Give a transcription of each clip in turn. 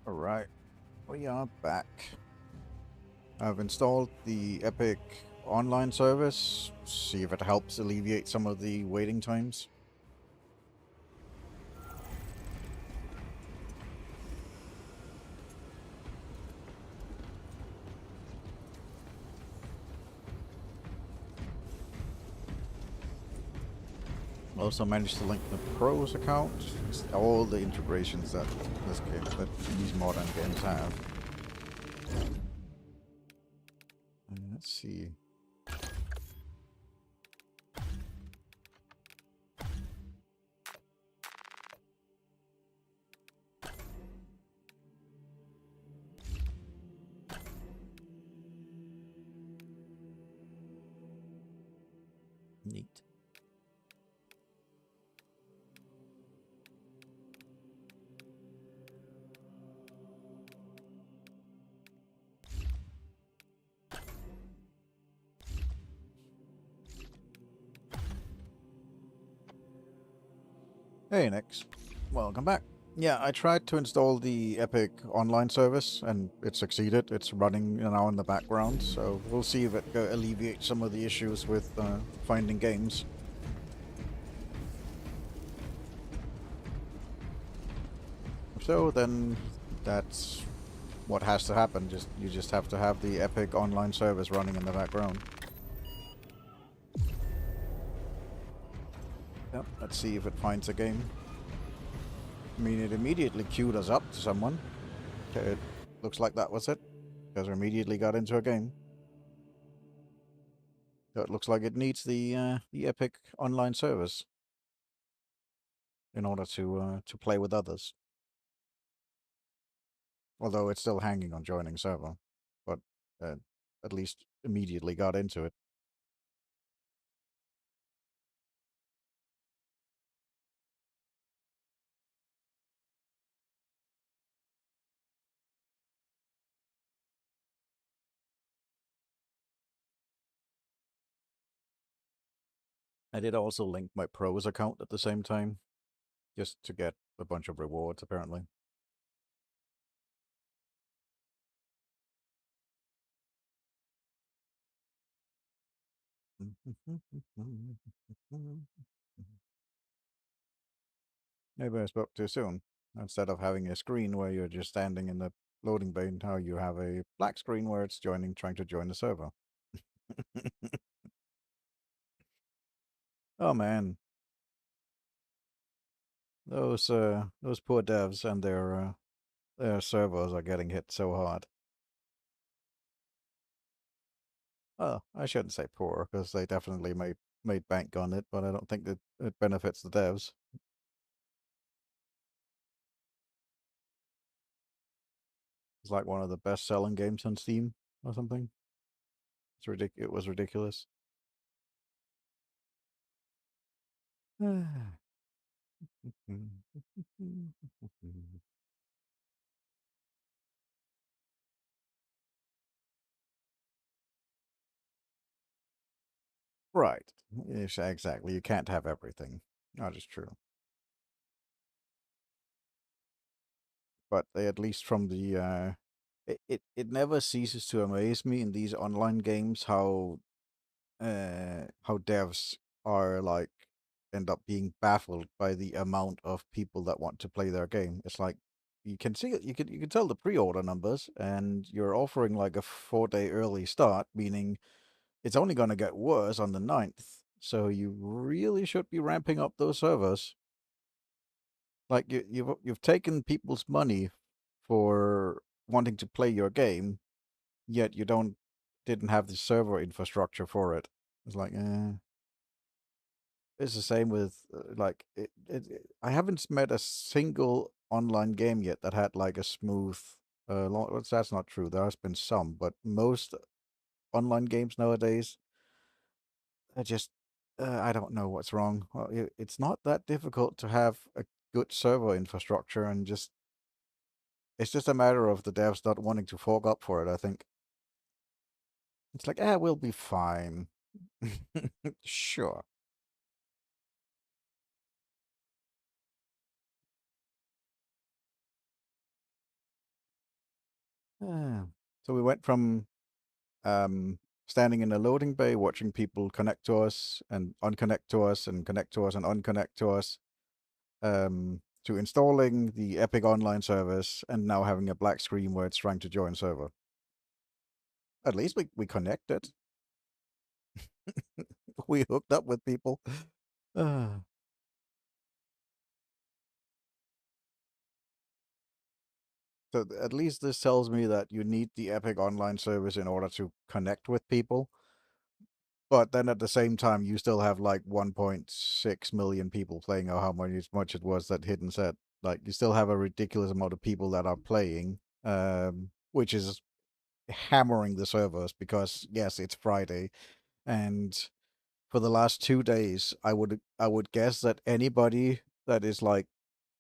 Alright, we are back. I've installed the Epic online service, see if it helps alleviate some of the waiting times. Also managed to link the Pros account. It's all the integrations that these modern games have. Let's see. Neat. Hey Nix, welcome back. Yeah, I tried to install the Epic online service and it succeeded. It's running now in the background, so we'll see if it alleviates some of the issues with finding games. So then that's what has to happen. You just have to have the Epic online service running in the background. Yep, let's see if it finds a game. I mean, it immediately queued us up to someone. It looks like that was it, because we immediately got into a game. So it looks like it needs the Epic online service in order to play with others. Although it's still hanging on joining server, but at least immediately got into it. I did also link my Pros account at the same time, just to get a bunch of rewards, apparently. Maybe I spoke too soon. Instead of having a screen where you're just standing in the loading bay, now you have a black screen where it's trying to join the server. Oh man, those poor devs and their servers are getting hit so hard. Oh, I shouldn't say poor, because they definitely made bank on it, but I don't think that it benefits the devs. It's like one of the best-selling games on Steam or something. It was ridiculous. Right. Yes, exactly. You can't have everything. That is true. But they, at least from the it never ceases to amaze me in these online games how devs are like end up being baffled by the amount of people that want to play their game. It's like you can see it, you can tell the pre-order numbers, and you're offering like a 4-day early start, meaning it's only going to get worse on the 9th. So you really should be ramping up those servers. Like you've taken people's money for wanting to play your game, yet you didn't have the server infrastructure for it. It's like, it's the same with like I haven't met a single online game yet that had like a smooth. That's not true. There has been some, but most online games nowadays, I just I don't know what's wrong. Well, it's not that difficult to have a good server infrastructure, and just it's just a matter of the devs not wanting to fork up for it. I think it's like, we'll be fine. Sure. Ah. So we went from standing in a loading bay, watching people connect to us and unconnect to us and connect to us and unconnect to us, to installing the Epic Online service and now having a black screen where it's trying to join server. At least we connected. We hooked up with people. Ah. So at least this tells me that you need the Epic Online service in order to connect with people. But then at the same time, you still have like 1.6 million people playing, or how much it was that Hidden said. Like you still have a ridiculous amount of people that are playing, which is hammering the servers because yes, it's Friday, and for the last 2 days, I would guess that anybody that is like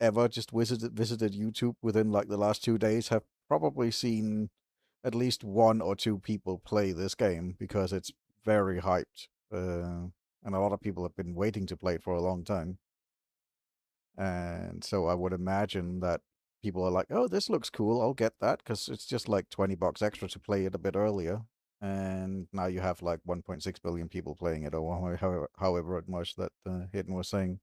ever just visited YouTube within like the last 2 days have probably seen at least one or two people play this game because it's very hyped. And a lot of people have been waiting to play it for a long time. And so I would imagine that people are like, "Oh, this looks cool. I'll get that because it's just like $20 extra to play it a bit earlier." And now you have like 1.6 billion people playing it, or however much that Hidden was saying.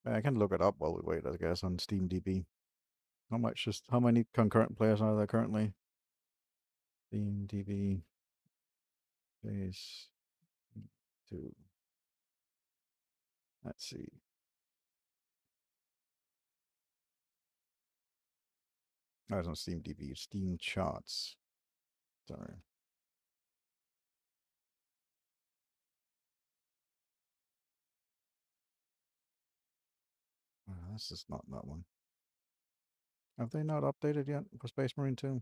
I can look it up while we wait, I guess, on SteamDB. How many concurrent players are there currently? SteamDB phase 2. Let's see. Oh, it's on SteamDB. Steam charts. Sorry. This is not that one. Have they not updated yet for Space Marine 2?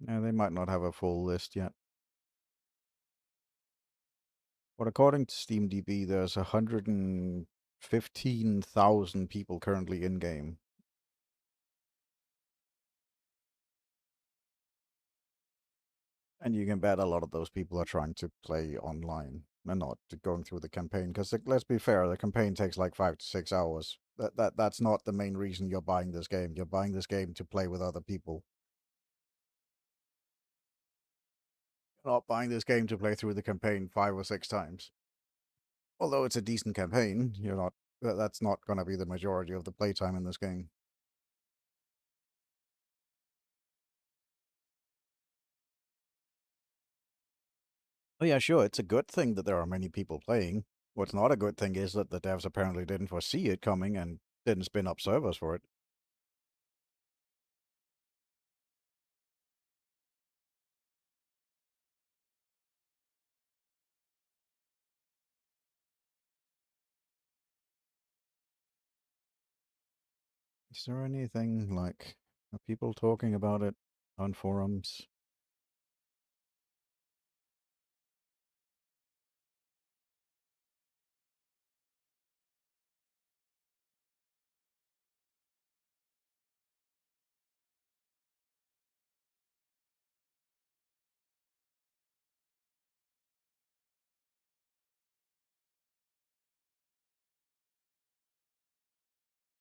Yeah, they might not have a full list yet. But according to SteamDB, there's 115,000 people currently in game. And you can bet a lot of those people are trying to play online and not going through the campaign. Because let's be fair, the campaign takes like 5 to 6 hours. That's not the main reason you're buying this game. You're buying this game to play with other people. You're not buying this game to play through the campaign 5 or 6 times. Although it's a decent campaign, you're not. That's not going to be the majority of the playtime in this game. Oh yeah, sure. It's a good thing that there are many people playing. What's not a good thing is that the devs apparently didn't foresee it coming and didn't spin up servers for it. Is there anything like are people talking about it on forums?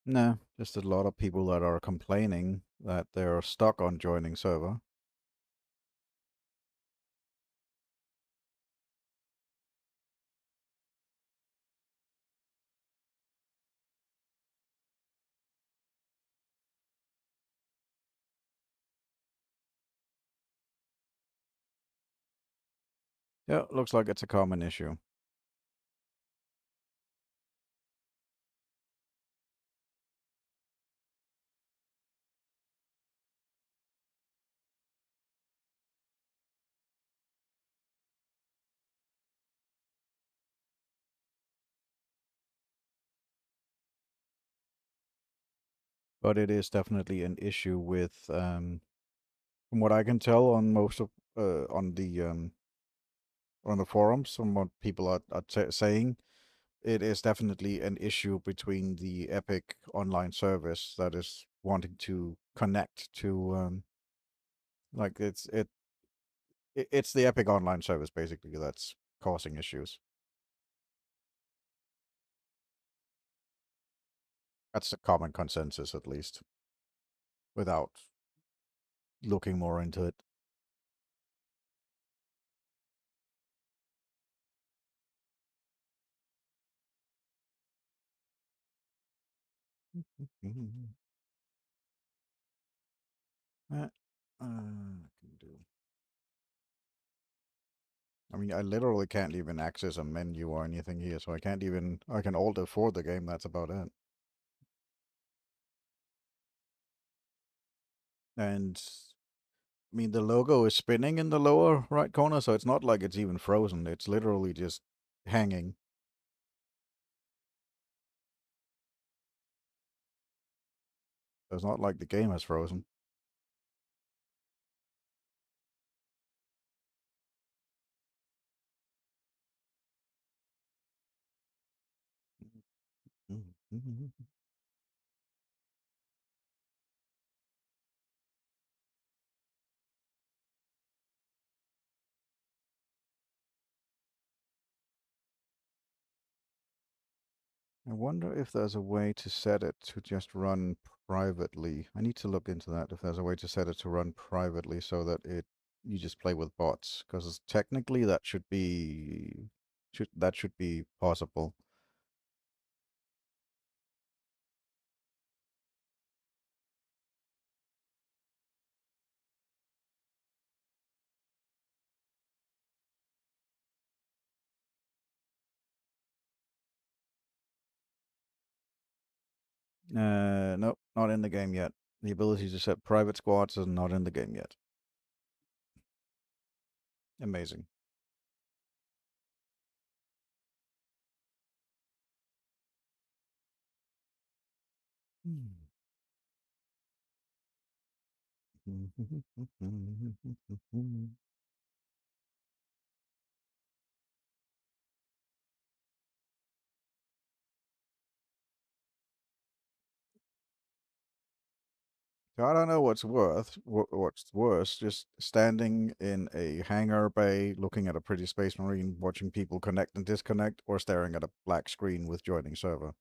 No, just a lot of people that are complaining that they're stuck on joining server. Yeah, looks like it's a common issue. But it is definitely an issue with, from what I can tell on most of on the forums, from what people are saying, it is definitely an issue between the Epic online service that is wanting to connect to, like it's the Epic online service basically that's causing issues. That's the common consensus, at least, without looking more into it. That can do. I mean, I literally can't even access a menu or anything here, so I can't even. I can alt F4 the game. That's about it. And I mean, the logo is spinning in the lower right corner, so it's not like it's even frozen. It's literally just hanging. So it's not like the game has frozen. I wonder if there's a way to set it to just run privately. I need to look into that, if there's a way to set it to run privately so that you just play with bots, because technically that should be possible. Nope, not in the game yet. The ability to set private squads is not in the game yet. Amazing. So I don't know what's worse, just standing in a hangar bay, looking at a pretty space marine, watching people connect and disconnect, or staring at a black screen with joining server.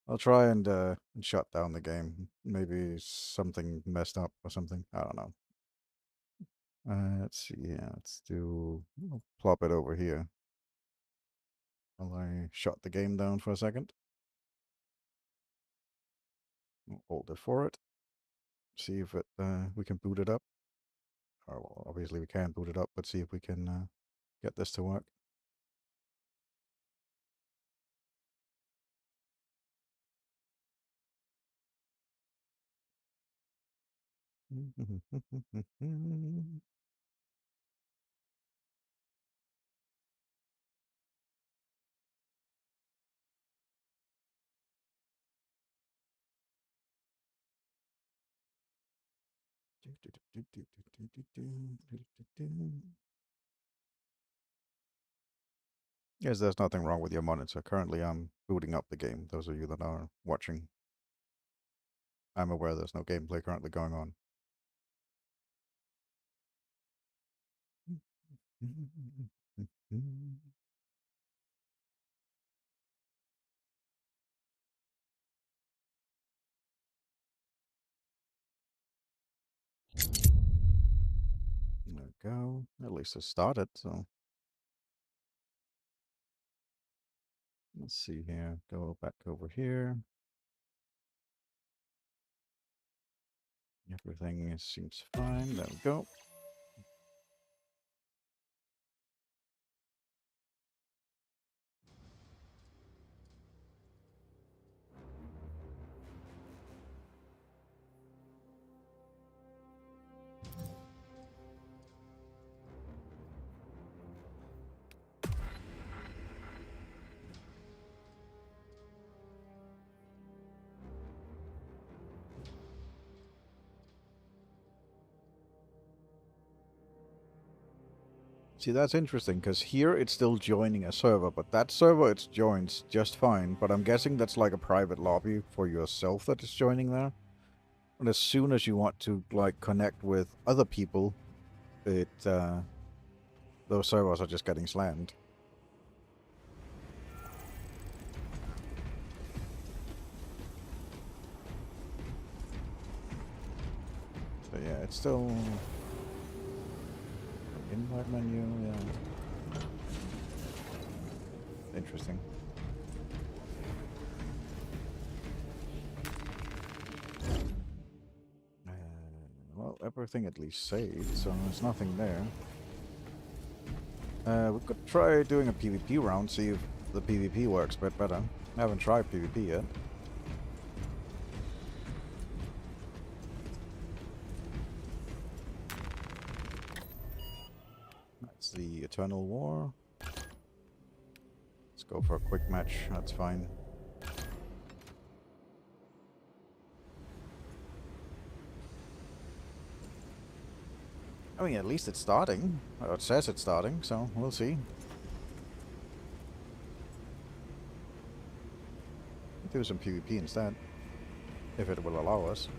I'll try and shut down the game. Maybe something messed up or something. I don't know. Let's see. Yeah, I'll plop it over here. While I shut the game down for a second. Hold it for it. See if we can boot it up. Or well, obviously we can boot it up, but see if we can get this to work. Yes, there's nothing wrong with your monitor. Currently, I'm booting up the game. Those of you that are watching, I'm aware there's no gameplay currently going on. There we go. At least it started, so let's see here. Go back over here. Everything seems fine. There we go. See, that's interesting, because here it's still joining a server, but that server it joins just fine, but I'm guessing that's like a private lobby for yourself that is joining there. And as soon as you want to, like, connect with other people, those servers are just getting slammed. Yeah, it's still invite menu. Yeah, interesting. Well, everything at least saved, so there's nothing there. We could try doing a PvP round, see if the PvP works a bit better. I haven't tried PvP yet. That's the Eternal War. Let's go for a quick match, that's fine. I mean, at least it's starting. Or it says it's starting, so we'll see. Do some PvP instead, if it will allow us.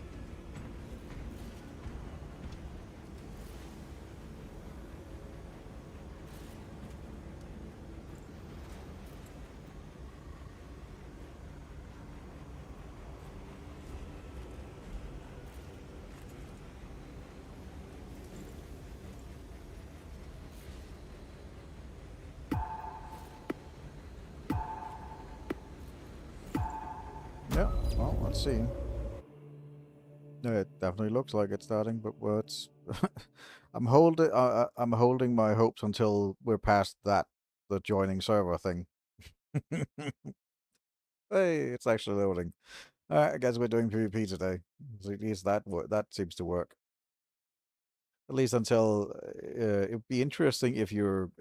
Yeah, well, let's see. It definitely looks like it's starting, but it's I'm holding my hopes until we're past the joining server thing. Hey, it's actually loading. Alright, I guess we're doing PvP today. So at least that seems to work. At least until it'd be interesting if you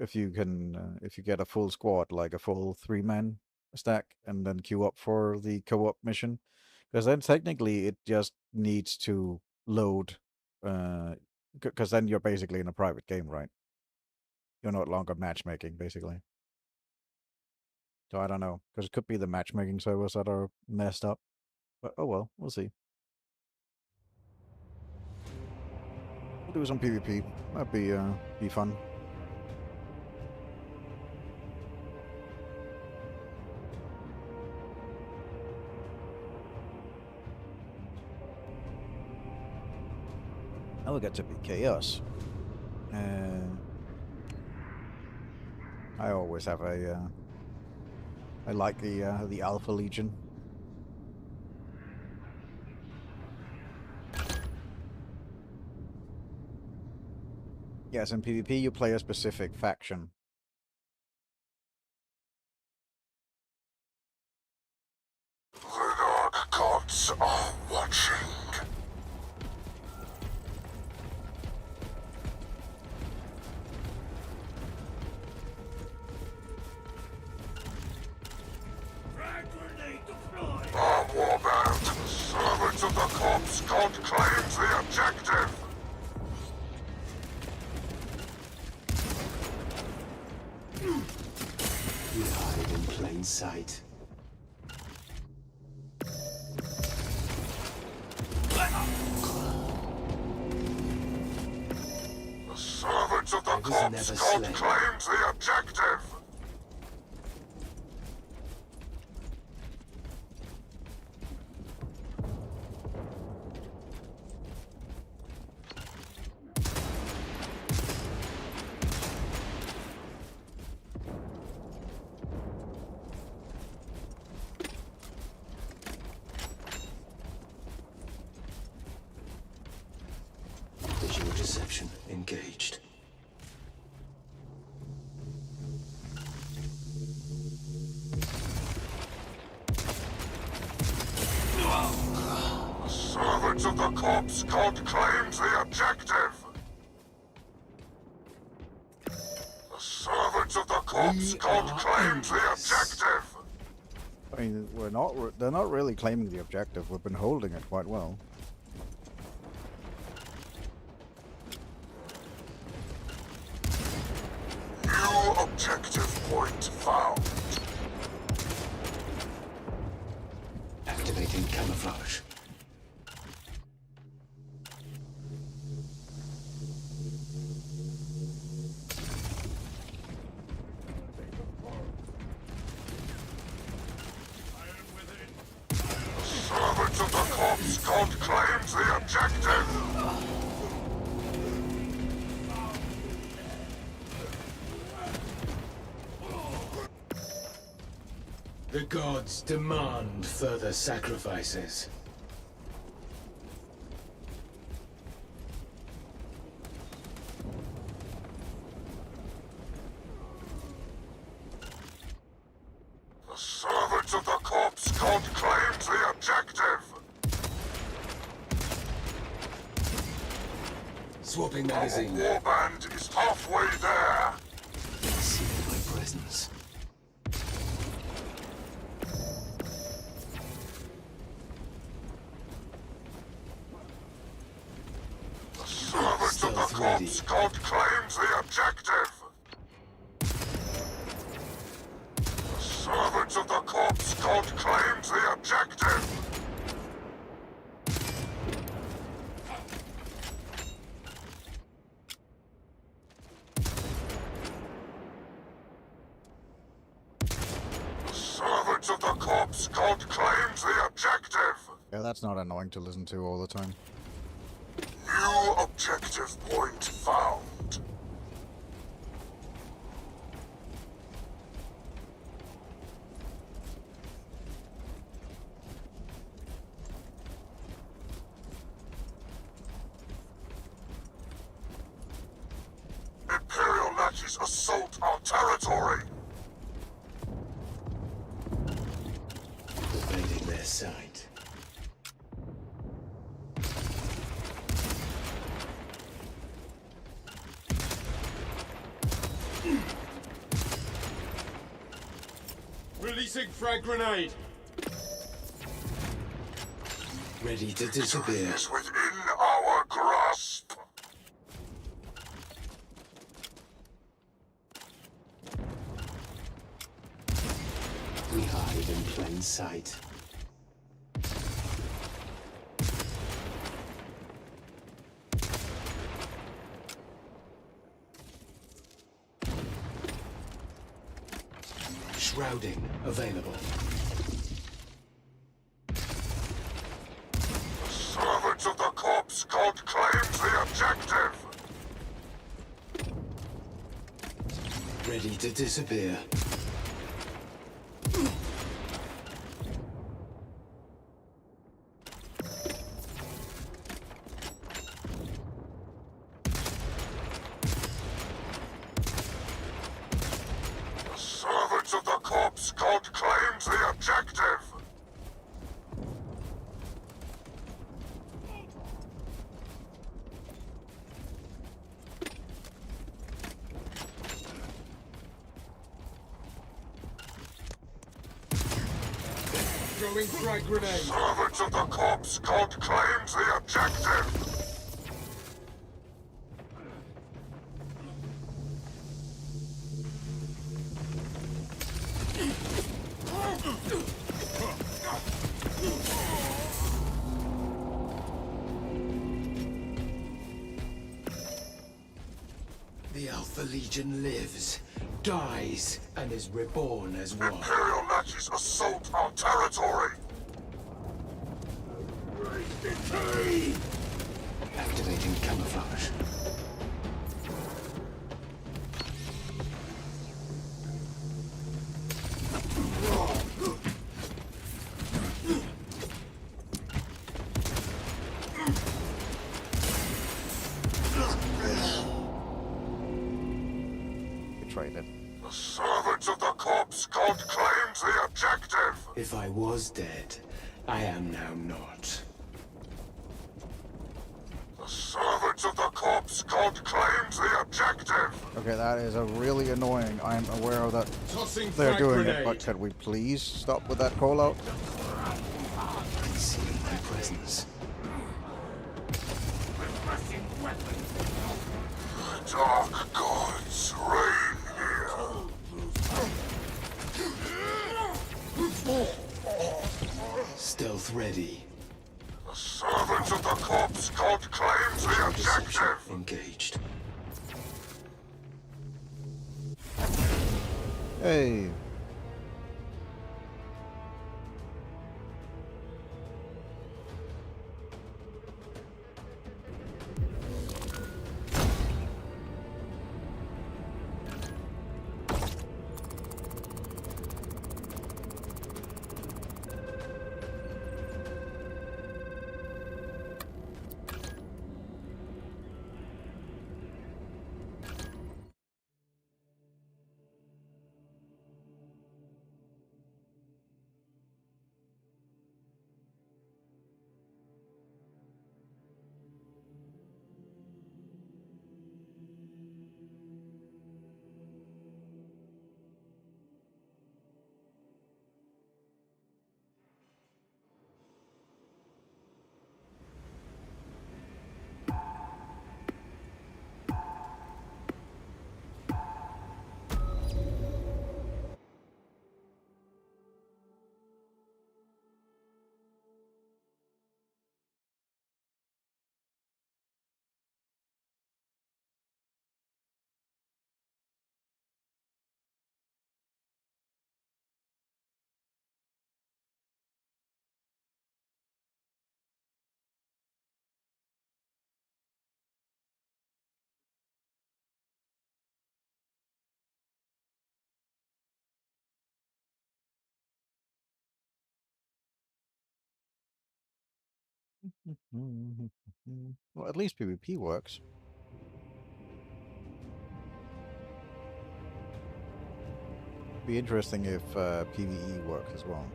get a full squad, like a full 3-man stack, and then queue up for the co-op mission, because then technically it just needs to load, because then you're basically in a private game, right? You're no longer matchmaking, basically. So I don't know, because it could be the matchmaking servers that are messed up, but oh well, we'll see. We'll do some PvP. That'd be fun. Now we'll get to be chaos. I always have I like the Alpha Legion. Yes, in PvP you play a specific faction. The Dark Gods are watching. Our warband, servants of the corpse god, claims the objective. We hide in plain sight. The servants of the corpse god claims the objective. Visual deception engaged. The servants of the corpse god claims the objective. The servants of the corpse god claims the objective. I mean, they're not really claiming the objective. We've been holding it quite well. New objective point found. Activating camouflage. Servants of the corpse god claims the objective. The gods demand further sacrifices. The servants of the corpse god claims the objective. Swapping Our magazine. warband is halfway there. Seal my presence. The servants of the Stealth ready. corpse god claims the objective. The servants of the corpse god claims the objective. The servants of the corpse god claims the objective. Yeah, that's not annoying to listen to all the time. New objective point found. Imperial lackeys assault our territory. Defending their sight. Releasing frag grenade. Ready to disappear. Is within our grasp. We hide in plain sight. Shrouding available. The servants of the corpse god claims the objective. Ready to disappear. The servants of the corpse god claims the objective. Throwing frag grenade. Servants of the corpse god claims the objective. The Alpha Legion lives, dies, and is reborn as one. Imperial lackeys assault our territory. Activating camouflage. Betrayed it. The servants of the corpse god claims the objective. If I was dead, I am now not. The servants of the corpse god claims the objective. Okay, that is a really annoying. I'm aware of that Tossing they're frag doing grenade. it, but can we please stop with that call out? Seal my presence. The dark gods reign here. Stealth ready. The servants of the corpse god claims the objective. Engaged. Hey. Well, at least PvP works. Be interesting if PvE works as well.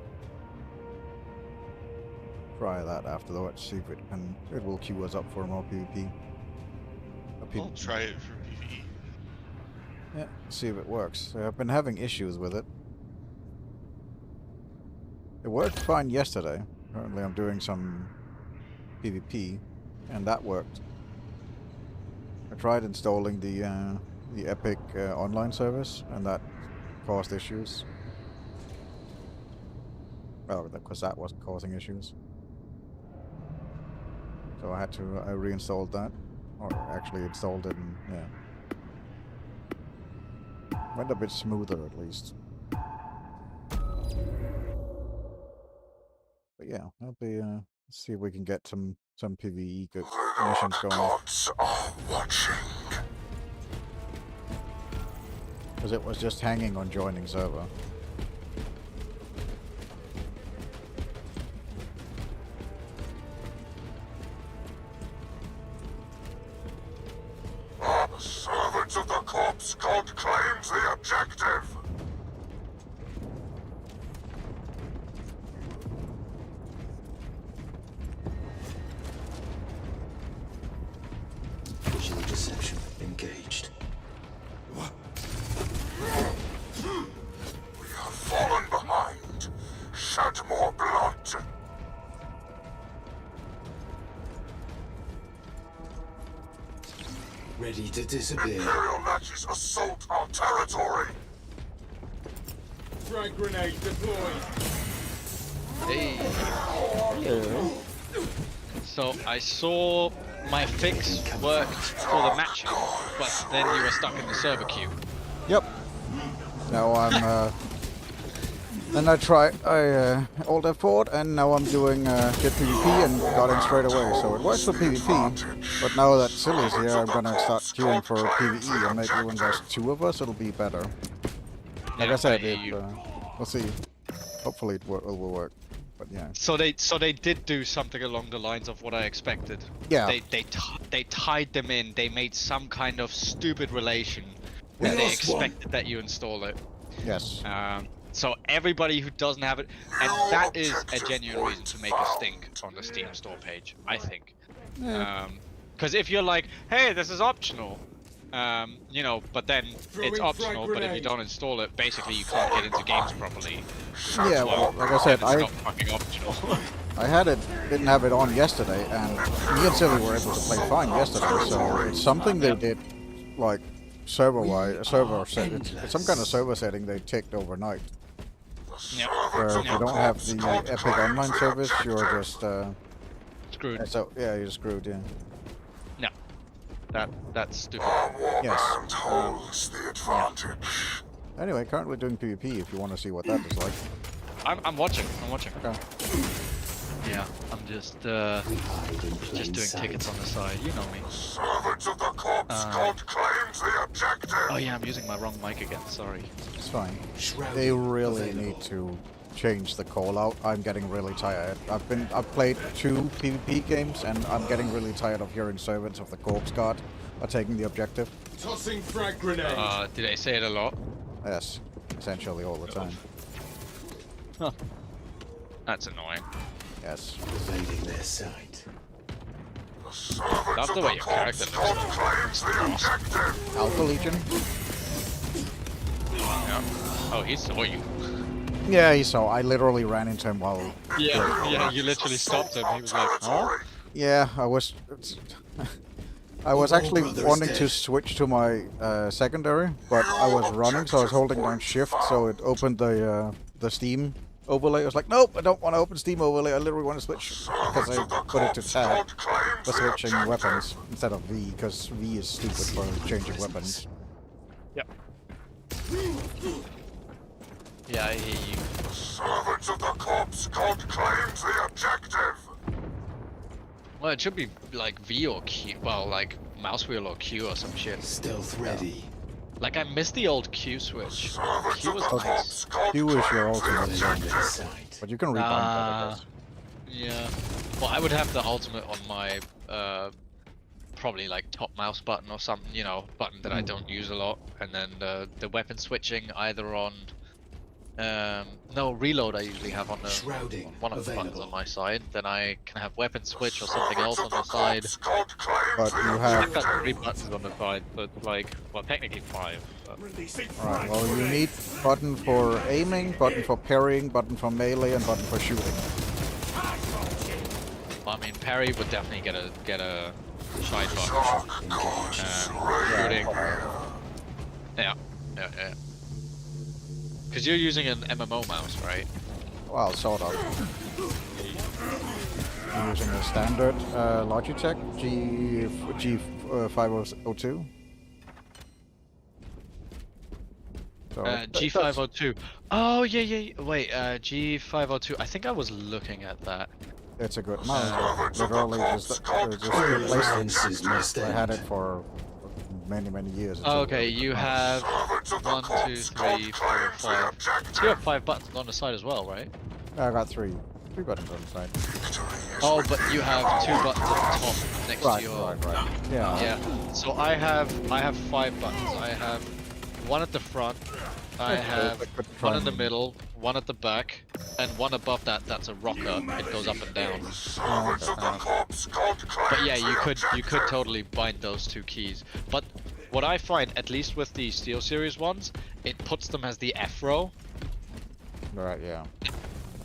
Try that afterwards, see if it will queue us up for more PvP. I'll try it for PvE. Yeah, see if it works. I've been having issues with it. It worked fine yesterday. Currently I'm doing some PvP, and that worked. I tried installing the Epic online service, and that caused issues. Well, because that was causing issues. So I had to reinstall that, or actually installed it, and yeah, went a bit smoother at least. But yeah, that'll be see if we can get some PvE missions going. Gods are watching. Because it was just hanging on joining server. The servants of the corpse god claims the objective. Visual deception engaged. We have fallen behind. Shed more blood. Ready to disappear. Imperial matches assault our territory. Frag grenade deployed. Hey. So I saw my fix worked for the matching, but then you were stuck in the server queue. Yep. Now I'm then I alt F4 and now I'm doing get PvP and got in straight away. So it works for PvP, but now that Silly's here, I'm gonna start queuing for PvE, and maybe when there's two of us, it'll be better. Like I said, we'll see. Hopefully it will work. But yeah. So they did do something along the lines of what I expected. Yeah. They tied them in. They made some kind of stupid relation, We and they lost one. expected that you install it. Yes. So everybody who doesn't have it, and that is a genuine reason to make a stink on the Steam store page, I think. Because if you're like, hey, this is optional, you know, but then it's optional, but if you don't install it, basically you can't get into games properly. Yeah. Well, like I said, It's not fucking optional. I didn't have it on yesterday, and me and Silly were able to play fine yesterday. So it's something they did, like it's some kind of server setting they ticked overnight. Where if you don't have the Epic online service, you're just Screwed. so yeah, you're screwed. Yeah. No. That's stupid. Yes. Holds the advantage. Anyway, currently doing PvP. If you want to see what that is like. I'm watching. Okay. Yeah, I'm just Plain doing sight. tickets on the side. You know me. Servants of the corpse god claims the objective. Oh yeah, I'm using my wrong mic again. Sorry. It's fine. Shrouded They really available. need to change the call out. I'm getting really tired. I've played 2 PvP games and I'm getting really tired of hearing servants of the corpse guard are taking the objective. Tossing frag grenade. Did I say it a lot? Yes, essentially all the time. That's annoying. Yes. Evading their sight. Love the way your character God looks. claims the objective. Alpha Legion. Yeah. Oh, he saw you. Yeah, he saw. I literally ran into him while. Yeah, you literally stopped him. He was like, huh? Yeah, I was. I was actually brother is wanting to dead. switch to my secondary, but I was running, so I was holding down shift, so it opened the Steam overlay. I was like, nope, I don't want to open Steam overlay. I literally want to switch because I put it to tab for switching weapons instead of V, because V is stupid for changing weapons. Yep. Yeah, I hear you. Servants of the corpse god claims the objective. Well, it should be like V or Q. Well, like mouse wheel or Q or some shit. Stealth ready. Like I missed the old Q switch. Servants Q of the was nice. corpse god Q is your claims the ultimate, Evading their objective. sight. but you can rebind that, I guess. Yeah. Well, I would have the ultimate on my probably like top mouse button or something, you know, button that I don't use a lot, and then the weapon switching either on no, reload I usually have on Shrouding one of the buttons available. on my side. Then I can have weapon switch or something else on the side. But you I've have... got 3 buttons on the side, but like, well, technically 5. But... Alright, well you need button for aiming, button for parrying, button for melee, and button for shooting. I mean, parry would definitely get a side button. Shooting. Yeah. Because you're using an MMO mouse, right? Well, sort of. I'm using a standard Logitech G502. So G502. Oh, yeah. Wait, G502. I think I was looking at that. it's a good mouse. Literally just replaced it. I had it for many years. Oh, okay, you have 1, 2, 3, 4, 5. So you have 5 buttons on the side as well, right? I got three buttons on the side. Oh, but you have 2 buttons at the top next to your. Right. Yeah. Yeah. So I have 5 buttons. I have 1 at the front. I have 1 in the middle, 1 at the back, and 1 above that. That's a rocker. It goes up and down. But yeah, you could totally bind those 2 keys. But what I find, at least with the Steel Series ones, it puts them as the F row. Right. Yeah.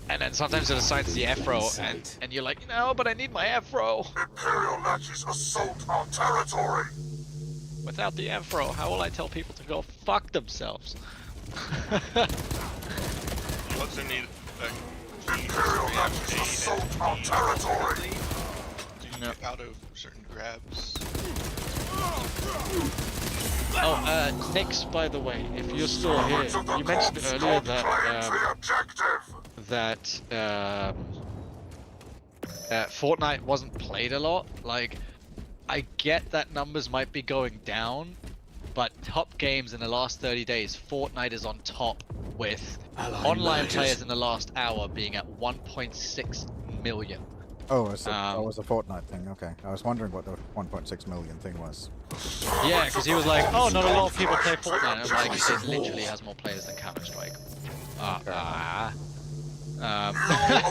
And then sometimes it assigns the F row, and you're like, no, but I need my F row. Imperial matches assault our territory. Without the F row, how will I tell people to go fuck themselves? What's the need? Imperial matches assault our territory. To get out of certain grabs. Oh, Nix, by the way, if you're still here, you mentioned earlier that Fortnite wasn't played a lot. Like, I get that numbers might be going down, but top games in the last 30 days, Fortnite is on top with online players in the last hour being at 1.6 million. Oh, that was a Fortnite thing. Okay, I was wondering what the 1.6 million thing was. Yeah, because he was like, "Oh, not a lot of people play Fortnite." And I'm like, "It literally has more players than Counter-Strike."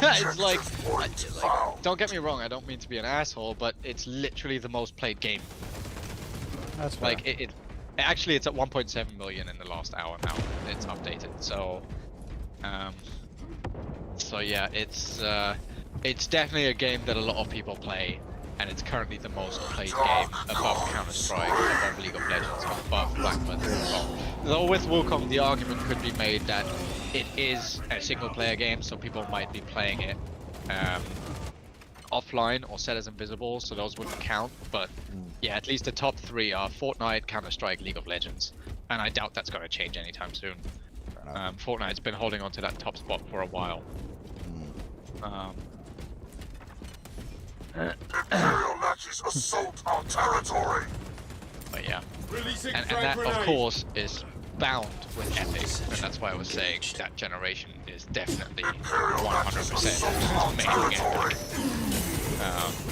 It's like, don't get me wrong, I don't mean to be an asshole, but it's literally the most played game. That's fair. Like actually, it's at 1.7 million in the last hour now. It's updated, so yeah, it's definitely a game that a lot of people play, and it's currently the most played game above Counter-Strike, above League of Legends, above Black Myth as well. Though with Wukong, the argument could be made that it is a single-player game, so people might be playing it offline or set as invisible, so those wouldn't count. But yeah, at least the top 3 are Fortnite, Counter-Strike, League of Legends, and I doubt that's going to change anytime soon. Fortnite's been holding on to that top spot for a while. Imperial matches assault our territory. But yeah, and that of course is bound with Epic, and that's why I was saying that generation is definitely 100% making Epic,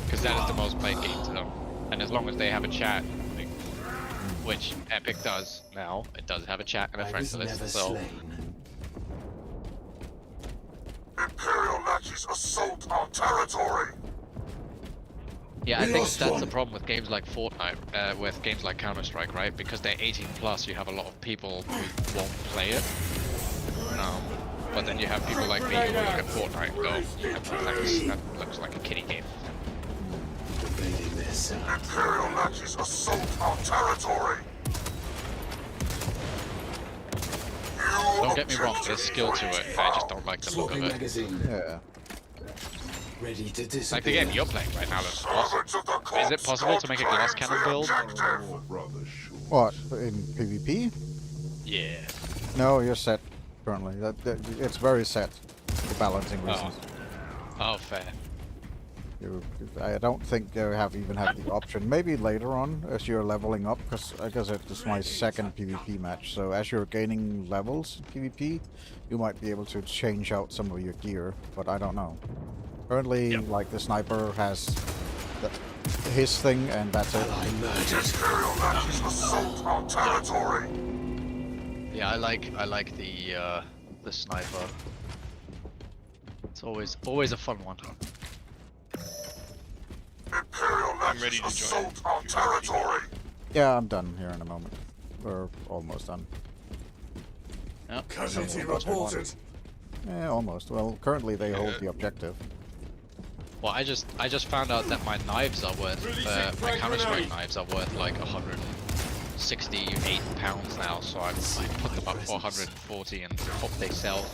because that is the most played game to them. And as long as they have a chat, which Epic does now, it does have a chat and a friends list, so. Imperial matches assault our territory. Yeah, I think that's the problem with games like Fortnite, with games like Counter-Strike, right? Because they're 18 plus, you have a lot of people who won't play it. But then you have people like me who look at Fortnite and go, that looks like a kiddie game. Imperial matches assault our territory. Don't get me wrong, there's skill to it. I just don't like the look of it. Yeah. Ready to disappear. Like the game you're playing right now looks awesome. Is it possible to make a glass cannon build? What, in PvP? Yeah. No, you're set currently. It's very set for balancing reasons. Oh, fair. I don't think you even have the option. Maybe later on, as you're leveling up, because it's my second PvP match. So as you're gaining levels in PvP, you might be able to change out some of your gear, but I don't know. Currently, like the sniper has his thing, and that's it. I murdered. Imperial legends assault our territory. Yeah, I like the sniper. It's always a fun one. Imperial I'm ready legends to join. assault our territory. Yeah, I'm done here in a moment. We're almost done. Yep. Casualty Almost. reported. Yeah, almost. Well, currently they hold Yeah. the objective. Well, I just found out that my knives are worth my Counter-Strike knives are worth like 168 pounds now, so I put them up for 140 and hope they sell.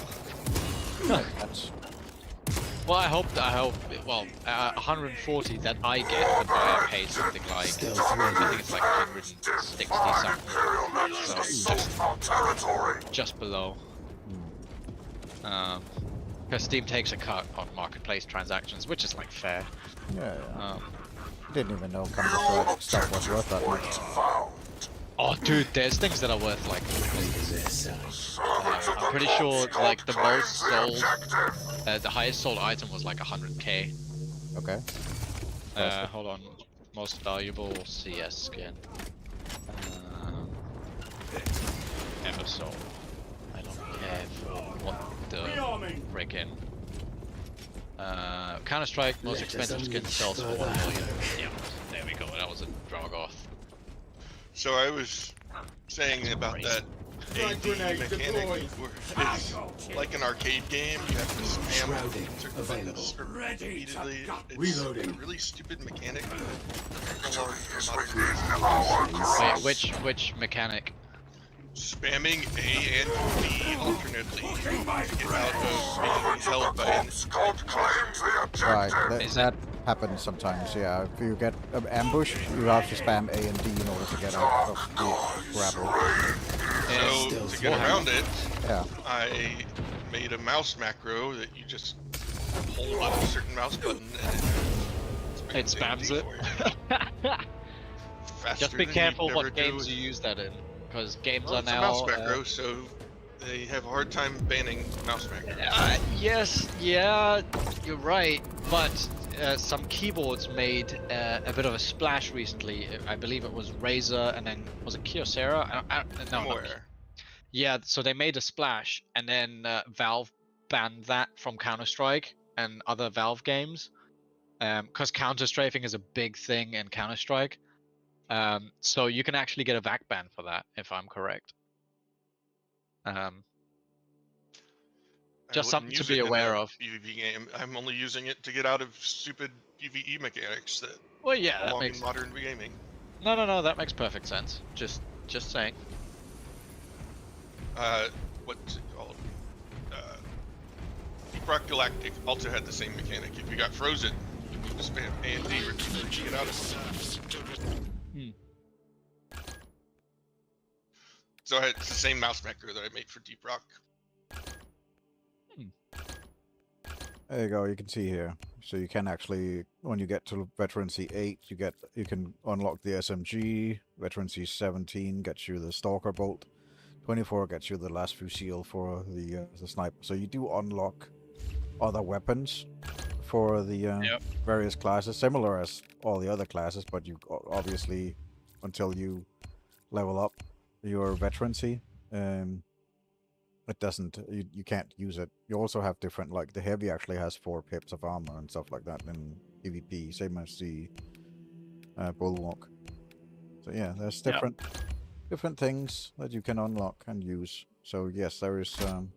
That's Well, I hope. Well, 140 that I get, the buyer pays something like I think it's like 160 something, Imperial legends so assault our territory. just below. Because Steam takes a cut on marketplace transactions, which is like fair. yeah. Um, Didn't even know Counter-Strike stuff was worth that much. Found. oh, dude, there's things that are worth like. I'm pretty sure like the most sold, the highest sold item was like 100k. Okay. Hold on, most valuable CS skin. Ever sold. I don't care for what the freaking. Counter-Strike most expensive skin sells for 1 million. Yeah, there we go. That was a Dragoth. So I was saying about Crazy. that AD grenade mechanic deployed. where it's like an arcade game, you have to spam Shrouding certain buttons repeatedly. It's Reloading. a really stupid mechanic. I don't know if Wait, which mechanic? spamming A and B alternately to get out of being held by an Squad claims the Right. objective. That happens sometimes. Yeah. If you get ambushed, you have to spam A and D in order to get out of the grapple. So to get around it, Yeah. I made a mouse macro that you just hold on a certain mouse button and It spams it. faster Just be than careful you'd what ever do games with- you use that in, because games Well, are it's a now. mouse macro, so they have a hard time banning mouse macros. Yes, yeah, you're right, but some keyboards made a bit of a splash recently. I believe it was Razer, and then was it Kyocera? No, not Somewhere. Yeah, so they made a splash, and then Valve banned that from Counter-Strike and other Valve games, because counter-strafing is a big thing in Counter-Strike. So you can actually get a VAC ban for that, if I'm correct. I Just wouldn't something to use be it in aware a of. PvP game. I'm only using it to get out of stupid PvE mechanics that Well, yeah, that belong makes in modern gaming. no, that makes perfect sense. Just saying. What's it called? Deep Rock Galactic also had the same mechanic. If you got frozen, you need to spam A and D repeatedly to get out of it. So it's the same mouse macro that I made for Deep Rock. There you go. You can see here. So you can actually, when you get to Veterancy 8, you can unlock the SMG. Veterancy 17 gets you the Stalker Bolt. 24 gets you the Last Fusil for the sniper. So you do unlock other weapons for the various classes, similar as all the other classes, but you obviously, until you level up your veterancy, it doesn't, you can't use it. You also have different, like the heavy actually has 4 pips of armor and stuff like that in PvP, same as the bulwark. So yeah, there's different things that you can unlock and use. So yes, there is some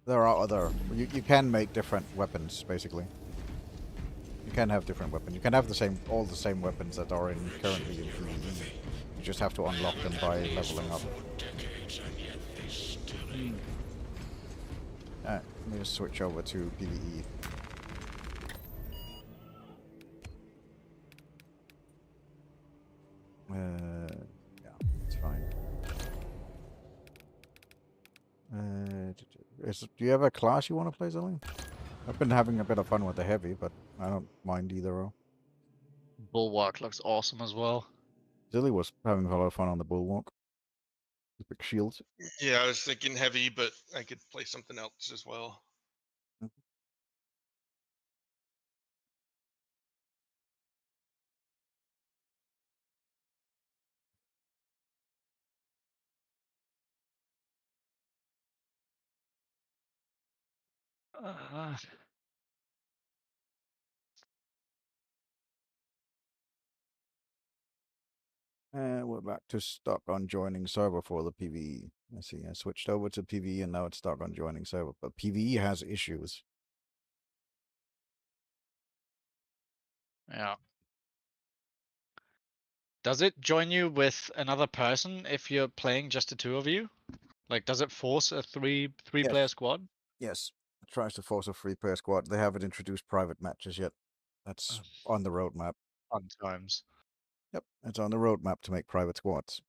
there are other, you can make different weapons basically. You can have different weapons. You can have all the same weapons that are currently in PvE. You just have to unlock them by leveling up. Let me just switch over to PvE. Yeah, it's fine. Do you have a class you want to play, Zelly? I've been having a bit of fun with the heavy, but I don't mind either. Bulwark looks awesome as well. Zilly was having a lot of fun on the bulwark. The big shields. Yeah, I was thinking heavy, but I could play something else as well. We're back to stuck on joining server for the PvE. I see. I switched over to PvE and now it's stuck on joining server. But PvE has issues. Yeah. Does it join you with another person if you're playing just the two of you? Like, does it force a three-player Yes. squad? Yes. It tries to force a free-player squad. They haven't introduced private matches yet. That's on the roadmap. Fun times. Yep. It's on the roadmap to make private squads.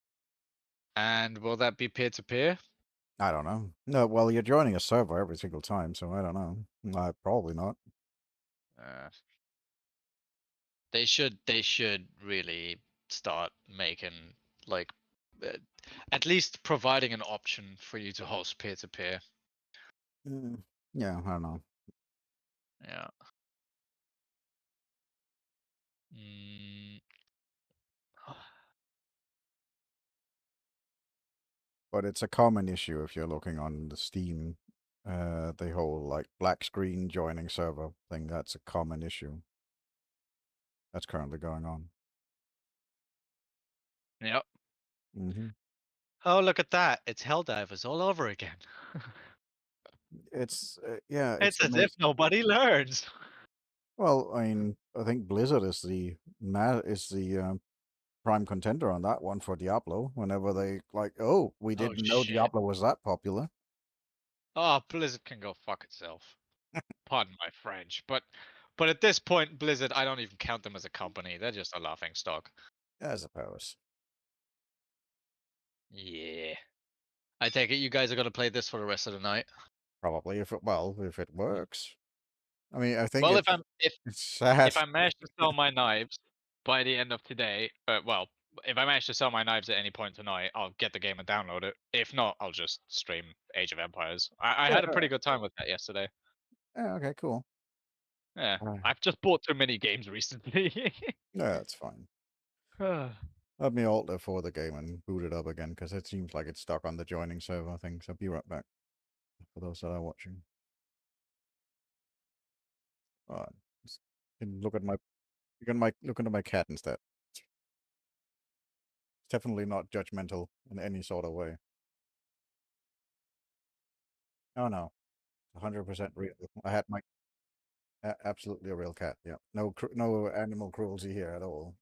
And will that be peer-to-peer? I don't know. No, well, you're joining a server every single time, so I don't know. Probably not. They should really start making like at least providing an option for you to host peer-to-peer. Yeah, I don't know. Yeah. Mm. But it's a common issue if you're looking on the Steam. The whole like black screen joining server thing, that's a common issue. That's currently going on. Yep. Mm-hmm. Oh, look at that! It's Helldivers all over again. It's yeah, It's as amazing. if nobody learns. Well, I mean, I think Blizzard is the prime contender on that one for Diablo. Whenever they like, oh, we Oh didn't know shit! Diablo was that popular. Oh, Blizzard can go fuck itself. Pardon my French, but at this point, Blizzard, I don't even count them as a company. They're just a laughing stock. I suppose. Yeah. I take it you guys are gonna play this for the rest of the night. Probably if it works. I mean, I think Well, it's sad. if I manage to sell my knives by the end of today, well, if I manage to sell my knives at any point tonight, I'll get the game and download it. If not, I'll just stream Age of Empires. I Yeah, had a pretty good time with that yesterday. yeah, okay, cool. Yeah, Uh, I've just bought too many games recently. Yeah, that's fine. Let me alter for the game and boot it up again because it seems like it's stuck on the joining server thing. So be right back for those that are watching. Uh, just- you can look at my look into my cat instead. It's definitely not judgmental in any sort of way. Oh no, 100% real. I had my absolutely a real cat. Yeah, no animal cruelty here at all.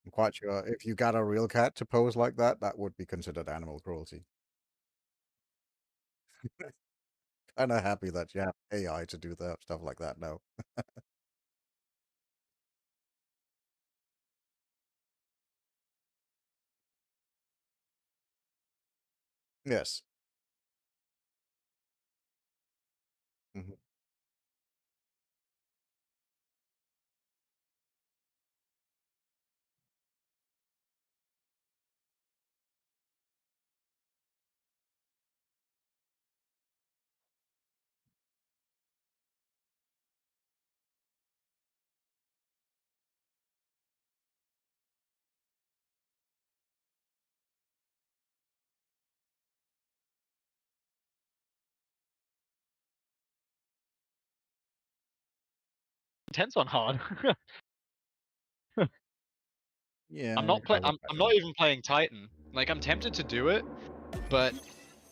I'm quite sure if you got a real cat to pose like that, that would be considered animal cruelty. Kind of happy that you have AI to do that stuff like that now. Yes. Mhm. Intense on hard. Yeah, I'm I not play. would I'm imagine. not even playing Titan. Like I'm tempted to do it, but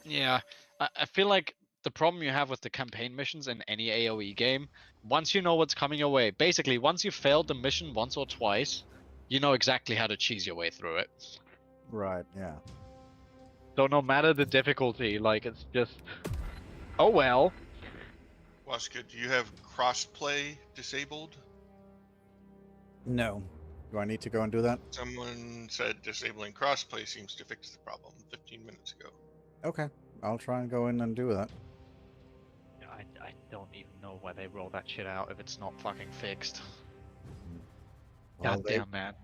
yeah, I feel like the problem you have with the campaign missions in any AoE game, once you know what's coming your way, basically once you've failed the mission once or twice, you know exactly how to cheese your way through it. Right, yeah. So no matter the difficulty, like it's just, oh well. Wazka, do you have crossplay disabled? No. Do I need to go and do that? Someone said disabling crossplay seems to fix the problem 15 minutes ago. Okay. I'll try and go in and do that. I don't even know why they roll that shit out if it's not fucking fixed. Well, God damn, man.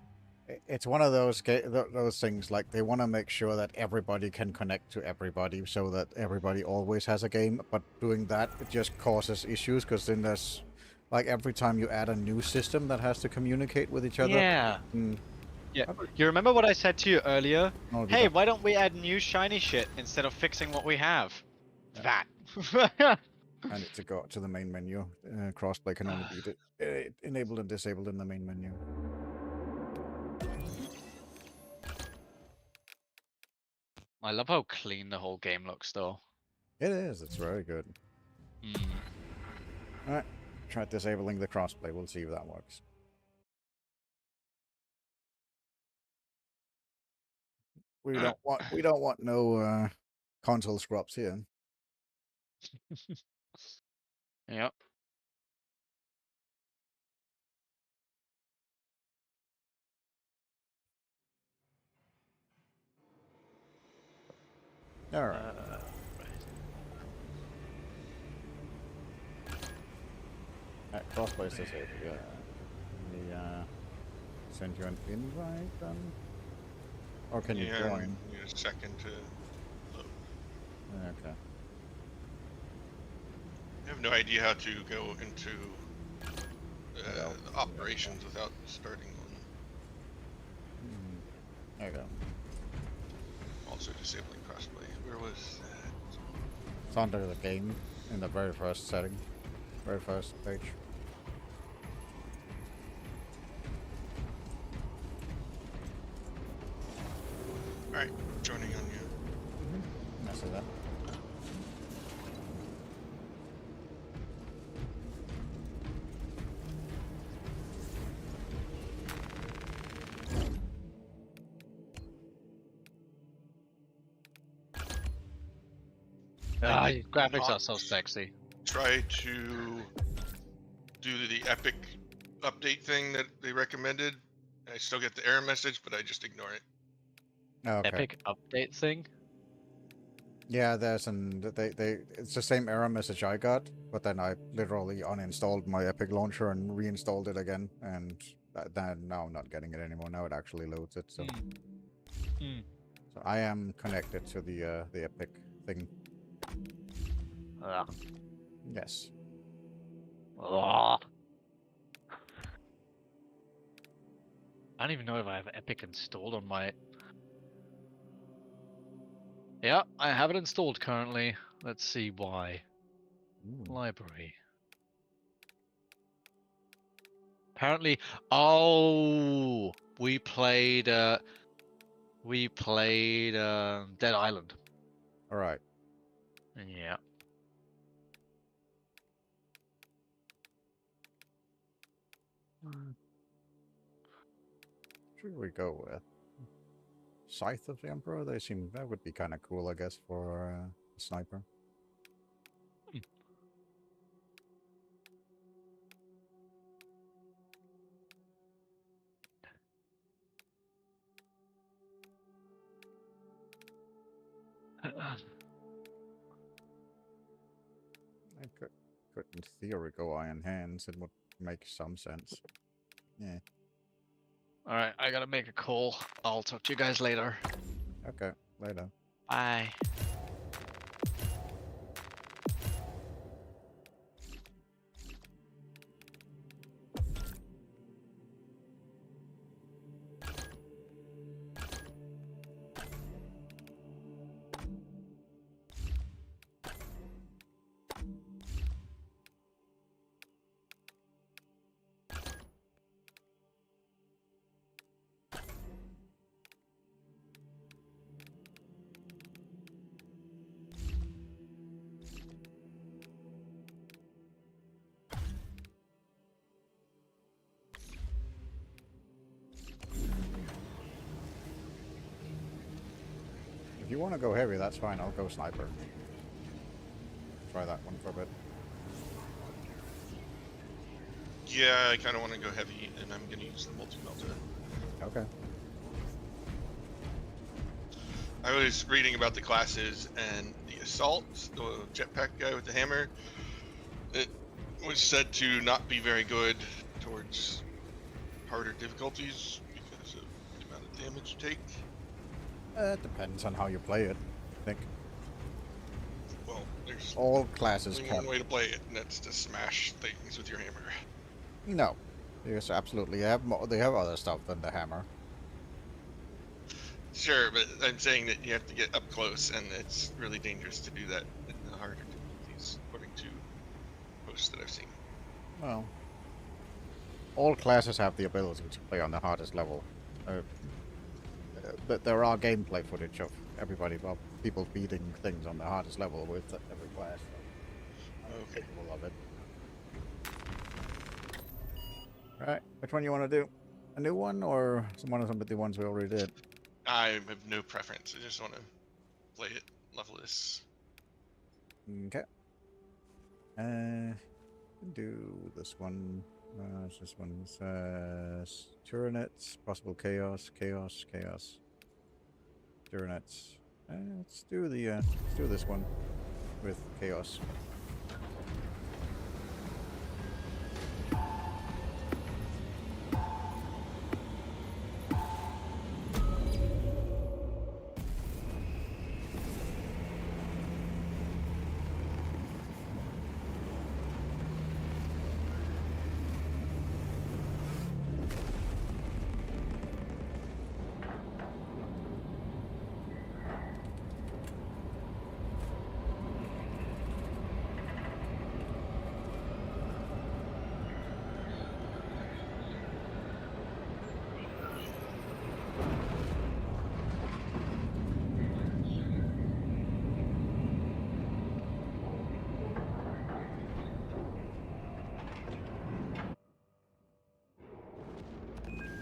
It's one of those those things, like they want to make sure that everybody can connect to everybody so that everybody always has a game, but doing that, it just causes issues because then there's, like, every time you add a new system that has to communicate with each other. Yeah. Mm, Yeah. You remember what I said to you earlier? no, you Hey, don't. why don't we add new shiny shit instead of fixing what we have? That. I need to go to the main menu. Crossplay can only be enabled and disabled in the main menu. I love how clean the whole game looks, though. It is. It's very good. Mm. All right, try disabling the crossplay. We'll see if that works. We don't want no console scrubs here. Yep. All right. Crossplay disabled. Yeah. Let me send you an invite then. Or can you join? Need a second to load. Okay. I have no idea how to go into the operations without starting one. There you go. Also disabling crossplay. Where was that? It's under the game in the very first setting. Very first page. Alright, joining on you. I see that. Ah, graphics are so sexy. Try to do the epic update thing that they recommended. I still get the error message, but I just ignore it. Okay. Epic update thing? Yeah, there's it's the same error message I got, but then I literally uninstalled my Epic launcher and reinstalled it again, and then now I'm not getting it anymore. Now it actually loads it. So, so I am connected to the Epic thing. Ugh. Yes. Ugh. I don't even know if I have Epic installed on my... Yeah, I have it installed currently. Let's see why. Library. Apparently... Oh! We played Dead Island. All right. Yeah. Should we go with Scythe of the Emperor? They seem that would be kind of cool, I guess, for a sniper. I could, in theory, go Iron Hands. It would make some sense. Yeah. Alright, I gotta make a call. I'll talk to you guys later. Okay. Later. Bye. If you want to go heavy, that's fine. I'll go sniper. Try that one for a bit. Yeah, I kind of want to go heavy, and I'm going to use the multi-melter. Okay. I was reading about the classes, and the assault, the jetpack guy with the hammer, it was said to not be very good towards harder difficulties because of damage you take? It depends on how you play it, I think. Well, there's All classes only can. one way to play it, and that's to smash things with your hammer. No. Yes, absolutely. They have other stuff than the hammer. Sure, but I'm saying that you have to get up close, and it's really dangerous to do that in the harder difficulties, according to posts that I've seen. Well, all classes have the ability to play on the hardest level. But there are gameplay footage of people beating things on the hardest level with every class. So I'm Okay. capable of it. Alright, which one you want to do? A new one or one of the ones we already did? I have no preference. I just want to play it levelless. Okay. Do this one. This one's Tyranids, possible chaos. Tyranids. Let's do this one with chaos.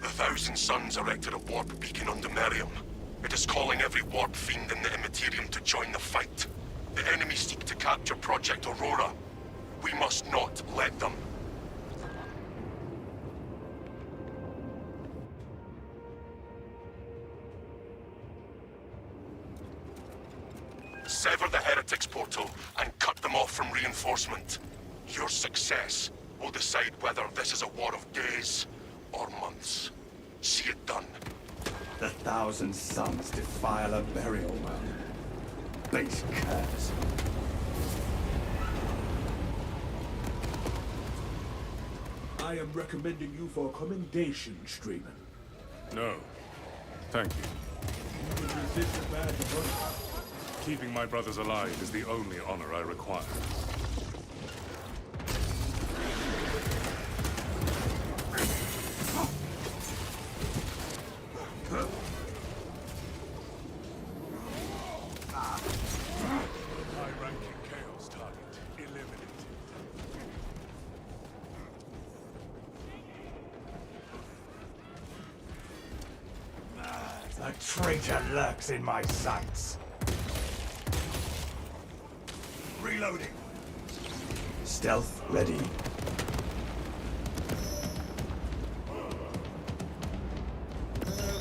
The Thousand Suns erected a warp beacon on Imperium. It is calling every warp fiend in the Imperium to join the fight. The enemy seek to capture Project Aurora. We must not let them. Sever the Heretics portal and cut them off from reinforcement. Your success will decide whether this is a war of days or months. See it done. The Thousand Suns defile a burial mound. Base curs. I am recommending you for commendation, Streamer. No. Thank you. You would resist a badge of honor. Keeping my brothers alive is the only honor I require. High-ranking Chaos target eliminated. A traitor lurks in my sights. Reloading. Stealth ready.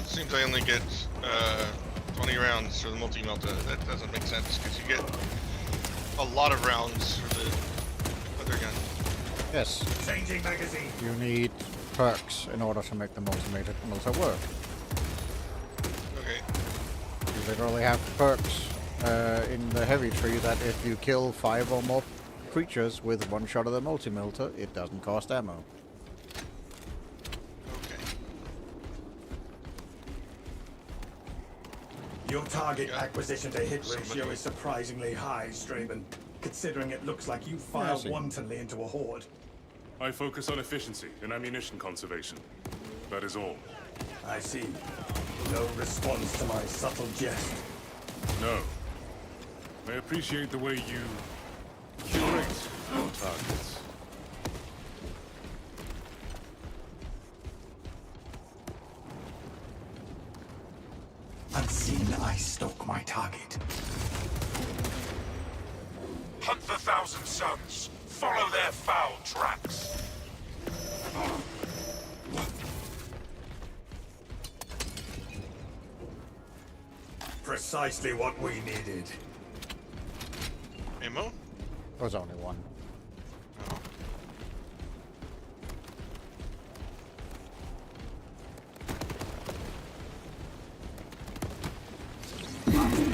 Seems I only get 20 rounds for the multi-melta. That doesn't make sense because you get a lot of rounds for the other gun. Yes, Changing magazine. you need perks in order to make the multi work. Okay. You literally have perks in the heavy tree that if you kill 5 or more creatures with one shot of the multi-melter, it doesn't cost ammo. Okay. Your target acquisition to hit ratio Somebody- is surprisingly high, Straben, considering it looks like you I filed see. wantonly into a horde. I focus on efficiency and ammunition conservation. That is all. I see. No response to my subtle jest. No. I appreciate the way you curate your targets. Unseen, I stalk my target. Hunt the Thousand Suns. Follow their foul tracks. Precisely what we needed. Ammo? There's only one. Oh.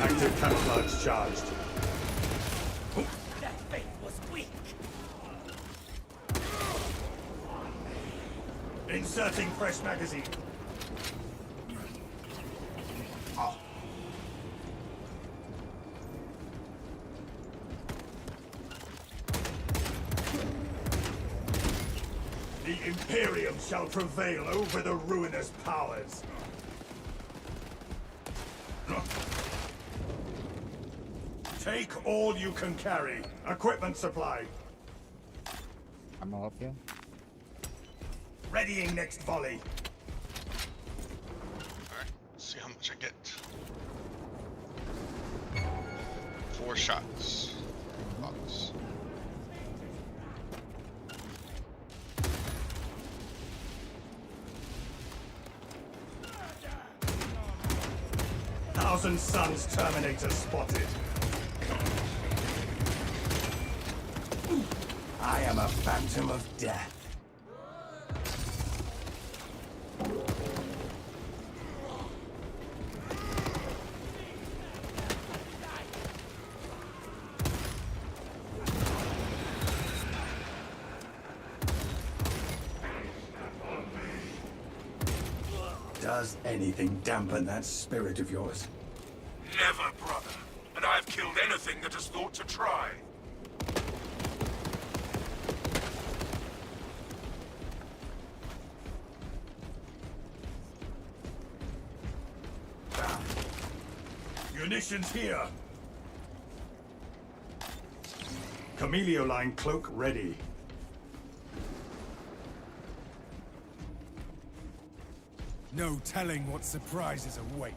Active camouflage charged. That faith was weak. Inserting fresh magazine. The Imperium shall prevail over the ruinous powers. Take all you can carry. Equipment supply. I'm up here. Readying next volley. Alright, let's see how much I get. 4 shots. Thoughts. Thousand Suns Terminator spotted. I am a phantom of death. Does anything dampen that spirit of yours? Never, brother. And I've killed anything that has thought to try. Munitions here. Chameleoline cloak ready. No telling what surprises await.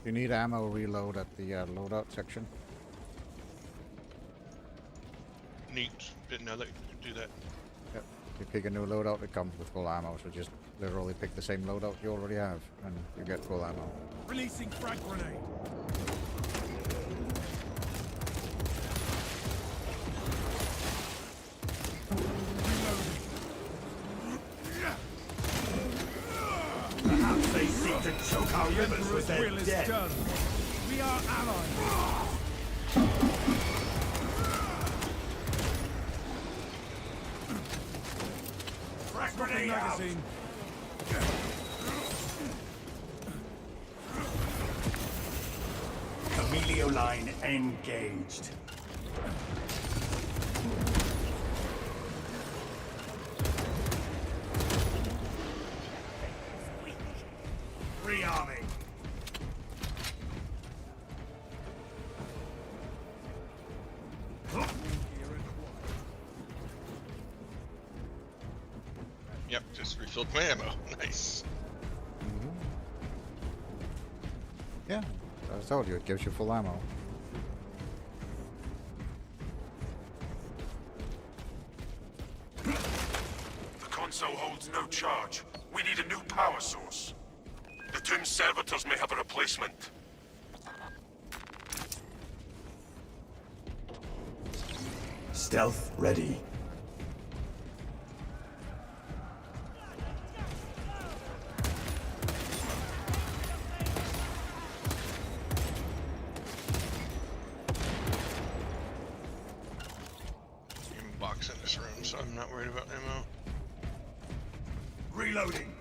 You need ammo reload at the loadout section. Neat. Didn't know that you could do that. Yep. You pick a new loadout, it comes with full ammo, so just literally pick the same loadout you already have, and you get full ammo. Releasing frag grenade. Perhaps they seek to choke our rivers with their Will is dead. done. We are allies. Frag grenade out. Magazine. Chameleoline engaged. Rearming. Yep, just refilled my ammo. Nice. Yeah, I told you, it gives you full ammo. The console holds no charge. We need a new power source. The Tomb servitors may have a replacement. Stealth ready. Box in this room, so I'm not worried about ammo. Reloading.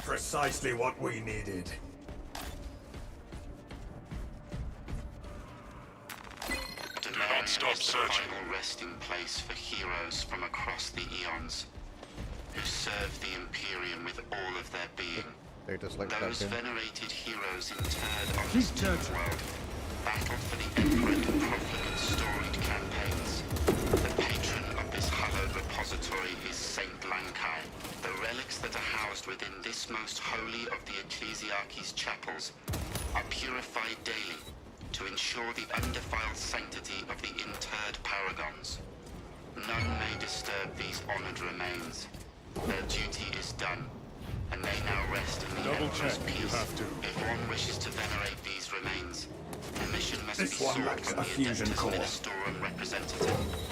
Precisely what we needed. Do not stop searching. Final resting place for heroes from across the eons who served the Imperium with all of their being. They just like Those that game. venerated heroes interred on this new world battled for the Emperor in profligate storied campaigns. The patron of this hallowed repository is Saint Lankai. The relics that are housed within this most holy of the Ecclesiarchy's chapels are purified daily to ensure the undefiled sanctity of the interred paragons. None may disturb these honored remains. Their duty is done, and they now rest in the Double Emperor's check, you peace. have to. If one wishes to venerate these remains, Permission must This be one sought lacks from a the fusion Adeptus core. Ministorum representative.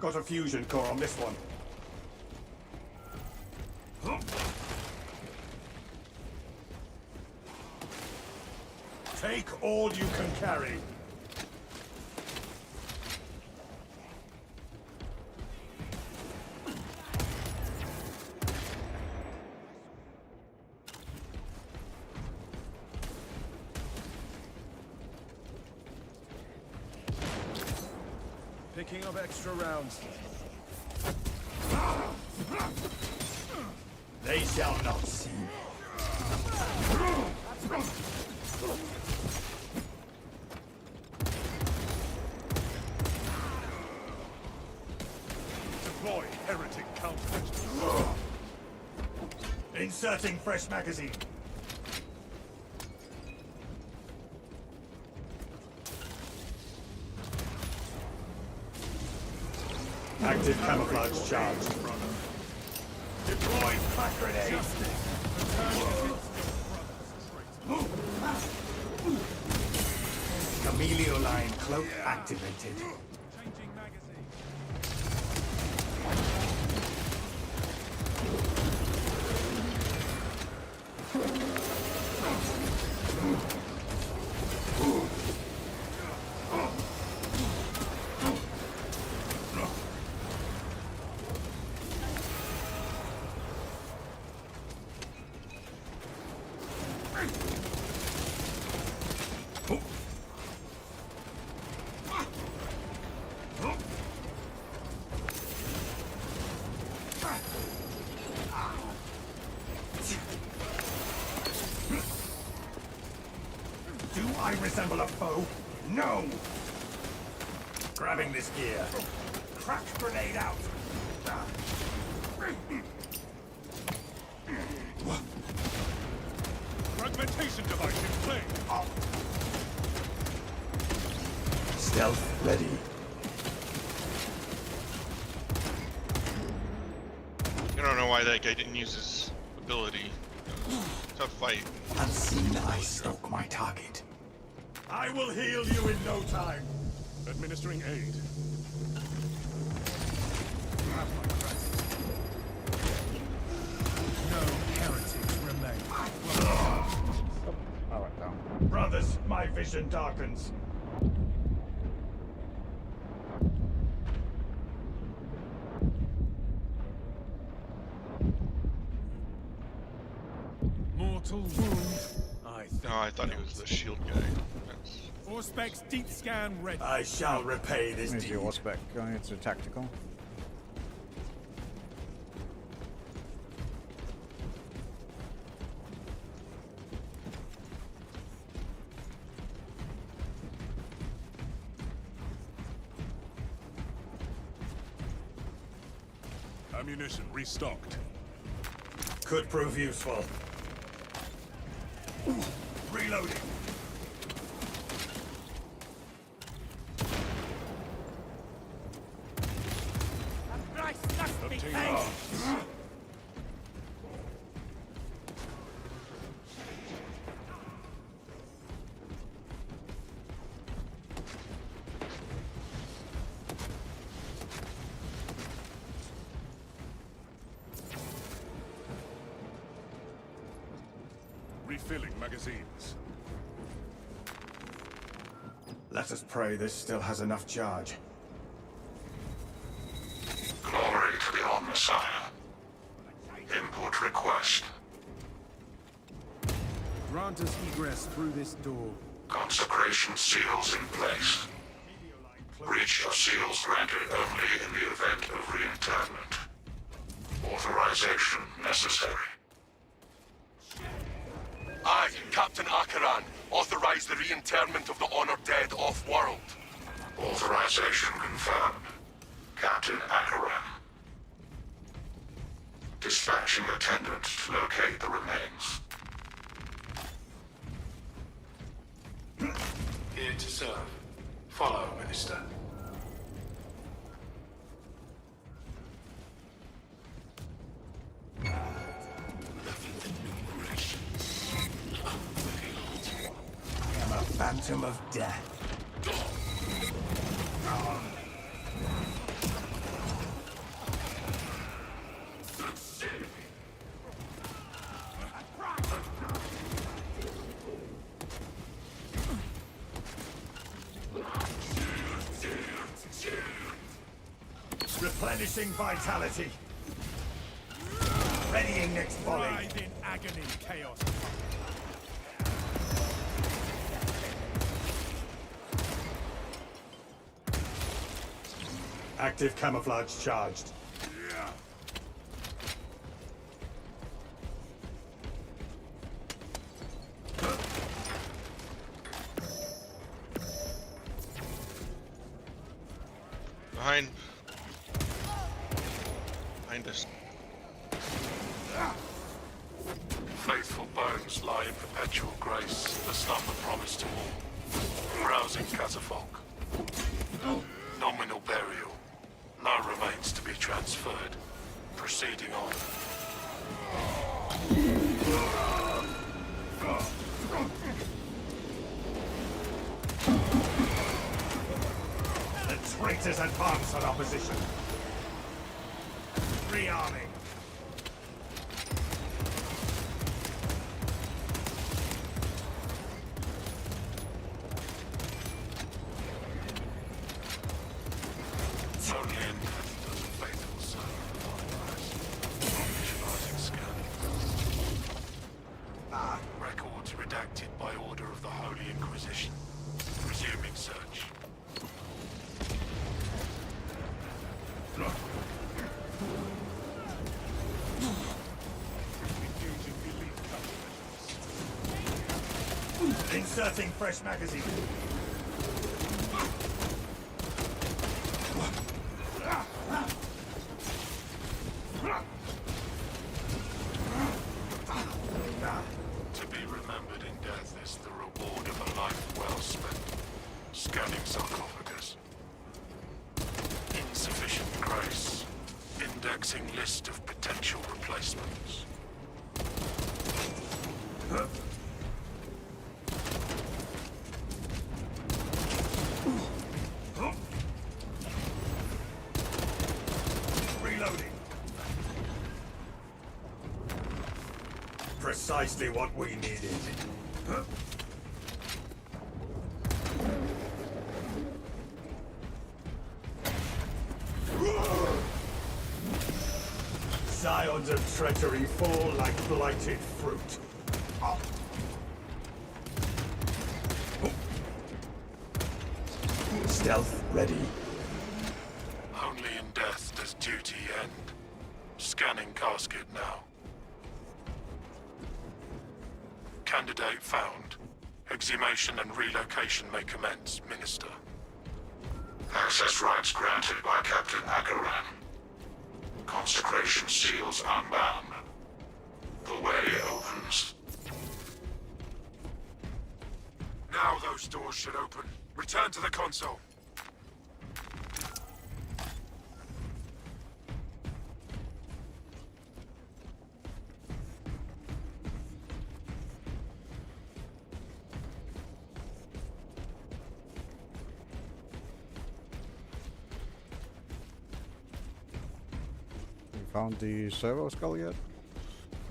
Got a fusion core on this one. Take all you can carry. Picking up extra rounds. They shall not see. Deploy heretic countermeasures. Inserting fresh magazine. Active camouflage charged. Deploy crack grenade. Camelio line cloak activated. Changing magazine. Do I resemble a foe? No! Grabbing this gear. Crack grenade out! Fragmentation device in play. Stealth ready. I don't know why that guy didn't use his ability. Tough fight. Unseen, I stalk my target. I will heal you in no time. Administering aid. No heretics remain. Brothers, my vision darkens. Mortal wound. I think. No, I thought he was the shield guy. That's... Auspex deep scan ready. I shall repay this There's deed. your spec guy, it's a tactical. Ammunition restocked. Could prove useful. Reloading. Obtain arms. Refilling magazines. Let us pray this still has enough charge. Glory to the Omnissiah. Input request. Grant us egress through this door. Consecration seals in place. Breach of seals granted only in the event of reinterment. Authorization necessary. I, Captain Akaran, authorize the reinterment of the honored dead off-world. Authorization confirmed. Captain Akaran. Dispatching attendant to locate the remains. Here to serve. Follow, Minister. I am a phantom of death. Replenishing vitality. Readying next volley. Writhe in agony, chaos. Active camouflage charged. Behind us. Faithful bones lie in perpetual grace, the slumber promised to all. Rousing catafalque. Nominal burial. No remains to be transferred. Proceeding on. The traitors advance on opposition. Rearming. It's only in death does a faithful servant find rest. Visualizing scanning. Records redacted by order of the Holy Inquisition. Resuming search. Inserting fresh magazine. To be remembered in death is the reward of a life well spent. Scanning sarcophagus. Insufficient grace. Indexing list of potential replacements. Reloading. Precisely what we needed. Scions of treachery fall like blighted fruit. Stealth ready. Only in death does duty end. Scanning casket now. Candidate found. Exhumation and relocation may commence, Minister. Access rights granted by Captain Akaran. Consecration seals unbound. The way opens. Now those doors should open. Return to the console. You found the servo skull yet?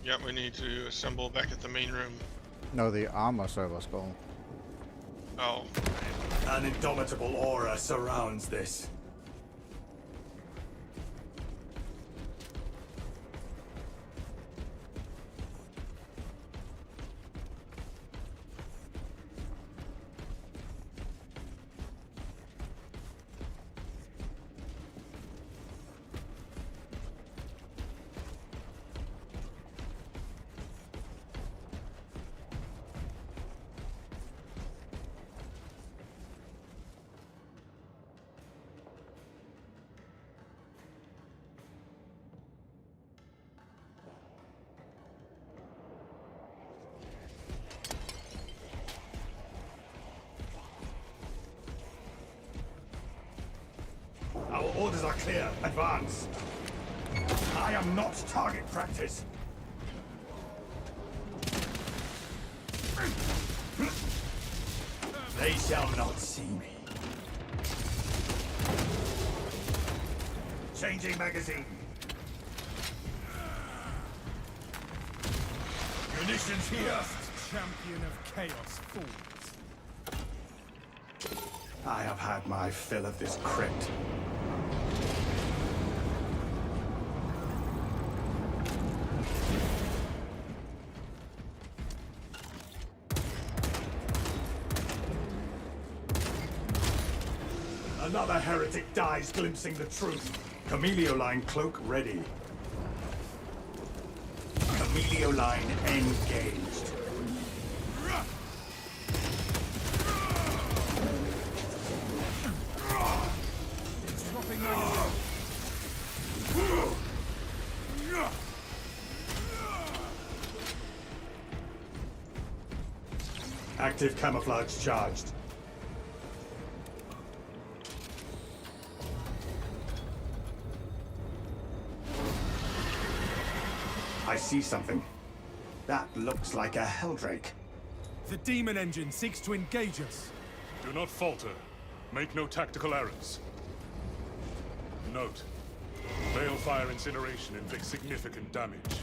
Yep, we need to assemble back at the main room. No, the armor servo skull. Oh, An indomitable aura surrounds this. Our orders are clear. Advance. I am not target practice. They shall not see me. Changing magazine. Munitions here. Champion of chaos falls. I have had my fill of this crypt. Another heretic dies glimpsing the truth. Camelio-line cloak ready. Camelio-line engaged. Dropping magazine. Active camouflage charged. I see something. That looks like a Helldrake. The demon engine seeks to engage us. Do not falter. Make no tactical errors. Note, balefire incineration inflicts significant damage.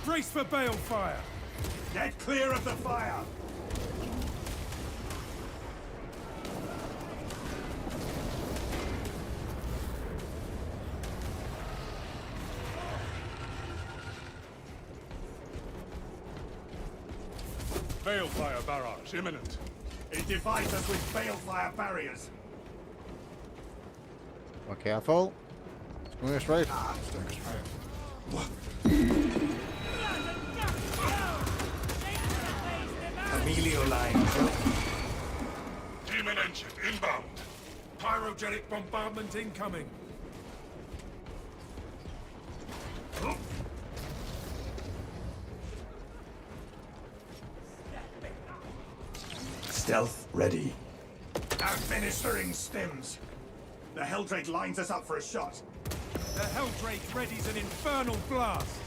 Brace for balefire. Get clear of the fire! Balefire barrage imminent. It divides us with balefire barriers. Be careful. It's going straight. Camelio-line. Demon engine inbound. Pyrogenic bombardment incoming. Stealth ready. Administering stims. The Helldrake lines us up for a shot. The Helldrake readies an infernal blast.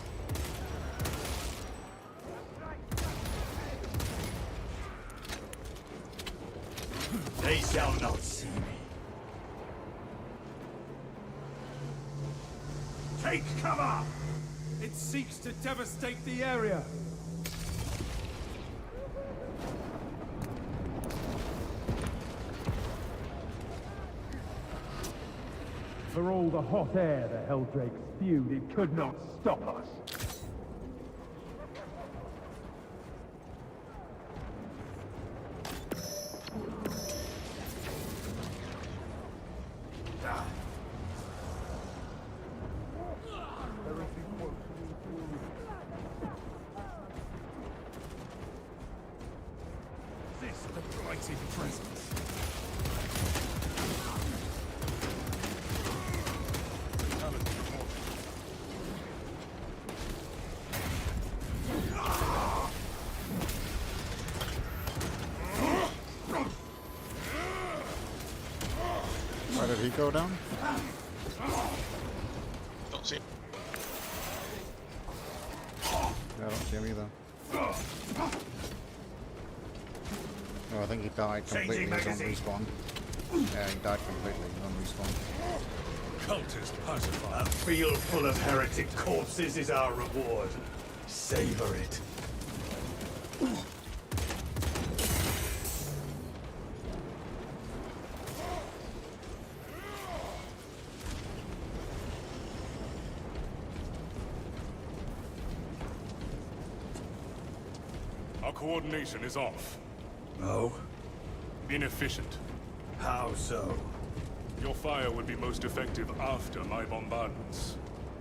They shall not see me. Take cover! It seeks to devastate the area. For all the hot air the Helldrake spewed, it could not stop us. This the blighted presence. Why did he go down? Don't see him. Yeah, I don't see him either. Oh, I think he died completely. He's on respawn. Yeah, he died completely on respawn. Cultist pacifier. A field full of heretic corpses is our reward. Savor it. Our coordination is off. No? Inefficient. How so? Your fire would be most effective after my bombardments.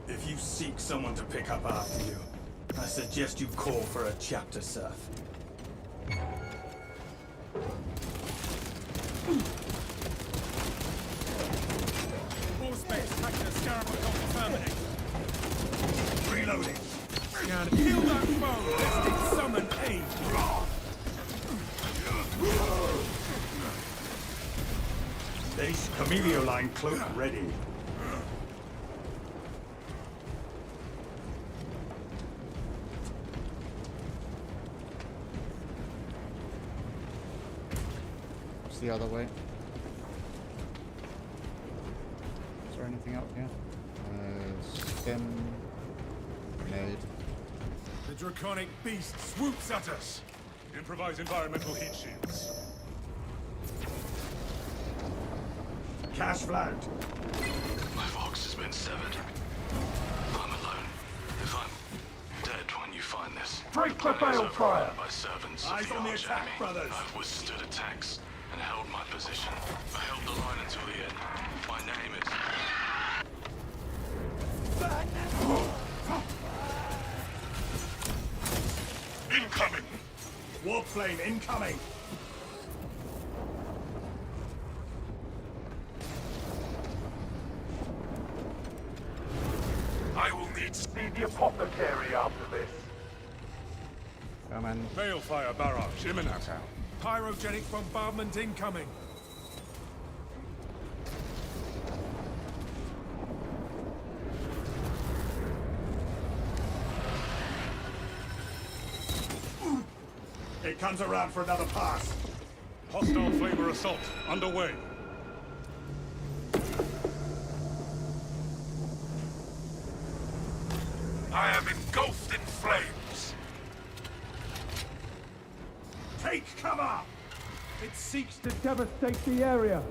If you seek someone to pick up after you, I suggest you call for a chapter serf. All space tractor Scarab confirming. Reloading. Kill that foe, lest it summon aid. Ace Camilio line cloak ready. What's the other way? Is there anything out here? Stem. Grenade. The draconic beast swoops at us. Improvise environmental heat shields. Cash flagged. My vox has been severed. I'm alone. If I'm dead when you find this, Break the balefire! by servants Eyes of the on the arch attack, enemy. brothers. I've withstood attacks and held my position. I held the line until the end. My name is... Incoming! Warp flame incoming! I will need... Need the apothecary after this. Come on. Balefire barrage imminent. Pyrogenic bombardment incoming. It comes around for another pass. Hostile flavor assault underway. I am engulfed in flames. Take cover! It seeks to devastate the area.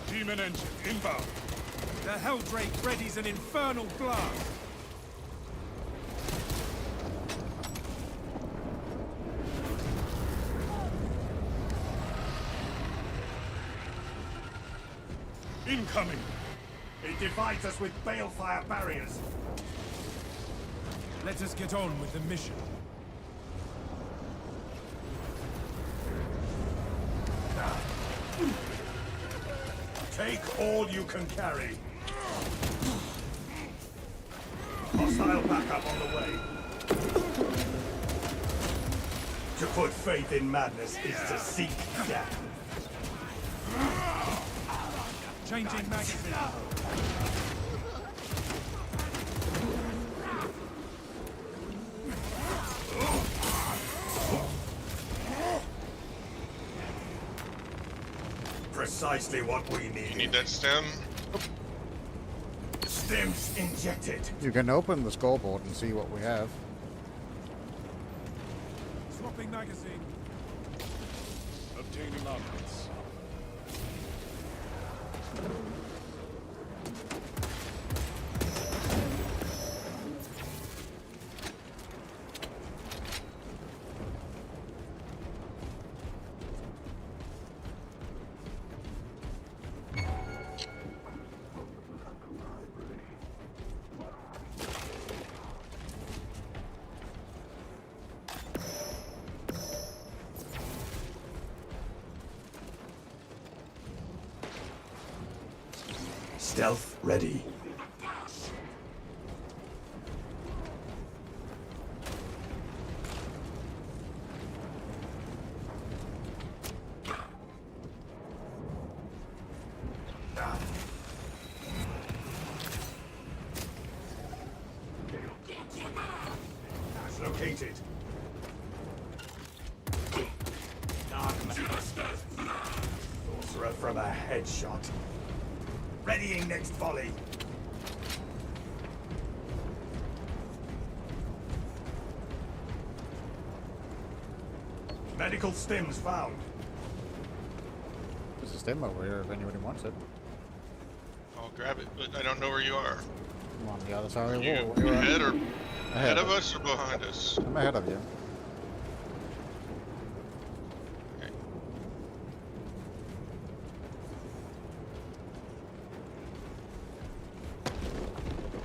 Demon engine inbound. The Helldrake readies an infernal blast. Incoming. It divides us with balefire barriers. Let us get on with the mission. Take all you can carry. Hostile backup on the way. To put faith in madness is to seek death. Changing magazine. Precisely what we You need. need that stem? Stims injected. You can open the scoreboard and see what we have. Swapping magazine. Obtaining objects. Stealth ready. That's located. Sorcerer from a headshot. Readying next volley. Medical stims found. There's a stem over here if anybody wants it. I'll grab it, but I don't know where you are. I'm on the other side of the You wall. Where you at? ahead or Ahead ahead of us or behind us? I'm ahead of you. Okay.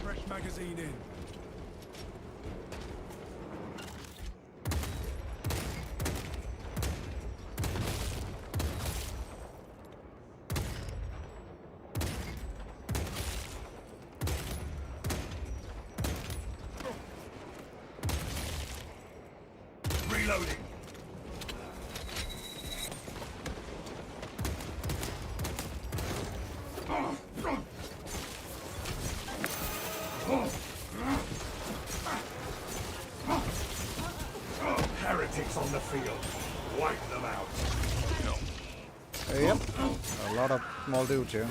Fresh magazine in. Reloading. Heretics on the field. Wipe them out. Yep. A lot of small dudes here.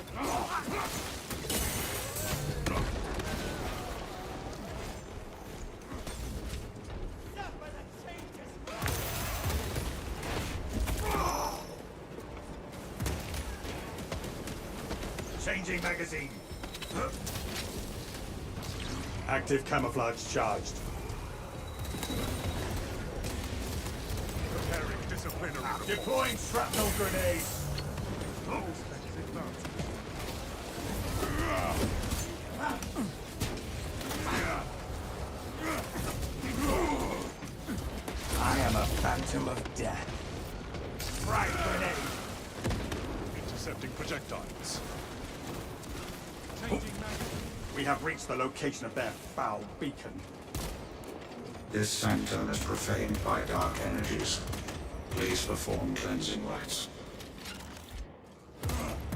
Changing magazine. Active camouflage charged. Preparing disciplinary. Deploying shrapnel grenade. I am a phantom of death. Frag grenade. Intercepting projectiles. We have reached the location of their foul beacon. This sanctum is profaned by dark energies. Please perform cleansing rites.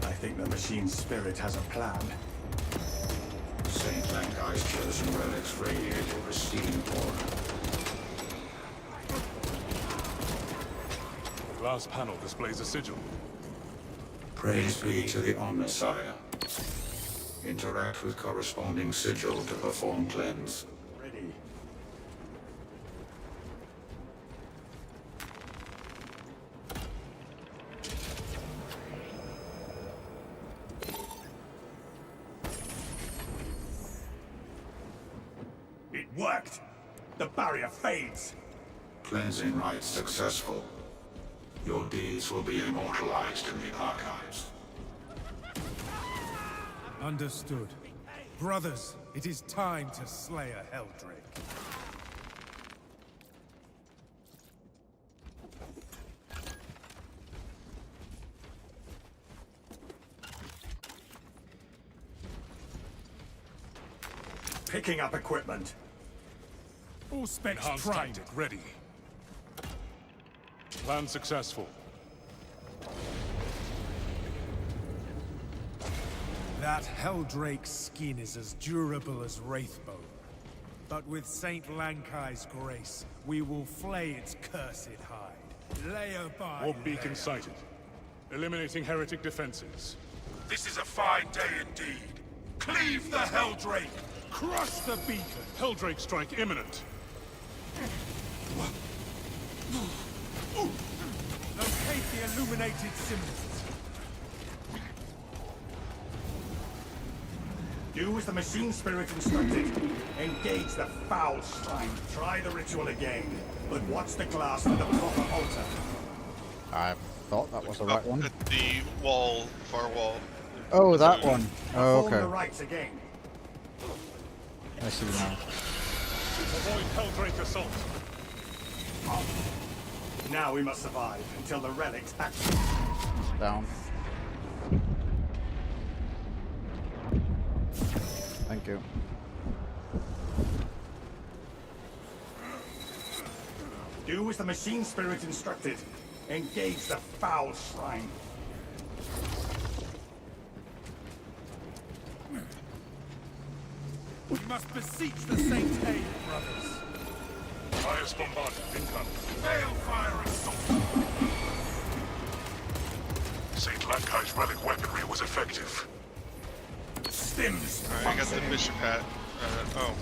I think the machine spirit has a plan. Saint Lankai's chosen relics radiate a pristine aura. The glass panel displays a sigil. Praise be to the Omnissiah. Interact with corresponding sigil to perform cleanse. Ready. It worked! The barrier fades! Cleansing rites successful. Your deeds will be immortalized in the archives. Understood. Brothers, it is time to slay a Helldrake. Picking up equipment. All specs Enhanced primed. tactic ready. Plan successful. That Helldrake's skin is as durable as Wraithbone. But with Saint Lankai's grace, we will flay its cursed hide. Layer by Warp beacon layer. sighted. Eliminating heretic defenses. This is a fine day indeed. Cleave the Helldrake! Crush the beacon! Helldrake strike imminent. Locate the illuminated symbols. Do as the machine spirit instructed. Engage the foul shrine. Try the ritual again, but watch the glass for the proper altar. I thought that was the right one. At the wall, far wall. Oh, that one. Oh, Perform the okay. rites again. I see now. Avoid Helldrake assault. Now we must survive until the relics act. Down. Thank you. Do as the machine spirit instructed. Engage the foul shrine. We must beseech the Saint's aid, brothers. Highest bombardment incoming. Balefire assault! St. Lankai's relic weaponry was effective. Stims. I got the bishop hat. Oh.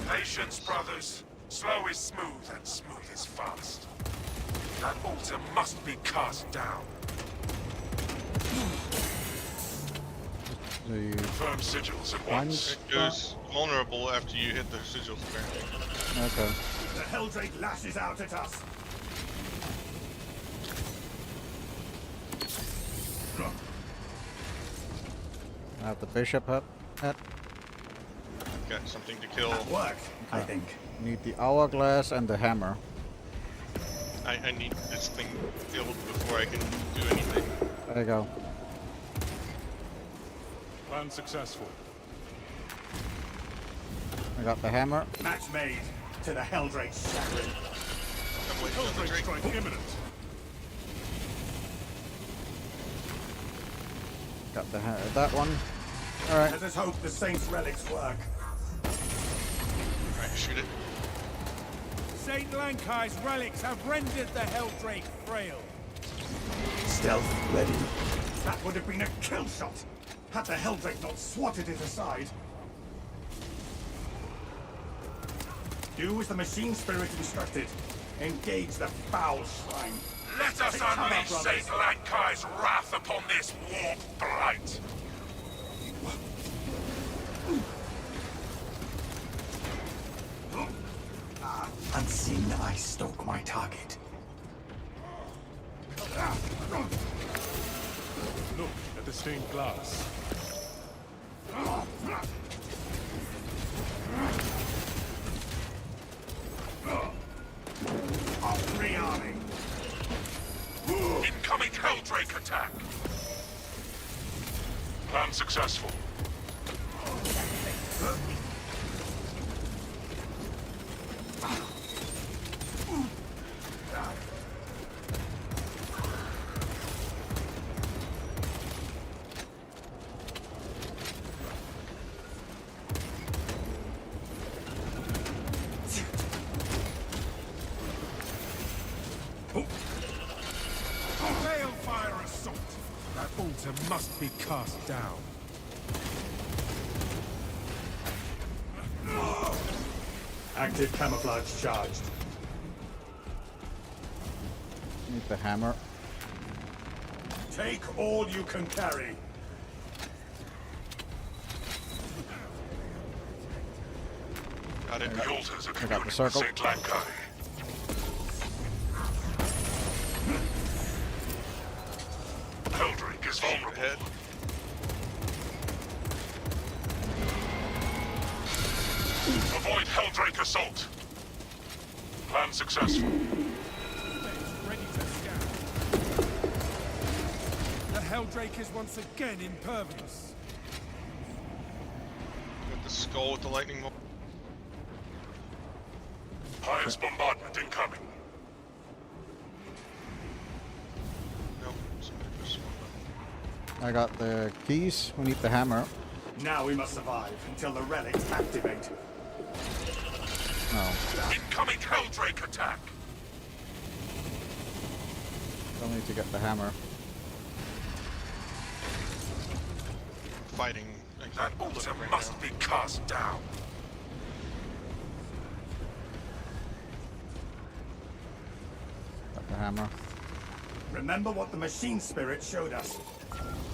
Patience, brothers. Slow is smooth, and smooth is fast. That altar must be cast down. The Confirm sigils at once. It goes vulnerable after you hit the sigils, apparently. okay. The Helldrake lashes out at us. I have the bishop hat. Got something to kill. Worked, I think. Need the hourglass and the hammer. I need this thing filled before I can do anything. There you go. Plan successful. I got the hammer. Match made to the Helldrake's chagrin. Wait, no, Helldrake Drake. strike imminent. Got that one. All right. Let us hope the Saint's relics work. Alright, shoot it. Saint Lankai's relics have rendered the Helldrake frail. Stealth ready. That would have been a kill shot, had the Helldrake not swatted it aside. Do as the machine spirit instructed. Engage the foul shrine. Let us Take cover, unleash brothers. Saint Lankai's wrath upon this warp blight. Unseen, I stalk my target. Look at the stained glass. Rearming. Incoming Helldrake attack. Plan successful. Balefire assault! That altar must be cast down. Active camouflage charged. Need the hammer. Take all you can carry. Got it. The altars are I got the communing with circle. Saint Lankai. Helldrake is vulnerable. Ahead. Avoid Helldrake assault. Plan successful. Ready to scan. The Helldrake is once again impervious. Got the skull with the lightning bolt. Highest bombardment incoming. Nope. Somebody pushed one button. I got the keys. We need the hammer. Now we must survive until the relics activate. No, Incoming Helldrake attack. still need to get the hammer. Fighting. I That can't look altar right must now. be cast down. Got the hammer. Remember what the machine spirit showed us.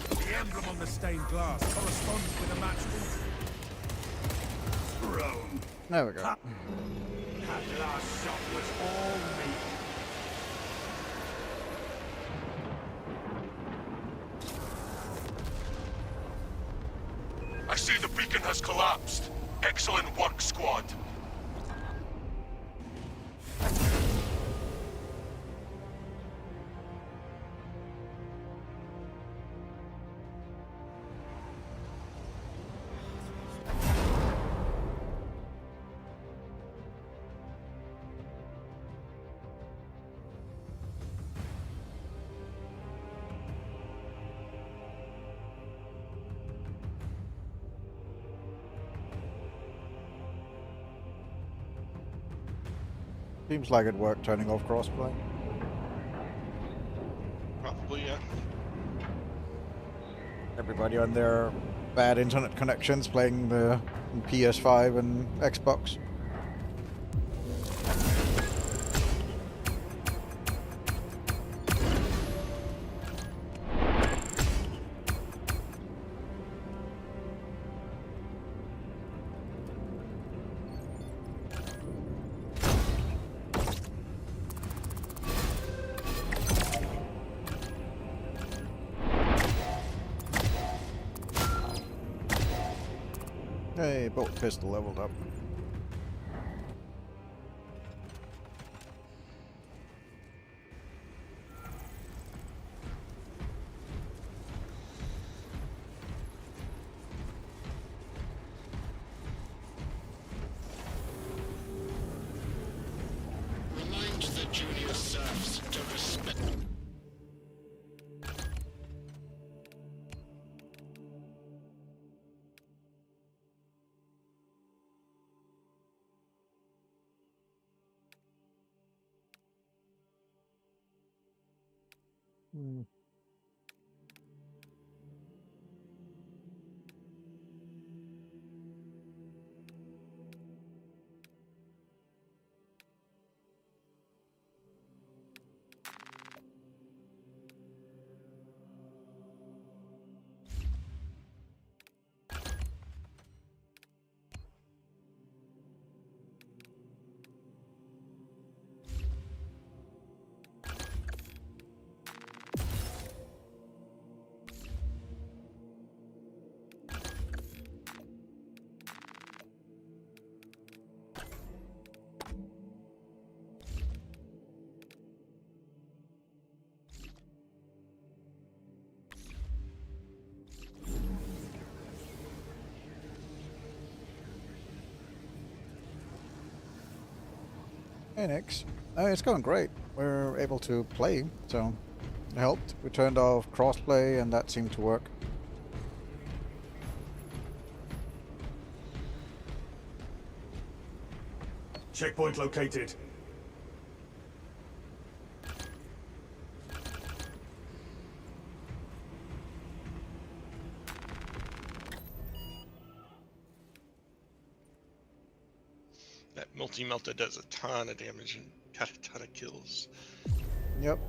The emblem on the stained glass corresponds with a matched altar. Throne. There we go. That last shot was all me. I see the beacon has collapsed. Excellent work, squad. Seems like it'd work turning off crossplay. Probably, yeah. Everybody on their bad internet connections playing the PS5 and Xbox. Hey, bolt pistol leveled up. Remind the junior lives to respect. Hmm. Hey, Nix. It's going great. We're able to play, so it helped. We turned off crossplay, and that seemed to work. Checkpoint located. That multi-melta does a ton of damage and got a ton of kills. Yep.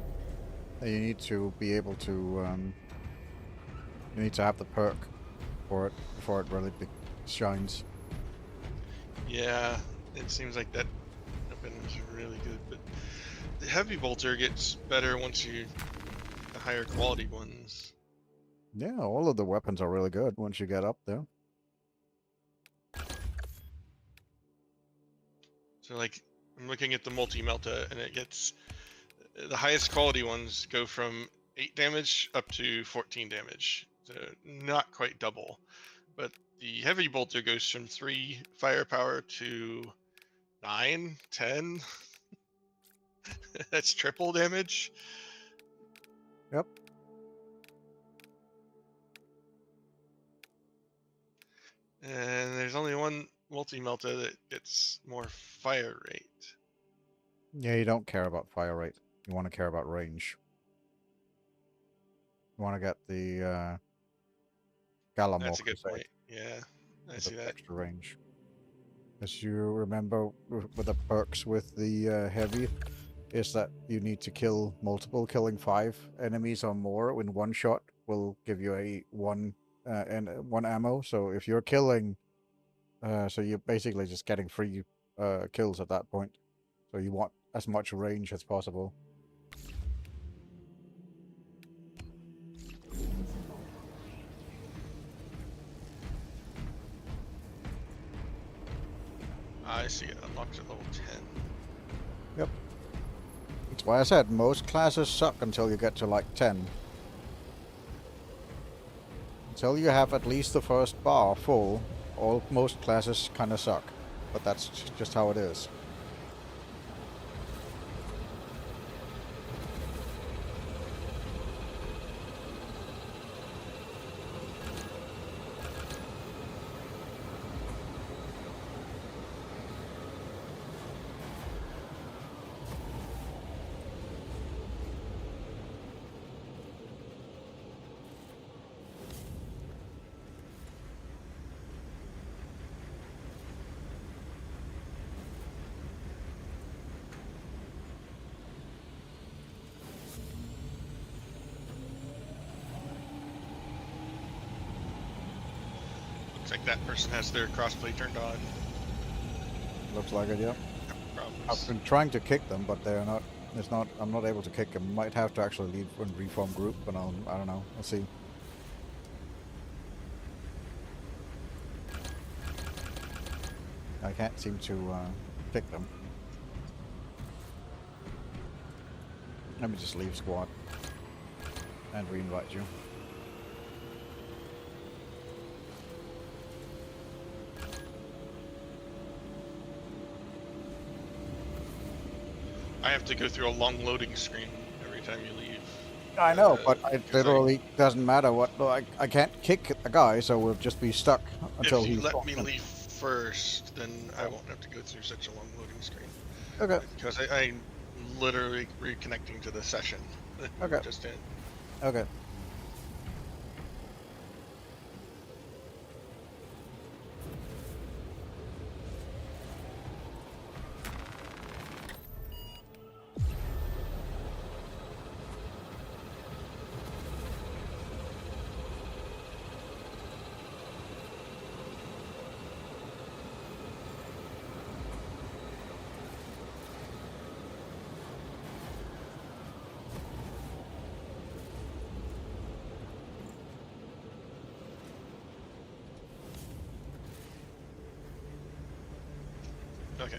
You need to be able to, you need to have the perk for it before it really shines. Yeah, it seems like that weapon is really good, but the heavy bolter gets better once you the higher quality ones. Yeah, all of the weapons are really good once you get up there. So like I'm looking at the multi-melta and it gets the highest quality ones go from 8 damage up to 14 damage. So not quite double. But the heavy bolter goes from 3 firepower to 9, 10. That's triple damage. Yep. And there's only one multi-melta that gets more fire rate. Yeah, you don't care about fire rate. You want to care about range. You want to get the Galamok. That's a good point. Yeah, I see that. Extra range. As you remember with the perks with the heavy, is that you need to kill multiple. Killing 5 enemies or more in one shot will give you a one ammo. So if you're killing, so you're basically just getting free kills at that point. So you want as much range as possible. I see it unlocks at level 10. Yep. That's why I said most classes suck until you get to like 10. Until you have at least the first bar full, most classes kind of suck. But that's just how it is. Looks like that person has their crossplay turned on. Looks like it, yeah. Problems. I've been trying to kick them, but they're not. It's not. I'm not able to kick them. Might have to actually leave and reform group, but I don't know. We'll see. I can't seem to kick them. Let me just leave squad and re-invite you. I have to go through a long loading screen every time you leave. I know, but it 'Cause literally doesn't matter what. I can't kick a guy, so we'll just be stuck until if you he's let gone. me leave first, then I won't have to go through such a long loading screen. Okay. Because I'm literally reconnecting to the session. Okay. Just in. Okay. Okay.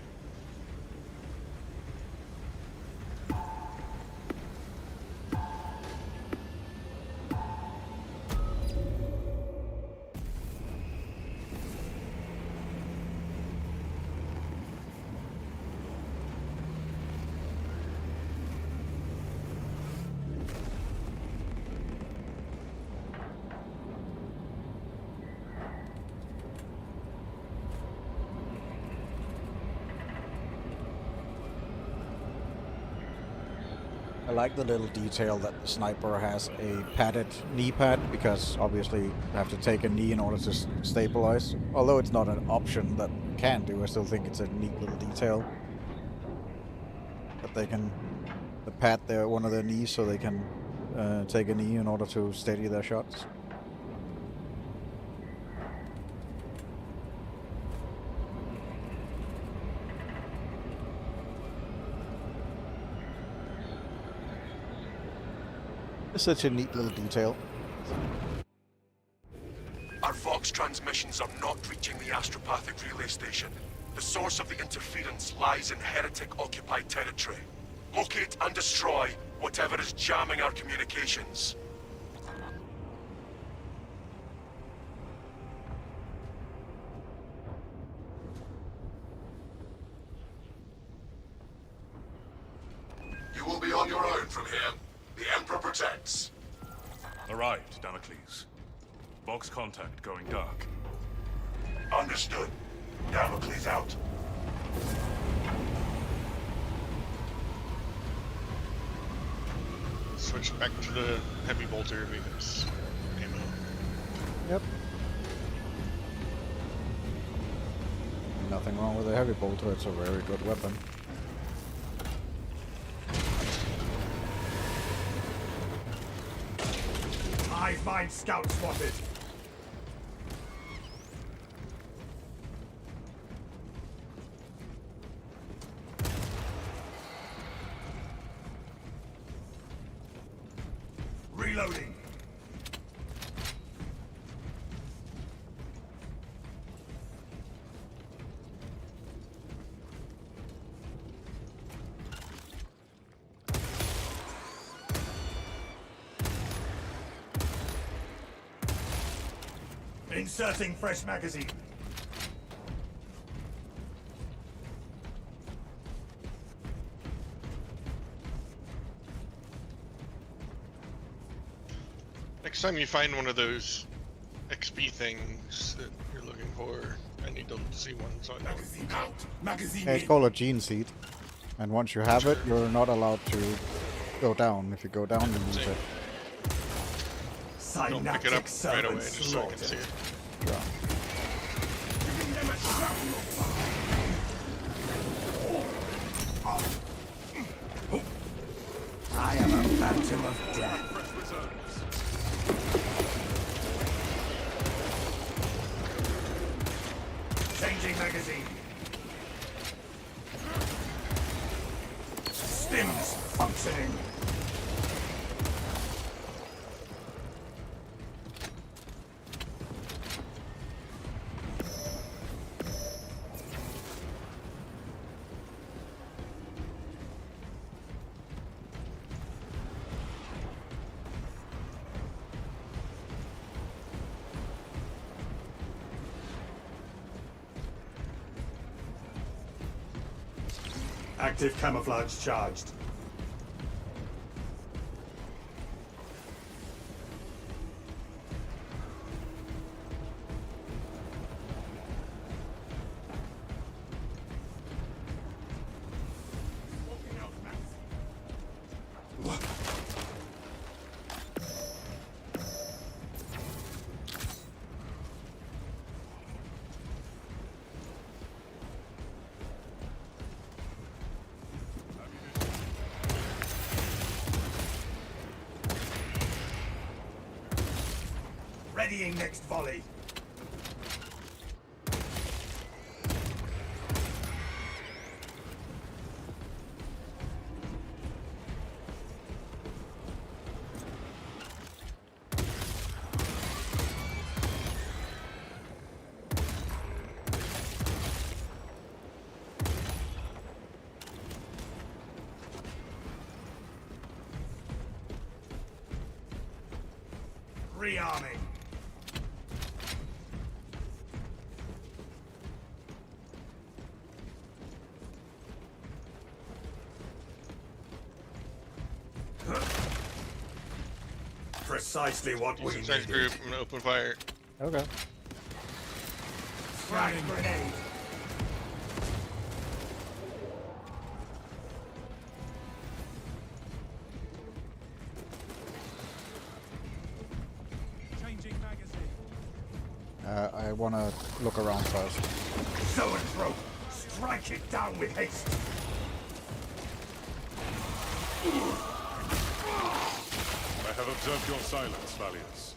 I like the little detail that the sniper has a padded knee pad, because obviously you have to take a knee in order to stabilize. Although it's not an option that you can do, I still think it's a neat little detail. That they can pad one of their knees so they can take a knee in order to steady their shots. It's such a neat little detail. Our Vox transmissions are not reaching the astropathic relay station. The source of the interference lies in heretic-occupied territory. Locate and destroy whatever is jamming our communications. You will be on your own from here. The Emperor protects. Arrived, Damocles. Box contact going dark. Understood. Damocles out. Switch back to the heavy bolter because ammo. Yep. Nothing wrong with a heavy bolter, it's a very good weapon. I find scout spotted. Reloading. Inserting fresh magazine. Next time you find one of those XP things that you're looking for, I need to see one so I know. Magazine out. Magazine Yeah, it's in. called a gene seed. And once you have it, you're not allowed to go down. If you go down, you lose it. Don't pick it up right away just so I can see it. Yeah. I am a phantom of death. Changing magazine. Stims functioning. Active camouflage charged. Readying next volley. Rearming. Precisely what we Inside needed. group, I'm gonna open fire. Okay. Frag grenade. Changing magazine. I want to look around first. Zoanthrope, strike it down with haste. I have observed your silence, Valius.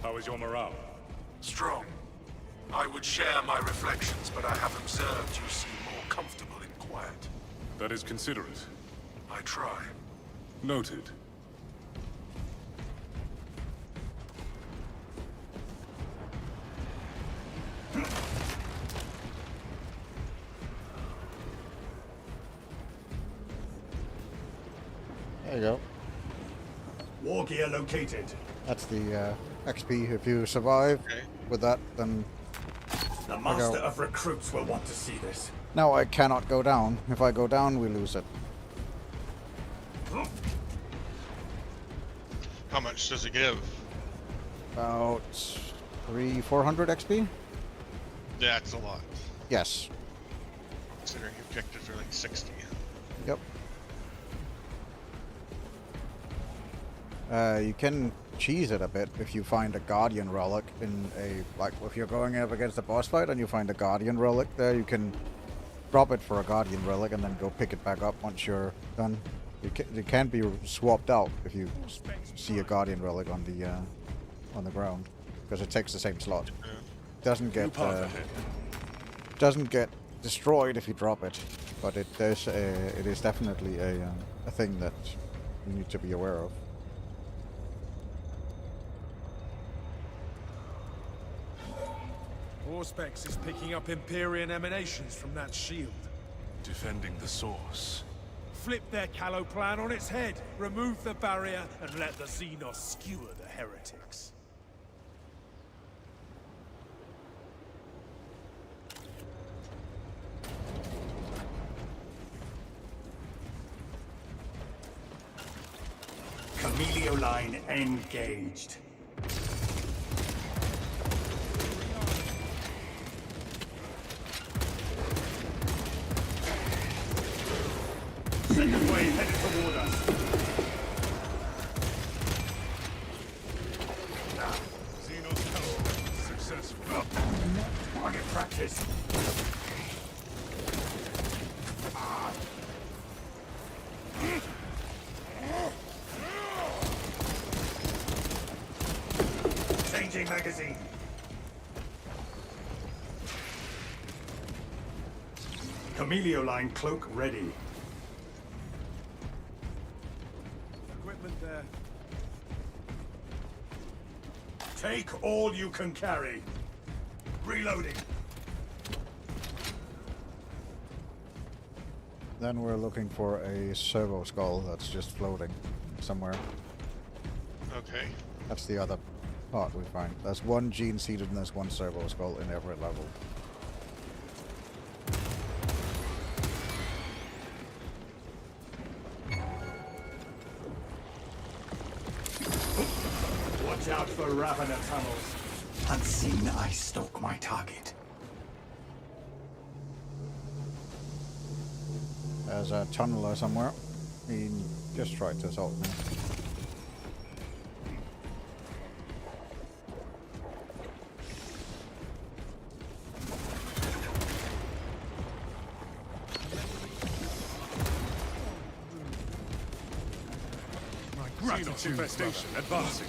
How is your morale? Strong. I would share my reflections, but I have observed you seem more comfortable in quiet. That is considerate. I try. Noted. There you go. War gear located. That's the XP. If you survive with that, then The master of recruits will want to see this. now I cannot go down. If I go down, we lose it. How much does it give? About 400 XP? Yeah, it's a lot. Yes. Considering objectives are like 60. Yep. You can cheese it a bit if you find a Guardian relic in a, like, if you're going up against a boss fight and you find a Guardian relic there, you can drop it for a Guardian relic and then go pick it back up once you're done. It can be swapped out if you see a Guardian relic on the ground, because it takes the same slot. Doesn't get destroyed if you drop it, but it does. It is definitely a thing that you need to be aware of. Auspex is picking up Imperium emanations from that shield. Defending the source. Flip their callow plan on its head, remove the barrier, and let the Xenos skewer the heretics. Camelio line engaged. Second wave headed toward us. Xenos counter. Successful. Target practice. Changing magazine. Camelio line cloak ready. Equipment there. Take all you can carry. Reloading. Then we're looking for a servo skull that's just floating somewhere. Okay. That's the other part we find. There's one gene seeded and there's one servo skull in every level. for Ravener tunnels. Unseen, I stalk my target. There's a tunneler somewhere. He just tried to assault me. Xenos infestation advancing.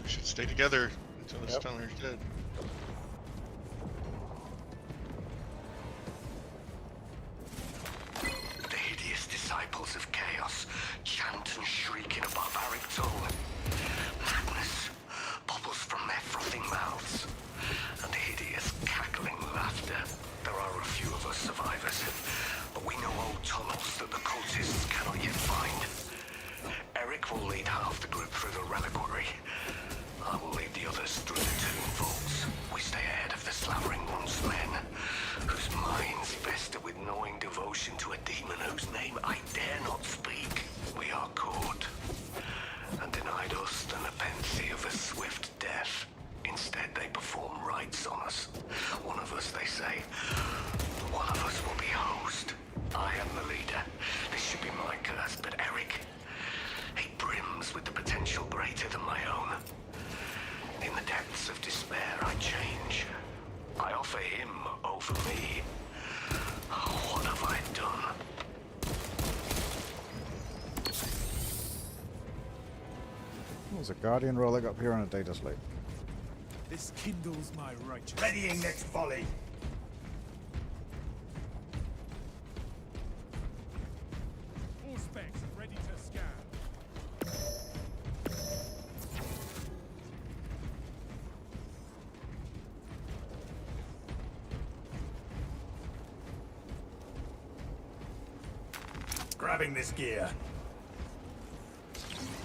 We should stay together until this tunneler's dead. The hideous disciples of chaos chant and shriek in a barbaric tongue. Madness bubbles from their frothing mouths, and hideous cackling laughter. There are a few of us survivors, but we know old tunnels that the cultists cannot yet find. Eric will lead half the group through the reliquary. I will lead the others through the tomb vaults. We stay ahead of the slavering one's men, whose minds fester with gnawing devotion to a demon whose name I dare not speak. We are caught, and denied us the nepenthe of a swift death. Instead, they perform rites on us. One of us, they say. One of us will be host. I am the leader. This should be my curse, but Eric, he brims with the potential greater than my own. In the depths of despair, I change. I offer him over me. What have I done? There's a Guardian rolling up here on a data slate. This kindles my righteousness. Readying next volley. All specs ready to scan. Grabbing this gear.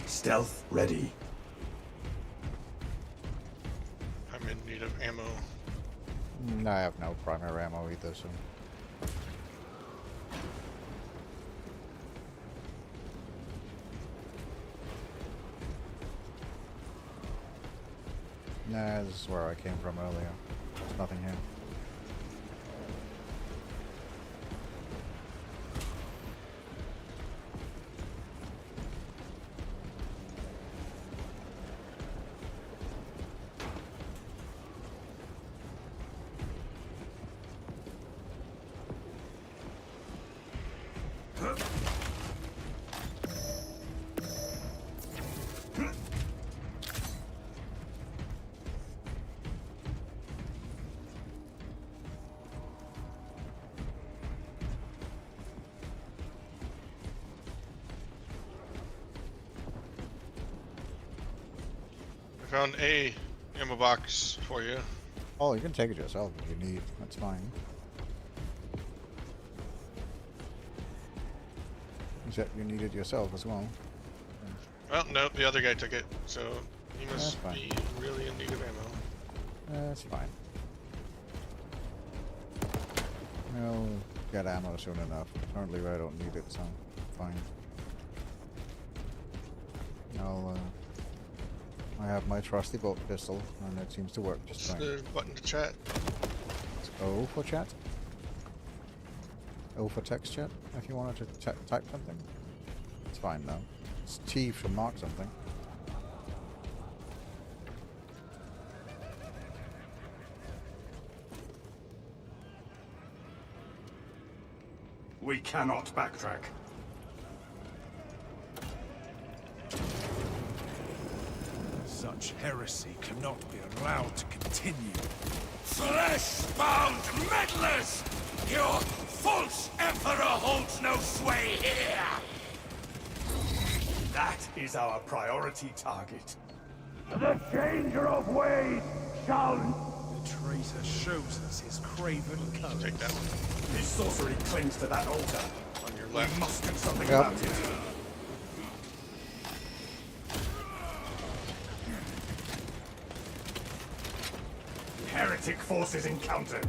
Stealth ready. I'm in need of ammo. I have no primary ammo either, so. Nah, this is where I came from earlier. There's nothing here. I found a ammo box for you. Oh, you can take it yourself if you need. That's fine. Except you need it yourself as well. Well, no, the other guy took it, so he must fine. be really in need of ammo. That's fine. I'll get ammo soon enough. Currently I don't need it, so fine. I have my trusty bolt pistol, and it seems to work just fine. The button to chat. It's O for chat. O for text chat, if you wanted to type something. It's fine though. It's T to mark something. We cannot backtrack. Such heresy cannot be allowed to continue. Flesh-bound meddlers! Your false emperor holds no sway here! That is our priority target. The changer of ways shall... The traitor shows us his craven colors. Take that one His sorcery clings to that altar. on your We left. must do something Yep. about it. Heretic forces encountered.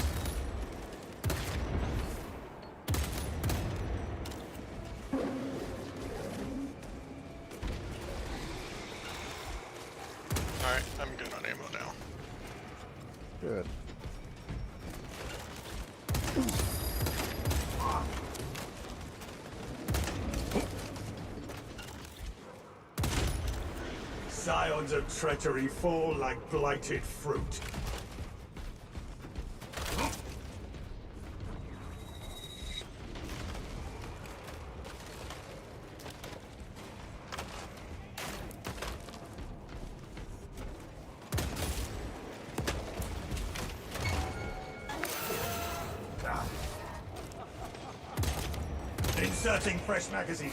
Alright, I'm good on ammo now. Good. Scions of treachery fall like blighted fruit. Inserting fresh magazine.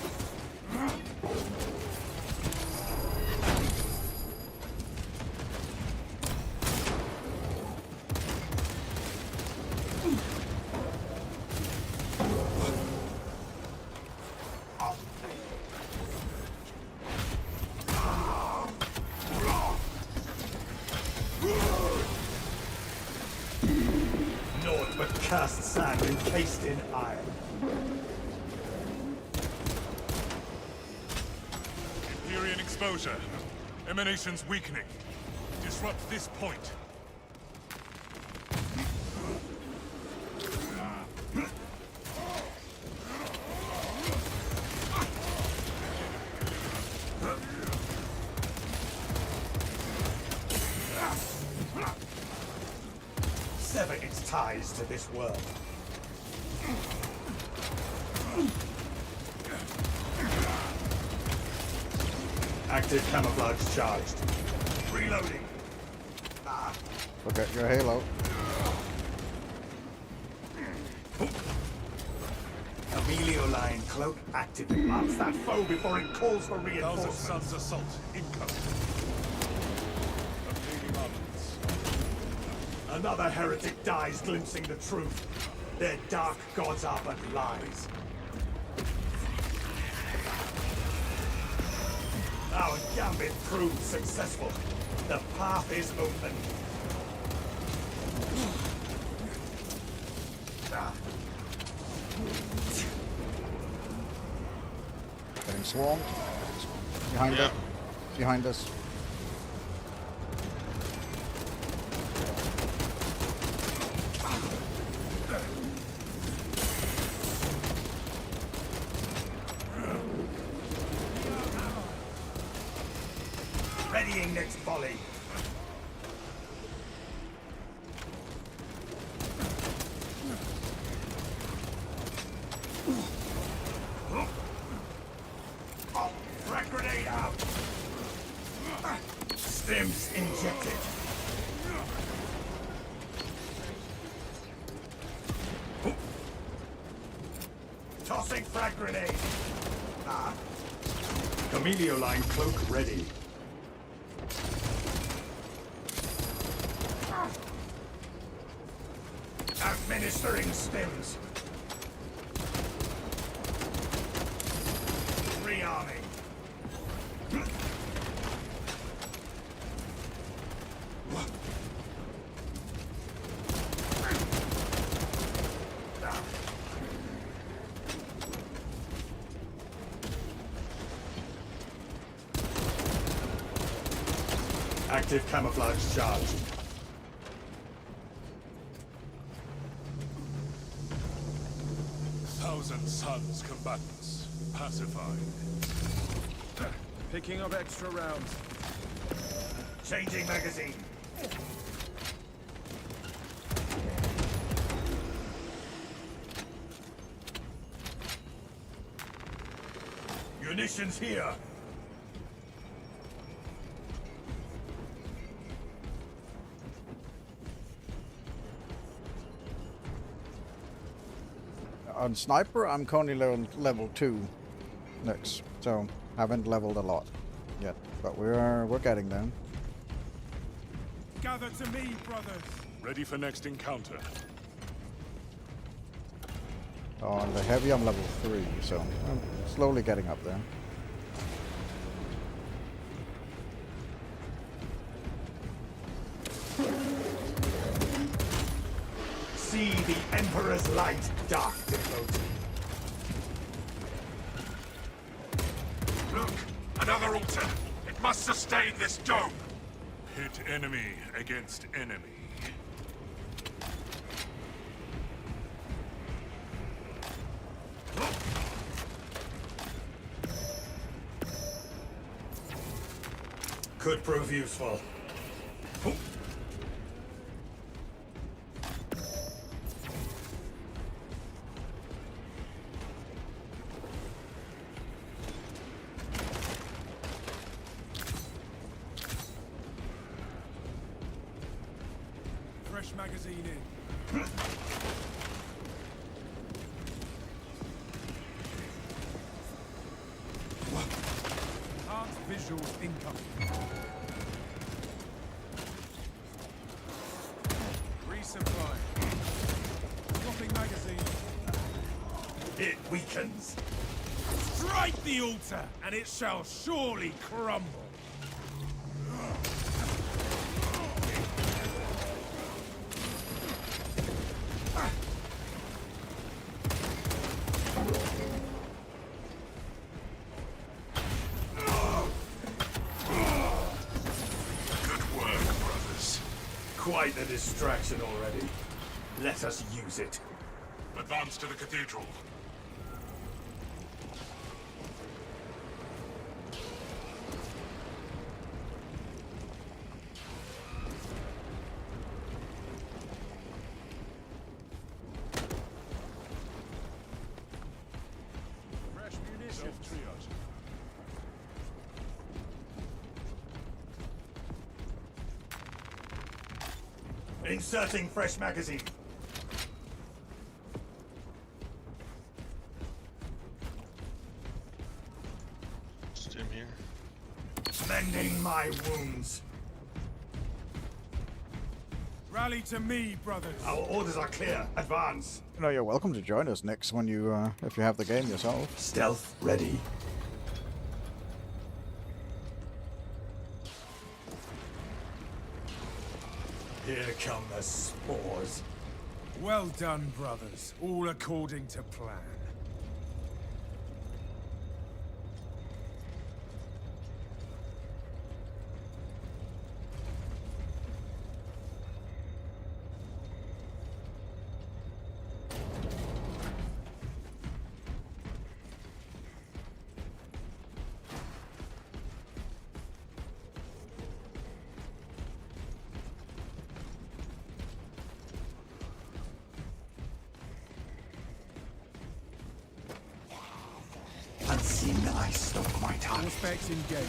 Naught but cast sand encased in iron. Imperium exposure. Emanations weakening. Disrupt this point. Sever its ties to this world. Active camouflage charged. Reloading. Forget your halo. Line cloak activate. Marks that foe before it calls for Thousand reinforcements. Sons assault incoming. Obtaining armaments. Another heretic dies glimpsing the truth. Their dark gods are but lies. Our gambit proved successful. The path is open. Getting swarmed. Behind us. Behind us. Readying next volley. Frag grenade out. Stims injected. Tossing frag grenade. Camelio line cloak ready. Administering stims. Rearming. Active camouflage charged. Thousand Sons combatants pacified. Picking up extra rounds. Changing magazine. Munitions here. On sniper, I'm currently level 2 next, so haven't leveled a lot yet, but we're getting there. Gather to me, brothers. Ready for next encounter. On the heavy, I'm level 3, so I'm slowly getting up there. See the Emperor's light, dark devotee. Look, another altar. It must sustain this dome. Pit enemy against enemy. Could prove useful. Fresh magazine in. Enhanced visuals incoming. Resupply. Swapping magazine. It weakens. Strike the altar, and it shall surely crumble. Quite the distraction already. Let us use it. Advance to the cathedral. Fresh munitions. Self-triage. Inserting fresh magazine. Stim here. Mending my wounds. Rally to me, brothers. Our orders are clear. Advance. You know, you're welcome to join us next when you, if you have the game yourself. Stealth ready. Here come the spores. Well done, brothers. All according to plan. Unseen, I stop my time. Suspects engaged.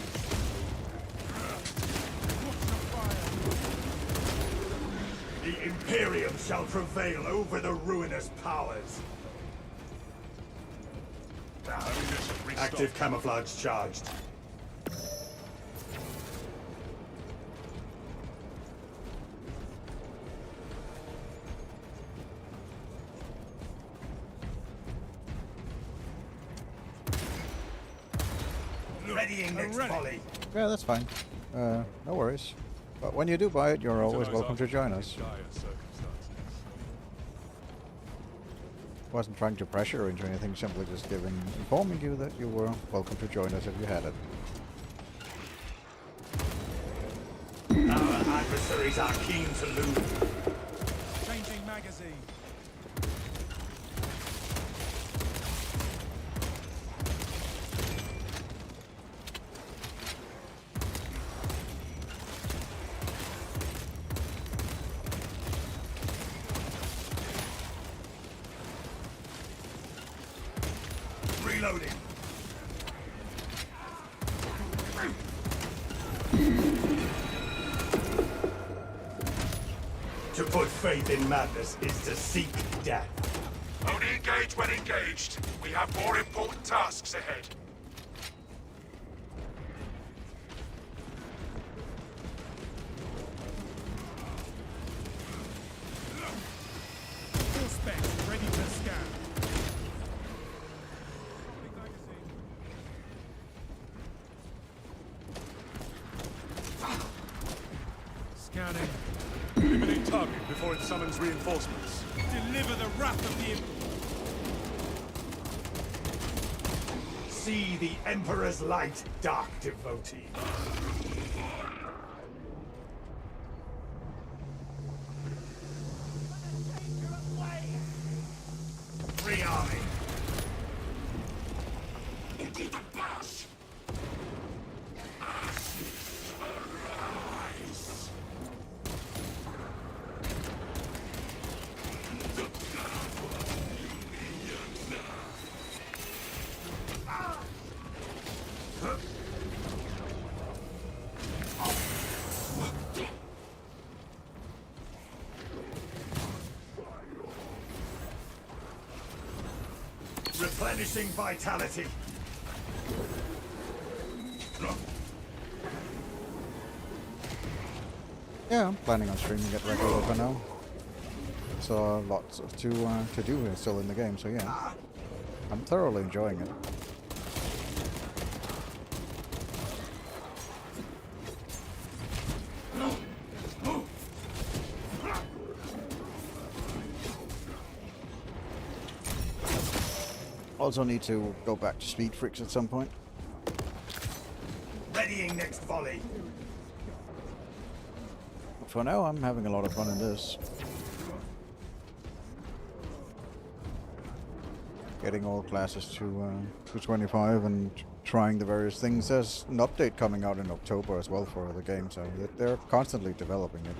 The Imperium shall prevail over the ruinous powers. Active camouflage charged. Readying next volley. Yeah, that's fine. No worries. But when you do buy it, you're always welcome to join us. Dire circumstances. Wasn't trying to pressure you into anything, simply just informing you that you were welcome to join us if you had it. Our adversaries are keen to lose. Changing magazine. Reloading. To put faith in madness is to seek death. Only engage when engaged. We have more important tasks ahead. Suspects ready to scan. Scanning. Eliminate target before it summons reinforcements. Deliver the wrath of the See the Emperor's light, dark devotee. Replenishing vitality. Yeah, I'm planning on streaming it regular for now. So lots to do still in the game. So yeah, I'm thoroughly enjoying it. Also need to go back to Speed Freaks at some point. Readying next volley. For now, I'm having a lot of fun in this. Getting all classes to 25 and trying the various things. There's an update coming out in October as well for the game, so they're constantly developing it.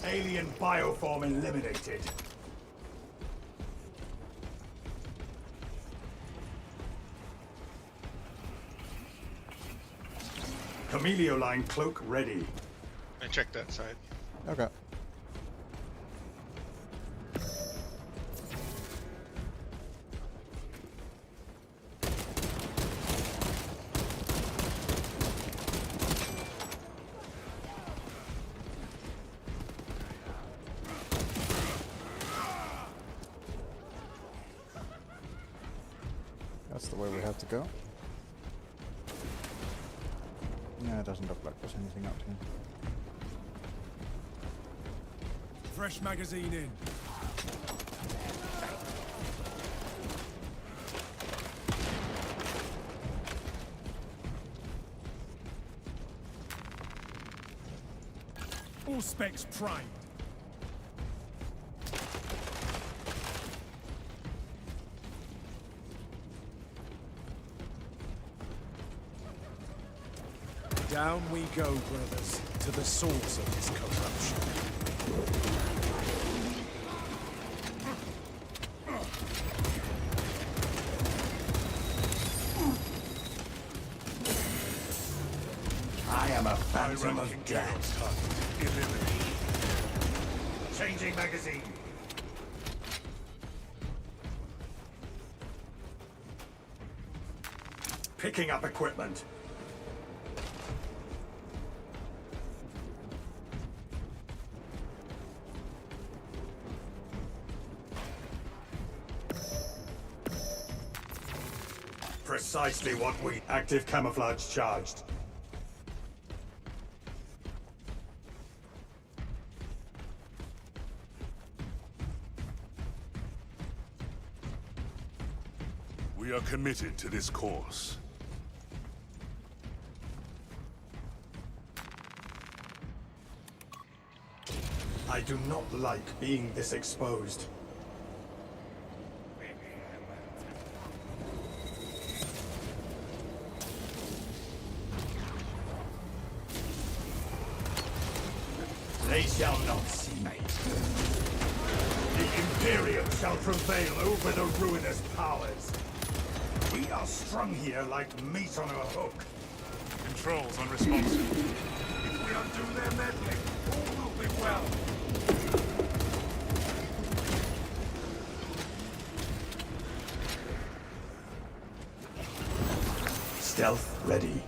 Alien bioform eliminated. Chameleoline cloak ready. I checked that side. Okay. That's the way we have to go. Yeah, it doesn't look like there's anything out here. Fresh magazine in. All specs primed. Down we go, brothers, to the source of this corruption. I am a phantom of death. Changing magazine. Picking up equipment. Precisely what we... Active camouflage charged. We are committed to this course. I do not like being this exposed. They shall not see me. The Imperium shall prevail over the ruinous powers. We are strung here like meat on a hook. Controls unresponsive. If we undo their meddling, all will be well. Stealth ready.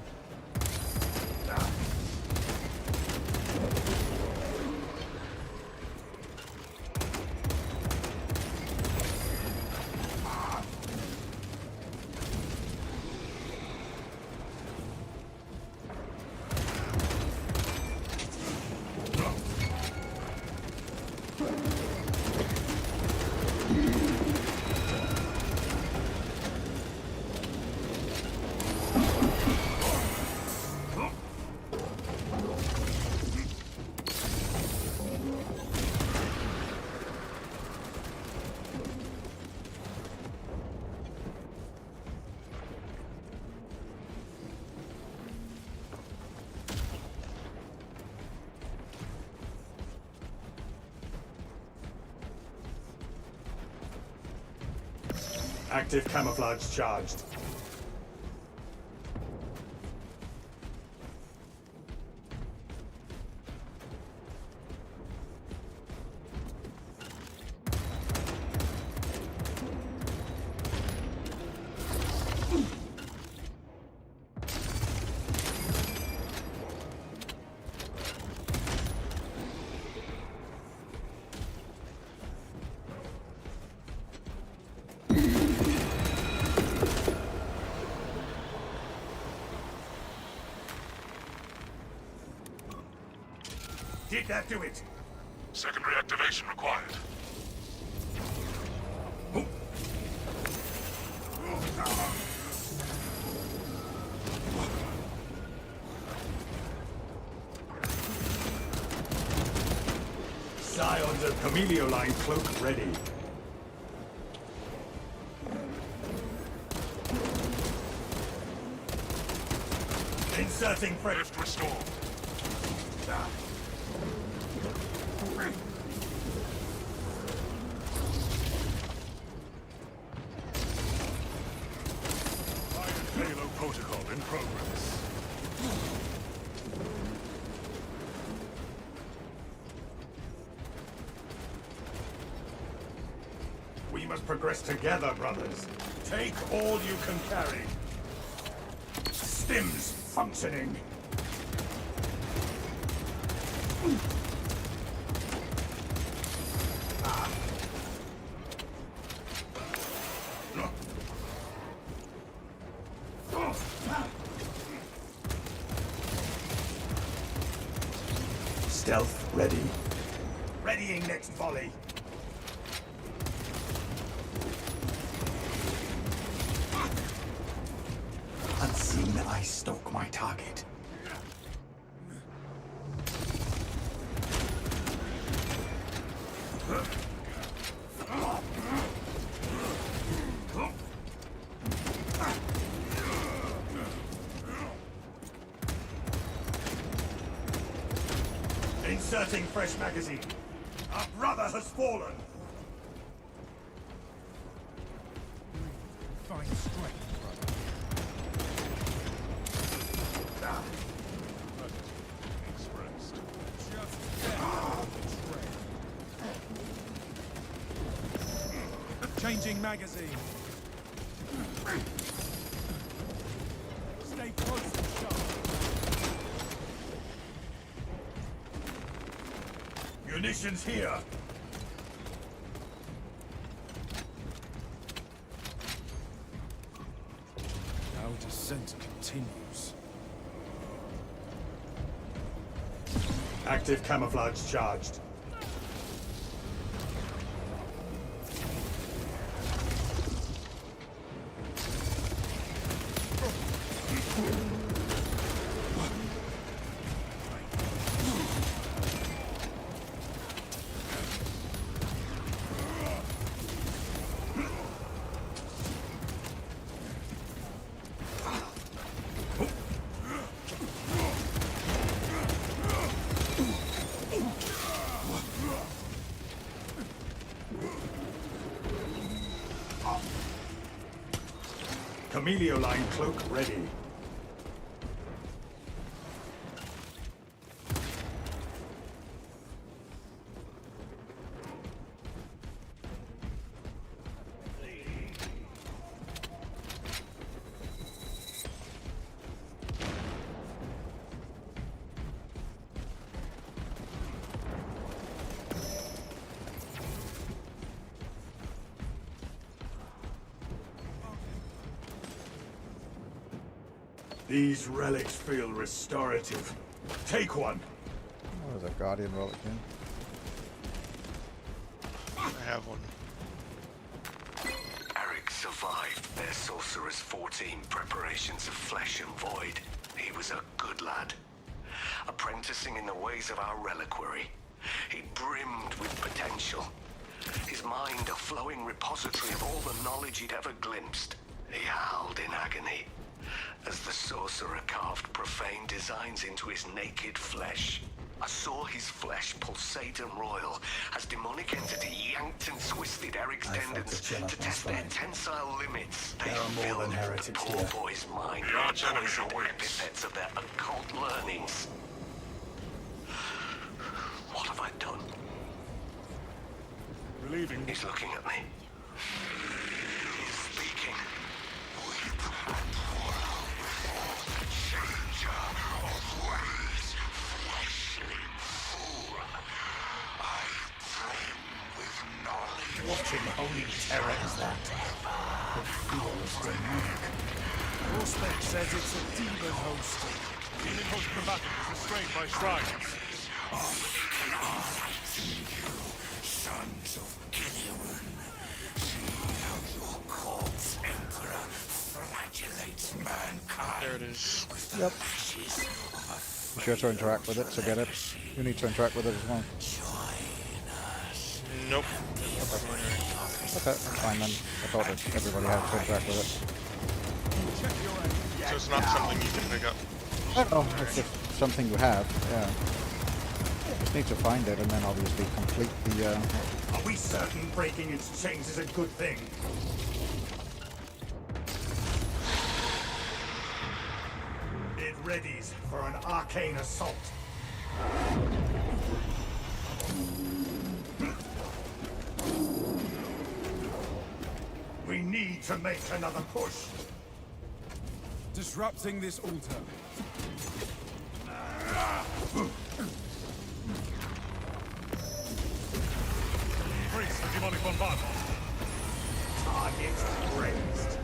Active camouflage charged. Did that do it? Secondary activation required. Scions of Chameleoline cloak ready. Inserting fresh. Lift restored. Payload protocol in progress. We must progress together, brothers. Take all you can carry. Stims functioning. Stealth ready. Readying next volley. Unseen, I stalk my target. Inserting fresh magazine. Our brother has fallen. Find strength, brother. Expressed. Just changing magazine. Stay close and sharp. Munitions here. Our descent continues. Active camouflage charged. Chameleoline cloak ready. These relics feel restorative. Take one. Oh, there's a Guardian relic here. I have one. Eric survived their Sorcerer's 14 preparations of flesh and void. He was a good lad. Apprenticing in the ways of our reliquary. He brimmed with potential. His mind a flowing repository of all the knowledge he'd ever glimpsed. He howled in agony as the Sorcerer carved profane designs into his naked flesh. I saw his his flesh pulsate and roil as demonic entity yanked and twisted Eric's tendons to test their tensile limits. They filled the poor boy's mind with poisoned epithets of their occult learnings. What have I done? Relieving. He's looking at me. He's speaking. Watching holy terror is that. The feel is demonic. Prospect says it's a demon host. Demon host combatant is restrained by shrines. Sons of Gideon, see how your corpse emperor flagellates mankind. There it is. Yep. Be sure to interact with it to get it. You need to interact with it as well. Nope. Okay, that's fine then. I thought that everybody had to interact with it. So it's not something you can pick up. I don't know, it's just something you have, yeah. You just need to find it and then obviously complete the, Are we certain breaking its chains is a good thing? It readies for an arcane assault. We need to make another push. Disrupting this altar. Brace for demonic bombardment. Target raised.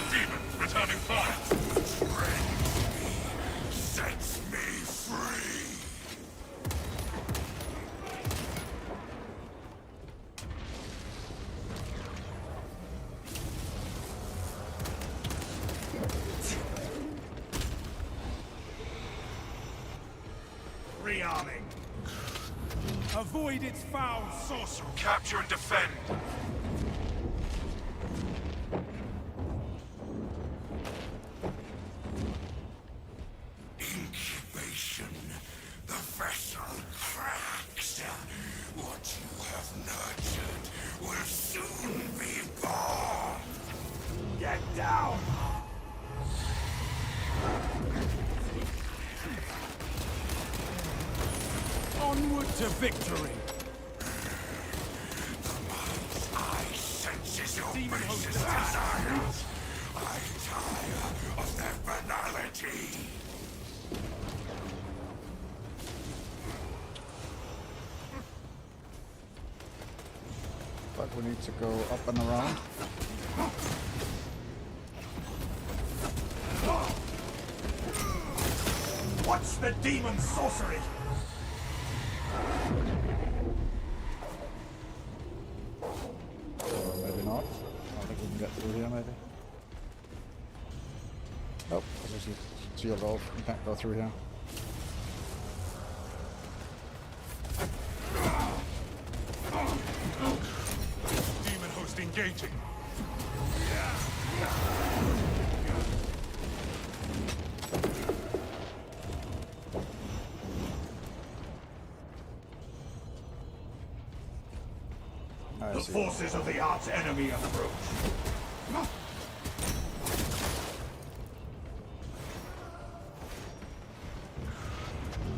Demon returning fire. Sets me free. Rearming. Avoid its foul sorcery. Capture and defend. Incubation. The vessel cracks. What you have nurtured will soon be born. Get down. Onward to victory. I senses your basis desires. I tire of their banality. but we need to go up and around. What's the demon sorcery? Maybe not. I think we can get through here, maybe. Nope, this is sealed off. You can't go through here. Demon host engaging. The forces of the arch enemy approach.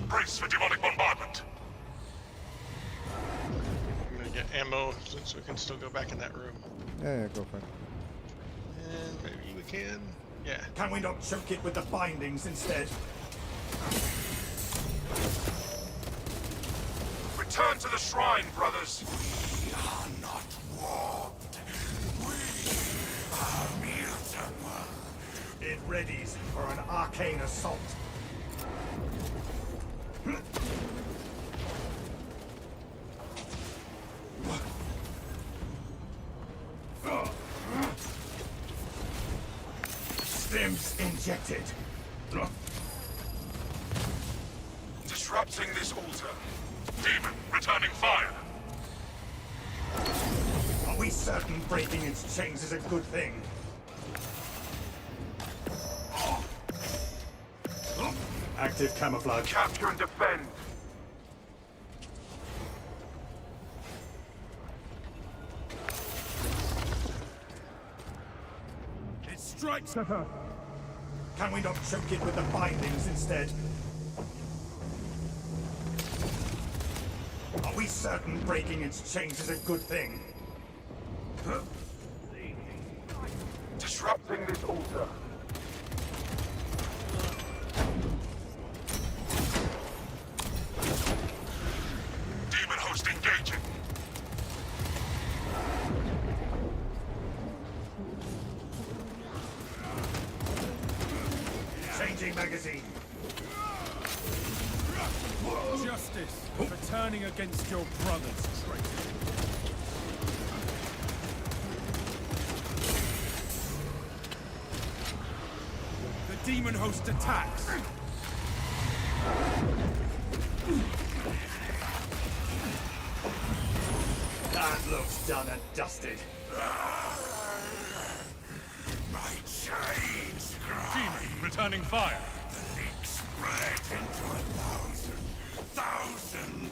Brace for demonic bombardment. I'm gonna get ammo since we can still go back in that room. Yeah, go for it. And maybe we can. Yeah. Can we not choke it with the bindings instead? Return to the shrine, brothers. We are not warped. We are mutable. It readies for an arcane assault. Stims injected. Disrupting this altar. Demon, returning fire. Are we certain breaking its chains is a good thing? Effective camouflage. Capture and defend. It strikes at her. Can we not choke it with the bindings instead? Are we certain breaking its chains is a good thing? Disrupting this altar. Demon host engaging. Changing magazine. Justice for turning against your brothers, traitor. The demon host attacks. That looks done and dusted. My chains Demon, returning fire. The leak spread into 1,000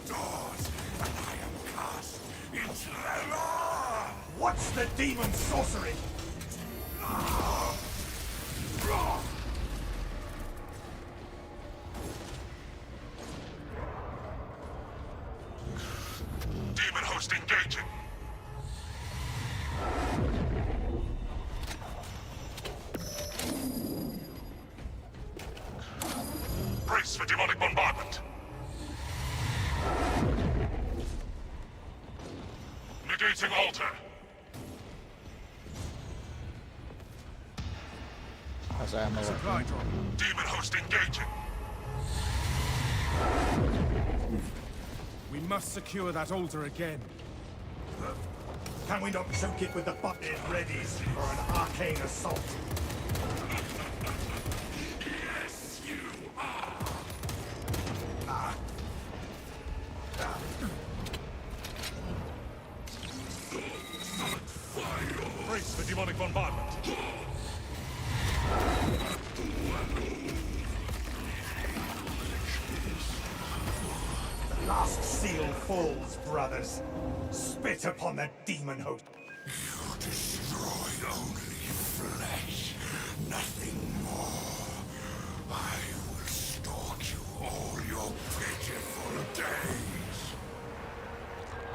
doors, and I am cast into their law. What's the demon sorcery? Demon host engaging. Brace for demonic bombardment. Negating altar. Has ammo. Supply drop. Demon host engaging. We must secure that altar again. Can we not choke it with the bucket readies for an arcane assault? Yes, you are. Brace for demonic bombardment. The last seal falls, brothers. Spit upon the demon host. You destroyed only flesh, nothing more. I will stalk you all your pitiful days.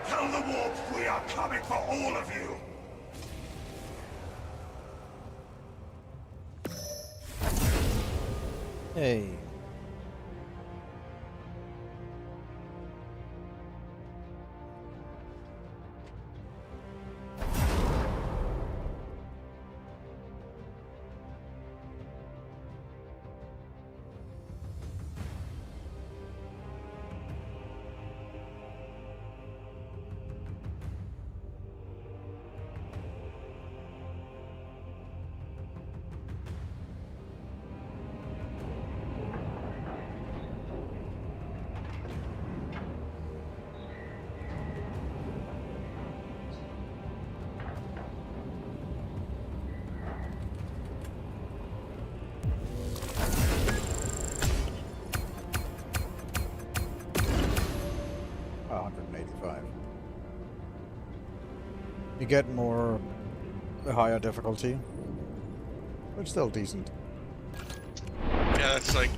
Tell the warp we are coming for all of you. Hey. You get more, the higher difficulty, but still decent. Yeah, that's like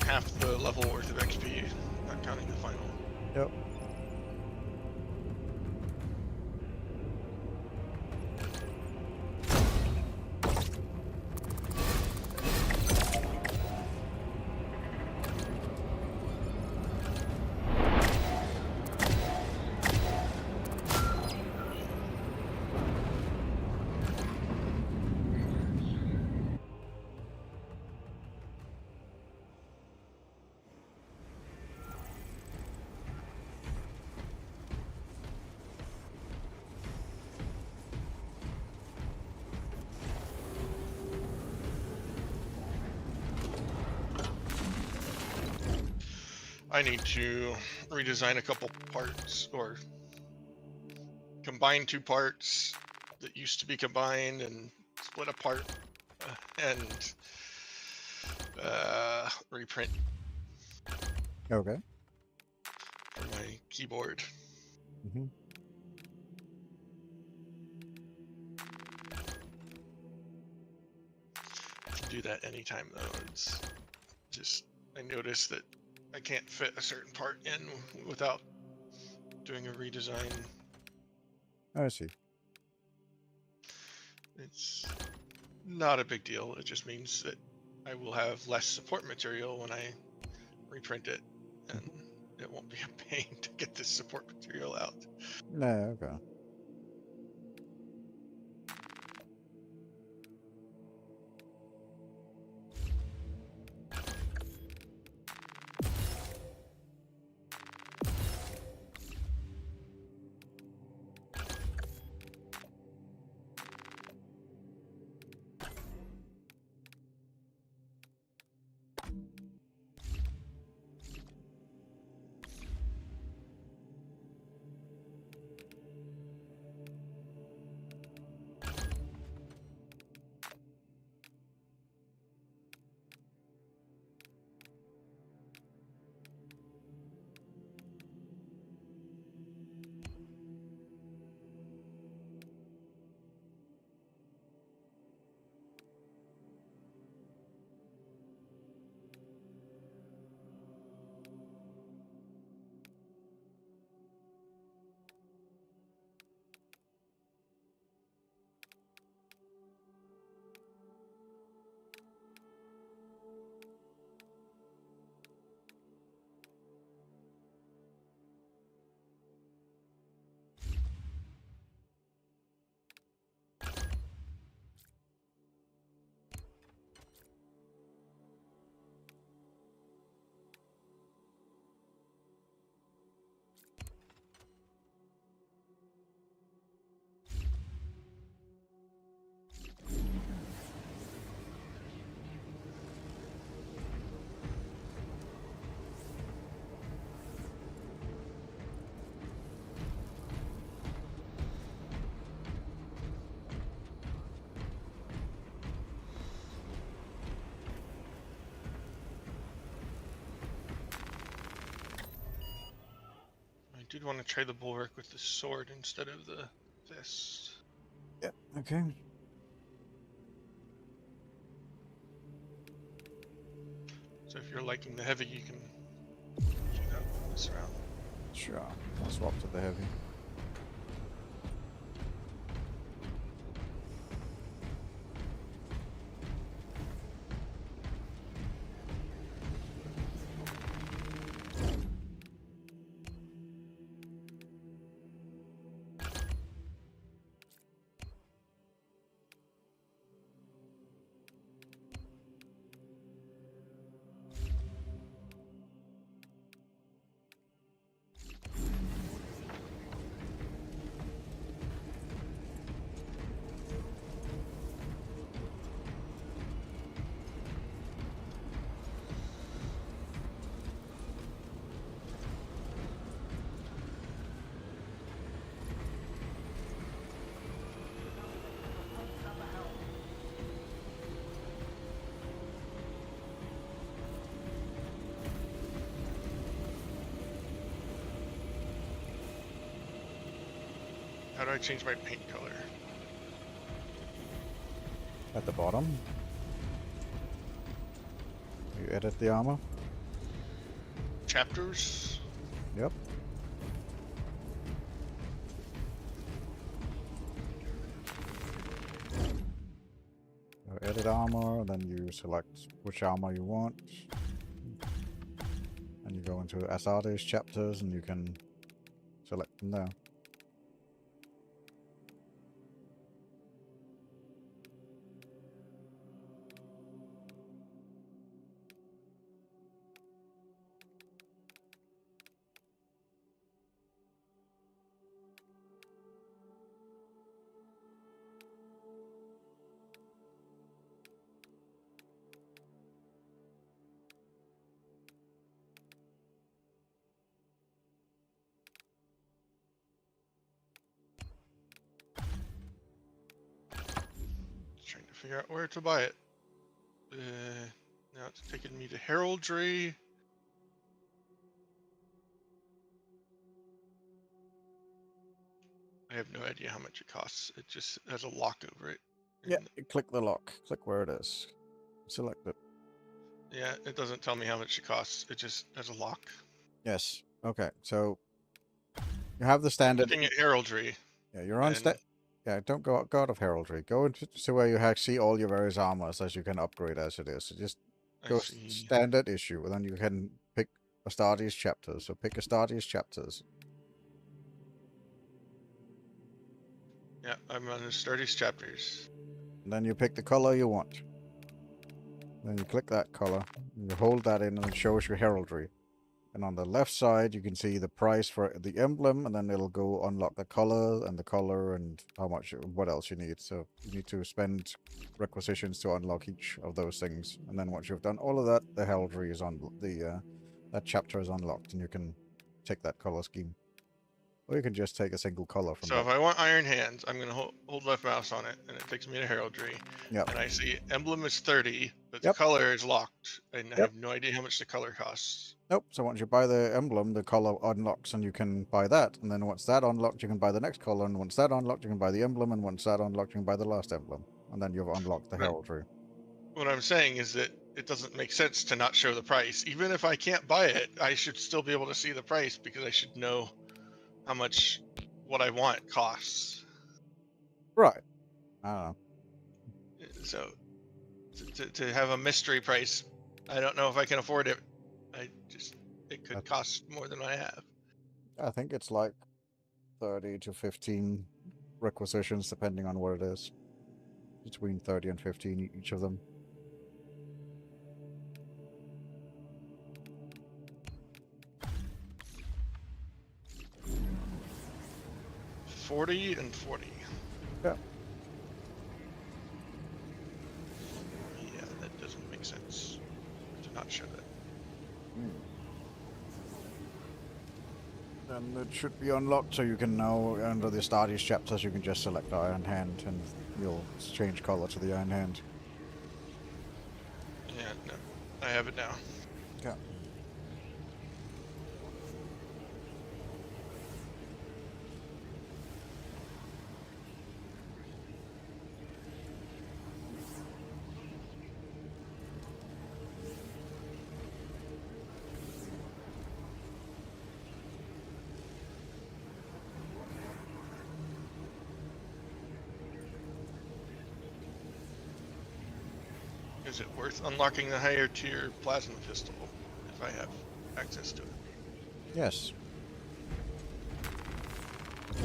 half the level worth of XP, not counting the final. Yep. I need to redesign a couple parts, or combine two parts that used to be combined and split apart, and reprint Okay. for my keyboard. Mm-hmm. Do that anytime though. It's just I noticed that I can't fit a certain part in without doing a redesign. I see. It's not a big deal. It just means that I will have less support material when I reprint it, and it won't be a pain to get this support material out. No, okay. I did want to try the bulwark with the sword instead of the fist. Yeah, okay. So if you're liking the heavy, you can do that one this round. Sure. I'll swap to the heavy. How do I change my paint color? At the bottom, you edit the armor. Chapters? Yep. Edit armor, then you select which armor you want. And you go into Asades chapters and you can select them there. Trying to figure out where to buy it. Now it's taking me to heraldry. I have no idea how much it costs. It just has a lock over it. Yeah, you click the lock. Click where it is. Select it. Yeah, it doesn't tell me how much it costs. It just has a lock. Yes. Okay. So you have the I'm standard. looking at heraldry. Yeah, you're on Yeah, don't go out of heraldry. Go into to where you see all your various armors as you can upgrade as it is. So just go standard issue, and then you can pick Astartes chapters. So pick Astartes chapters. Yeah, I'm on Astartes chapters. And then you pick the color you want. Then you click that color, and you hold that in, and it shows your heraldry. And on the left side, you can see the price for the emblem, and then it'll go unlock the color and how much, what else you need. So you need to spend requisitions to unlock each of those things. And then once you've done all of that, the heraldry is on that chapter is unlocked, and you can take that color scheme. Or you can just take a single color from So if I want Iron Hands, I'm going to hold left mouse on it, and it takes me to heraldry. Yep. And I see emblem is 30, but the color is locked, and I have no idea how much the color costs. Nope. So once you buy the emblem, the color unlocks, and you can buy that. And then once that unlocked, you can buy the next color. And once that unlocked, you can buy the emblem. And once that unlocked, you can buy the last emblem. And then you've unlocked the heraldry. What I'm saying is that it doesn't make sense to not show the price. Even if I can't buy it, I should still be able to see the price because I should know how much what I want costs. Right. I don't know. So to have a mystery price, I don't know if I can afford it. It could cost more than I have. I think it's like 30 to 15 requisitions, depending on what it is. Between 30 and 15 each of them. $40 and $40. Yeah. Yeah, that doesn't make sense to not show that. And it should be unlocked, so you can now, under the Astartes chapters, you can just select Iron Hand, and you'll change color to the Iron Hand. Yeah, no, I have it now. Okay. Is it worth unlocking the higher tier plasma pistol if I have access to it? Yes.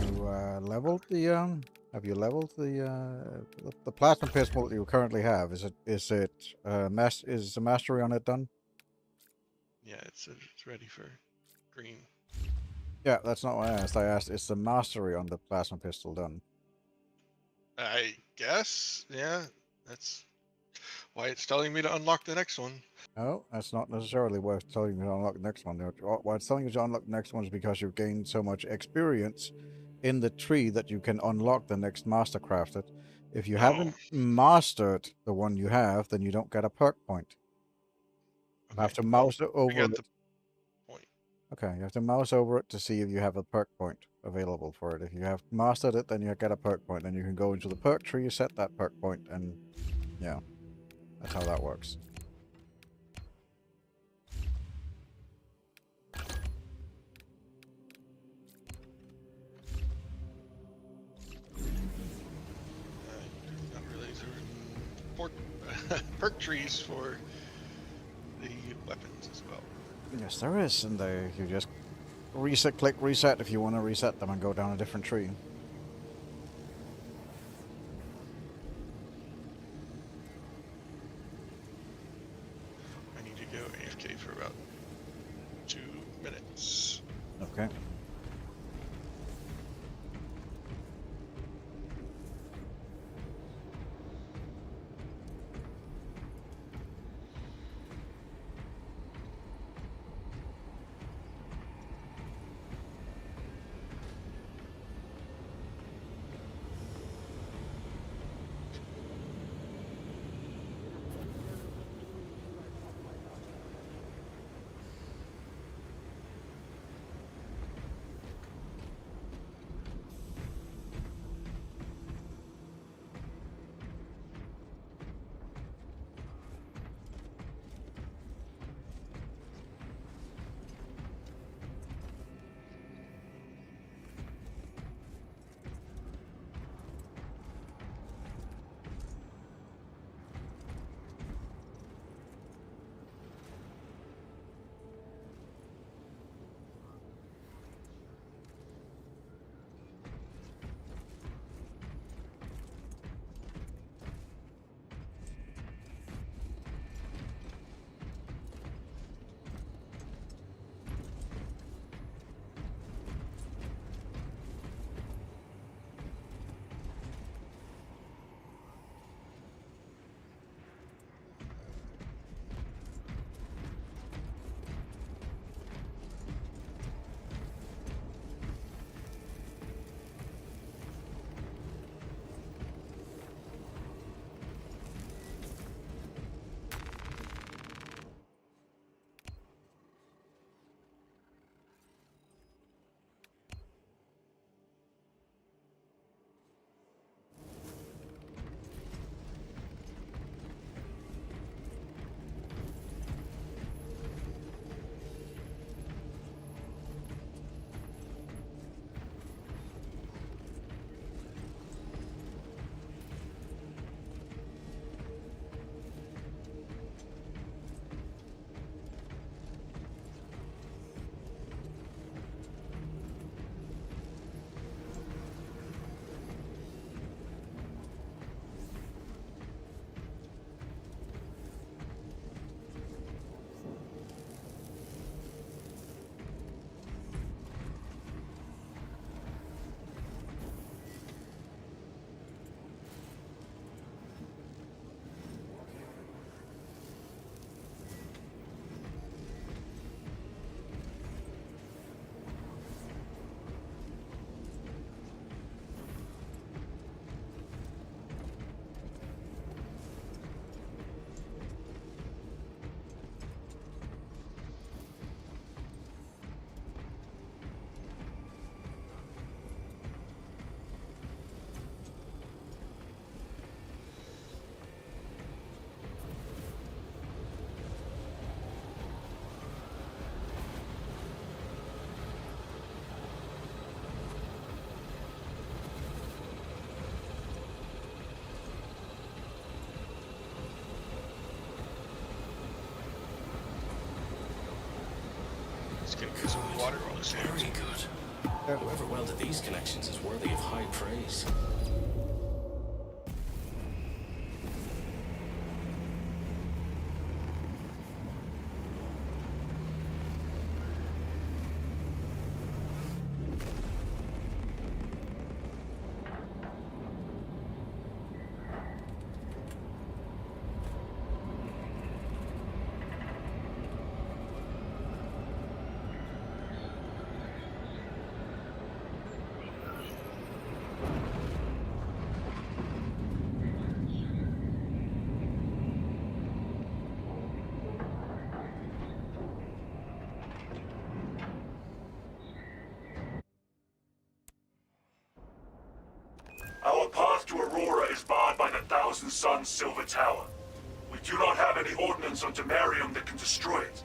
You leveled the have you leveled the plasma pistol that you currently have? Is the mastery on it done? Yeah, it's ready for green. Yeah, that's not what I asked. I asked, is the mastery on the plasma pistol done? I guess, yeah. That's why it's telling me to unlock the next one. No, that's not necessarily why it's telling you to unlock the next one. Why it's telling you to unlock the next one is because you've gained so much experience in the tree that you can unlock the next mastercrafted. If you haven't mastered the one you have, then you don't get a perk point. You have to mouse over it. Okay, you have to mouse over it to see if you have a perk point available for it. If you have mastered it, then you get a perk point. Then you can go into the perk tree, set that perk point, and yeah, that's how that works. Not really. Perk trees for the weapons as well. Yes, there is, and you just click reset if you want to reset them and go down a different tree. I need to go AFK for about 2 minutes. Okay. Just gonna get some water while it's there. Very good. Whoever welded these connections is worthy of high praise. Our path to Aurora is barred by the Thousand Suns Silver Tower. We do not have any ordnance on Demarium that can destroy it.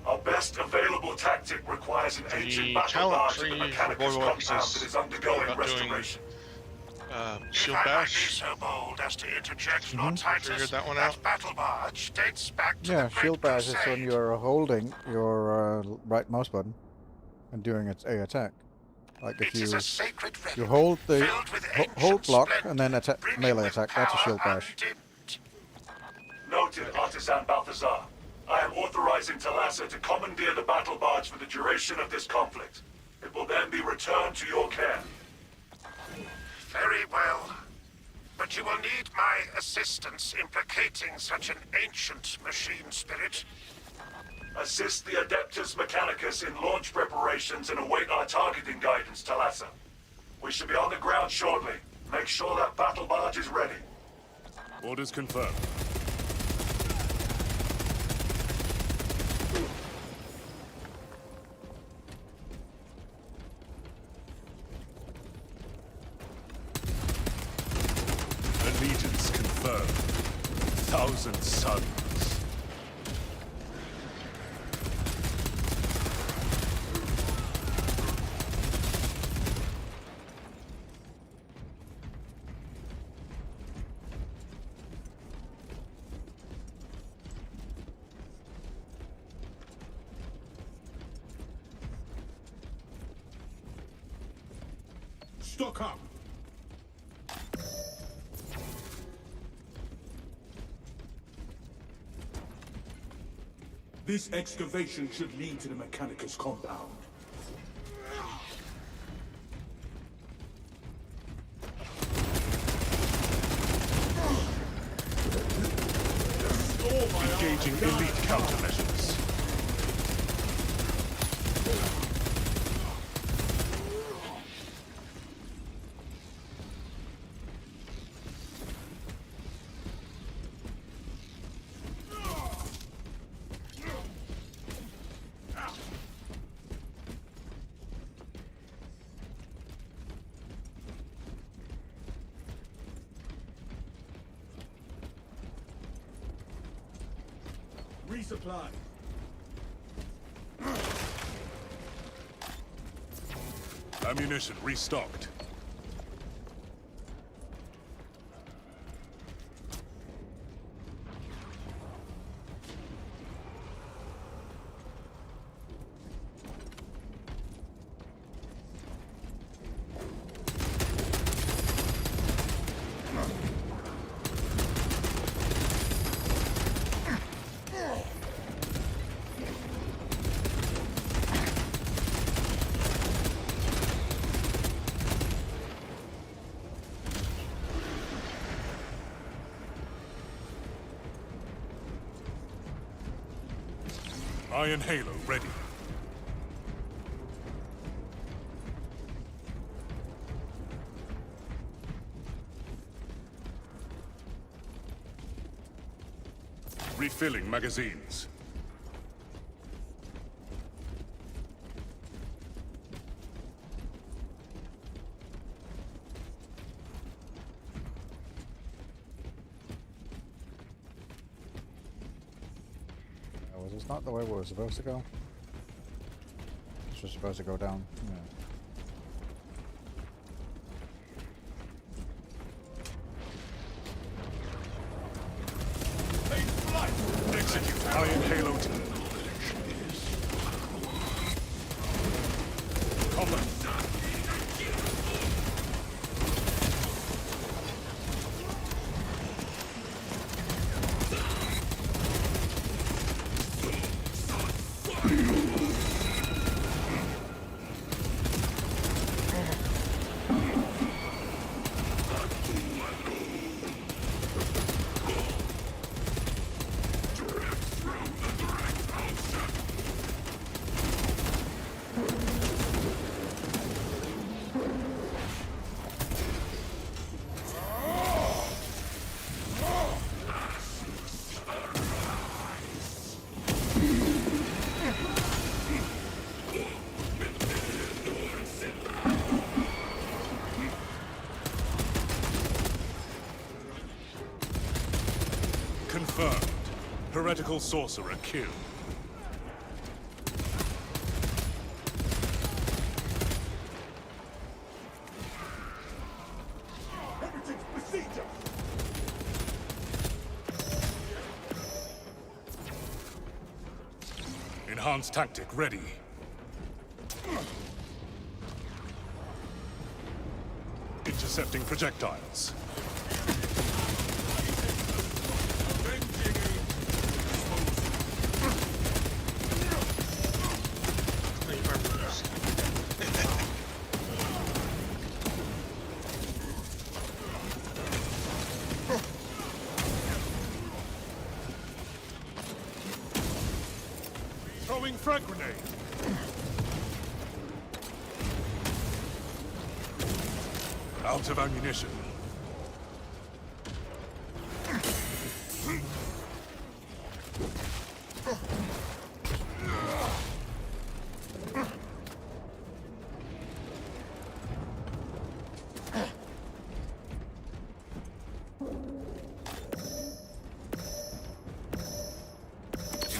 Our best available tactic requires an ancient battle barge at the Mechanicus compound that is undergoing restoration. Shield If I might bash. be so bold as to interject, Lord Titus, Figured that one out. battle barge dates back to Yeah, the Great shield bash is when Crusade. you're holding your right mouse button and doing its A attack. Like if It is you a sacred relic, you hold the filled with hold ancient block splendor, and then attack brimming melee with attack. That's a power shield bash. undimmed. Noted, Artisan Balthazar. I am authorizing Thalassa to commandeer the battle barge for the duration of this conflict. It will then be returned to your care. Very well. But you will need my assistance implicating such an ancient machine spirit. Assist the Adeptus Mechanicus in launch preparations and await our targeting guidance, Thalassa. We should be on the ground shortly. Make sure that battle barge is ready. Orders confirmed. Allegiance confirmed. Thousand Suns. Stock up. This excavation should lead to the Mechanicus compound. Engaging elite countermeasures. Resupply. Ammunition restocked. Iron Halo ready. Refilling magazines. Was this not the way we were supposed to go? This was supposed to go down. Yeah. Execute Iron Halo 2. Confirmed. Heretical sorcerer killed. Everything's procedure. Enhanced tactic ready. Intercepting projectiles. Throwing frag grenade. Out of ammunition.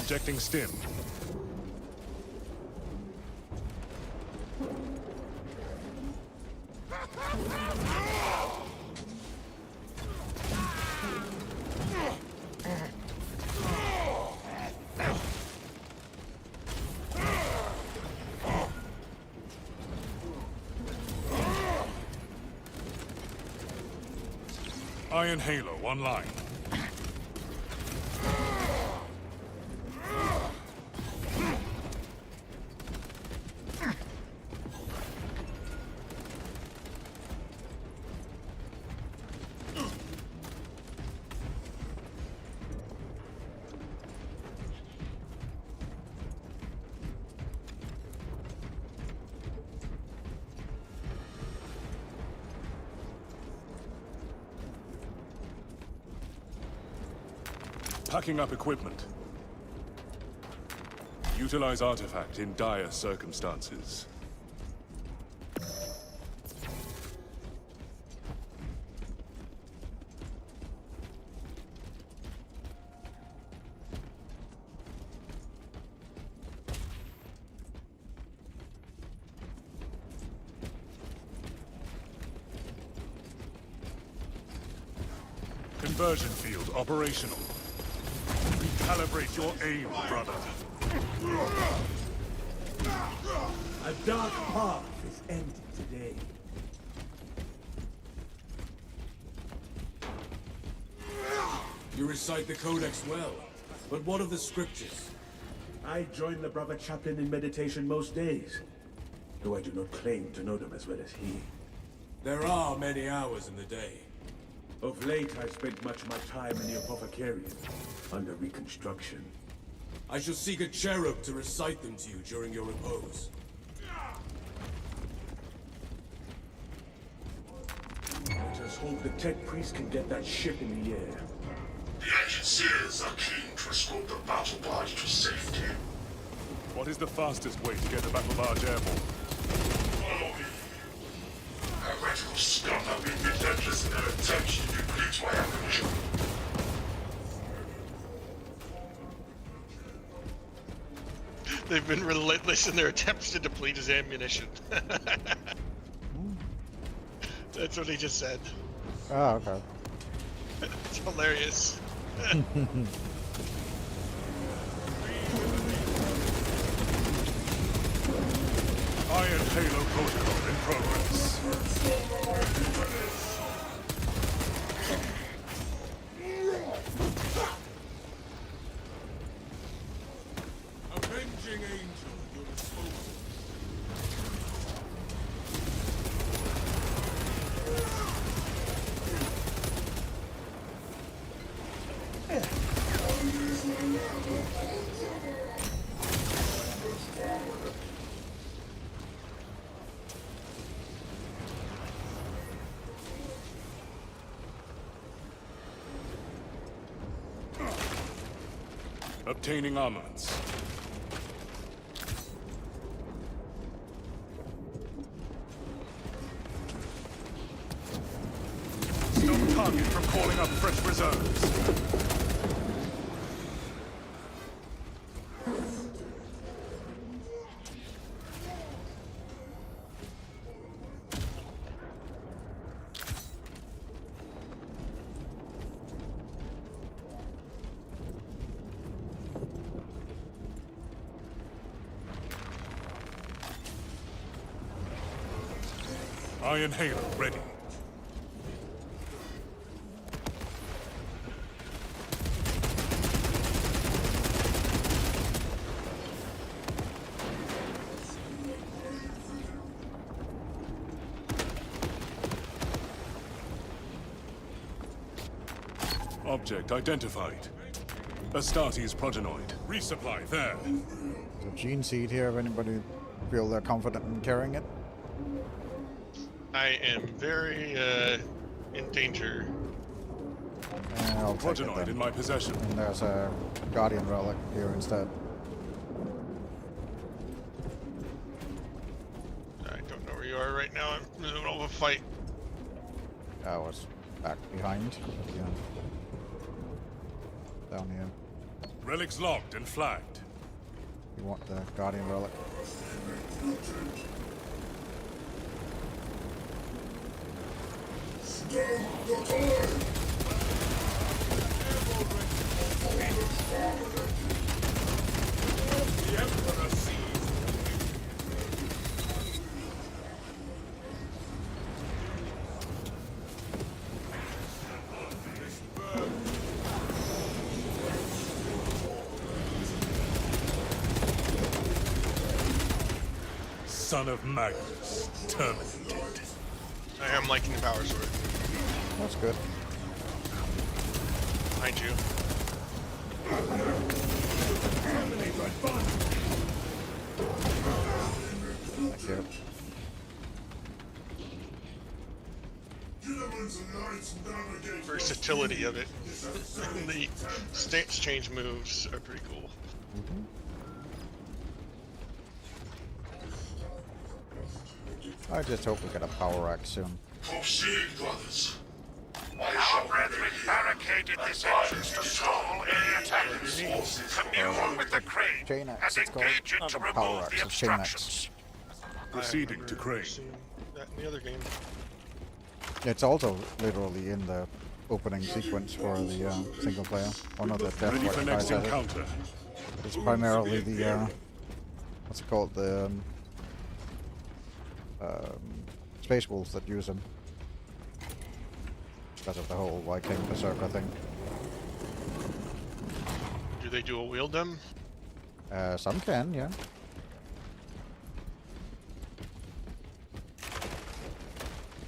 Injecting stim. Iron Halo online. Packing up equipment. Utilize artifact in dire circumstances. Conversion field operational. Recalibrate your aim, brother. A dark path is ended today. You recite the Codex well, but what of the scriptures? I join the brother chaplain in meditation most days, though I do not claim to know them as well as he. There are many hours in the day. Of late, I spent much of my time in the Apothecarium, under reconstruction. I shall seek a cherub to recite them to you during your repose. Let us hope the tech priest can get that ship in the air. The agencies are keen to escort the battle barge to safety. What is the fastest way to get the battle barge airborne? Follow me. Heretical scum have been relentless in their attempts to deplete my ammunition. They've been relentless in their attempts to deplete his ammunition. That's what he just said. Oh, okay. It's hilarious. Iron Halo protocol in progress. Avenging Guiding angel at your disposal. Obtaining armaments. Stop target from calling up fresh reserves. Iron Halo ready. Object identified. Astartes progenoid. Resupply there. The gene seed here, if anybody feel they're confident in carrying it. I am very in danger. I'll take it Progenoid then. in my possession. And there's a Guardian relic here instead. I don't know where you are right now. I'm in the middle of a fight. I was back behind. Yeah. Down here. Relics logged and flagged. You want the Guardian relic? The Emperor sees. Son of Magnus, terminated. I am liking the power sword. That's good. Behind you. Thank you. Versatility of it. And the stance change moves are pretty cool. I just hope we get a power axe soon. Proceed, brothers. Our brethren barricaded this entrance to stall any attackers. Commune with the crane Chain axe, and it's called. engage it Not to a power remove axe, the it's chain axe. obstructions. Proceeding to crane. Seen that in the other game. It's also literally in the opening sequence for the single player. One of the Death Ready for Watch next guys has it. encounter. It's primarily the what's it called, the Space Wolves that use them. Because of the whole Viking Berserker thing. Do they dual wield them? Some can, yeah.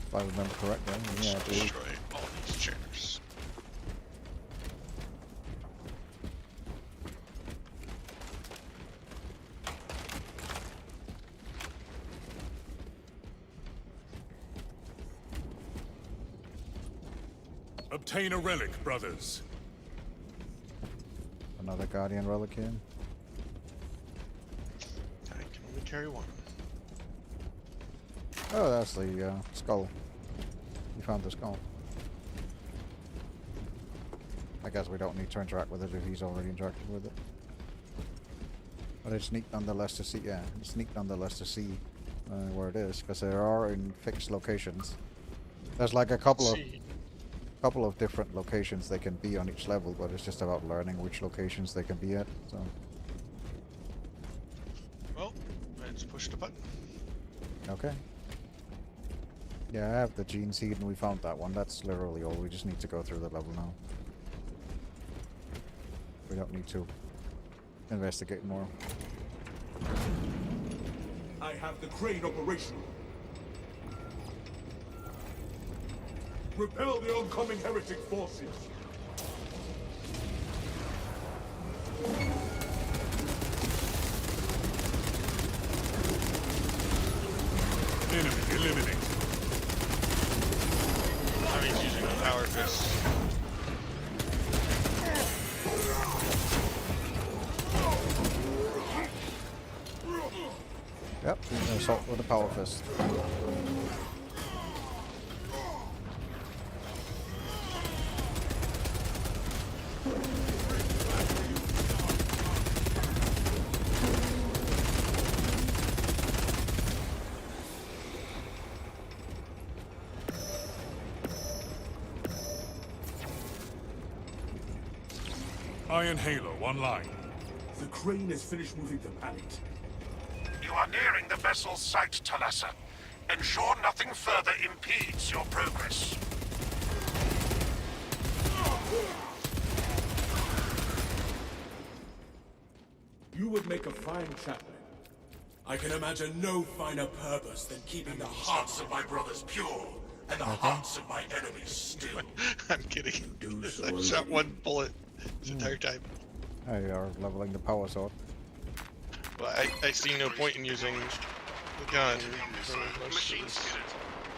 If I remember correctly, yeah, I believe. Destroy all these chairs. Obtain a relic, brothers. Another Guardian relic here. I can only carry one. Oh, that's the skull. You found the skull. I guess we don't need to interact with it if he's already interacted with it. But it's neat nonetheless to see, yeah, it's neat nonetheless to see where it is, because there are in fixed locations. There's like a couple of different locations they can be on each level, but it's just about learning which locations they can be at, so. Well, let's push the button. Okay. Yeah, I have the gene seed and we found that one. That's literally all. We just need to go through the level now. We don't need to investigate more. I have the crane operational. Repel the oncoming heretic forces. Enemy eliminated. He's using the power fist. Yep, assault with a power fist. Iron Halo online. The crane has finished moving the pallet. You are nearing the vessel's site, Talassa. Ensure nothing further impedes your progress. You would make a fine chaplain. I can imagine no finer purpose than keeping the hearts of my brothers pure and the hearts of my enemies still. I'm kidding. I shot one bullet this entire time. Oh, you are leveling the power sword. Well, I see no point in using the gun for most of this.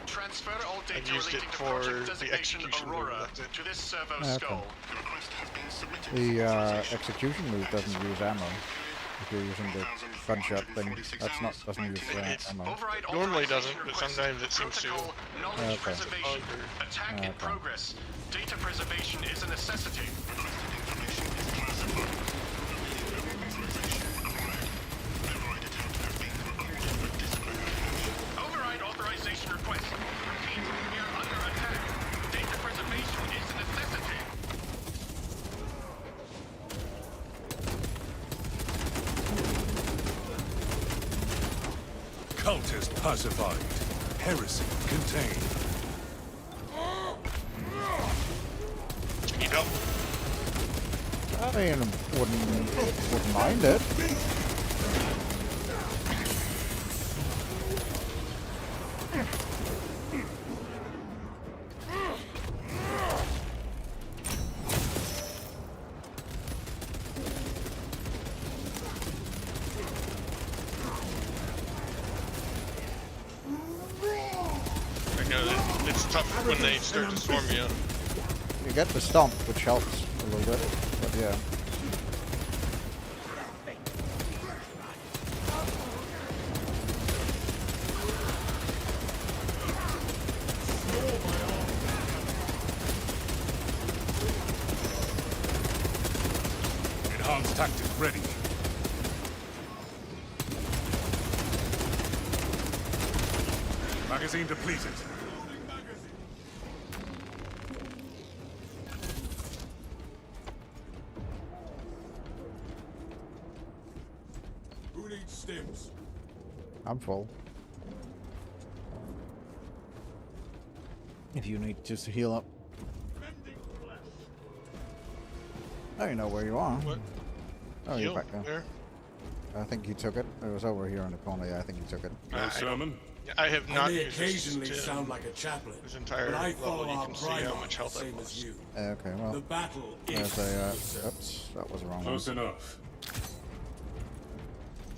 Transfer all data I've used it relating to for project the designation execution move, Aurora that's it. to this servo Okay. skull. The execution move doesn't use ammo. If you're using the gunshot thing, doesn't use ammo. Normally doesn't, but sometimes it seems to. Knowledge Okay. preservation. Attack in Okay. progress. Data preservation is a necessity. Override authorization request. Repeat, we are under attack. Data preservation is a necessity. Cultist pacified. Heresy contained. Need help? I mean, wouldn't mind it. I know that it's tough when they start to swarm you. You get the stomp, which helps a little bit, but yeah. Enhanced tactic ready. Magazine depleted. Who needs stims? I'm full. If you need just to heal up. I don't know where you are. What? Oh, Heal? you're back there. Where? I think you took it. It was over here in the corner. Yeah, I think you took it. No sermon. I have I not may used occasionally this sound like a chaplain, this entire but I level. follow You our can see how primarch much health the I've same as lost. you. Okay, well, The battle is there's a, closer. oops, that was the wrong one. Close enough.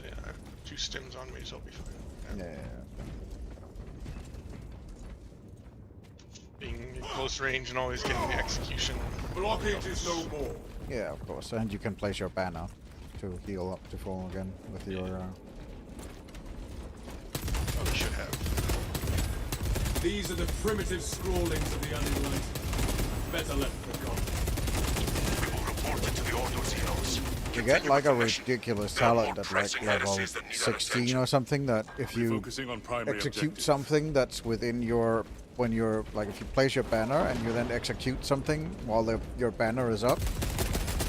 Yeah, I have 2 stims on me, so I'll be fine. Yeah. Being in close range and always getting the execution. Blockage is no more. Yeah, of course. And you can place your banner to heal up to full again with your. Oh, we should have. These are the primitive scrawlings of the unenlightened. Better left forgotten. We will report it to the Ordo Xenos. You get like a ridiculous talent at like level 16 or something that if you Focusing on primary execute objectives. something that's within your when you're like if you place your banner and you then execute something while your banner is up,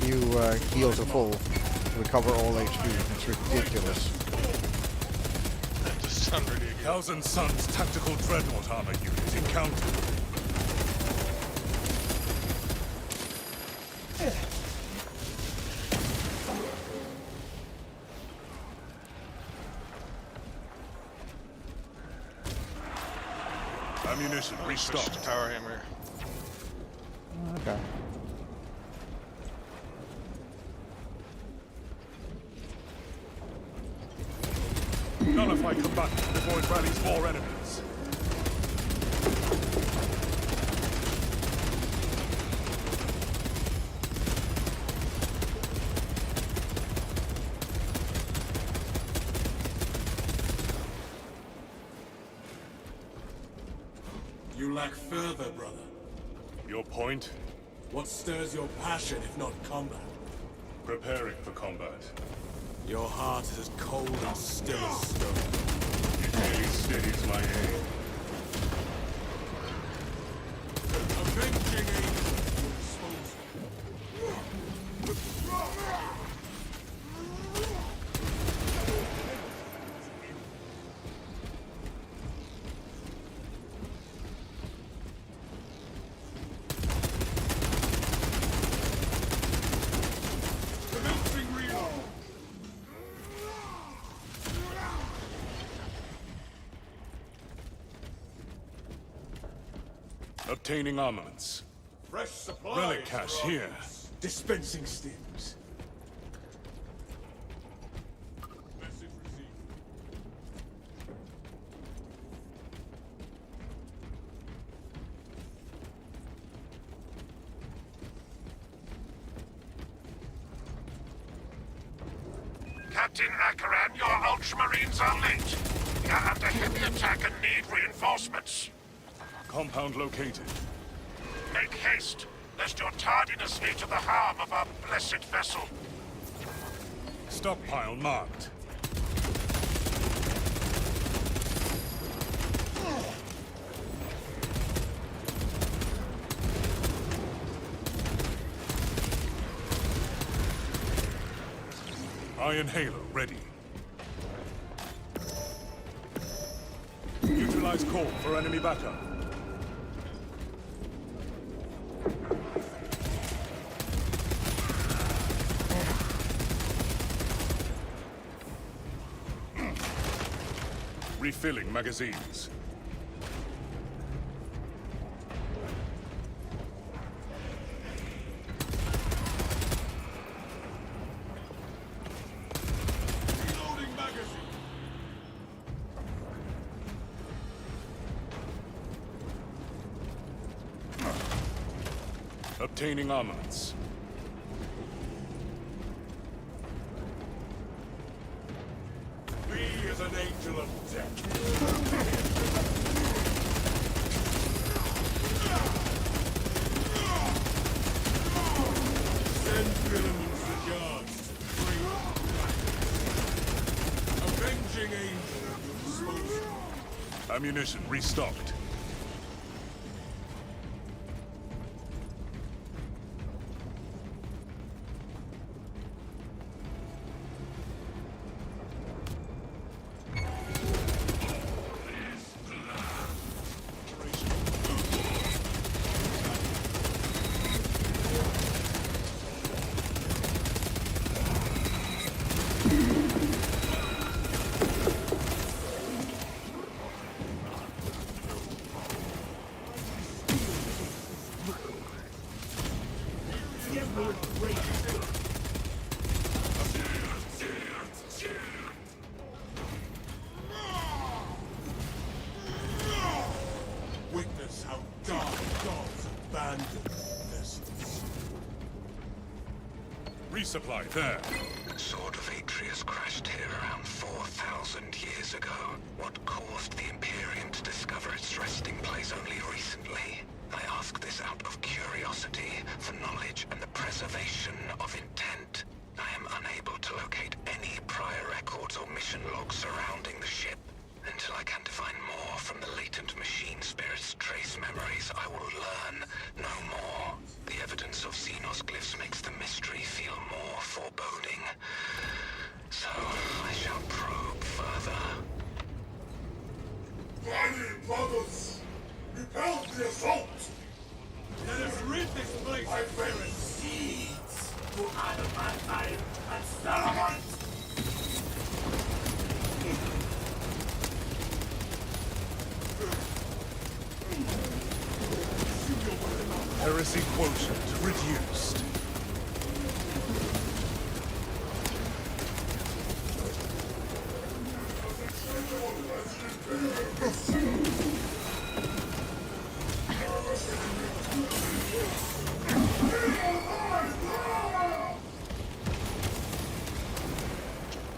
you heal to full, recover all HP. It's ridiculous. That does sound really good. Thousand Suns tactical dreadnought armor unit encountered. Ammunition Switch to restocked. power hammer. Okay. Nullify combatant before it rallies more enemies. You lack further, brother. Your point? What stirs your passion if not combat? Preparing for combat. Your heart is as cold and still as stone. It really steadies my aim. Avenging angel will expose you. Commencing reload. Obtaining armaments. Fresh supplies. Relic cache for here. others. Dispensing stings. Message received. Captain Akaran, your Ultramarines are late. You're under heavy attack and need reinforcements. Compound located. Make haste, lest your tardiness lead to the harm of our blessed vessel. Stockpile marked. Iron Halo ready. Utilize core for enemy backup. Refilling magazines. Reloading magazine. Obtaining armaments. Me is an angel of death. Send villains the guards to bring back. Avenging angel will dispose of. Ammunition restocked. Witness how dark gods abandon vessels. Resupply there. The Sword of Atreus crashed here around 4,000 years ago. What caused the Imperium to discover its resting place only recently? I ask this out of curiosity, for knowledge and the preservation of intent. I am unable to locate any prior records or mission logs surrounding the ship. Until I can define more from the latent machine spirit's trace memories, I will learn no more. The evidence of Xenos glyphs makes the mystery feel more foreboding. So, I shall probe further. Valiant brothers! Repel the assault! Let us rid this place I of bring villains. seeds to adamantine and salamite! Heresy quotient reduced.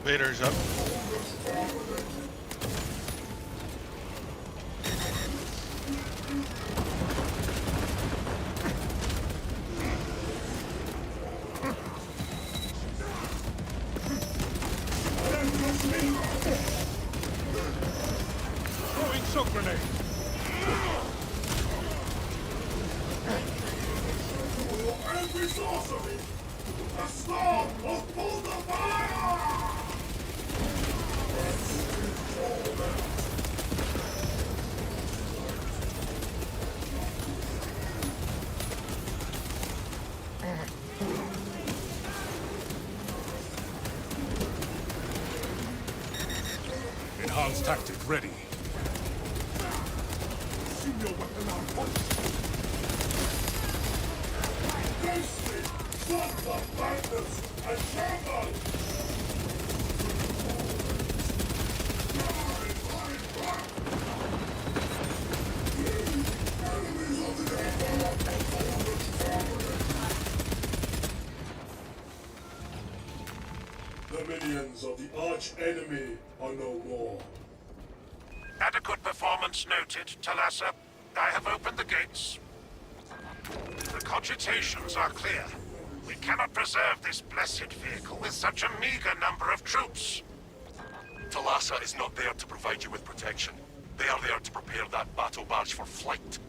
Vader's up. Throwing shock grenade. Every sorcery! A storm of boulder fire! Enhanced tactic ready. See your weapon on point! Ghostly! Sons of madness! And shambles! The minions of the arch-enemy are no more. Adequate performance noted, Talassa. I have opened the gates. The cogitations are clear. We cannot preserve this blessed vehicle with such a meager number of troops. Talassa is not there to provide you with protection. They are there to prepare that battle barge for flight.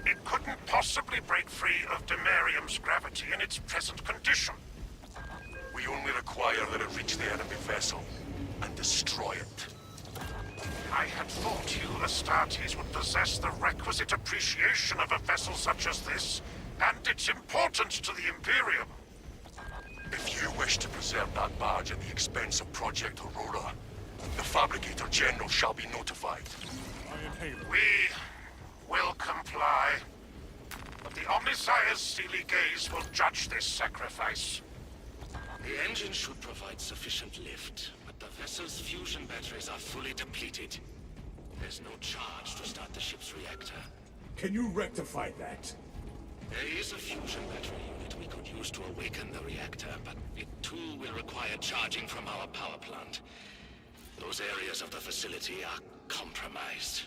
It couldn't possibly break free of Demarium's gravity in its present condition. We only require that it reach the enemy vessel and destroy it. I had thought you Astartes would possess the requisite appreciation of a vessel such as this, and its importance to the Imperium. If you wish to preserve that barge at the expense of Project Aurora, the Fabricator General shall be notified. We will comply, but the Omnissiah's steely gaze will judge this sacrifice. The engine should provide sufficient lift, but the vessel's fusion batteries are fully depleted. There's no charge to start the ship's reactor. Can you rectify that? There is a fusion battery unit we could use to awaken the reactor, but it too will require charging from our power plant. Those areas of the facility are compromised.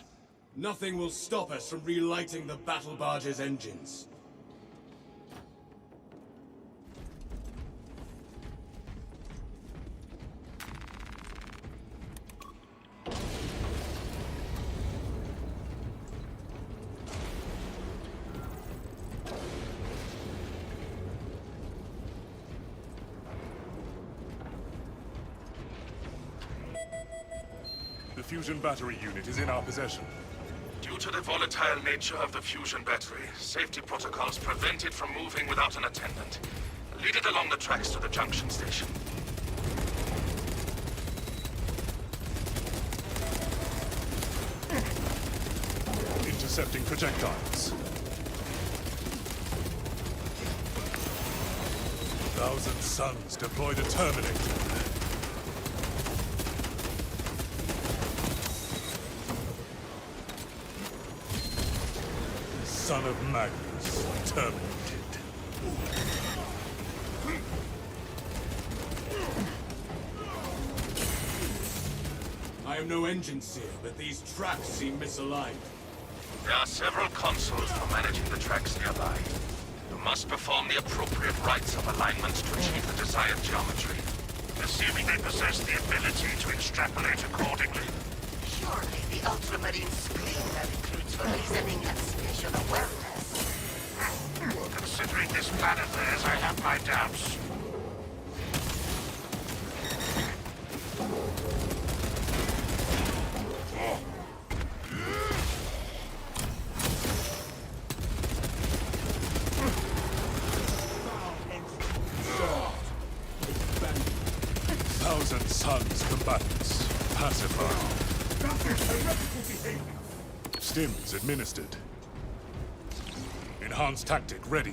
Nothing will stop us from relighting the battle barge's engines. The fusion battery unit is in our possession. Due to the volatile nature of the fusion battery, safety protocols prevent it from moving without an attendant. Lead it along the tracks to the junction station. Intercepting projectiles. 1,000 Suns deploy the Terminator. Son of Magnus, terminated. I am no engine seer, but these tracks seem misaligned. There are several consoles for managing the tracks nearby. You must perform the appropriate rites of alignment to achieve the desired geometry. Assuming they possess the ability to extrapolate accordingly. Surely the Ultramarines screen their recruits for reasoning and spatial awareness. Considering this plan of theirs, I have my doubts. Thousand Suns combatants. Pacified. Stims administered. Enhanced tactic ready.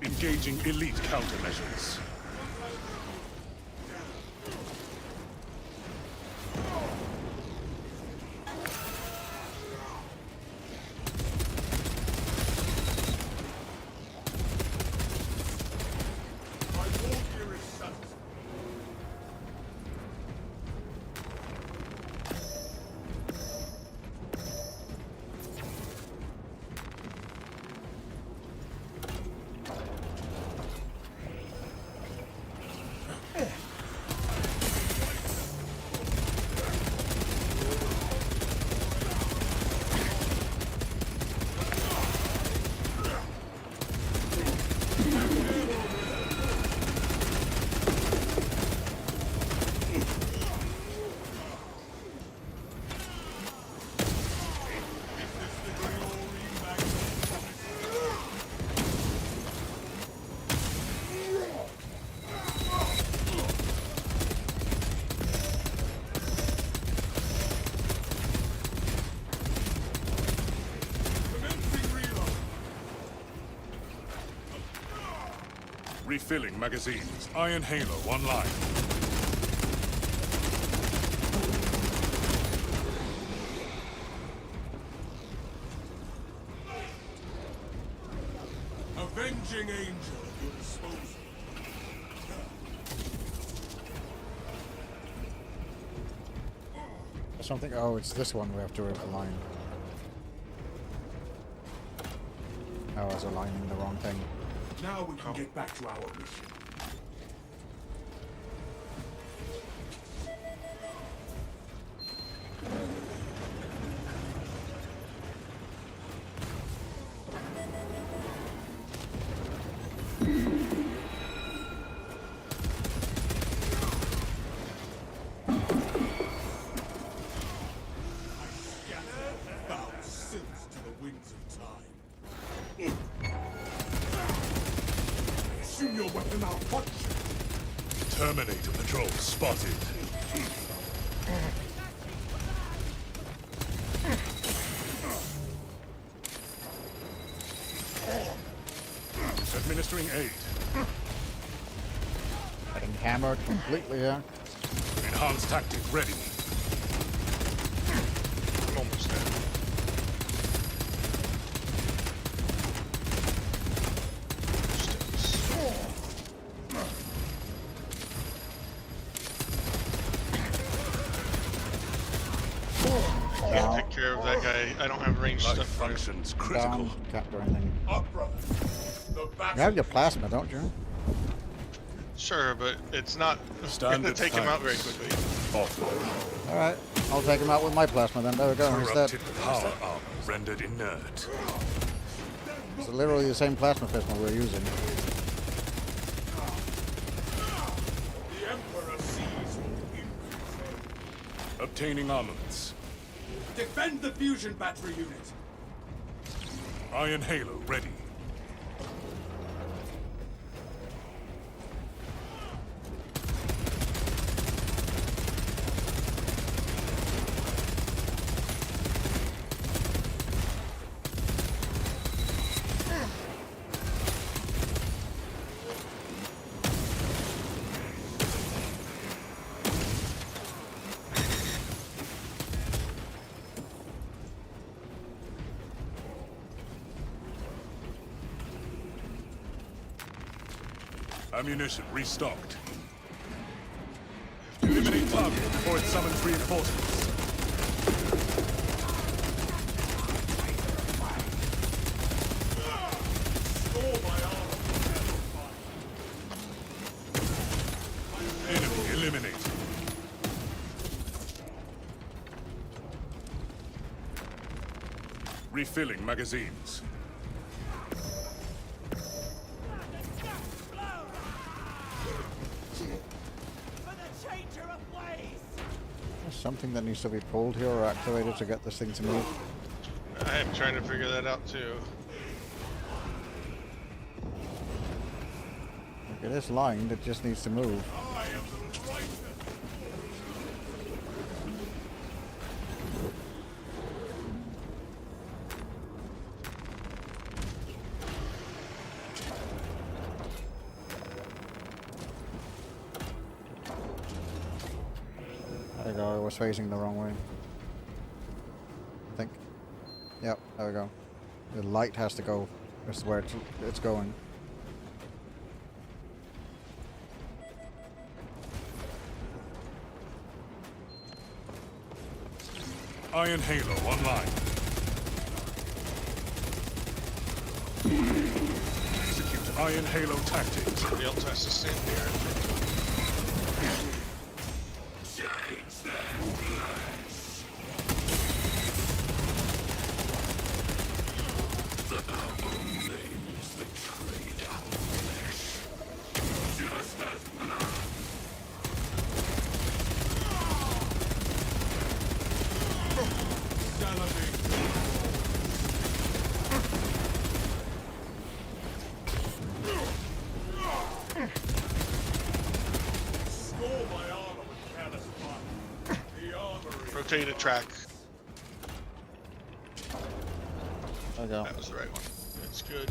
Engaging elite countermeasures. Refilling magazines. Iron Halo online. Avenging angel at your disposal. Something. Oh, it's this one we have to align. Oh, I was aligning the wrong thing. Now we can get back to our mission. Terminator patrol spotted. Administering aid. Getting hammered completely here. Enhanced tactic ready. I'm almost there. Can't take care of that guy. I don't have range Life stuff. functions critical. Down. Can't do anything. Up, brother. The You battle. have your plasma, don't you? Sure, but it's not gonna Standard take him out very times. quickly. Off. Alright, I'll take him out with my plasma then. There we go, he's dead. Corrupted power armor rendered inert. It's literally the same plasma pistol we're using. The Emperor sees you. Obtaining armaments. Defend the fusion battery unit. Iron Halo ready. Ammunition restocked. Eliminate target before it summons reinforcements. Enemy eliminated. Refilling magazines. There's something that needs to be pulled here or activated to get this thing to move. I am trying to figure that out too. It is lined, it just needs to move. was facing the wrong way. I think. Yep, there we go. The light has to go. This is where it's going. Iron Halo online. Execute Iron Halo tactics. The else has to stand here. Rotate a track. Okay. That was the right one. That's good.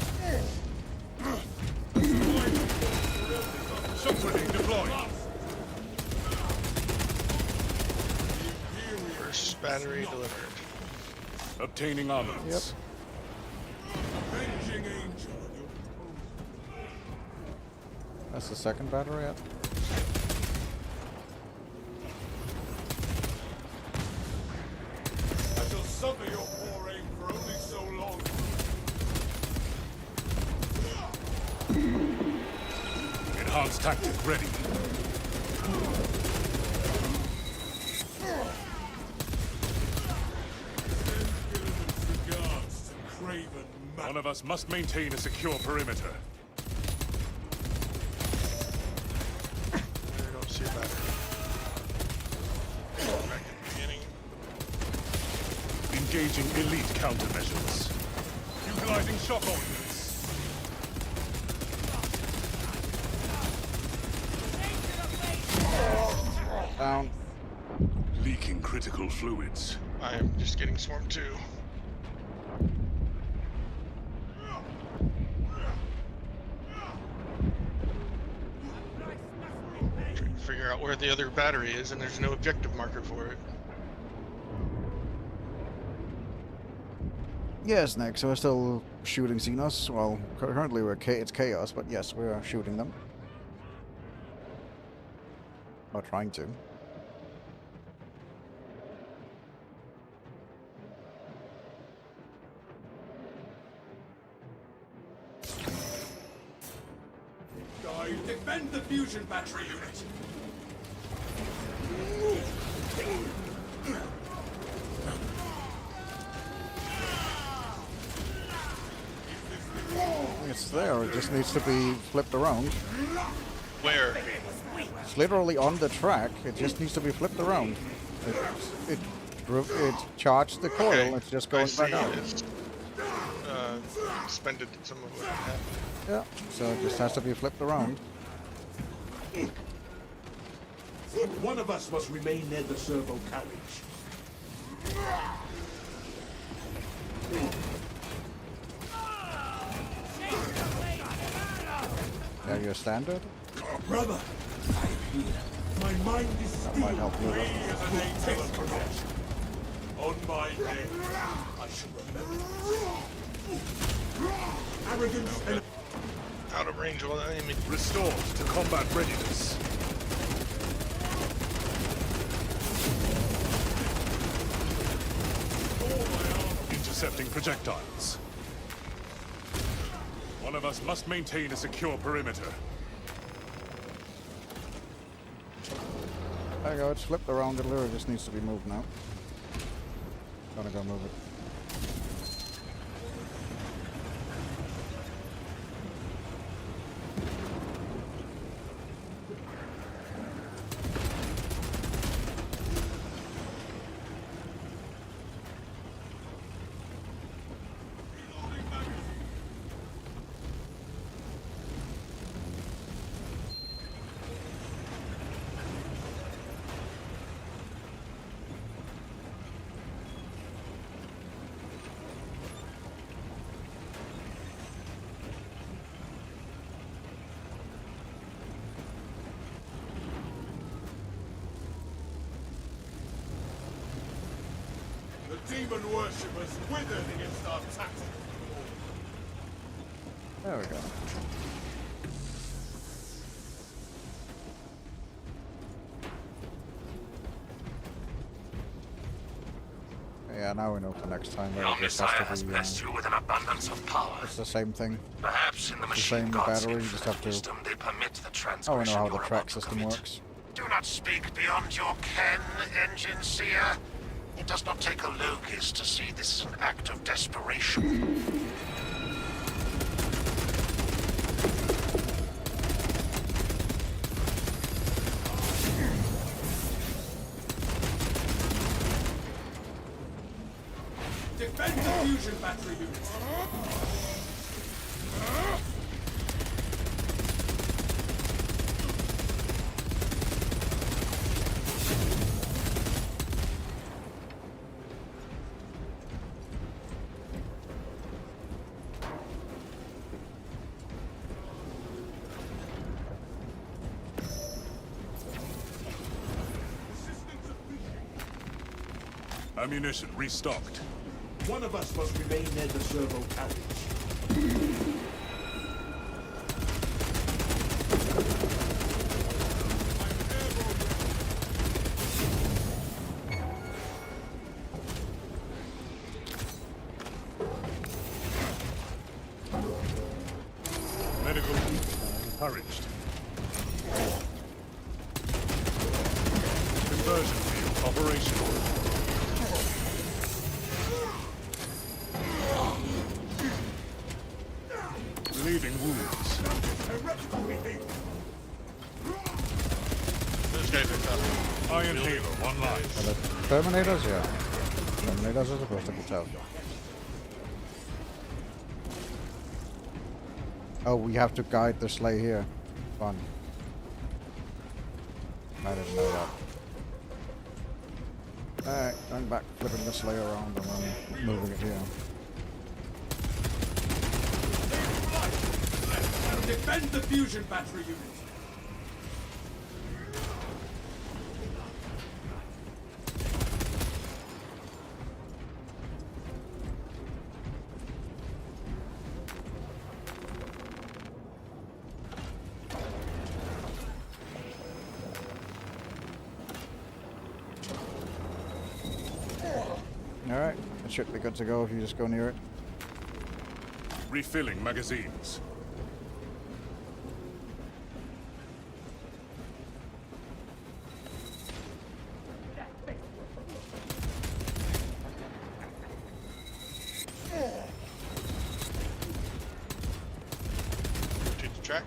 Shock grenade deployed. First battery delivered. Obtaining armaments. Avenging angel. That's the second battery up. I shall suffer your poor aim for only so long. Enhanced tactic ready. One of us must maintain a secure perimeter. I don't see a battery. Back in the beginning. Engaging elite countermeasures. Utilizing shock ordnance. Down. Leaking critical fluids. I am just getting swarmed too. Trying to figure out where the other battery is, and there's no objective marker for it. Yes, Nick, so we're still shooting Xenos. Well, currently it's Chaos, but yes, we're shooting them. Or trying to. Defend the fusion battery unit. It's there, it just needs to be flipped around. Where? It's literally on the track, it just needs to be flipped around. It charged the coil, Okay. it's just going back out. It's, expended some of what it had. Yeah, so it just has to be flipped around. One of us must remain near the servo carriage. Yeah, your standard? Brother, I am here. My mind is That still might help you. Free as an angel of protection. On my head, I shall remember. arrogance and Out of range while aiming. Restored to combat readiness. Intercepting projectiles. One of us must maintain a secure perimeter. There you go, it's flipped around, it literally just needs to be moved now. Gotta go move it. demon worshippers withered against our tactics. There we go. Yeah, now we know for next time where Your it just Messiah has has to be. blessed you with an abundance of power. It's the same thing. Perhaps in the The machine same gods' battery, you just have infinite to. wisdom, they permit the Oh, I transgression know how you're the track about to system commit. works. Do not speak beyond your ken, engine seer. It does not take a locust to see this is an act of desperation. Defend the fusion battery units. Ammunition restocked. One of us must remain near the servo carriage. Medical encouraged. Conversion field operational. Relieving wounds. Those guys are tough. Iron Halo, one life. Are the Terminators? Yeah. Terminators are supposed to be tough. Oh, we have to guide the sleigh here. Fun. I didn't know that. Alright, going back, flipping the sleigh around and then moving it here. Defend the fusion battery units. Alright, it should be good to go if you just go near it. Refilling magazines. Rotate the track.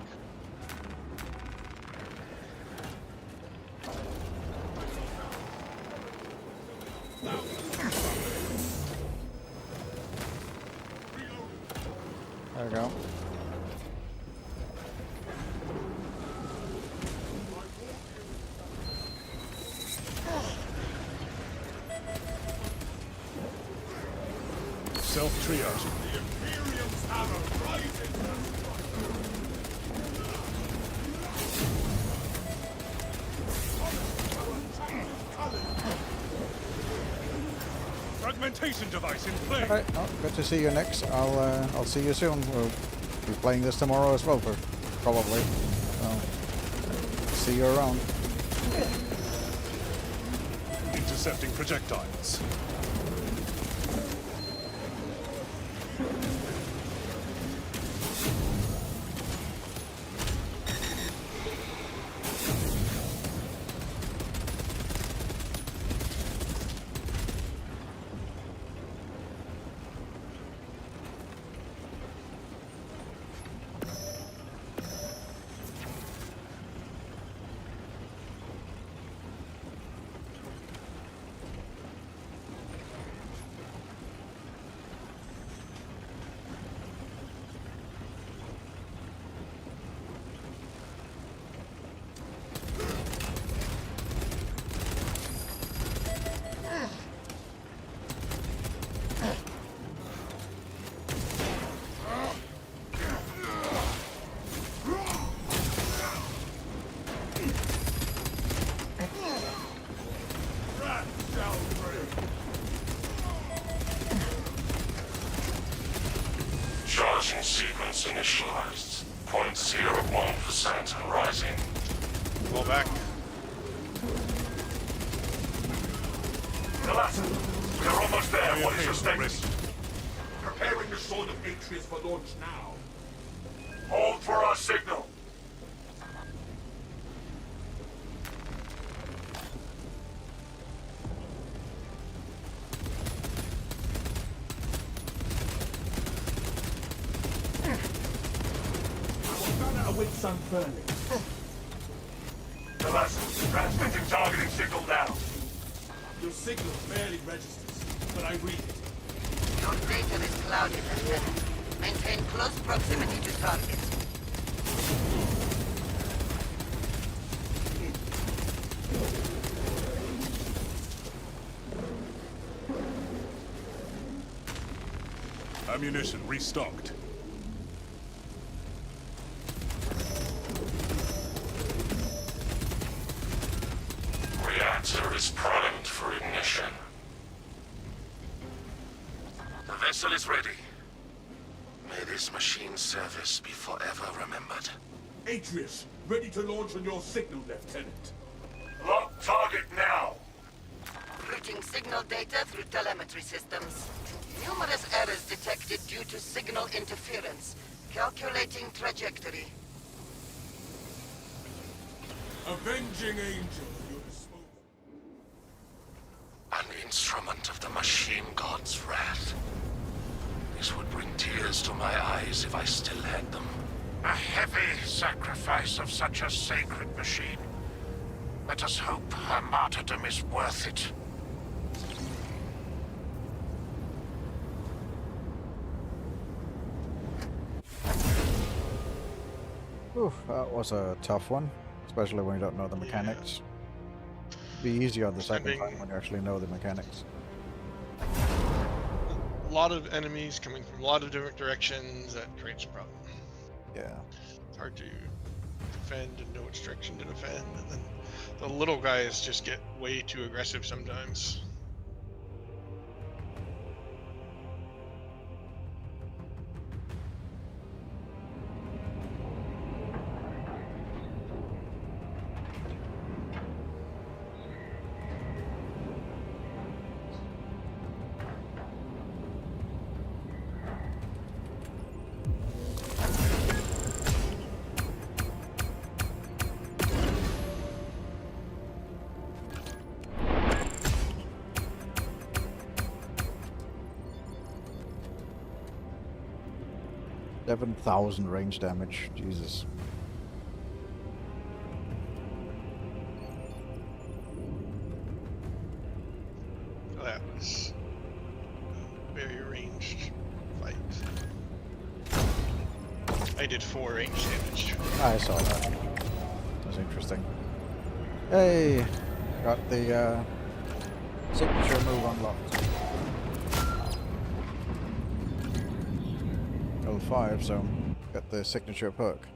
There we go. Self-triage. The Imperium's hammer rises. Fragmentation device in play. Alright, well, good to see you, Nix. I'll see you soon. We'll be playing this tomorrow as well, probably. So, see you around. Intercepting projectiles. Launching sequence initialized. 0.01% and rising. Fall back. The latter. We are almost there. What is your status? Preparing the Sword of Atreus for launch now. Hold for our signal. Await sun burning. The latter. Transmitting targeting signal now. Your signal barely registers, but I read it. Your data is clouded, Lieutenant. Maintain close proximity to target. Ammunition restocked. Reactor is primed for ignition. The vessel is ready. May this machine's service be forever remembered. Atreus, ready to launch on your signal, Lieutenant. Lock target now. Routing signal data through telemetry systems. Numerous errors detected due to signal interference. Calculating trajectory. Avenging Angel at your disposal. An instrument of the machine god's wrath. This would bring tears to my eyes if I still had them. A heavy sacrifice of such a sacred machine. Let us hope her martyrdom is worth it. Oof, that was a tough one, especially when you don't know the mechanics. Be easier on the second time when you actually know the mechanics. A lot of enemies coming from a lot of different directions, that creates a problem. Yeah. It's hard to defend and know which direction to defend, and then the little guys just get way too aggressive sometimes. $7,000 range damage, Jesus. That was a very ranged fight. I did 4 range damage. I saw that. That was interesting. Hey! Got the signature move unlocked. Level 5, so got the signature perk.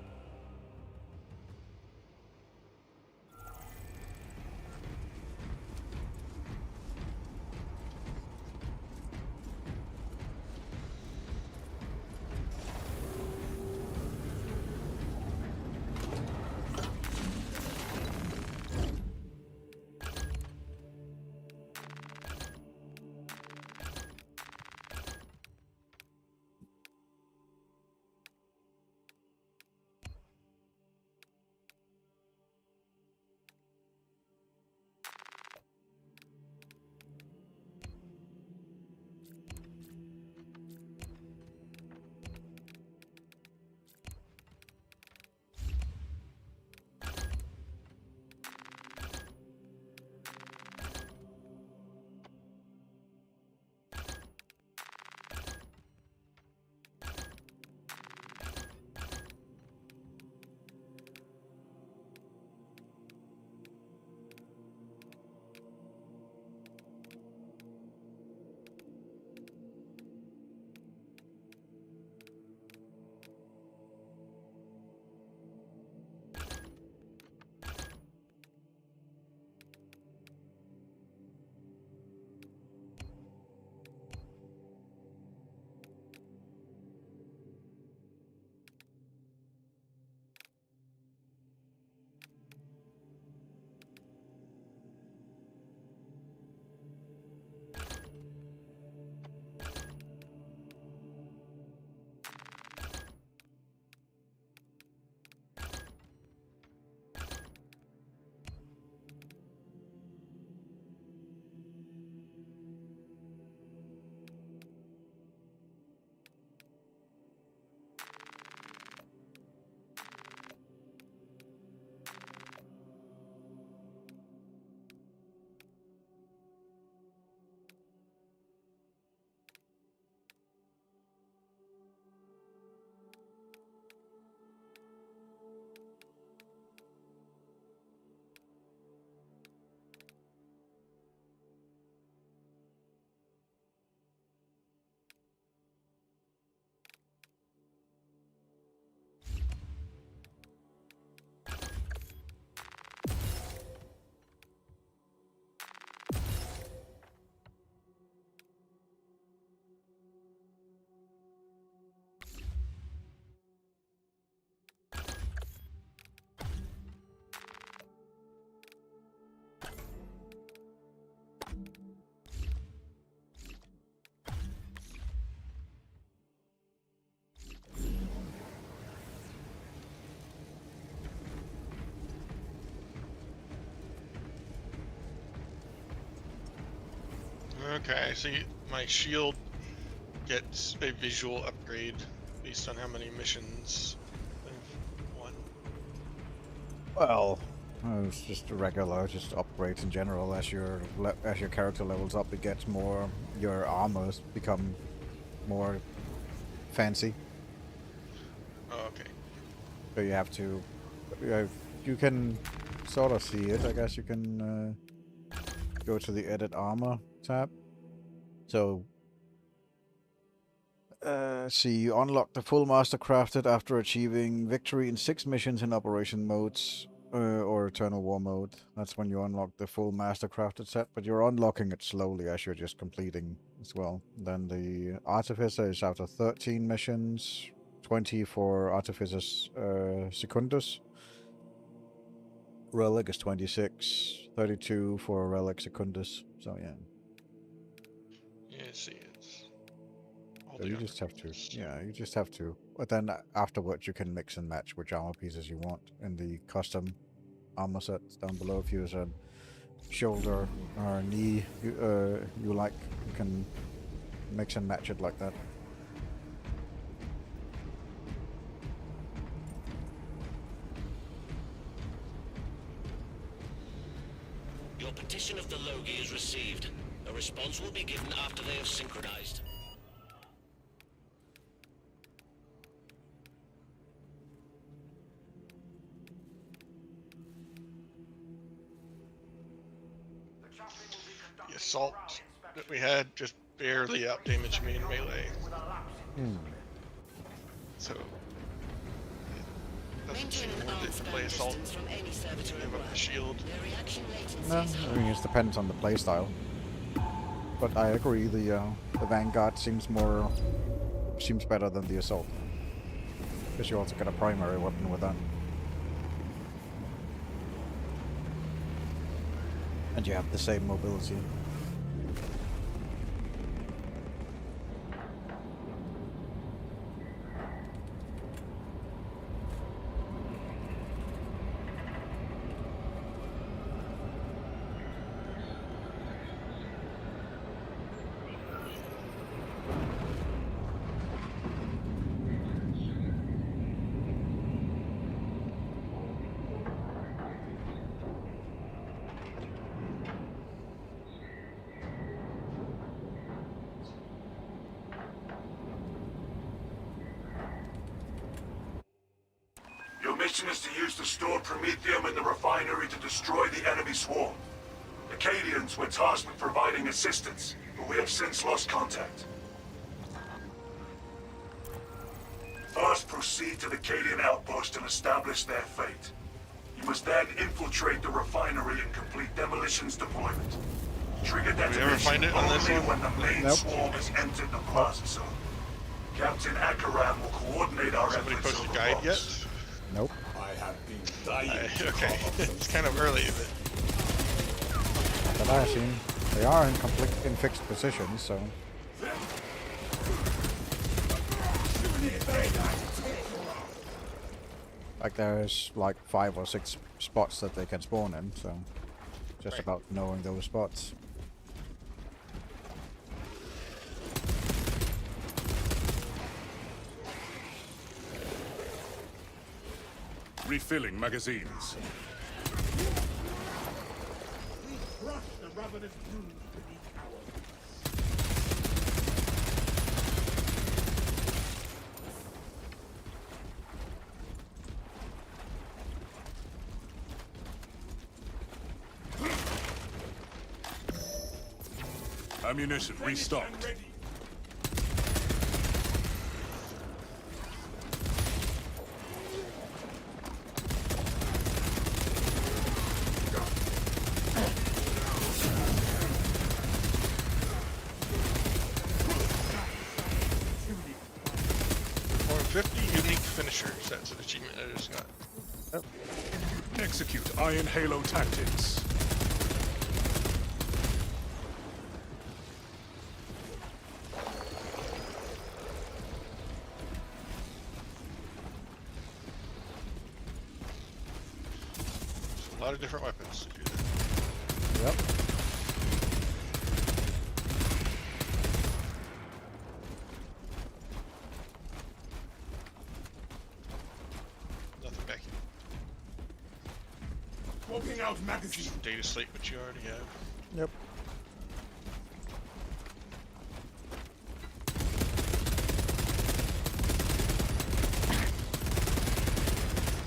Okay, so my shield gets a visual upgrade based on how many missions I've won. Well, it's just a regular, just upgrades in general. As your character levels up, it gets more. Your armors become more fancy. Oh, okay. So you have to. You can sort of see it. I guess you can go to the Edit Armor tab. So. See, you unlock the full master crafted after achieving victory in 6 missions in operation modes or eternal war mode. That's when you unlock the full master crafted set, but you're unlocking it slowly as you're just completing as well. Then the artificer is after 13 missions, 20 for artificer's secundus. Relic is 26, 32 for relic secundus. So yeah. Yeah, see it. So you just have to, yeah, you just have to. But then afterwards, you can mix and match which armor pieces you want in the custom armor sets down below. If you use a shoulder or a knee you like, you can mix and match it like that. Your petition of the Logi is received. A response will be given after they have synchronized. The assault that we had just barely outdamaged me in melee. So it doesn't seem worth it to play assault. Give up the shield. No, I mean it depends on the playstyle. But I agree, the Vanguard seems better than the assault. Because you also get a primary weapon with that. And you have the same mobility. Your mission is to use the stored Promethium in the refinery to destroy the enemy swarm. The Cadians were tasked with providing assistance, but we have since lost contact. First, proceed to the Cadian outpost and establish their fate. You must then infiltrate the refinery and complete demolitions deployment. Trigger detonation only when the main swarm has entered the plaza zone. Captain Akaram will coordinate our efforts. Somebody posted a guide yet? Nope. I have been dying. Okay, it's kind of early, but But I assume they are in fixed positions, so. Like there's like 5 or 6 spots that they can spawn in, so just about knowing those spots. Refilling magazines. Crush the ravenous brood beneath our Ammunition restocked. That's an achievement I just got. Yep. Execute Iron Halo tactics. A lot of different weapons to do that. Yep. Switching out magazine. Data slate, which you already have. Yep.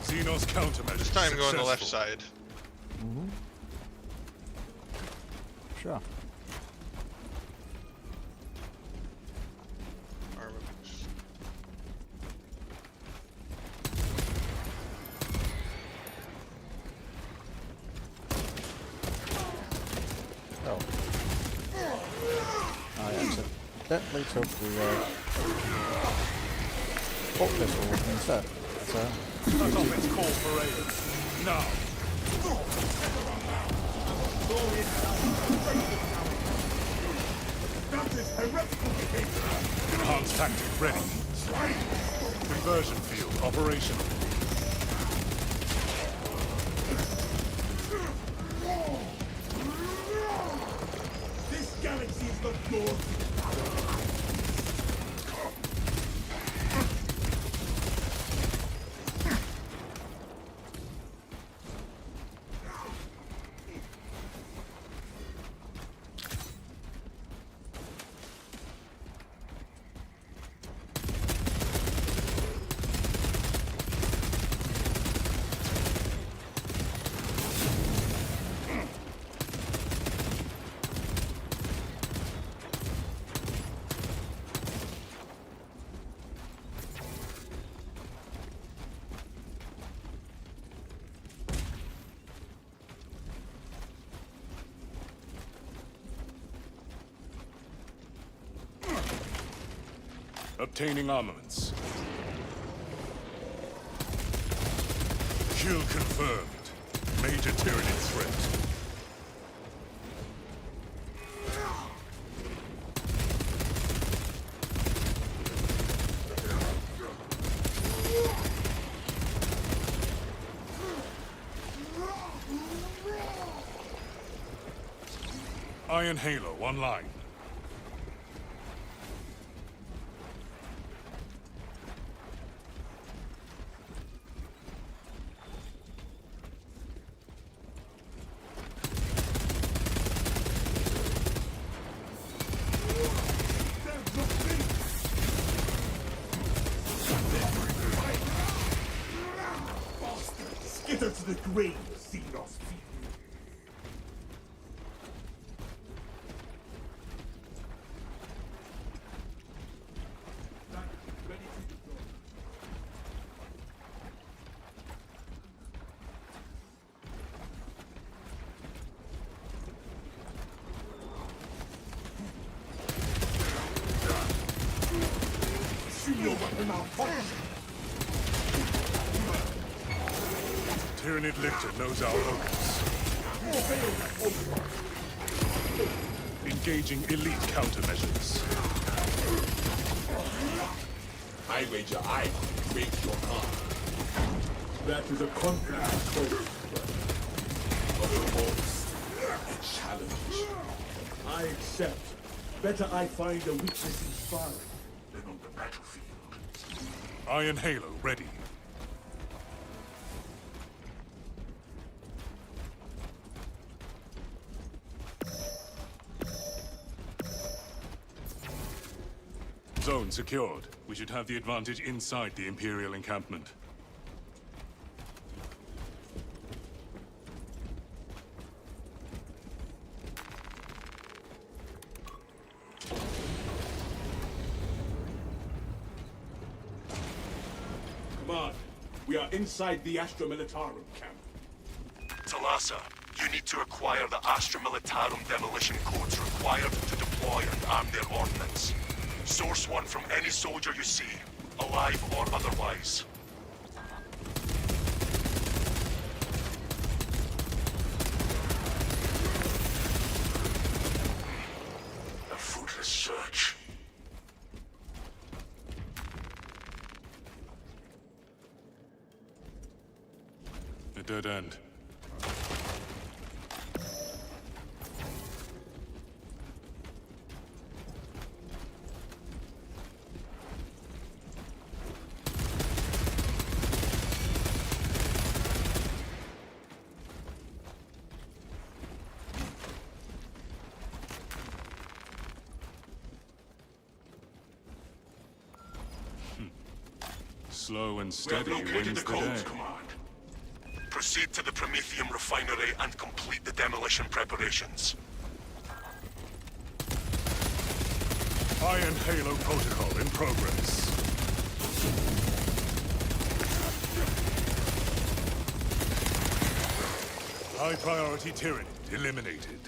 Xenos countermeasure. This time go on the left side. Mm-hmm. Sure. Armaments. Oh. I accidentally took the pop pistol instead. So. Cut off its core parade. Now. Enhanced tactic ready. Conversion field operational. This galaxy is the floor. Obtaining armaments. Kill confirmed. Major Tyranid threat. Iron Halo online. Skitter to the grave, Xenos feet. Tyranid lifter knows our locus. Engaging elite countermeasures. I wager I break your heart. That is a confident code. But the most a challenge. I accept. Better I find a weakness in sparring than on the battlefield. Iron Halo ready. Zone secured. We should have the advantage inside the Imperial encampment. Command, we are inside the Astra Militarum camp. Talassa, you need to acquire the Astra Militarum demolition codes required to deploy and arm their ordnance. Source one from any soldier you see, alive or otherwise. A fruitless search. A dead end. Slow and We have steady located wins the the codes, day. Command. Proceed to the Prometheum refinery and complete the demolition preparations. Iron Halo protocol in progress. High priority Tyranid eliminated.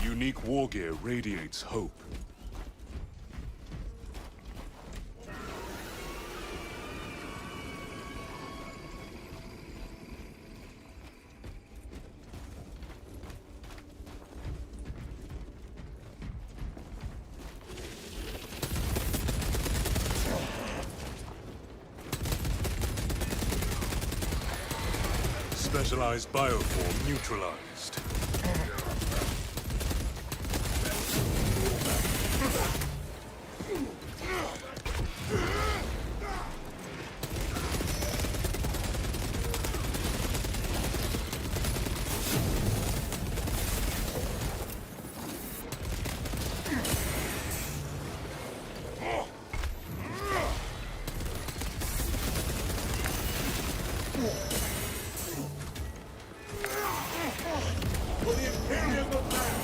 Unique war gear radiates hope. Specialized bioform neutralized. For the Imperium of man!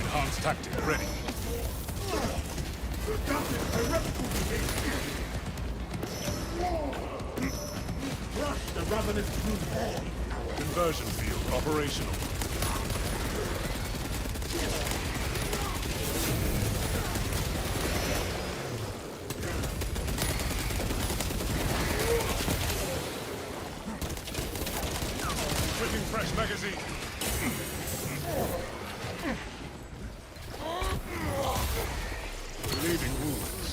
Enhanced tactic ready. Crush the ravenous brood. Conversion field operational. Switching fresh magazine. Relieving wounds.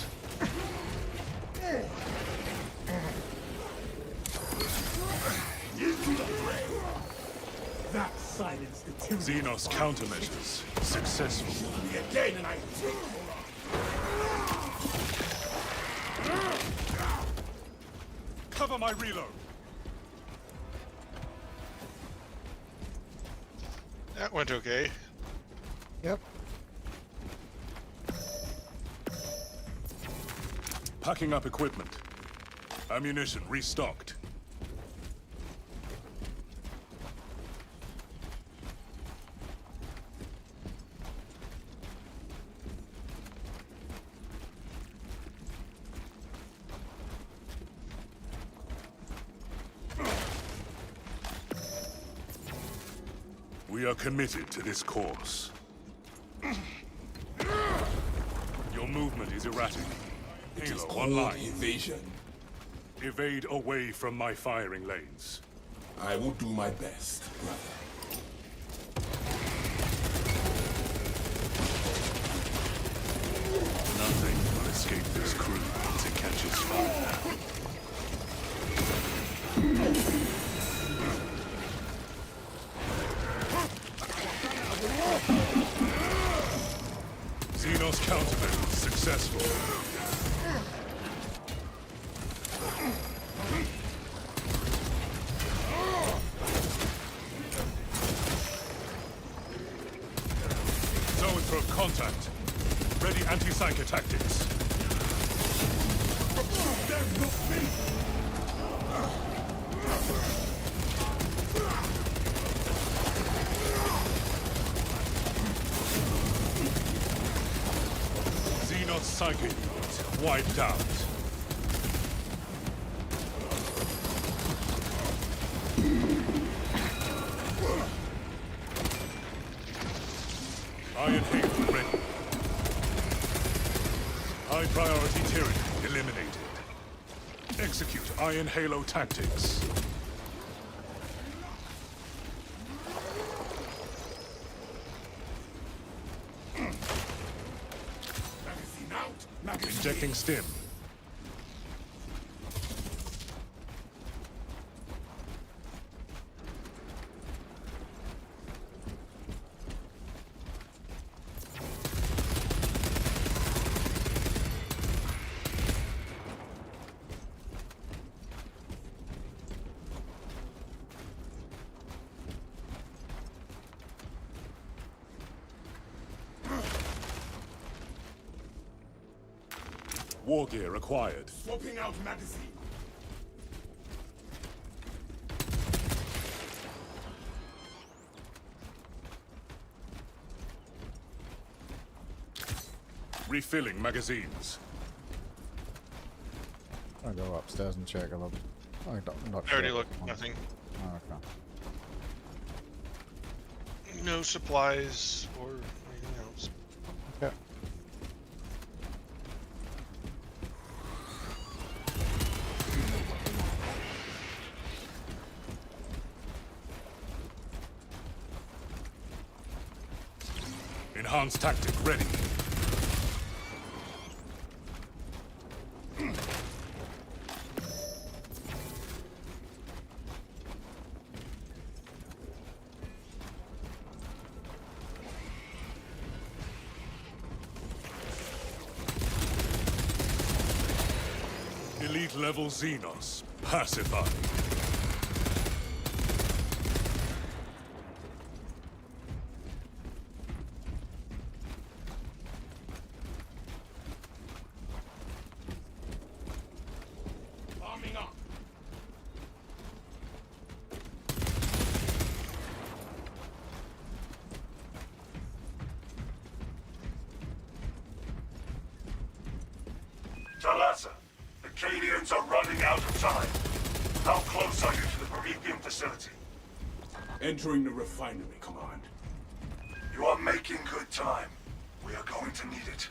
That silenced the two. Xenos countermeasures successful. Me again and I take Cover my reload. That went okay. Yep. Packing up equipment. Ammunition restocked. We are committed to this course. Your movement is erratic. Halo online. Evasion. Evade away from my firing lanes. I will do my best, brother. Nothing will escape this crew once it catches fire. Xenos countermeasures successful. Zone for contact. Ready anti-psycho tactics. Xenos psychic units wiped out. Iron Halo ready. High priority Tyranid eliminated. Execute Iron Halo tactics. Injecting stim. War gear acquired. Swapping out magazine. Refilling magazines. I'll go upstairs and check a little. I'm not I already sure. looked. Nothing. Oh, okay. No supplies or anything else. Okay. Enhanced tactic ready. Elite level Xenos. Pacified. Arming up. Talassa, the Cadians are running out of time. How close are you to the Imperium facility? Entering the refinery, Command. You are making good time. We are going to need it.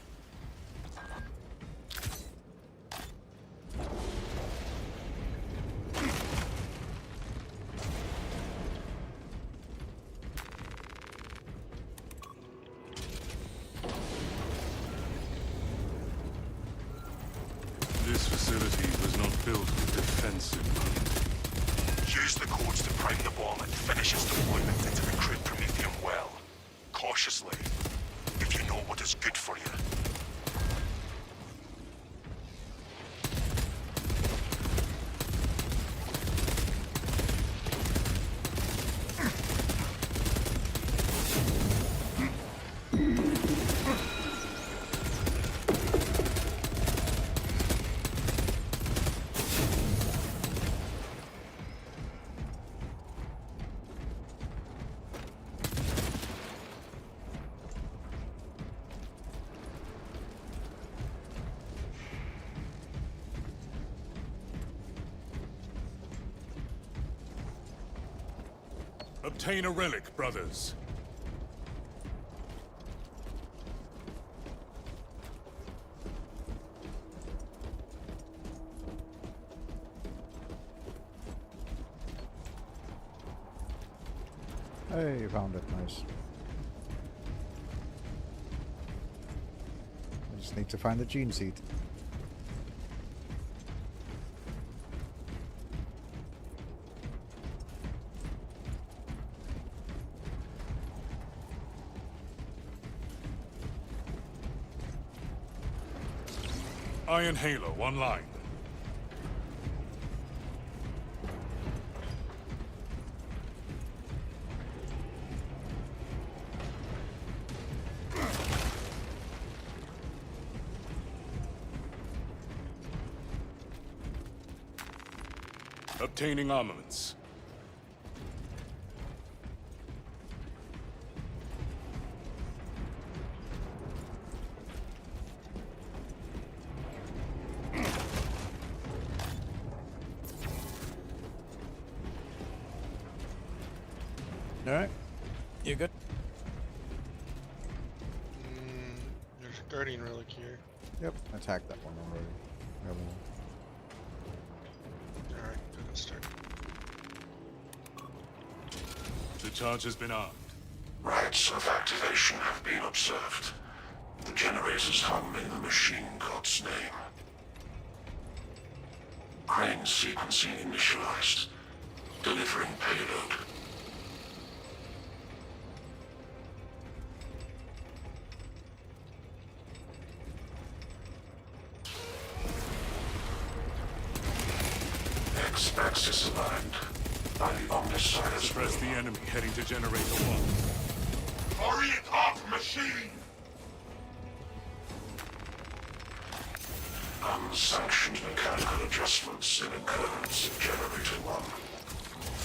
This facility was not built with defensive mind. Use the codes to prime the bomb and finish its deployment into the crude Prometheum well. Cautiously, if you know what is good for you. Obtain a relic, brothers. Hey, you found it. Nice. I just need to find the gene seed. Iron Halo online. Obtaining armaments. Alright. You good? There's a Guardian relic here. Yep. Attacked that one already. Alright, good start. The charge has been armed. Rites of activation have been observed. The generators hum in the machine god's name. Crane sequencing initialized. Delivering payload. X-axis aligned by the Omnissiah's Suppress the enemy heading to generator 1. Hurry it up, machine! Unsanctioned mechanical adjustments in occurrence in Generator 1.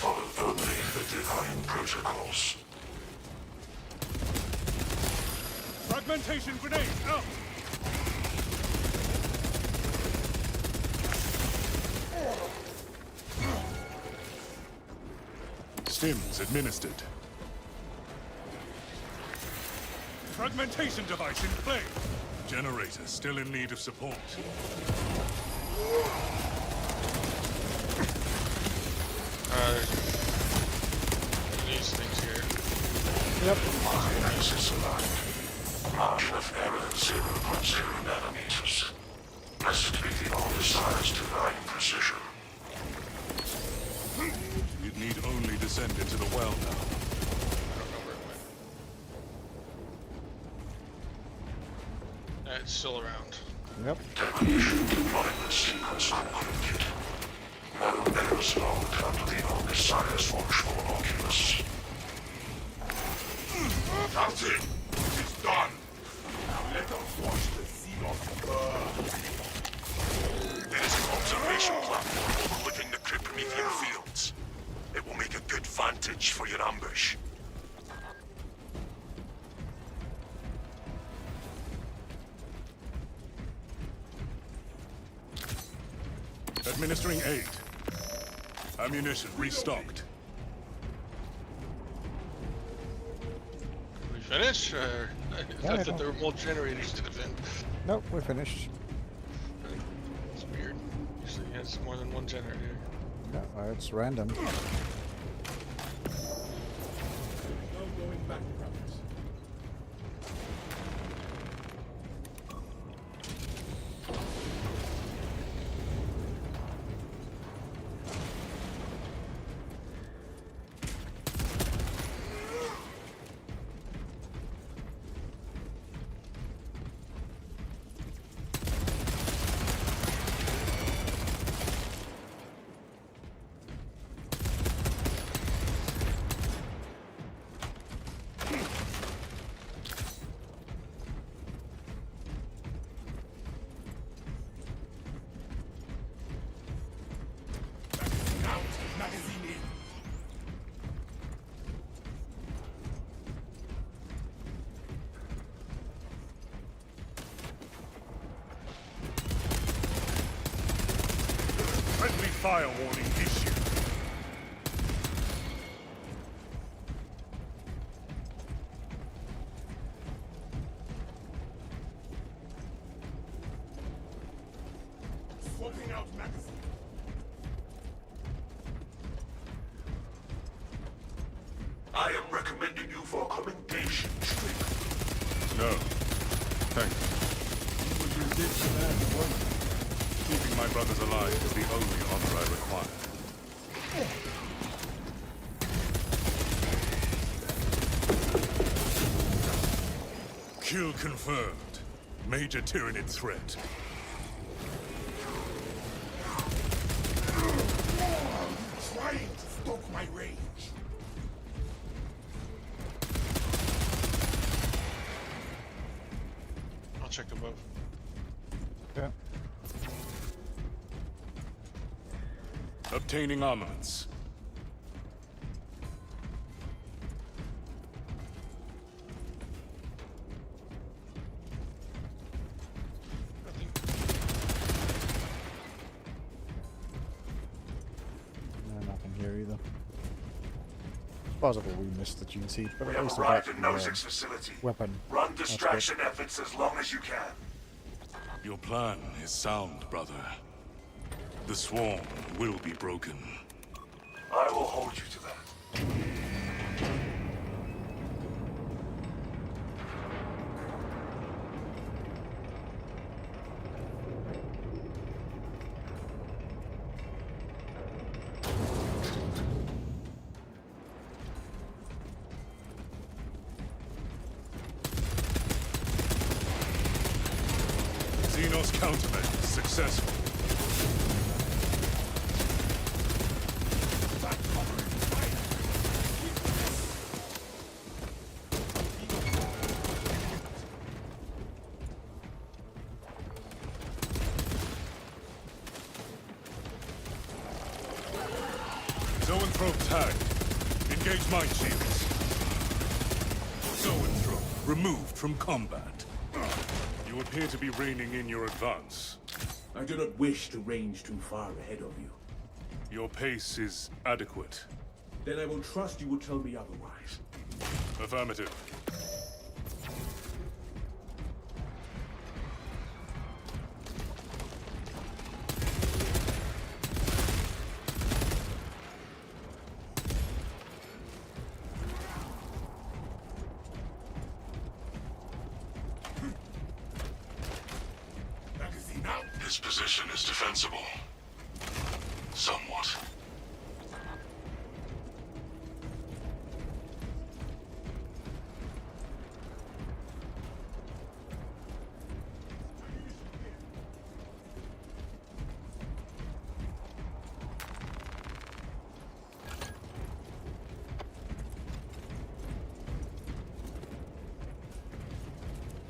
Follow only the divine protocols. Fragmentation grenade, out! Stims administered. Fragmentation device in play. Generator still in need of support. These things here. Yep. Axis aligned. Margin of error 0.0 nanometers. Blessed be the all-desires divine precision. You'd need only descend into the well now. It's still around. Yep. Demolition deployment sequence concluded. No errors logged under the all-desires watchful oculus. Captain, it's done. Now let us watch the thos burn. There is an observation platform overlooking the Promethean fields. It will make a good vantage for your ambush. Administering aid. Ammunition restocked. We finished? Or I thought there were more generators to defend. Nope, we're finished. It's weird. Usually he has more than one generator. No, it's random. No going back, brothers. Friendly fire warning issued. Swapping out magazine. I am recommending you for commendation trip. No. Thank you. Keeping my brothers alive is the only honor I require. Kill confirmed. Major Tyranid threat. Trying to stoke my rage. I'll check above. Yeah. Obtaining armaments. Nothing here either. Possible we missed the gene seed, but We at have least we arrived got at the Nozick's facility. weapon. Run That's distraction efforts as long as you can. Your plan is sound, brother. The swarm will be broken. I will hold you to that. Xenos countermeasures successful. Zoanthrope tagged. Engage mine shields. Zoanthrope removed from combat. You appear to be reining in your advance. I do not wish to range too far ahead of you. Your pace is adequate. Then I will trust you will tell me otherwise. Affirmative. His position is defensible. Somewhat.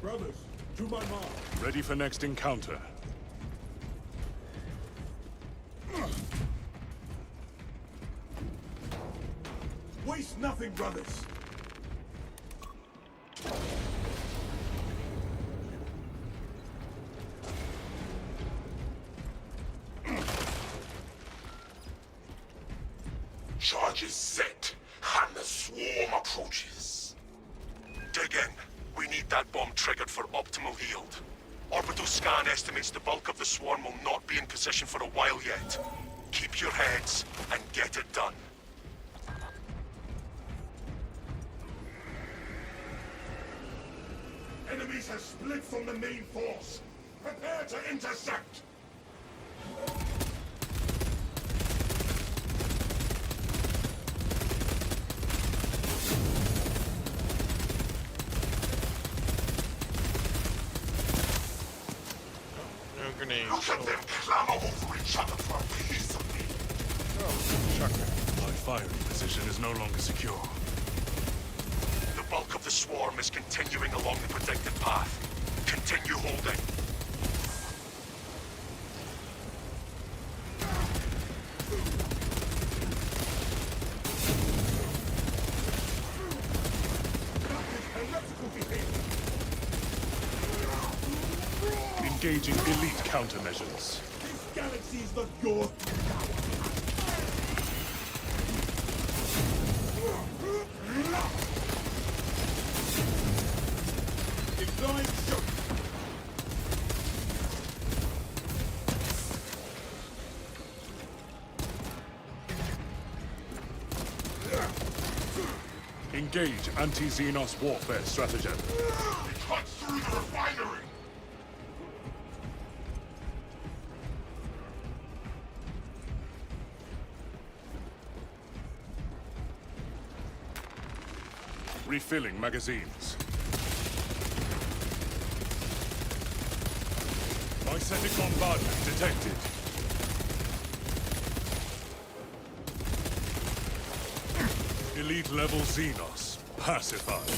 Brothers, to my mark. Ready for next encounter. Waste nothing, brothers. Charge is set, and the swarm approaches. Dig in. We need that bomb triggered for optimal yield. Orbital scan estimates the bulk of the swarm will not be in position for a while yet. Keep your heads and get it done. Enemies have split from the main force. Prepare to intercept. No grenades. Look at them clamor over each other for a piece of me. My firing position is no longer secure. The bulk of the swarm is continuing along the predicted path. Continue holding. Engaging elite countermeasures. This galaxy is not yours. Deploying shoot. Engage anti-Xenos warfare stratagem. It cuts through the refinery. Refilling magazines. Mycetic bombardment detected. Elite level Xenos pacified.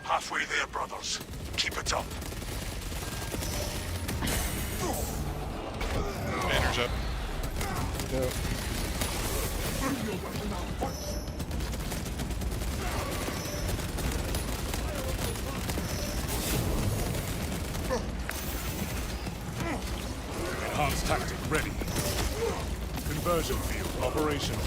Halfway there, brothers. Keep it up. Banners up. Go. Enhanced tactic ready. Conversion field operational.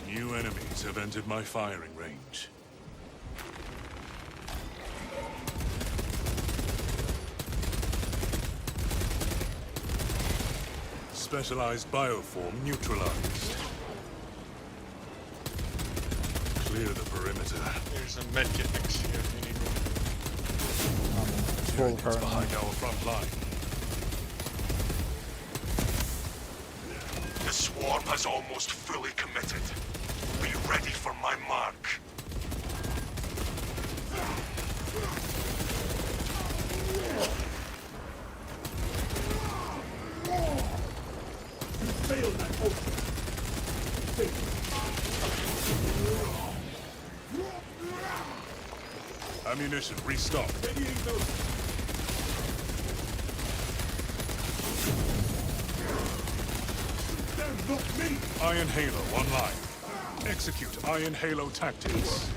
New enemies have entered my firing range. Specialized bioform neutralized. Clear the perimeter. There's a medkit next to you if you need one. Full It's current. behind our front line. The swarm has almost fully committed. We ready for my mark. Fail that ultra. Ammunition, restock. Readying those. Them, not me! Iron Halo online. Execute Iron Halo tactics.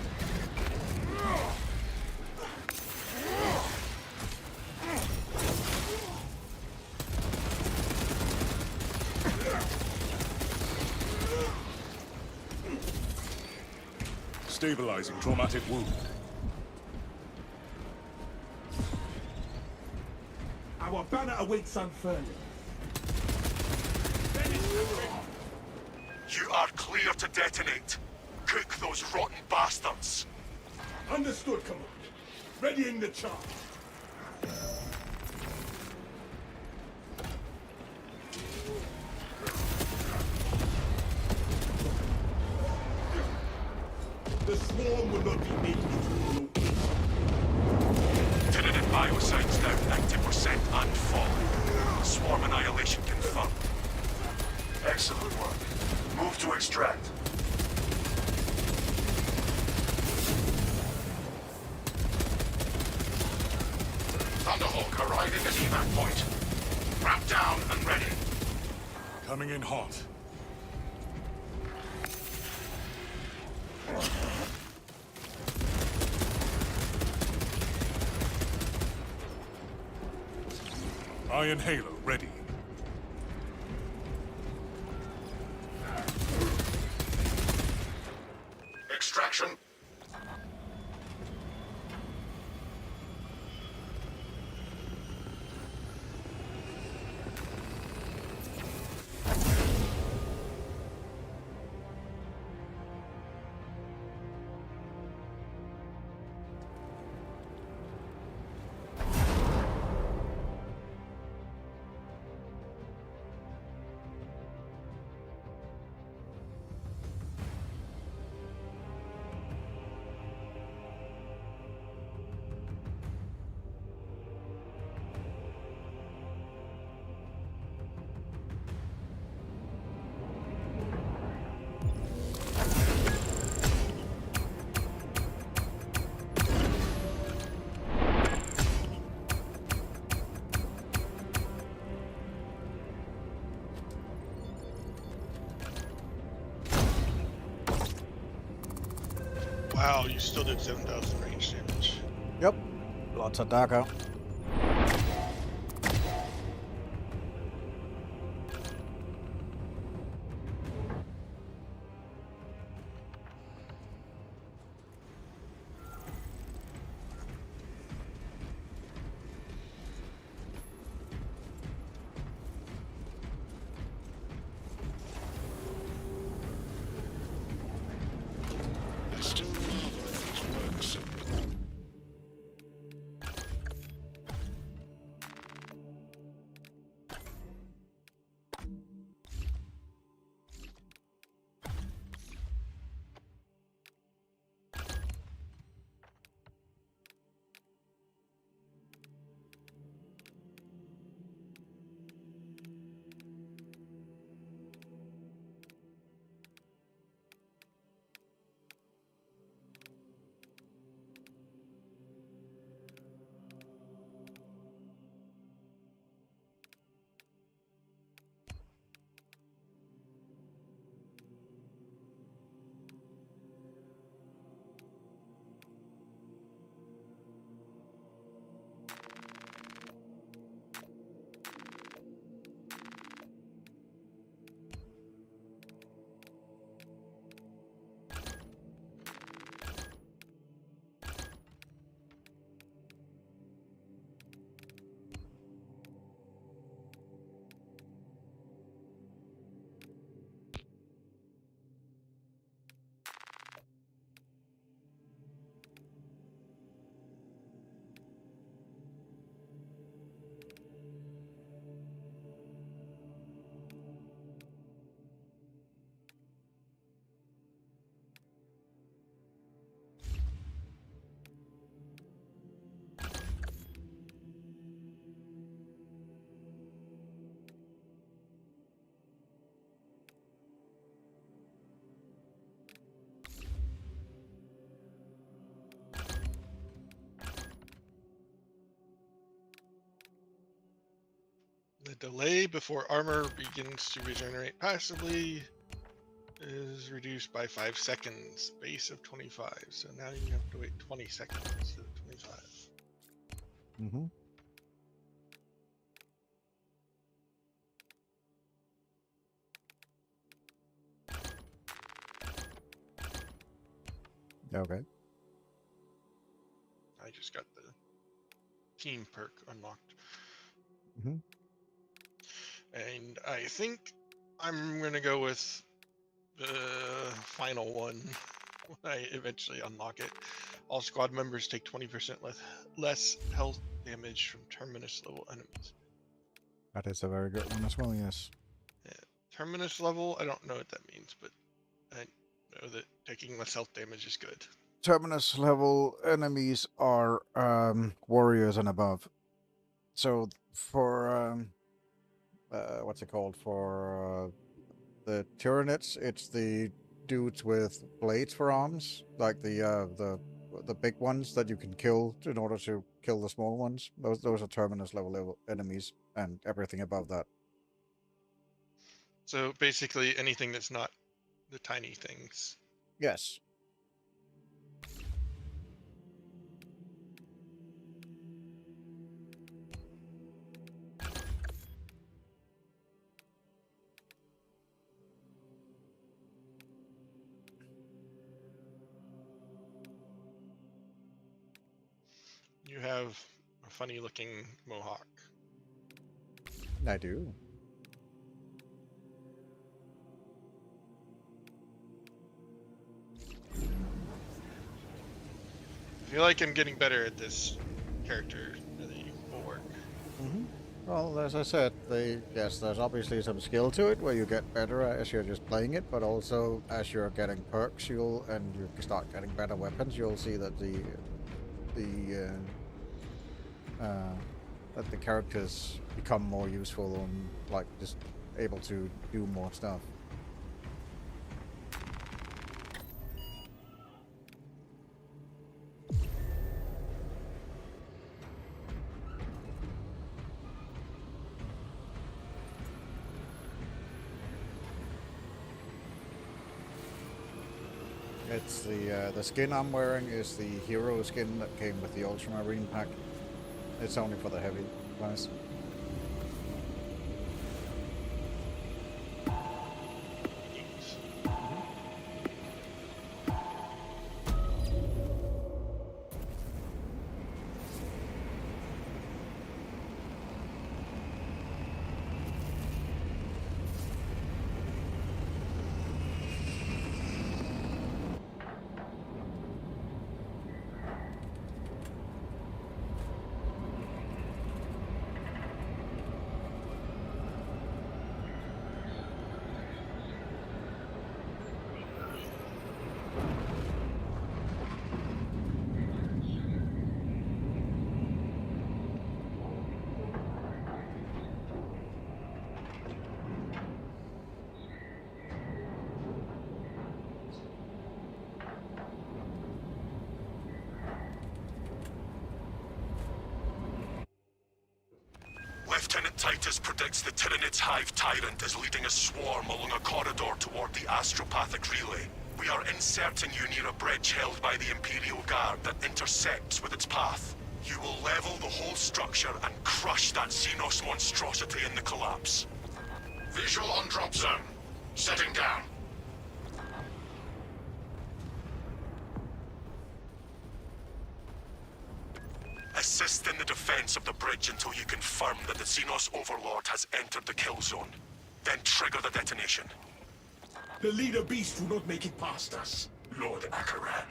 Stabilizing traumatic wound. Our banner awaits unfurling. You are clear to detonate. Cook those rotten bastards. Understood, Command. Readying the charge. The swarm will not be needed to location. Tyranid biocides down 90% and falling. Swarm annihilation confirmed. Excellent work. Move to extract. Thunderhawk arriving at evac point. Wrap down and ready. Coming in hot. Iron Halo ready. Extraction. Wow, you still did 7,000 range damage. Yep. Lots of dagger. The delay before armor begins to regenerate passively is reduced by 5 seconds, base of 25. So now you have to wait 20 seconds instead of 25. Mm-hmm. Okay. I just got the team perk unlocked. Mm-hmm. And I think I'm going to go with the final one when I eventually unlock it. All squad members take 20% less health damage from Terminus level enemies. That is a very good one as well, yes. Yeah. Terminus level, I don't know what that means, but I know that taking less health damage is good. Terminus level enemies are warriors and above. So for what's it called? For the Tyranids, it's the dudes with blades for arms, like the big ones that you can kill in order to kill the small ones. Those are Terminus level enemies, and everything above that. So basically anything that's not the tiny things. Yes. You have a funny looking mohawk. I do. I feel like I'm getting better at this character. Really will work. Mm-hmm. Well, as I said, yes, there's obviously some skill to it where you get better as you're just playing it, but also as you're getting perks, you start getting better weapons. You'll see that that the characters become more useful and like just able to do more stuff. It's the skin I'm wearing is the hero skin that came with the Ultramarine pack. It's only for the heavy class. Lieutenant Titus predicts the Tyranid's hive tyrant is leading a swarm along a corridor toward the astropathic relay. We are inserting you near a bridge held by the Imperial Guard that intersects with its path. You will level the whole structure and crush that Xenos monstrosity in the collapse. Visual on drop zone. Setting down. Assist in the defense of the bridge until you confirm that the Xenos Overlord has entered the kill zone. Then trigger the detonation. The leader beasts will not make it past us, Lord Akaran.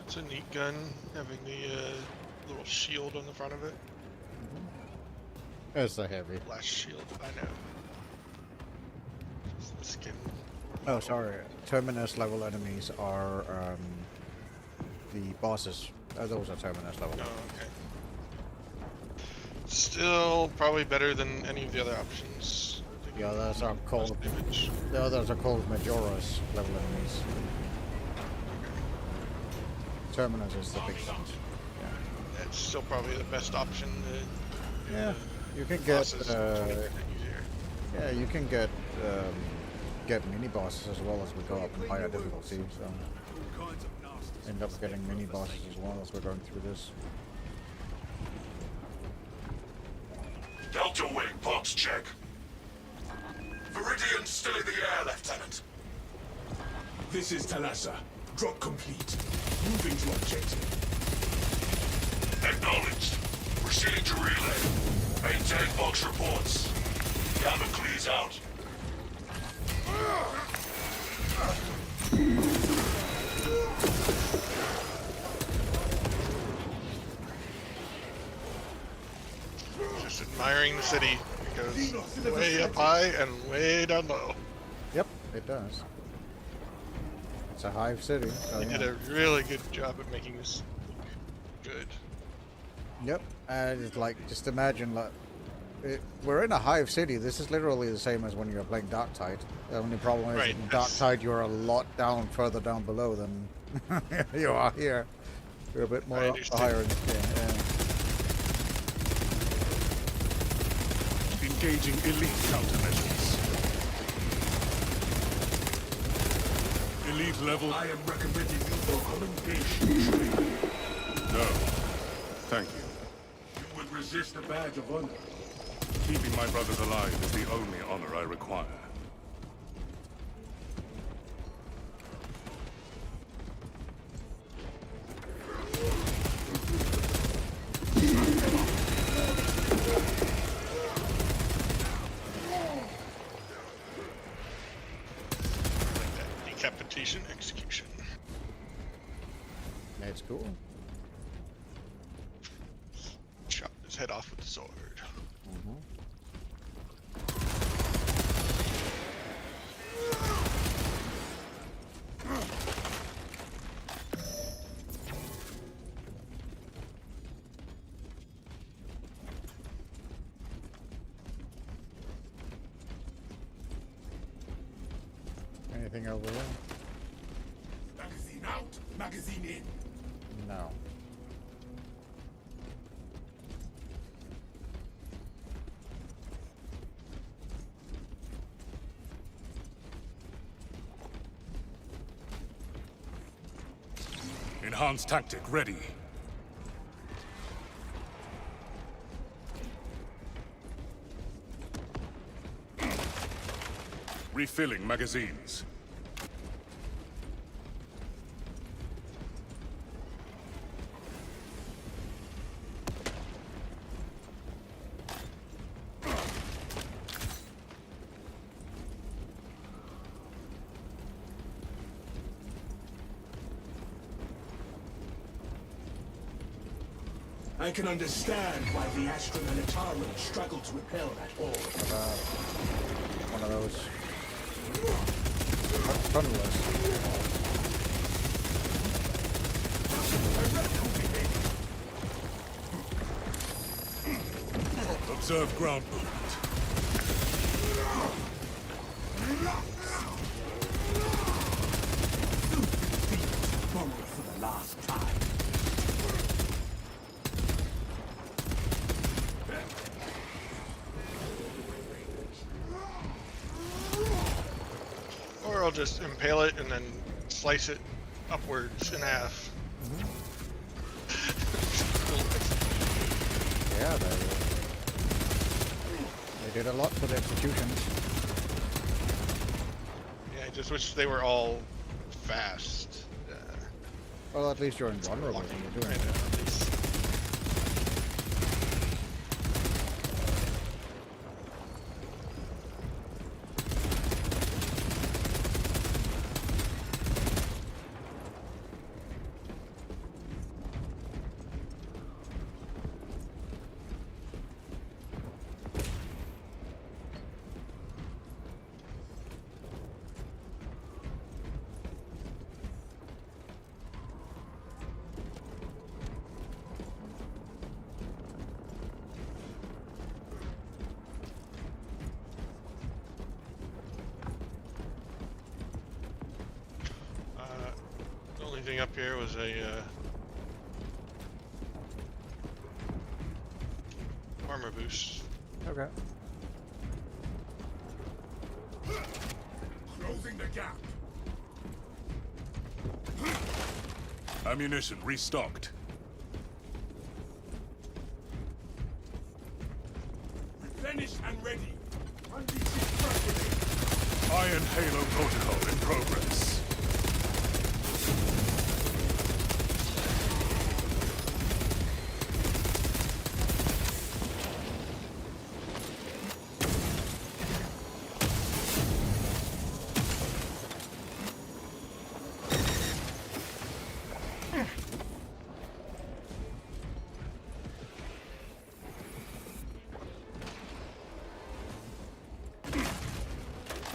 It's a neat gun, having the little shield on the front of it. It's a heavy. Blast shield, I know. Just the skin Oh, sorry. Terminus level enemies are the bosses. Those are terminus level. Oh, okay. Still probably better than any of the other options. The others are called Majora's level enemies. Terminus is the big one. Yeah. That's still probably the best option. Yeah, you can get. Yeah, you can get mini bosses as well as we go up in higher difficulty. So end up getting mini bosses as well as we're going through this. Delta Wing, box check. Viridian's still in the air, Lieutenant. This is Talassa. Drop complete. Moving to objective. Acknowledged. Proceeding to relay. Maintain box reports. Damocles out. Just admiring the city. It goes way up high and way down low. Yep, it does. It's a hive city. So They did a really good job at making this look good. Yep, and it's like, just imagine, like, we're in a hive city. This is literally the same as when you're playing Darktide. The only problem is in Darktide you're a lot further down below than you are here. You're a bit more higher in the game. Engaging elite countermeasures. Elite level. I am recommending you for commendation training. No. Thank you. You would resist a badge of honor. Keeping my brothers alive is the only honor I require. Decapitation execution. That's cool. Chop his head off with the sword. Anything over there? Magazine out, magazine in. No. Enhanced tactic ready. Refilling magazines. I can understand why the Astron and Atari struggled to repel that orb. One of those tunnelers. Observe ground movement. For the last time. Or I'll just impale it and then slice it upwards in half. Yeah, they did a lot for the executions. Yeah, I just wish they were all fast. Well, at least you're invulnerable when you're doing it. shooting up here was a armor boost. Okay. Closing the gap. Ammunition restocked. Replenished and ready. Iron Halo protocol in progress.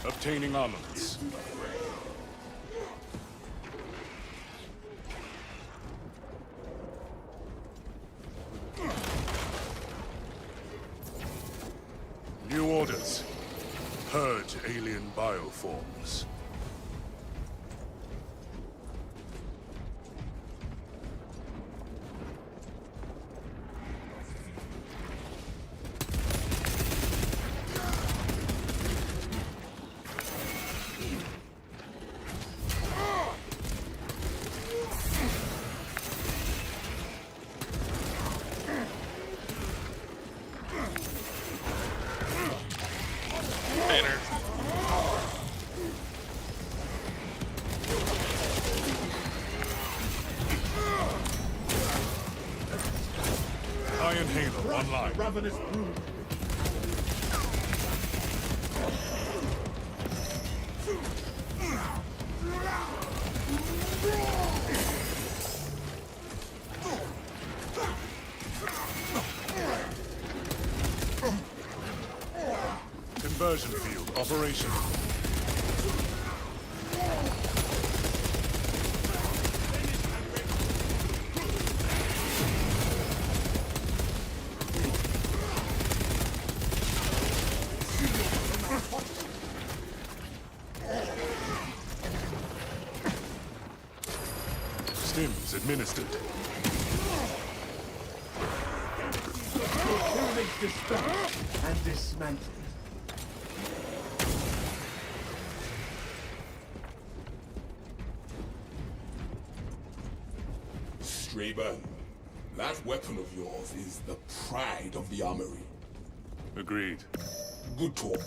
Obtaining armaments. New orders. Purge alien bioforms. Iron Halo online. Ravenous brood. Conversion field operational. Stims administered. Pyramids dispelled and dismantled. Straber, that weapon of yours is the pride of the armory. Agreed. Good talk.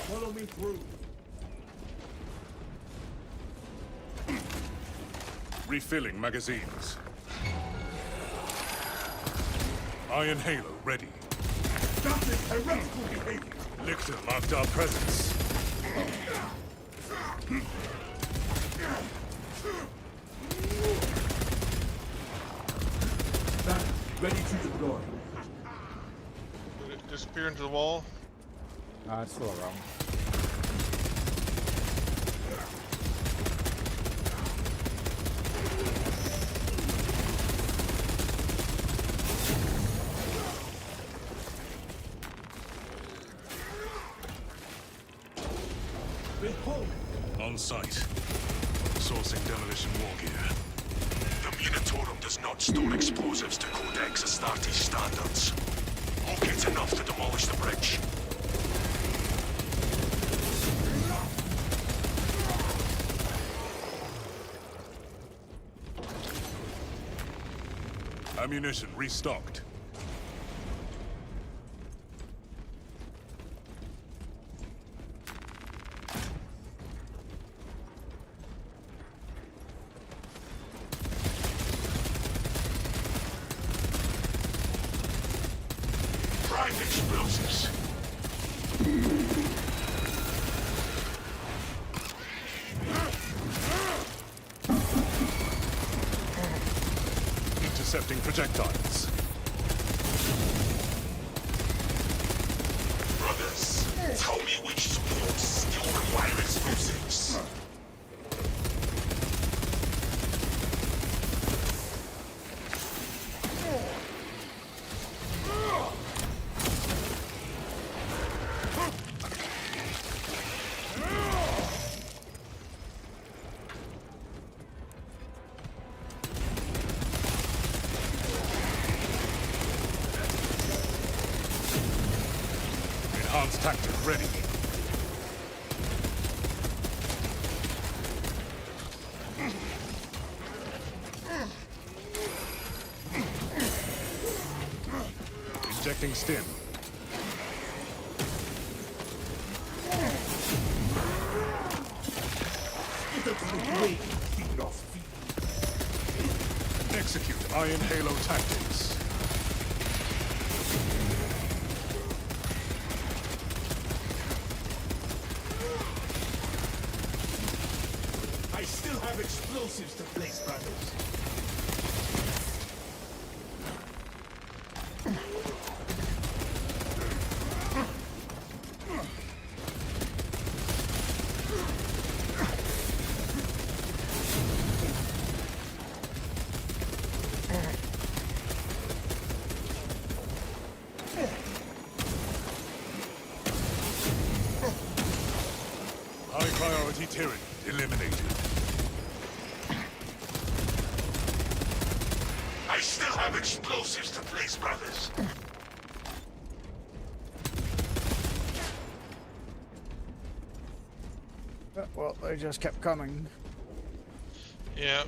Follow me through. Refilling magazines. Iron Halo ready. That is heretical behavior. Lictor marked our presence. That ready to deploy. Did it disappear into the wall? It's still around. On site. Sourcing demolition war gear. The Munitorum does not store explosives to Codex Astartes standards. Locate enough to demolish the bridge. Ammunition restocked. Prime explosives. Intercept Injecting projectiles. Brothers, tell me which supports still require explosives. Enhanced tactic ready. Injecting stim. Execute Iron Halo tactics. I still have explosives to place, brothers. High priority Tyranid eliminated. I still have explosives to place, brothers. Well, they just kept coming. Yeah.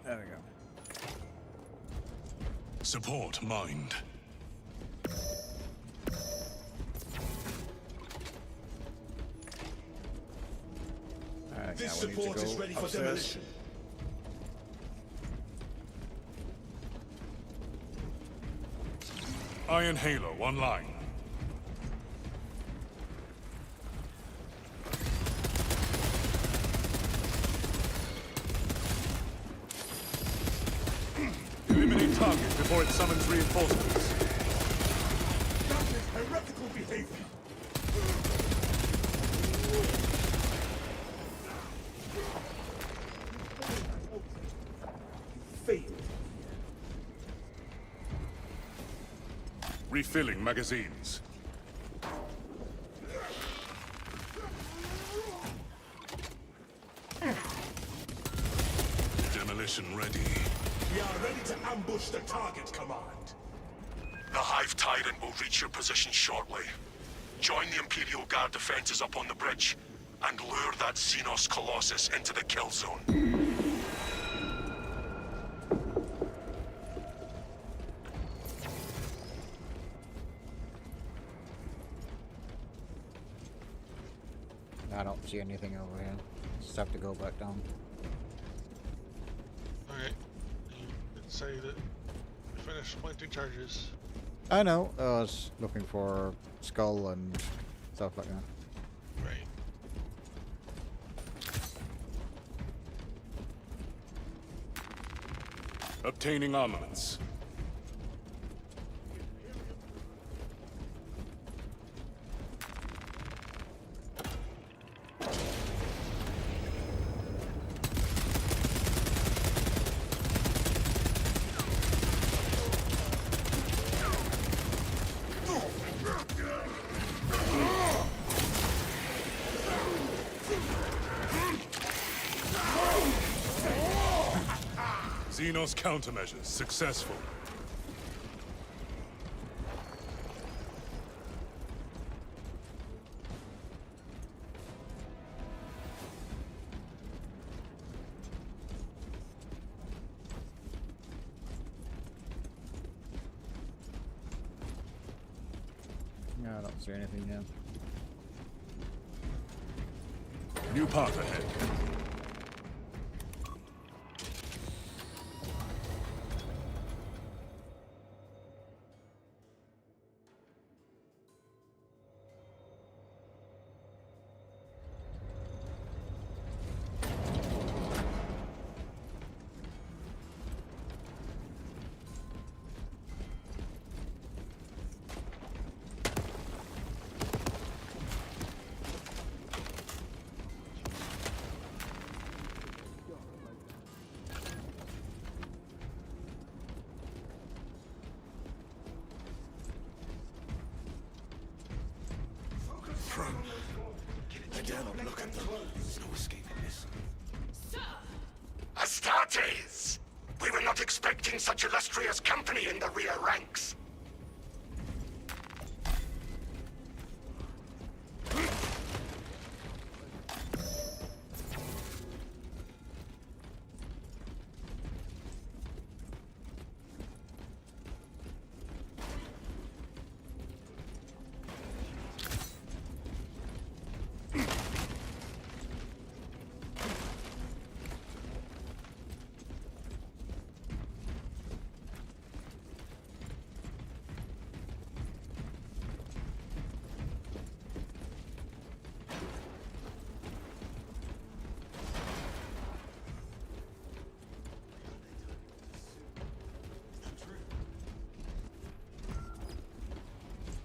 There we go. Support mined. This support is ready for demolition. Iron Halo online. Eliminate target before it summons reinforcements. That is heretical behavior. Failed. Refilling magazines. Demolition ready. We are ready to ambush the target, Command. The Hive Tyrant will reach your position shortly. Join the Imperial Guard defenses up on the bridge, and lure that Xenos Colossus into the kill zone. I don't see anything over here. Just have to go back down. Alright. You did say that you finished planting charges. I know. I was looking for skull and stuff like that. Right. Obtaining armaments. Xenos countermeasures successful. Yeah, I don't see anything yet. New path ahead. Look at them. There's no escaping this. Astartes! We were not expecting such illustrious company in the rear ranks.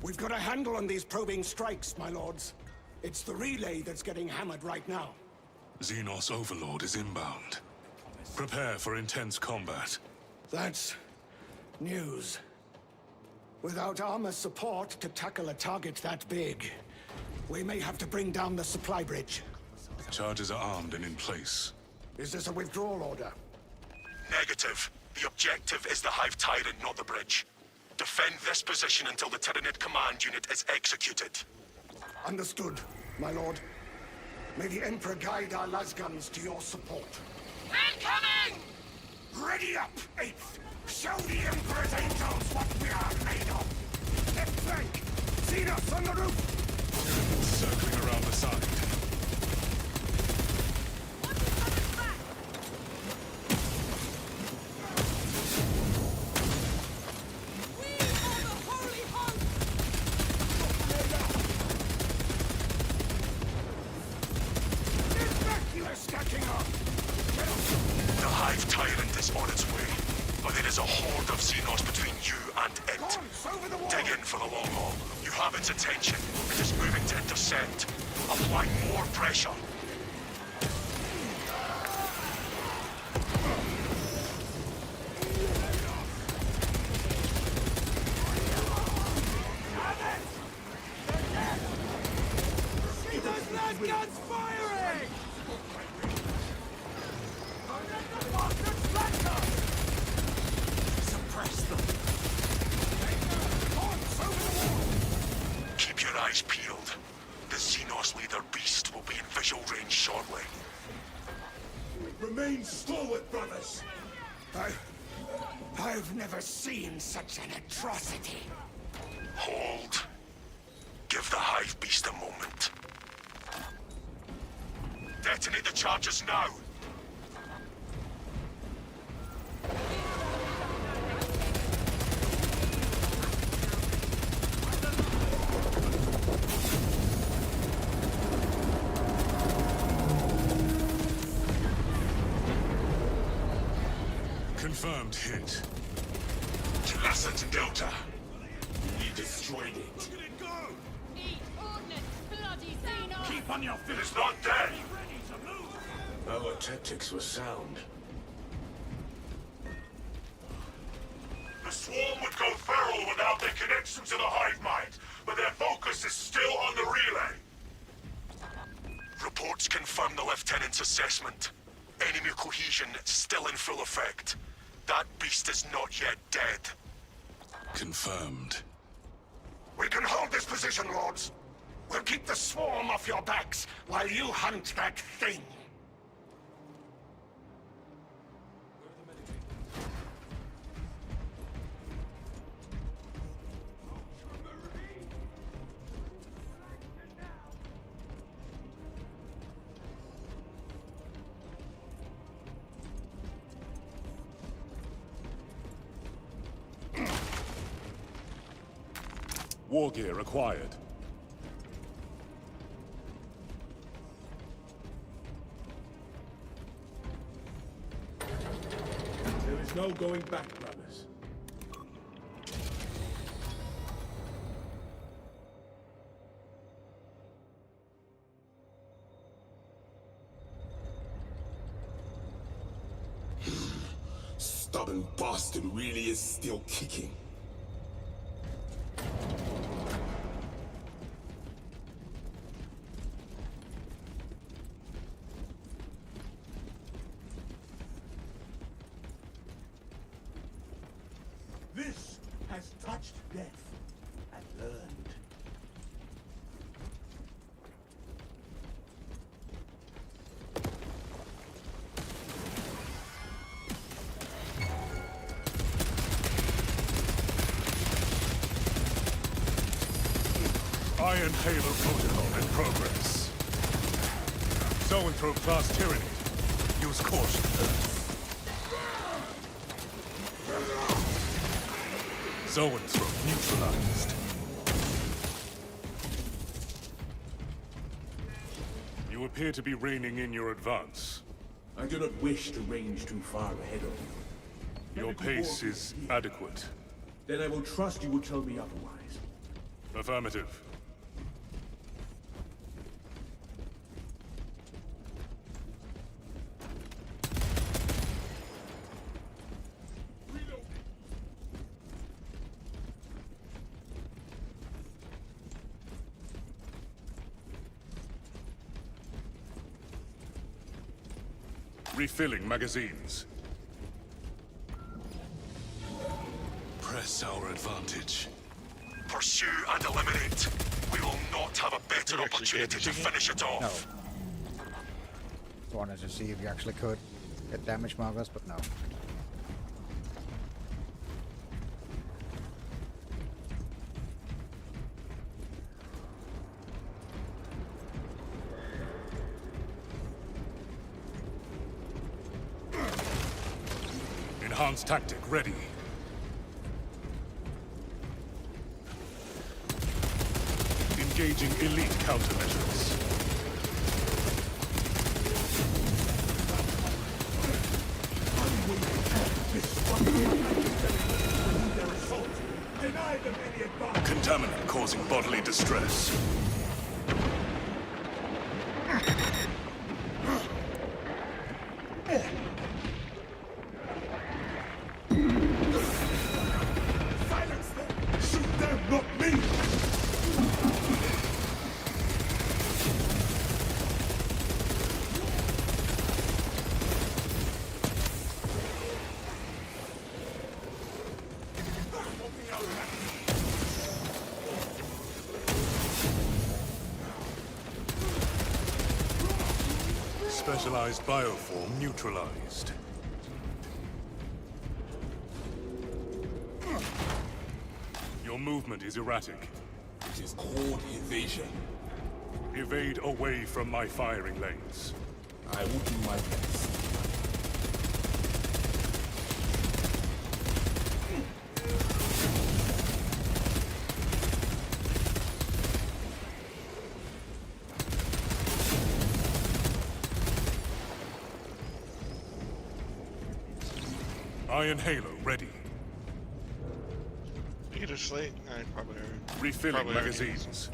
We've got a handle on these probing strikes, my lords. It's the relay that's getting hammered right now. Xenos Overlord is inbound. Prepare for intense combat. That's news. Without armor support to tackle a target that big, we may have to bring down the supply bridge. Charges are armed and in place. Is this a withdrawal order? Negative. The objective is the Hive Tyrant, not the bridge. Defend this position until the Tyranid command unit is executed. Understood, my lord. May the Emperor guide our lasguns to your support. Incoming! Ready up, 8th! Show the Emperor's angels what we are made of! Left flank! Xenos on the roof! Circling around the side. The Hive Tyrant is on its way, but there is a horde of Xenos between you and it. Dig in for the long haul. You have its attention. It is moving to intercept. Apply more pressure. Keep your eyes peeled. The Xenos leader beast will be in visual range shortly. Remain stalwart, brothers! I've never seen such an atrocity. Hold. Give the Hive beast a moment. Detonate the charges now! Confirmed hit. Classed Delta. We destroyed it. Eat ordnance, bloody Xenos! Keep on your feet! It's not dead! Our tactics were sound. The swarm would go feral without their connection to the Hive mind, but their focus is still on the relay. Reports confirm the Lieutenant's assessment. Enemy cohesion still in full effect. That beast is not yet dead. Confirmed. We can hold this position, lords. We'll keep the swarm off your backs while you hunt that thing. War gear acquired. There is no going back, brothers. Stubborn bastard really is still kicking. has touched death and learned. Iron Halo protocol in progress. Zoanthrope class Tyranid. Use caution. Zoanthrope neutralized. You appear to be reining in your advance. I do not wish to range too far ahead of you. Your pace is adequate. Then I will trust you will tell me otherwise. Affirmative. Refilling magazines. Press our advantage. Pursue and eliminate. We will not have a better opportunity to finish it off. No. I wanted to see if you actually could get damage markers, but no. Enhanced tactic ready. Engaging elite countermeasures. Contaminant causing bodily distress. Specialized bioform neutralized. Your movement is erratic. It is called evasion. Evade away from my firing lanes. I will do my best. Iron Halo ready. You get a slate? I probably already. Refilling Probably already. magazines.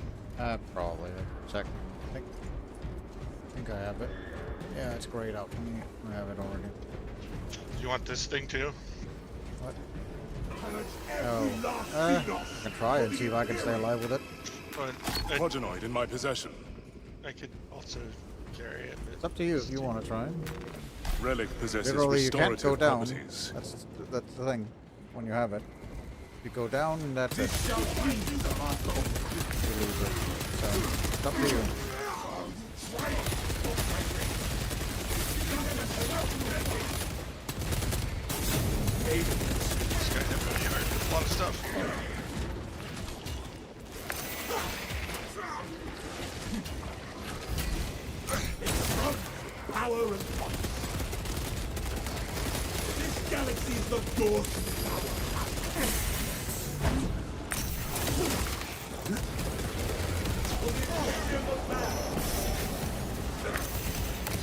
Probably. Check. I think I have it. Yeah, it's grayed out for me. I have it already. You want this thing too? What? Oh. I can try and see if I can stay alive with it. But Progenoid in my possession. I could also carry it. It's up to you if you want to try. Relic possesses Literally, you can't go restorative down. properties. That's the thing. When you have it, if you go down, that's it. You lose it. So it's up to you. This guy definitely hurt a lot of stuff. Power and fun. This galaxy is the door to power.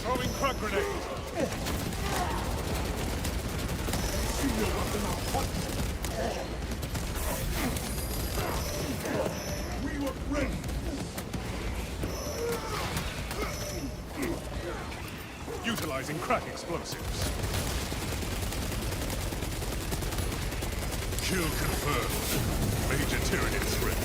Throwing crack grenade. We were ready. Utilizing crack explosives. Kill confirmed. Major Tyranid threat.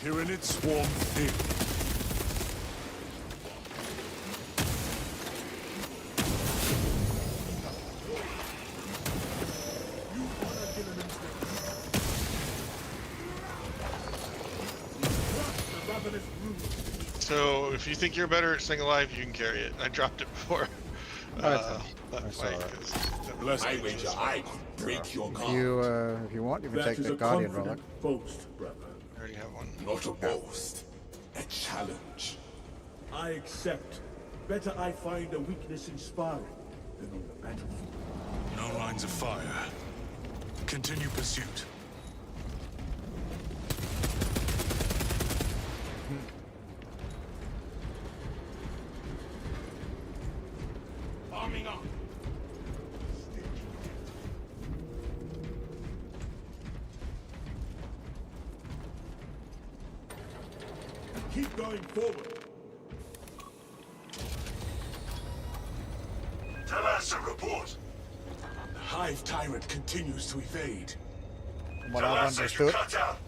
Tyranid swarm thin. So if you think you're better at staying alive, you can carry it. I dropped it before. That fight, 'cause I wager I could break your guard. If you want, you can That take is the a Guardian confident relic. boast, brother. I already have one. Not a boast, a challenge. I accept. Better I find a weakness in sparring than on the battlefield. No lines of fire. Continue pursuit. Arming up. Keep going forward. Tell us a report. The Hive Tyrant continues to evade. From what I've understood,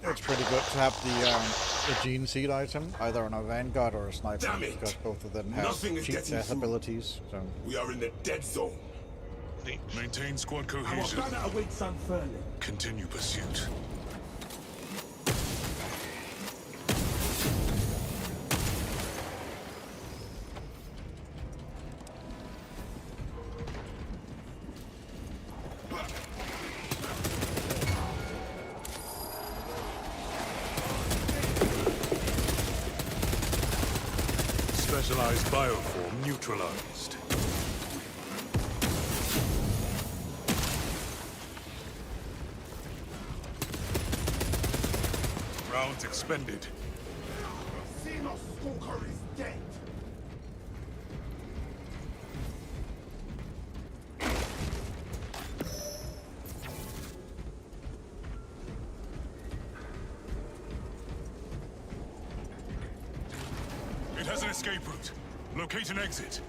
it's pretty good to have the gene seed item, either on a Vanguard or a Sniper, Damn it. because both of them have Nothing is cheap getting death through. abilities. So We are in the dead zone. Maintain squad Our cohesion. banner awaits unfurling. Continue pursuit. Specialized bioform neutralized. Rounds expended. Xenos Stalker is dead. It has an escape route. Locate an exit.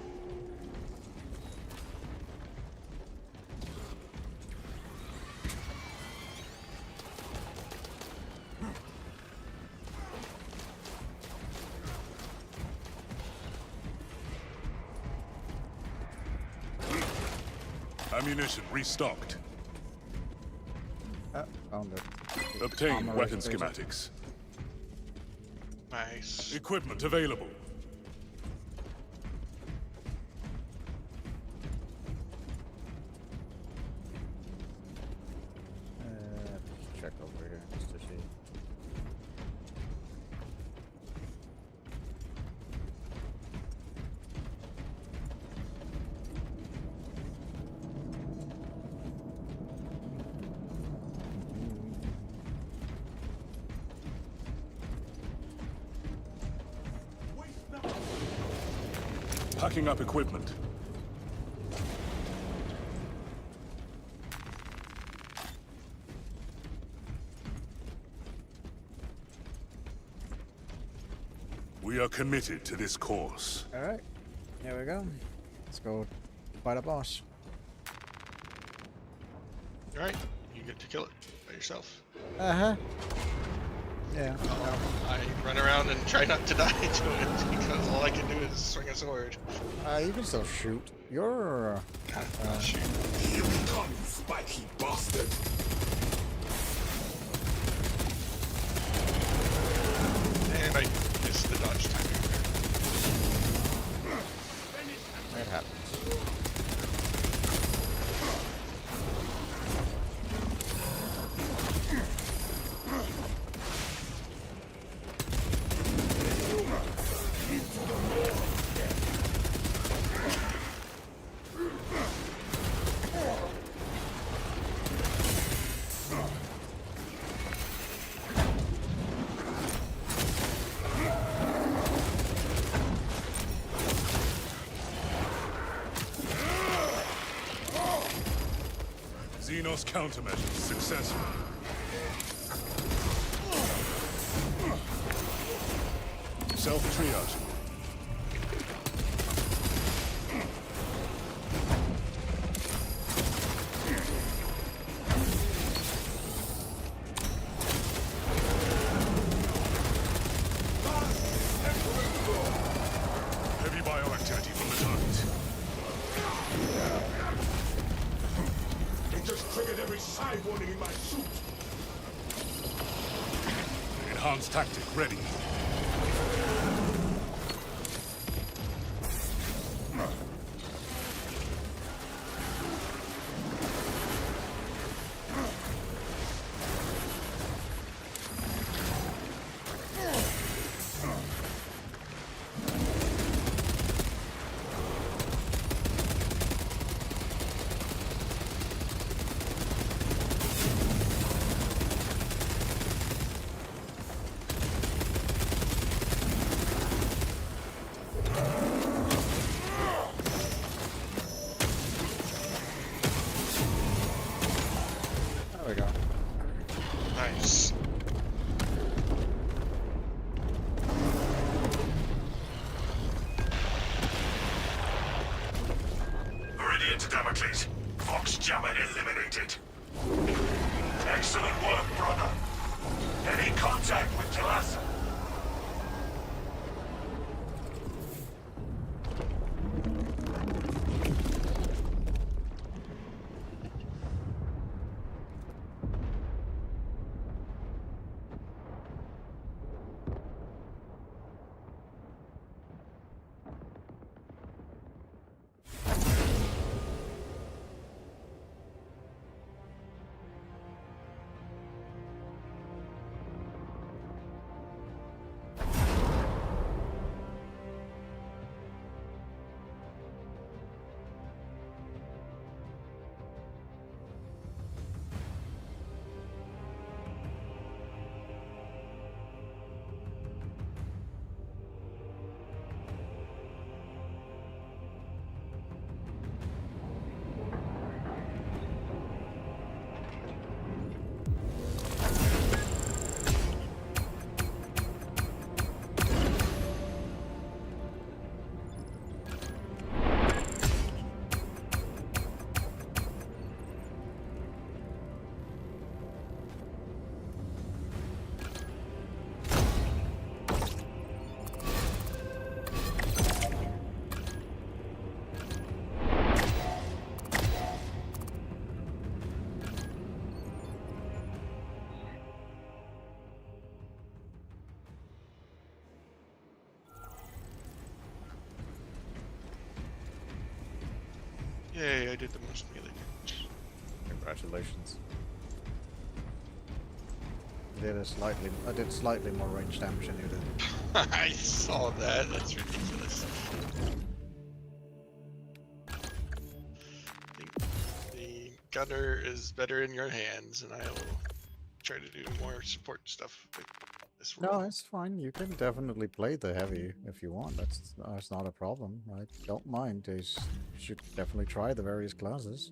Ammunition restocked. found it. Obtain Armor weapon restoration. schematics. Nice. Equipment available. Check over here just to see. Packing up equipment. We are committed to this course. Alright, here we go. Let's go fight a boss. Alright, you get to kill it by yourself. Uh-huh. Yeah. I run around and try not to die to it because all I can do is swing a sword. You can still shoot. You're... shoot. Here we come, you spiky bastard. And I missed the dodge timing there. It happens. Xenos countermeasures successful. Self-triage. Khan's tactic ready. There we go. Nice. Meridian to Damocles. Fox Jammer eliminated. Excellent work, brother. Any contact with Talassa? Yay, I did the most melee damage. Congratulations. I did slightly more range damage than you did. I saw that. That's ridiculous. I think the gunner is better in your hands, and I will try to do more support stuff with this No, role. it's fine. You can definitely play the heavy if you want. That's not a problem. I don't mind. You should definitely try the various classes.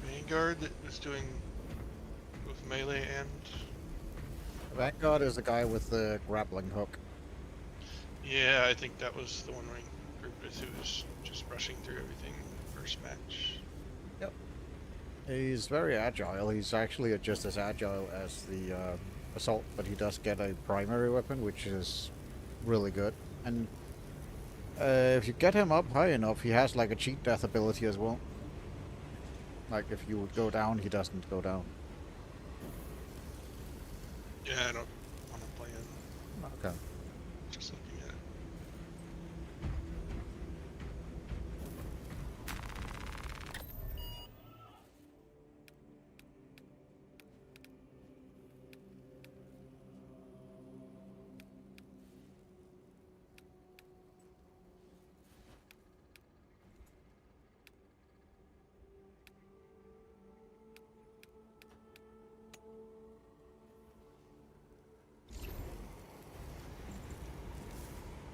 Vanguard that was doing both melee and... Vanguard is the guy with the grappling hook. Yeah, I think that was the one we grouped with who was just rushing through everything first match. Yep. He's very agile. He's actually just as agile as the assault, but he does get a primary weapon, which is really good. And if you get him up high enough, he has like a cheat death ability as well. Like if you would go down, he doesn't go down. Yeah, I don't want to play in. Okay. Just looking at it.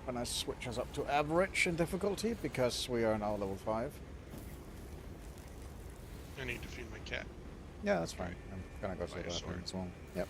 And I switch us up to average in difficulty because we are now level 5. I need to feed my cat. Yeah, that's fine. I'm gonna go to the Sword. bathroom as well. Yep.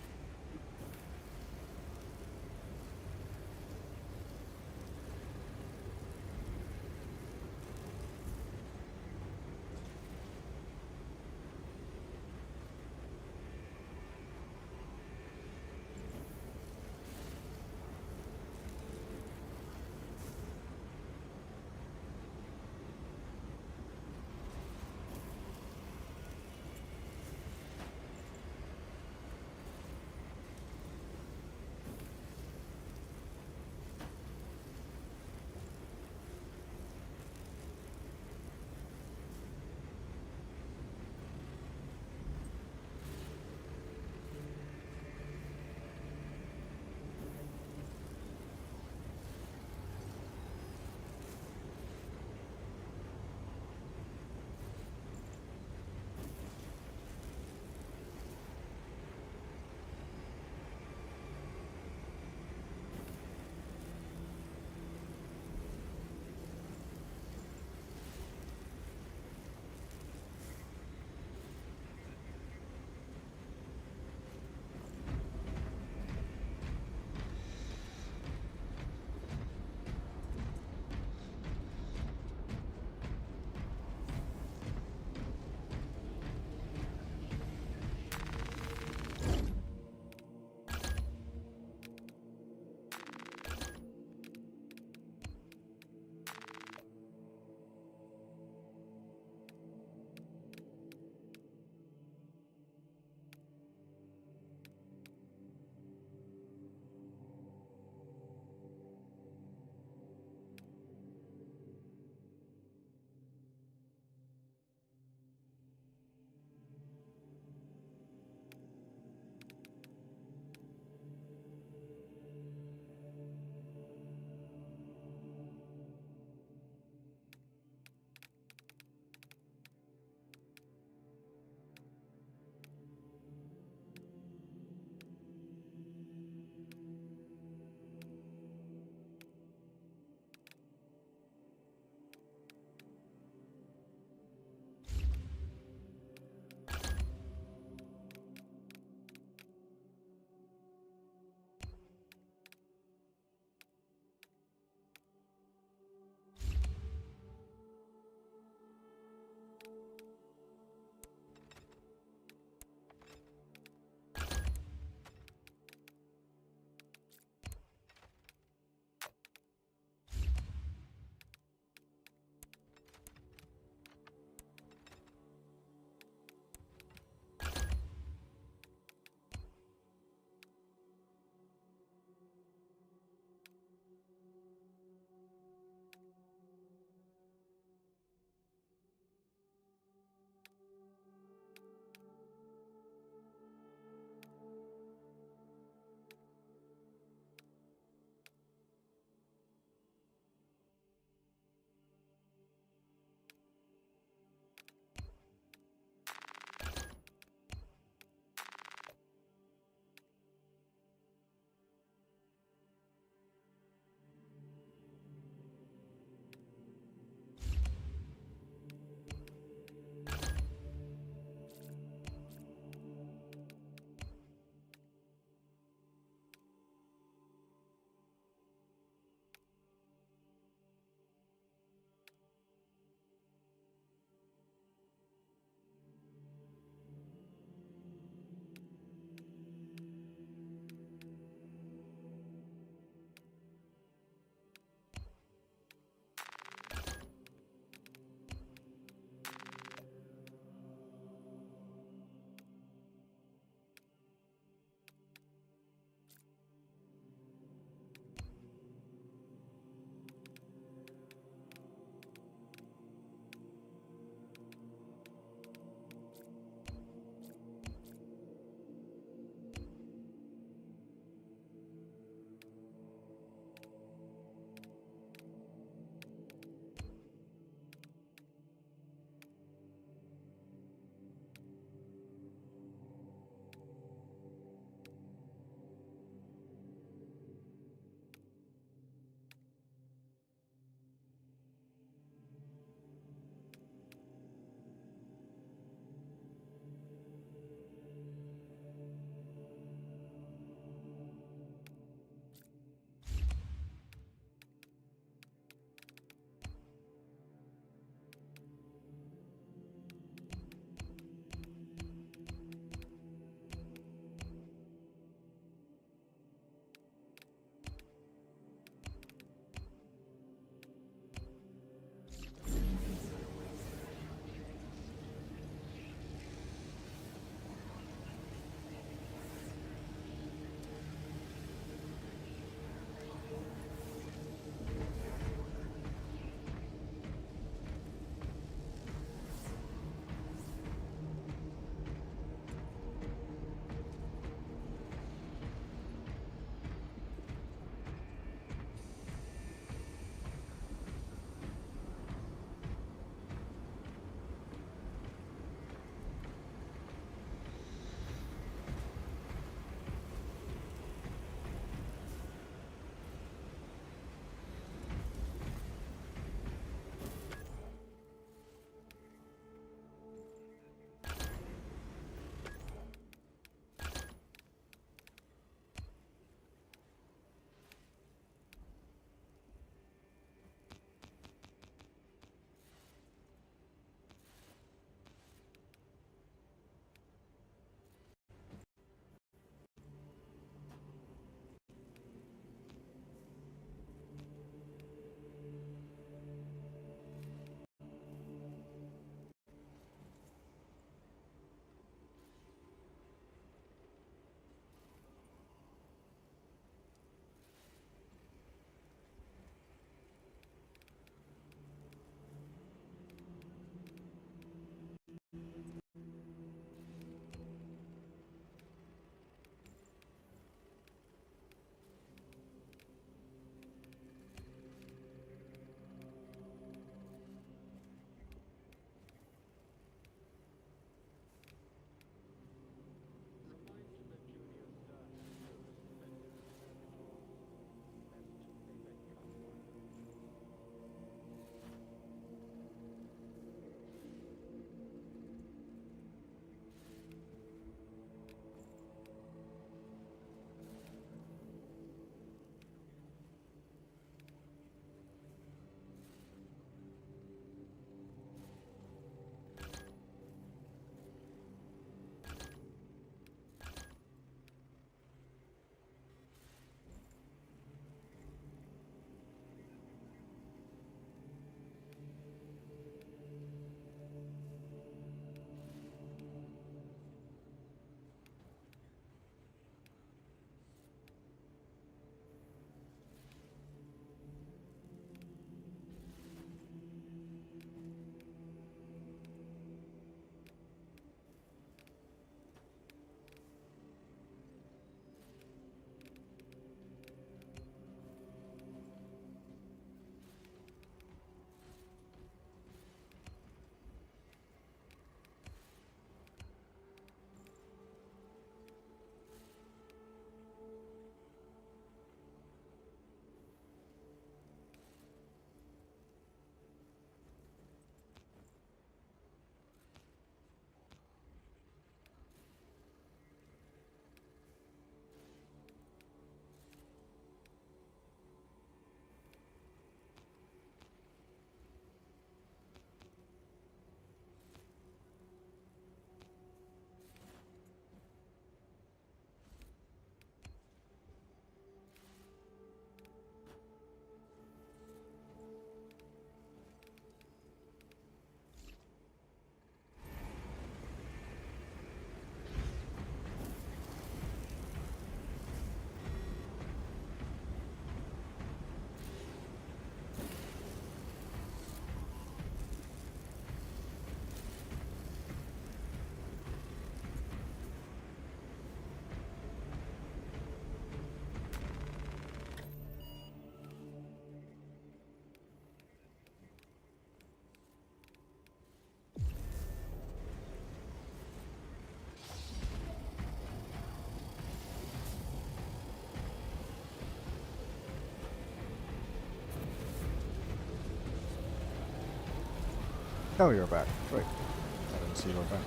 Oh, you're back. Great. I didn't see you were back.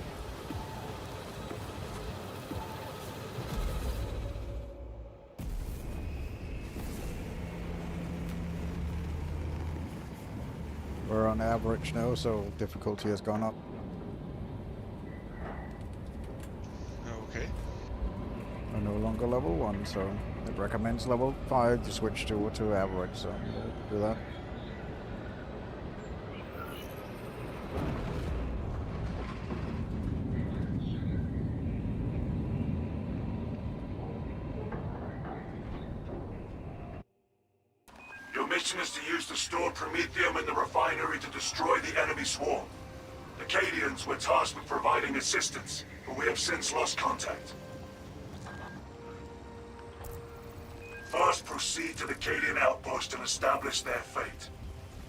We're on average now, so difficulty has gone up. Okay. We're no longer level 1, so it recommends level 5 to switch to average, so we'll do that. Your mission is to use the stored Promethium in the refinery to destroy the enemy swarm. The Cadians were tasked with providing assistance, but we have since lost contact. First, proceed to the Cadian outpost and establish their fate.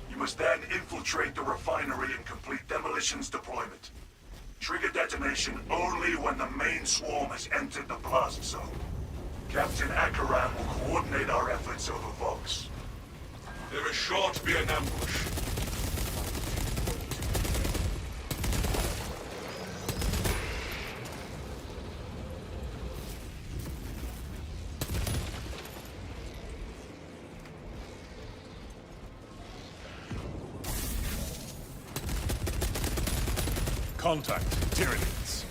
You must then infiltrate the refinery and complete demolition's deployment. Trigger detonation only when the main swarm has entered the blast zone. Captain Akaram will coordinate our efforts over Vox. There is sure to be an ambush. Contact, Tyranids.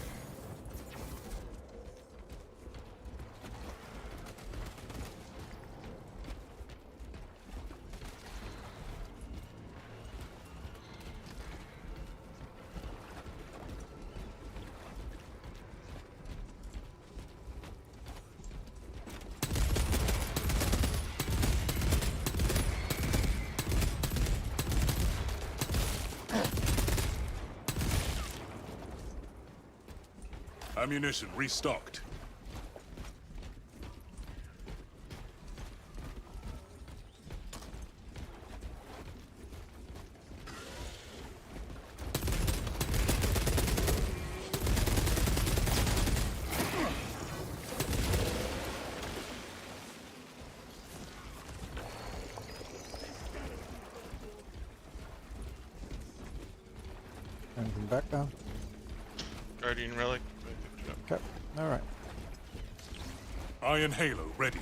Ammunition restocked. Anything back now? Guardian relic. Okay, alright. Iron Halo ready.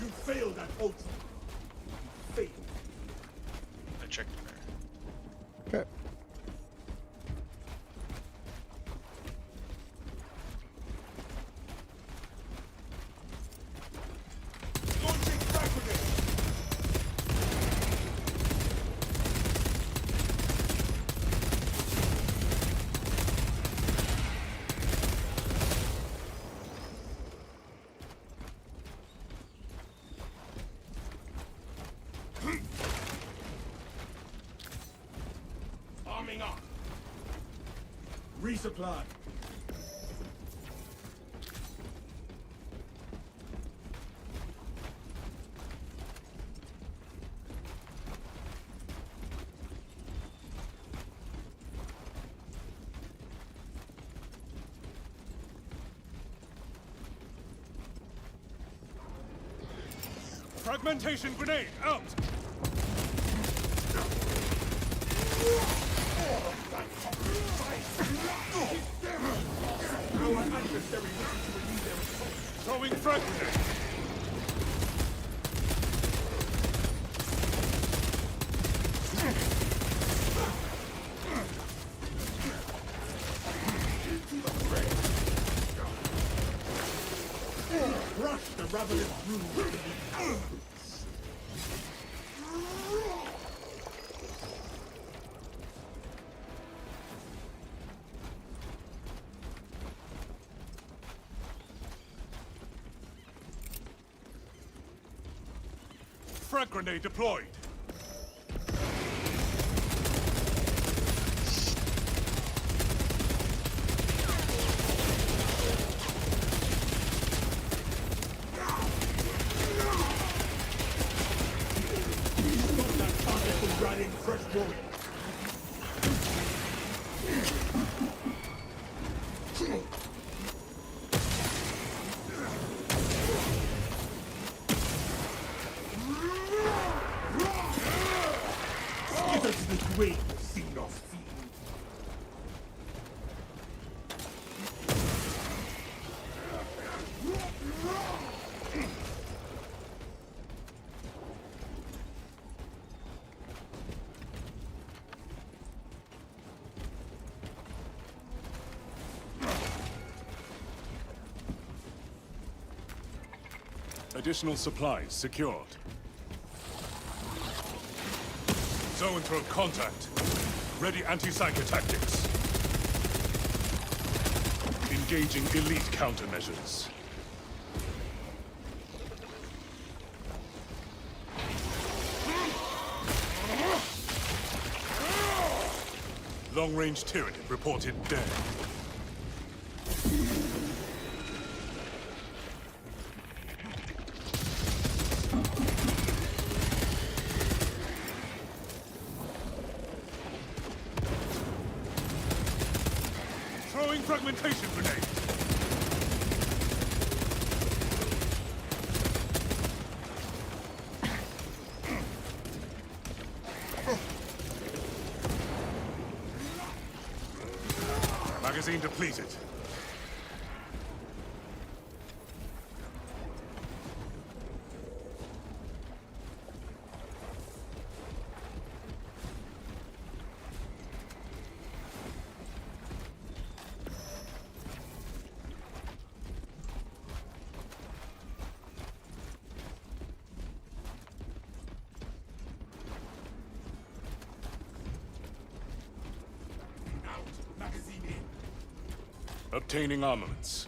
You failed at Ultra. You failed. I checked there. Okay. Arming up. Resupply. Fragmentation grenade out! Throwing frag grenade! Rush the ravenous brood. Frag grenade deployed! Get us this way, Xenos fiend. Additional supplies secured. Zone throw contact. Ready anti-psyker tactics. Engaging elite countermeasures. Long-range Tyranid reported dead. Throwing fragmentation grenade. Magazine depleted. Obtaining armaments.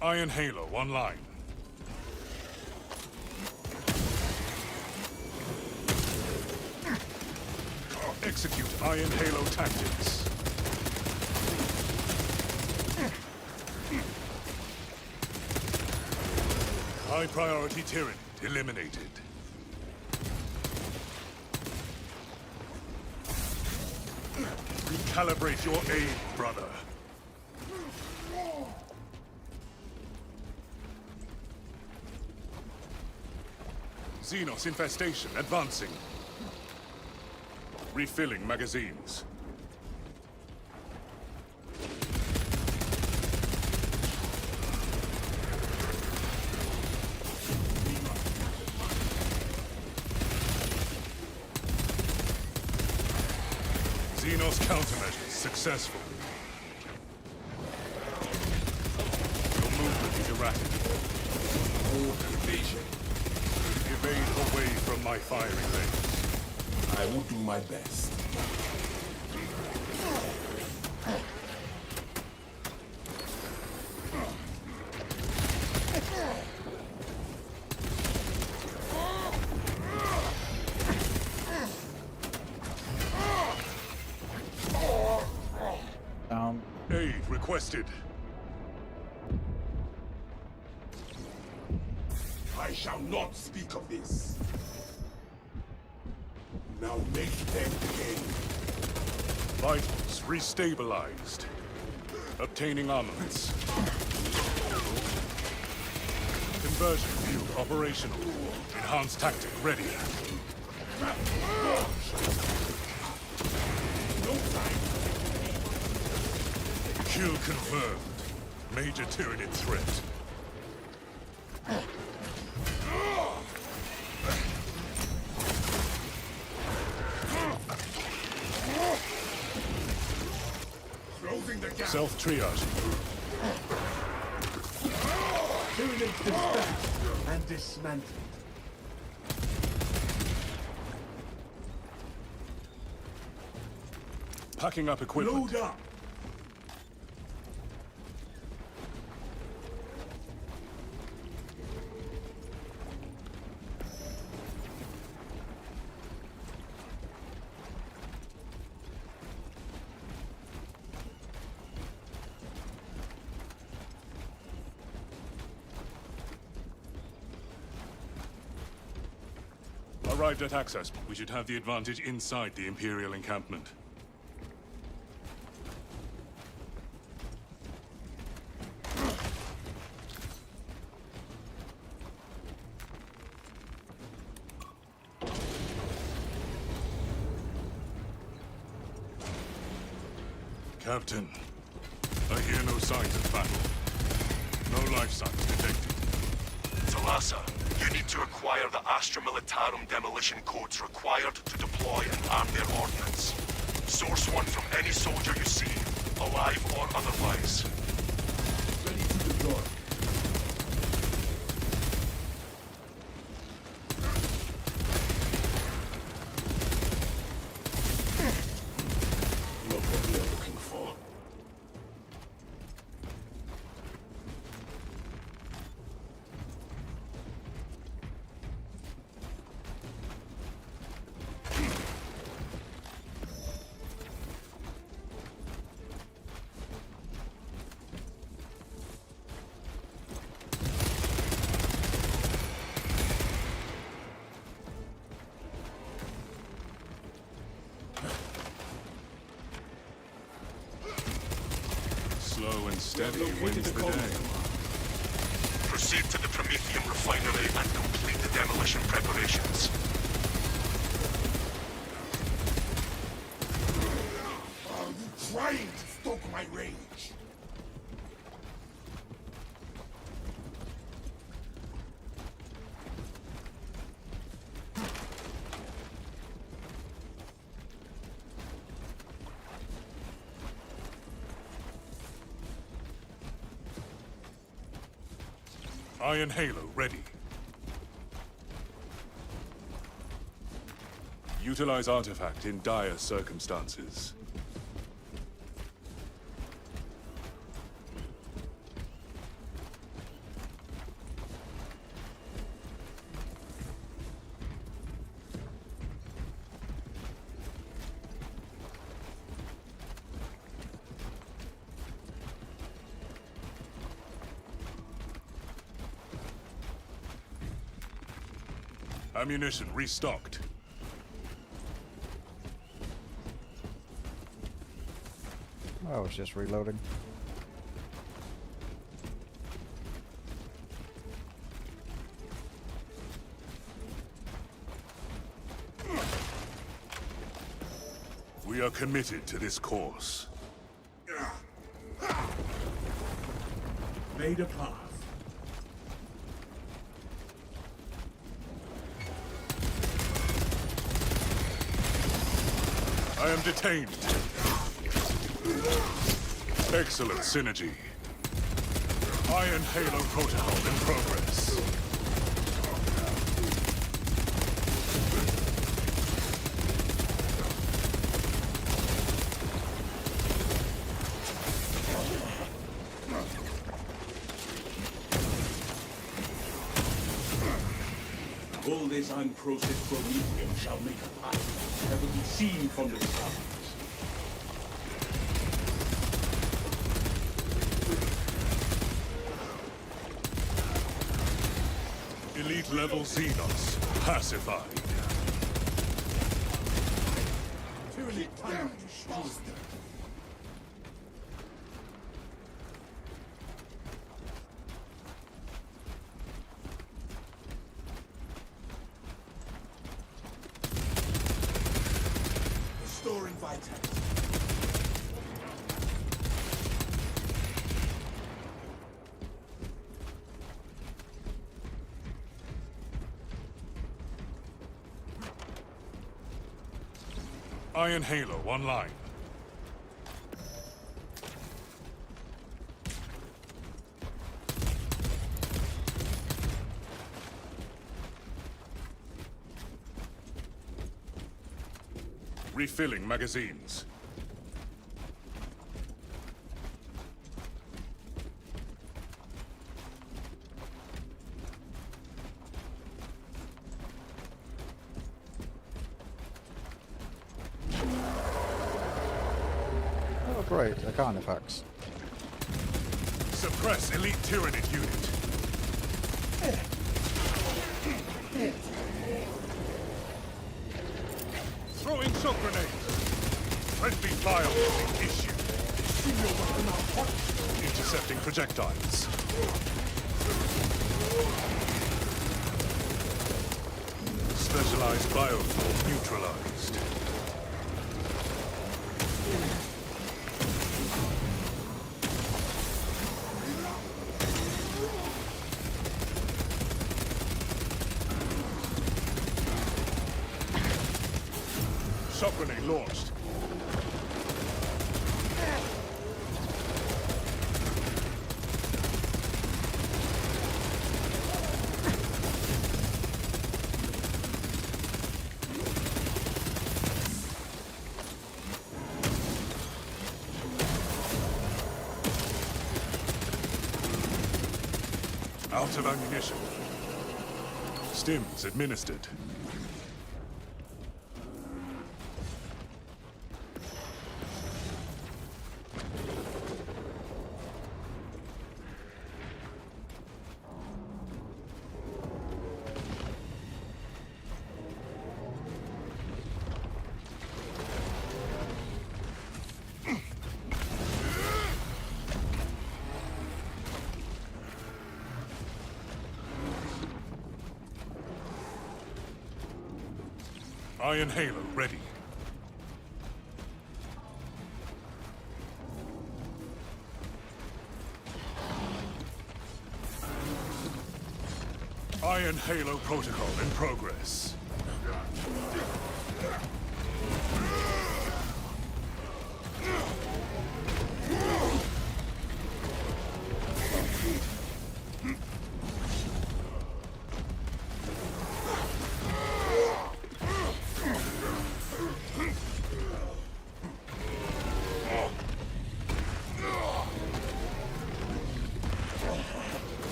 Iron Halo online. Execute Iron Halo tactics. High priority Tyranid eliminated. Recalibrate your aim, brother. Xenos infestation advancing. Refilling magazines. Xenos countermeasures successful. Your movement is erratic. Evasion. Evade away from my firing range. I will do my best. Aid requested. I shall not speak of this. Now make them pay. Vitals restabilized. Obtaining armaments. Conversion field operational. Enhanced tactic ready. Kill confirmed. Major Tyranid threat. Self-triage. Tyranid dispatched and dismantled. Packing up equipment. Load up! arrived at access. We should have the advantage inside the Imperial encampment. Captain, I hear no signs of battle. No life signs detected. Talassa, you need to acquire the Astra Militarum demolition codes required to deploy and arm their ordnance. Source one from any soldier you see, alive or otherwise. Ready to deploy. Look what we are looking for. Slow and steady wins the day. Proceed to the Prometheum refinery and complete the demolition preparations. Are you trying to stoke my rage? Iron Halo ready. Utilize artifact in dire circumstances. Ammunition restocked. I was just reloading. We are committed to this course. Made a path. I am detained. Excellent synergy. Iron Halo protocol in progress. All this unprocessed promethium shall make a path that will be seen from the stars. Elite level Xenos pacified. Restoring vitality. Iron Halo online. Refilling magazines. Oh great, the Carnifex. Suppress elite Tyranid unit. Friendly flyover issue. Intercepting projectiles. Specialized bioform neutralized. Shock grenade launched. Out of ammunition. Stims administered. Iron Halo ready. Iron Halo protocol in progress.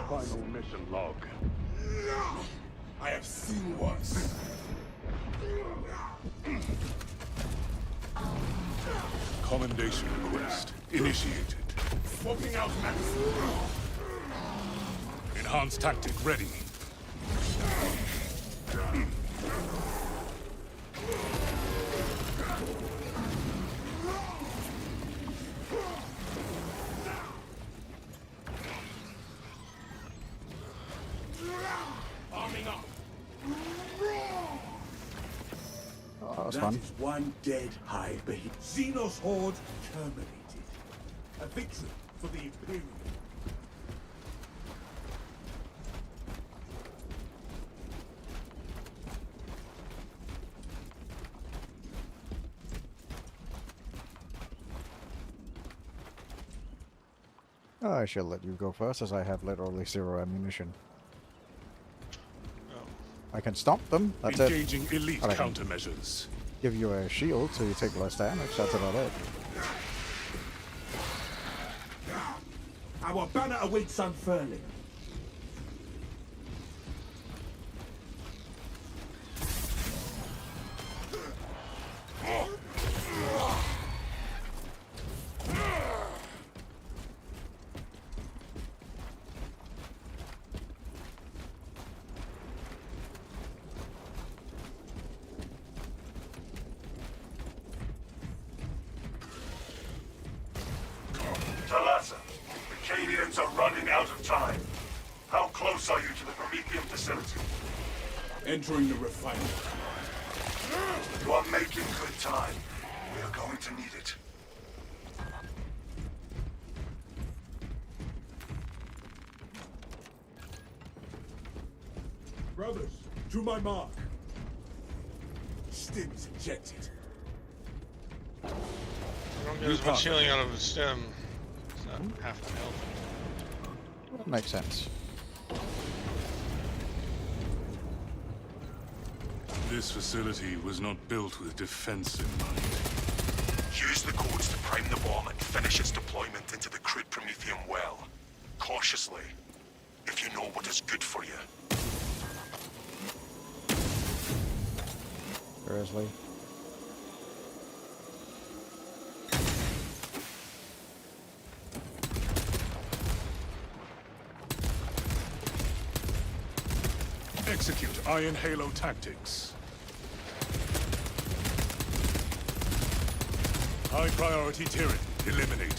Final mission log. I have seen worse. Commendation request initiated. Swapping out magazine. Enhanced tactic ready. Arming up. Oh, that was That fun. is one dead hive behemoth. Xenos horde terminated. A victory for the Imperium. I shall let you go first, as I have literally 0 ammunition. I can stomp them, that's it. Engaging elite And I can countermeasures. give you a shield so you take less damage, that's about it. Our banner awaits unfurling. Talassa, the Cadians are running out of time. How close are you to the Prometheum facility? Entering the refinery. You are making good time. We are going to need it. Brothers, to my mark. Stims ejected. I don't get as much healing out of a stem. It's not half my health. That makes sense. This facility was not built with defense in mind. Use the codes to prime the bomb and finish its deployment into the crude Prometheum well. Cautiously, if you know what is good for you. Seriously. Execute Iron Halo tactics. High priority Tyranid eliminated.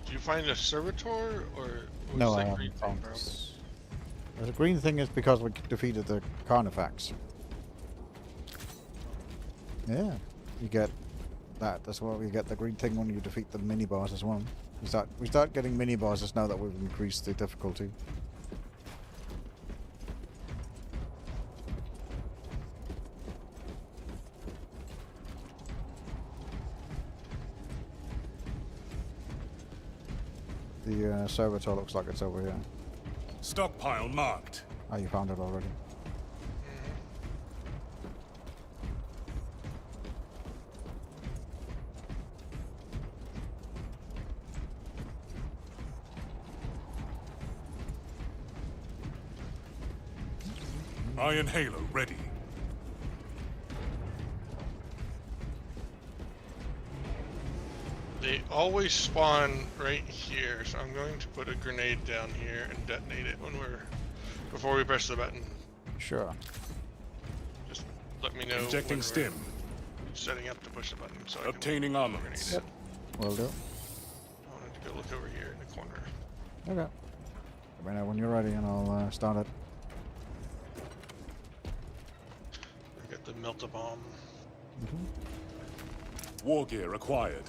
Did you find a servitor or No, was I that haven't green thing found from? this. The green thing is because we defeated the Carnifex. Yeah, you get that as well. You get the green thing when you defeat the mini boss as well. We start getting mini bosses now that we've increased the difficulty. The servitor looks like it's over here. Stockpile marked. Oh, you found it already. Iron Halo ready. They always spawn right here, so I'm going to put a grenade down here and detonate it before we press the button. Sure. Just let me know. Injecting when stim. we're setting up to push the button, so Obtaining armaments. Yep. Will do. I wanted to go look over here in the corner. Okay. Let me know when you're ready and I'll start it. I got the melt-a-bomb. War gear acquired.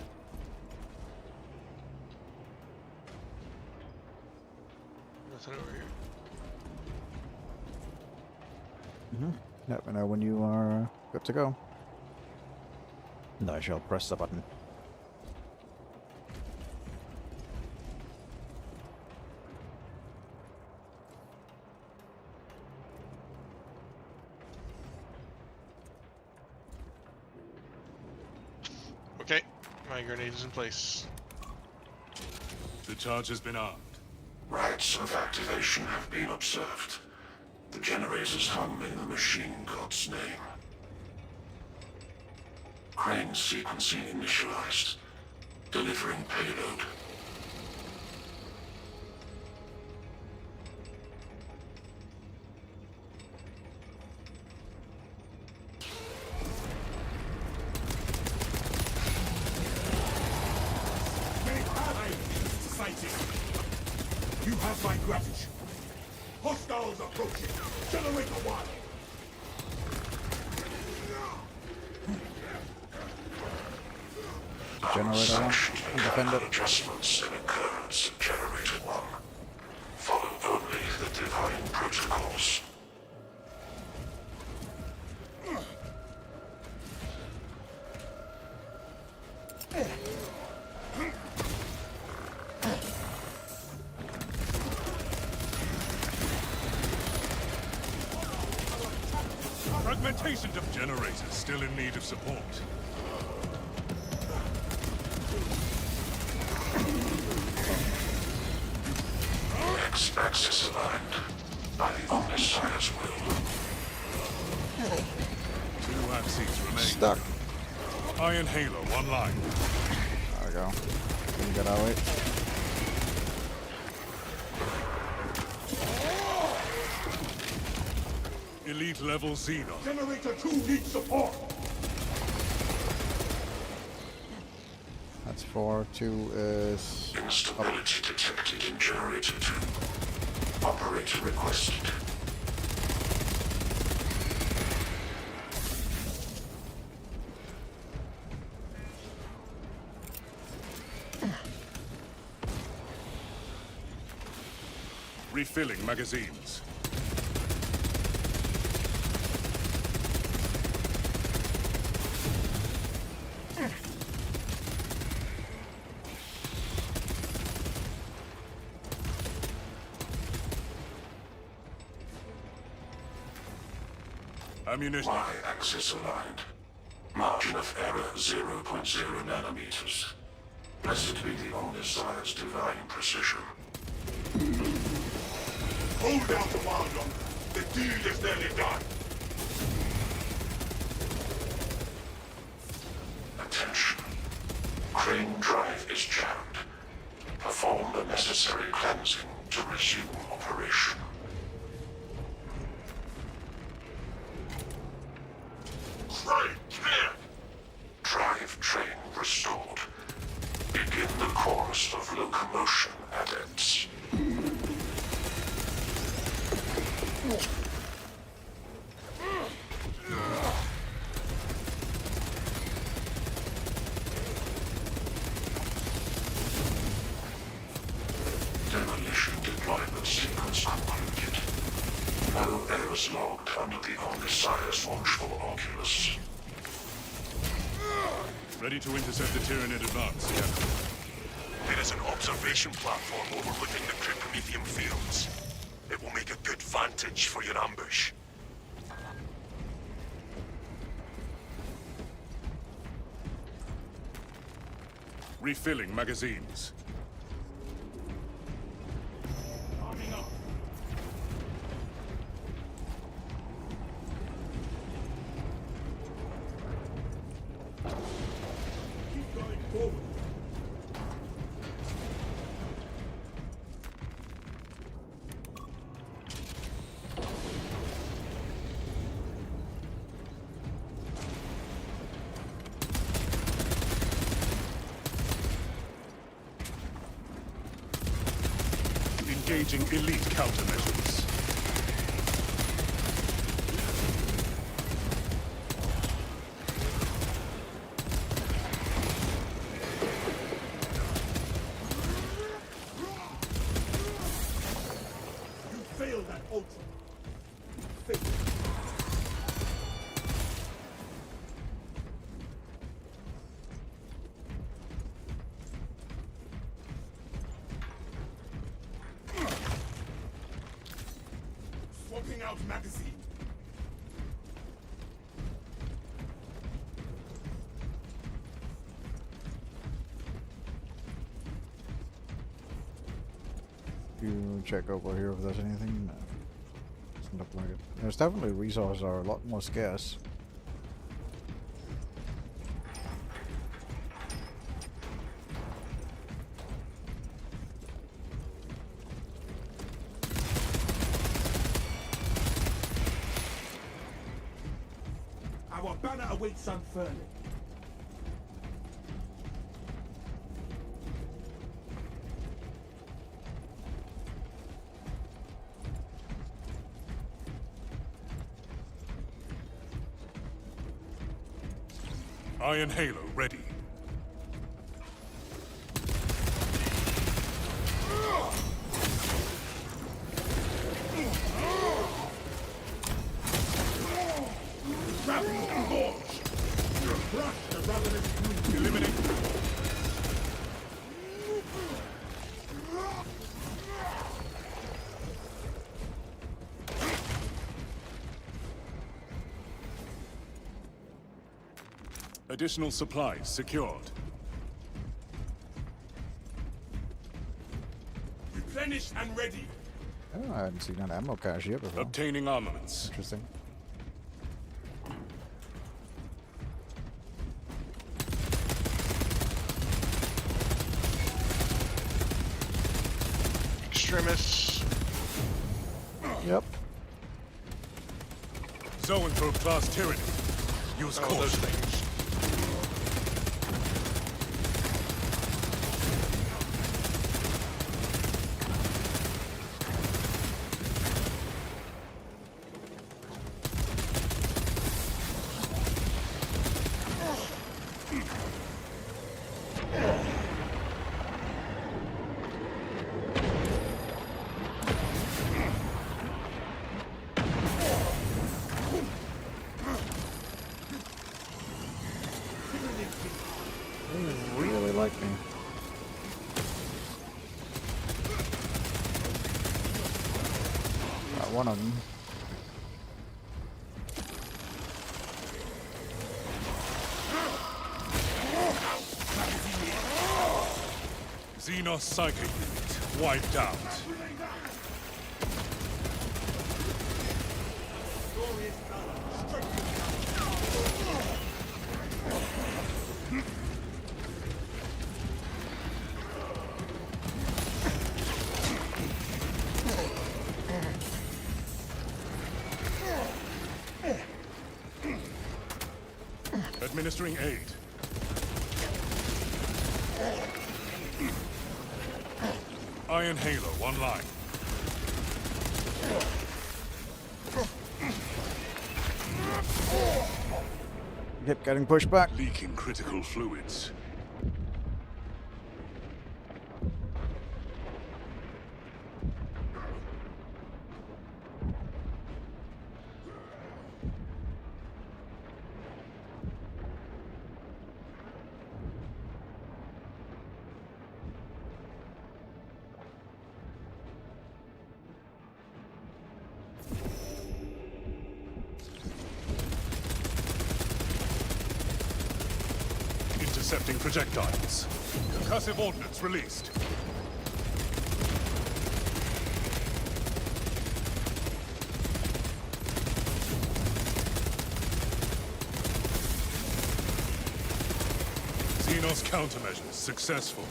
Nothing over here. Let me know when you are good to go. And I shall press the button. Okay, my grenade is in place. The charge has been armed. Rites of activation have been observed. The generators hum in the machine god's name. Crane sequencing initialized. Delivering payload. You have my gratitude. Hostiles approaching. Generator 1. Generator 1. Independent. Adjustments in occurrence of Generator 1. Follow only the divine protocols. Fragmentation of generators still in need of support. X-axis aligned by the Omnissiah's will. Two axes remain. Stuck. Iron Halo online. There we go. You get our way. Elite level Xenon. Generator 2 needs support. That's 4. 2 is... Instability detected in Generator 2. Operator requested. Refilling magazines. Ammunition. Y-axis aligned. Margin of error 0.0 nanometers. Blessed be the Omnissiah's divine precision. Hold down the wild one. The deed is nearly done. Attention. Crane drive is jammed. Perform the necessary cleansing to resume operation. Crane, clear! Drive train restored. Begin the course of locomotion, adepts. Demolition deployment sequence concluded. No errors logged under the Omnissiah's watchful oculus. Ready to intercept the Tyranid advance, Captain. There is an observation platform overlooking the Promethium fields. It will make a good vantage for your ambush. Refilling magazines. Engaging elite countermeasures. You failed at Ultra. You failed. Swapping out magazine. You check over here if there's anything. No. Doesn't look like it. There's definitely resources are a lot more scarce. Our banner awaits unfurling. Iron Halo ready. Rapid gorge. Crush the ravenous brood. Eliminate. Additional supplies secured. Replenished and ready. Oh, I hadn't seen an ammo cache here before. Obtaining armaments. Interesting. Extremis. Yep. Zoanthrope class Tyranid. Use Those caution. things. They really like me. Got one of them. Xenos Psychic Unit wiped out. Administering aid. Iron Halo online. Keep getting pushed back. Leaking critical fluids. Intercepting projectiles. Concussive ordnance released. Xenos countermeasures successful.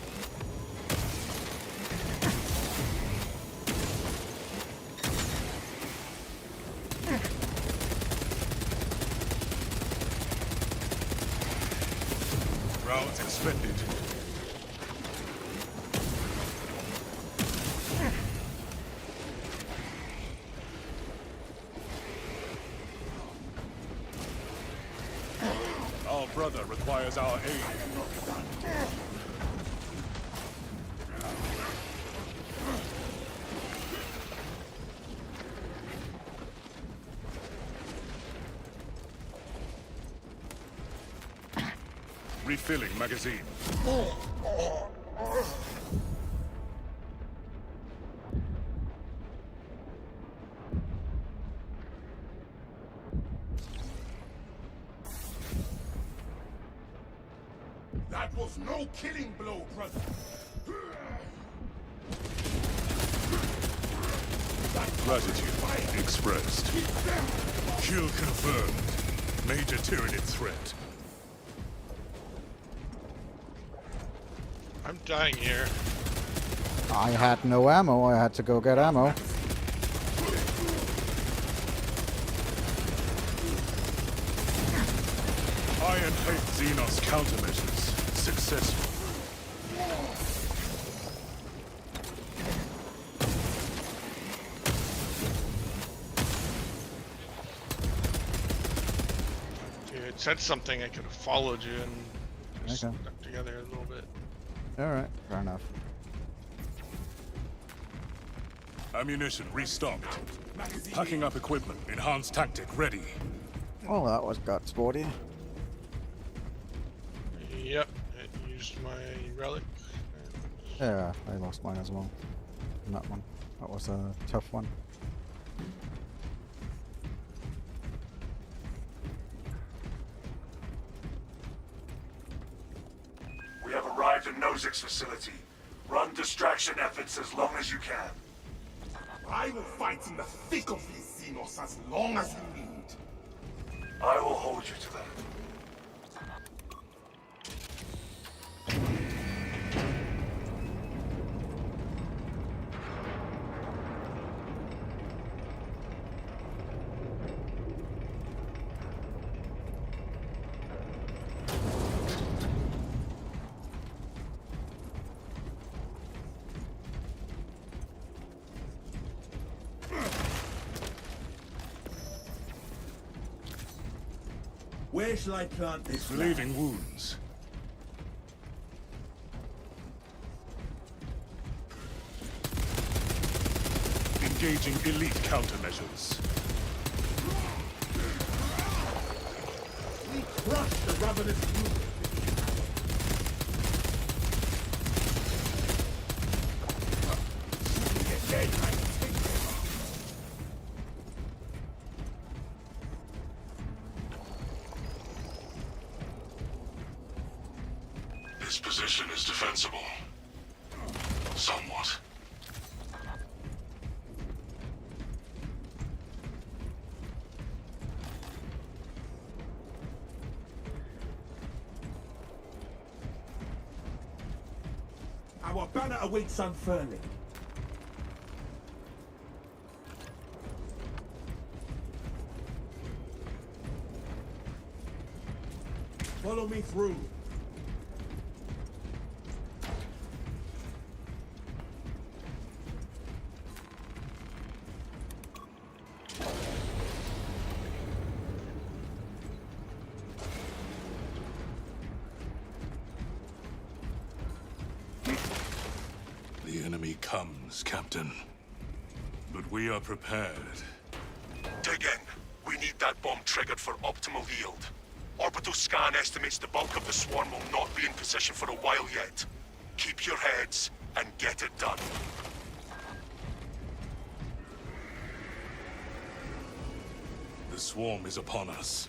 Rounds expended. Our brother requires our aid. Refilling magazine. That was no killing blow, brother. Gratitude expressed. Kill confirmed. Major Tyranid threat. I'm dying here. I had no ammo. I had to go get ammo. Iron Plate Xenos countermeasures successful. If you had said something, I could have followed you and just Okay. stuck together a little bit. Alright, fair enough. Ammunition restocked. Packing up equipment. Enhanced tactic ready. Well, that was gut sporty. Yep, it used my relic. Yeah, I lost mine as well. In that one. That was a tough one. We have arrived at Nozick's facility. Run distraction efforts as long as you can. I will fight in the thick of these Xenos as long as you need. I will hold you to that. Where shall I plant this? Relieving wounds. Engaging elite countermeasures. We crush the ravenous brute. This position is defensible. banner awaits unfurling. Follow me through. The enemy comes, Captain. But we are prepared. Dig in. We need that bomb triggered for optimal yield. Orbital scan estimates the bulk of the swarm will not be in position for a while yet. Keep your heads and get it done. The swarm is upon us.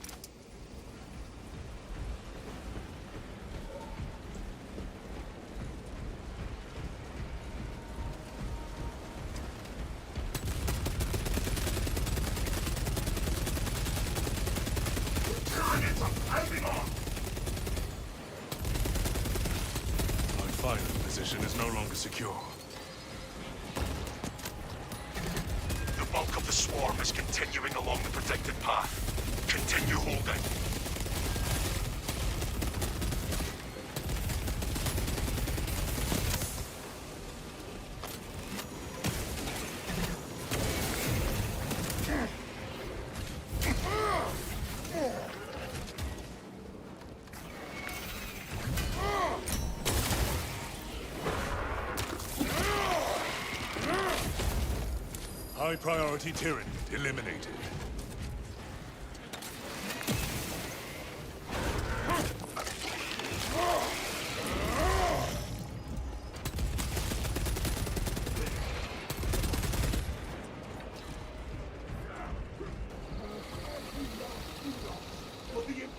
My firing position is no longer secure. The bulk of the swarm is continuing along the predicted path. Continue holding. High priority Tyranid eliminated.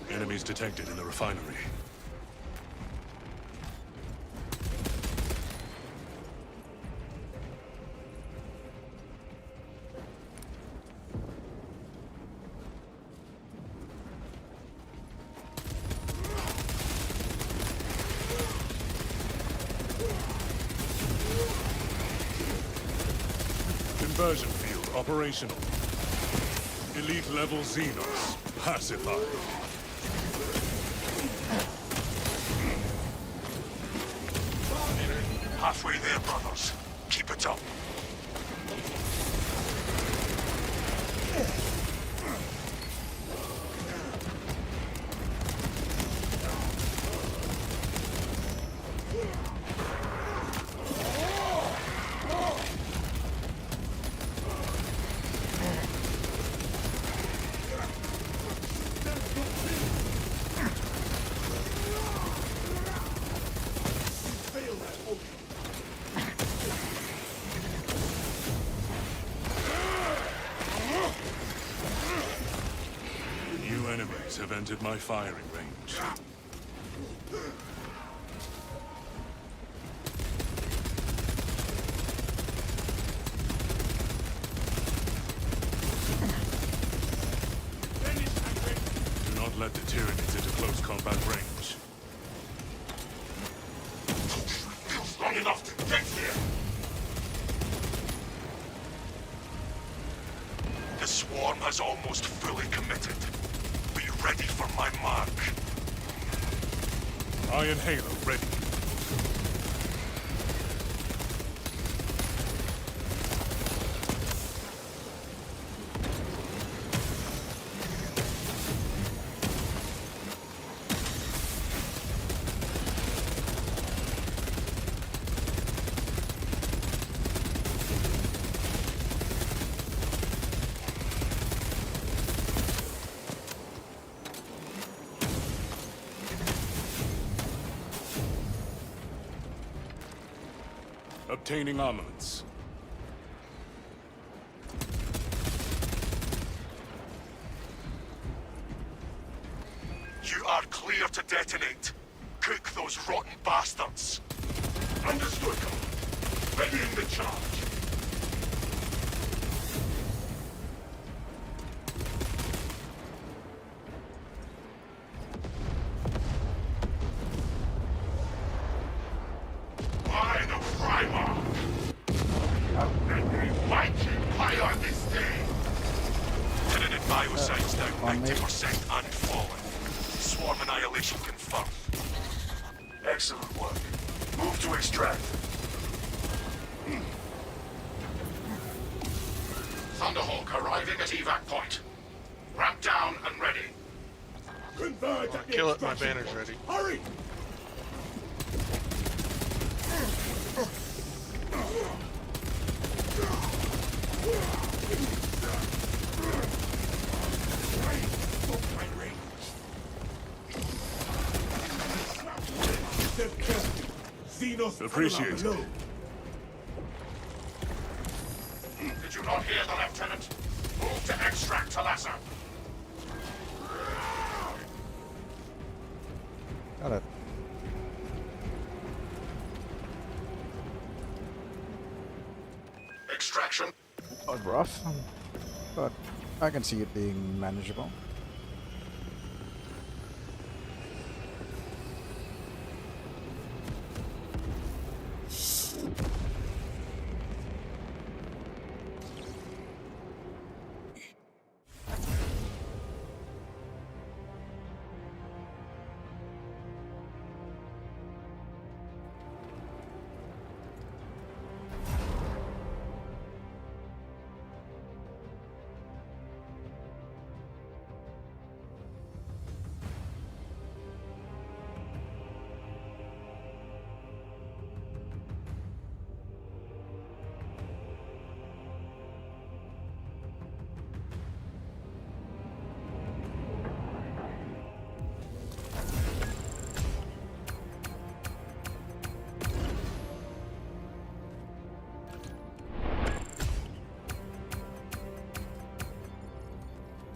Enemies detected in the refinery. Conversion field operational. Elite level Xenos pacified. Halfway there, brothers. Keep it up. New enemies have entered my firing range. Do not let the Tyranids into close combat range. Feels long enough to get here. The swarm has almost fully committed. Be ready for my mark. Iron Halo ready. Obtaining armaments. You are clear to detonate. Cook those rotten bastards. Understood, Commander. Readying the charge. Line of Violation confirmed. Excellent work. Move to extract. Thunderhawk arriving at evac point. Ramp down and ready. Converge at the Kill it, my extraction banner's point. ready. Hurry! Appreciate it. Did you not hear the lieutenant? Move to extract Talassa. Got it. Extraction. Rough, but I can see it being manageable.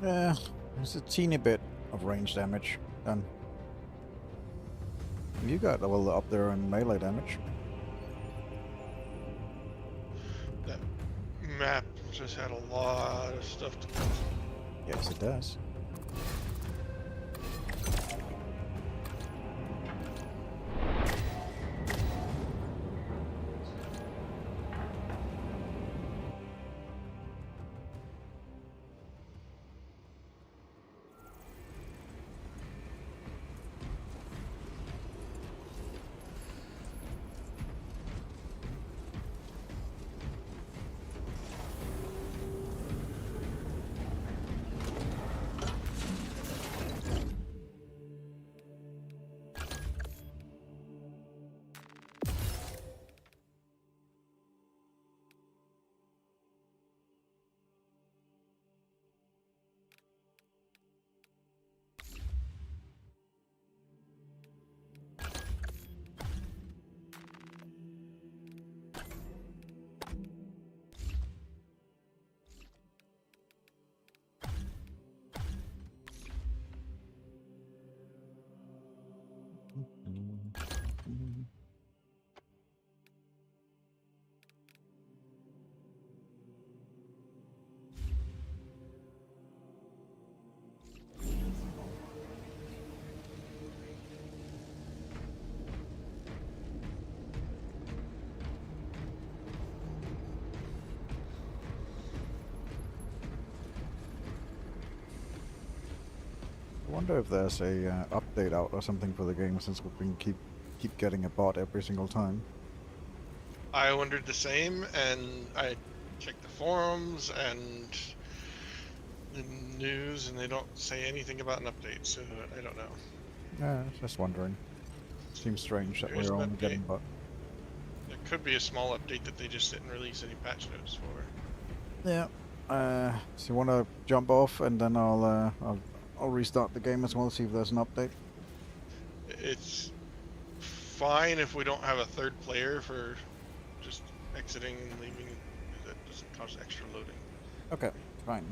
Yeah, there's a teeny bit of range damage done. You got a little up there in melee damage. That map just had a lot of stuff to do. Yes, it does. I wonder if there's a update out or something for the game, since we've been keep getting a bot every single time. I wondered the same, and I checked the forums and the news, and they don't say anything about an update, so I don't know. Yeah, just wondering. Seems strange that There is we're an only getting update. bot. There could be a small update that they just didn't release any patch notes for. Yeah. So you want to jump off, and then I'll restart the game as well, see if there's an update. It's fine if we don't have a third player for just exiting and leaving. That doesn't cause extra loading. Okay, fine.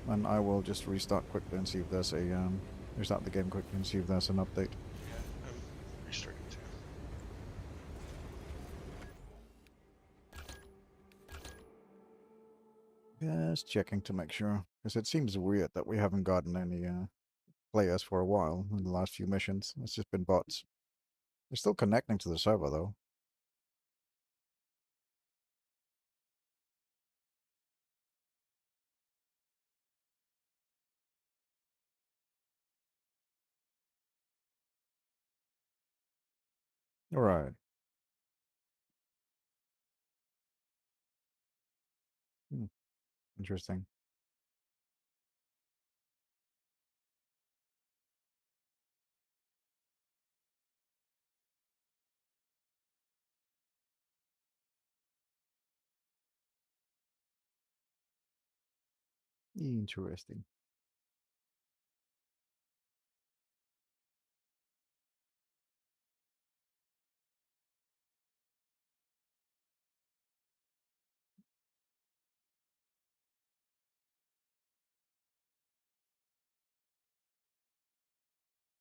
Then I will just restart quickly and see if there's a restart the game quickly and see if there's an update. I'm restarting too. Just checking to make sure, because it seems weird that we haven't gotten any players for a while in the last few missions. It's just been bots. They're still connecting to the server though. All right. Interesting. Interesting.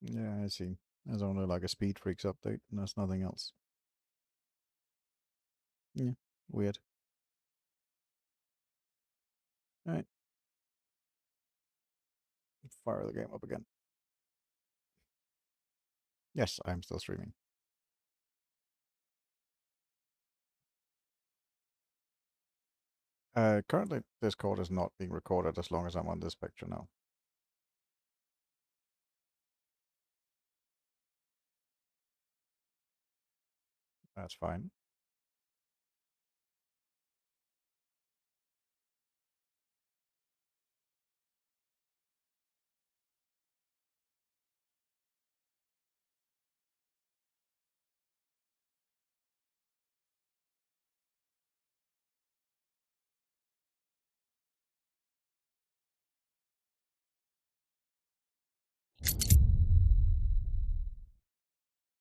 Yeah, I see. There's only like a Speed Freaks update, and there's nothing else. Yeah, weird. Alright. Fire the game up again. Yes, I'm still streaming. Currently, Discord is not being recorded as long as I'm on this picture now. That's fine.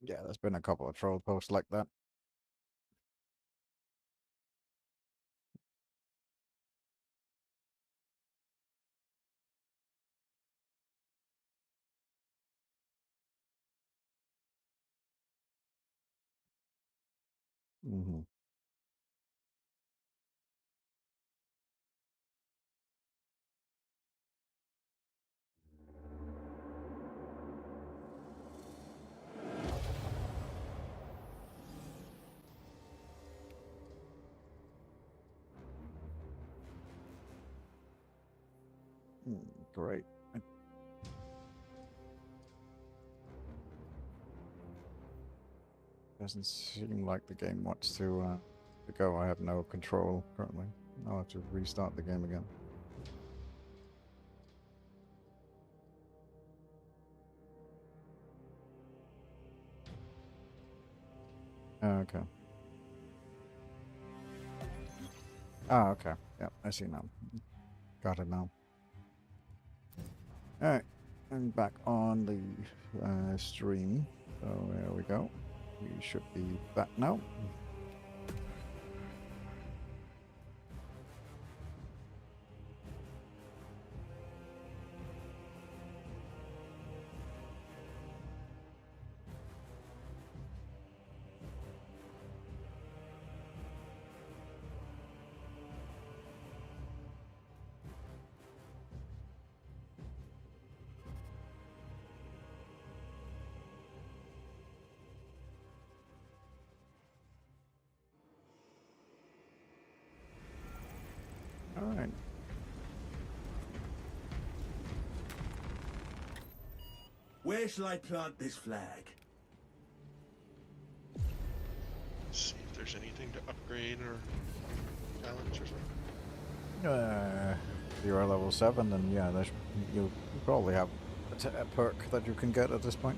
Yeah, there's been a couple of troll posts like that. Mm-hmm. Great. Doesn't seem like the game wants to go. I have no control currently. I'll have to restart the game again. Okay. Ah, okay. Yep, I see now. Got it now. Alright, I'm back on the stream. So there we go. We should be back now. Alright. Where shall I plant this flag? Let's see if there's anything to upgrade or challenge or something. You're at level 7, and yeah, you probably have a perk that you can get at this point.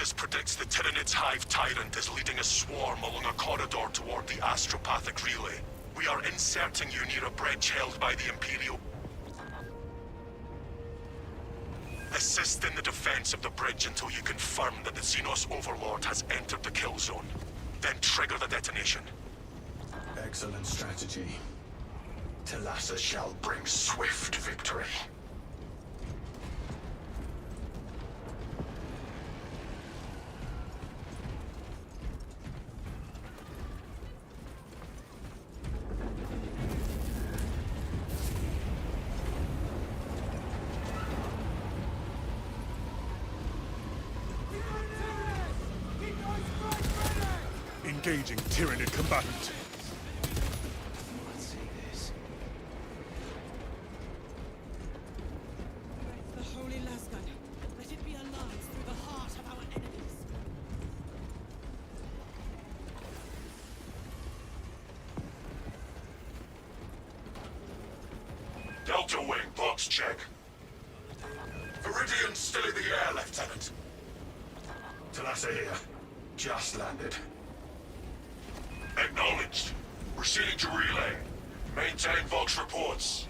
analysis predicts the Tyranid's hive tyrant is leading a swarm along a corridor toward the astropathic relay. We are inserting you near a bridge held by the Imperium. Assist in the defense of the bridge until you confirm that the Xenos Overlord has entered the kill zone. Then trigger the detonation. Excellent strategy. Talassa shall bring swift victory. Engaging Tyranid combatant. Let's see this. The holy lasgun. Let it be a lance through the heart of our enemies. Delta Wing, box check. Viridian's still in the air, Lieutenant. Talassa here. Just landed. Acknowledged. Proceeding to relay. Maintain Vox reports.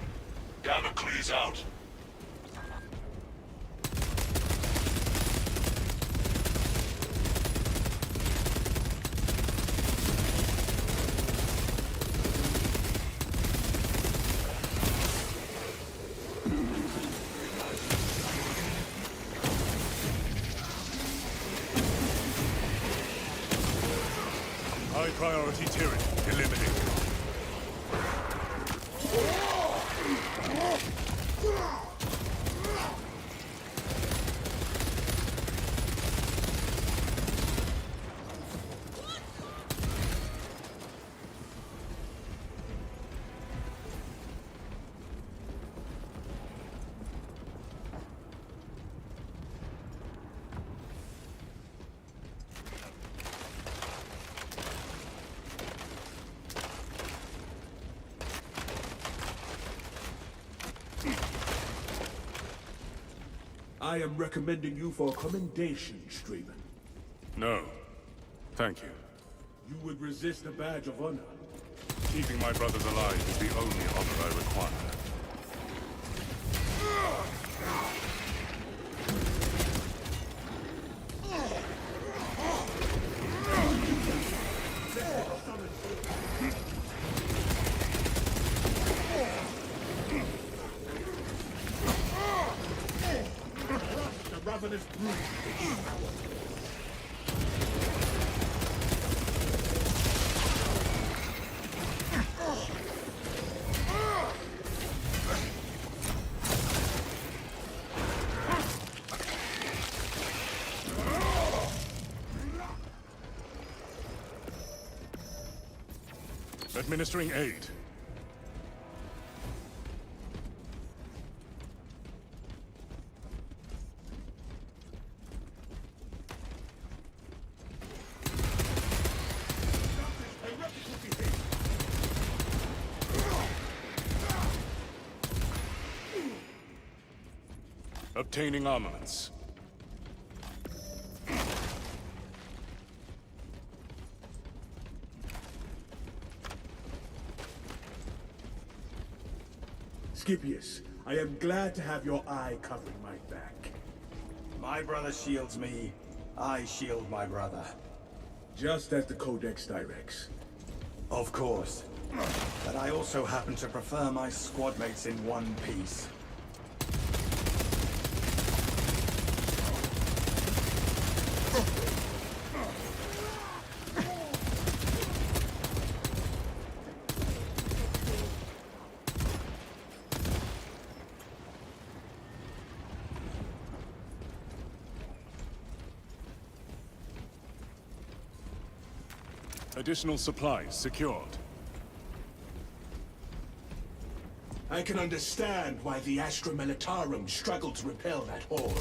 Damocles out. High priority Tyranid eliminated. I am recommending you for commendation, Streamer. No. Thank you. You would resist a badge of honor. Keeping my brothers alive is the only honor I require. The ravenous brood. Administering aid. Obtaining armaments. Scipius, I am glad to have your eye covering my back. My brother shields me, I shield my brother. Just as the Codex directs. Of course. But I also happen to prefer my squad mates in one piece. Additional supplies secured. I can understand why the Astra Militarum struggled to repel that horde.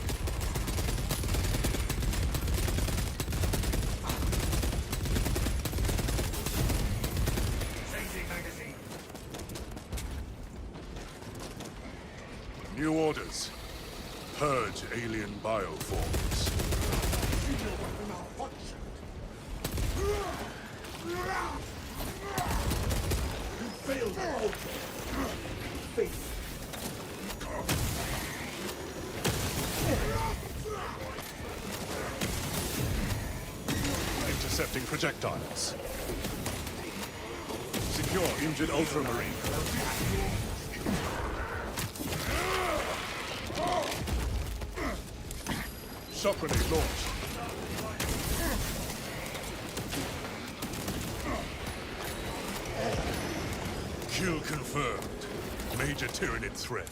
Changing magazine. New orders. Purge alien bioforms. signal weapon malfunctioned. You failed at Ultra. Face. Intercepting projectiles. Secure injured Ultramarine. Shock grenade launched. Kill confirmed. Major Tyranid threat.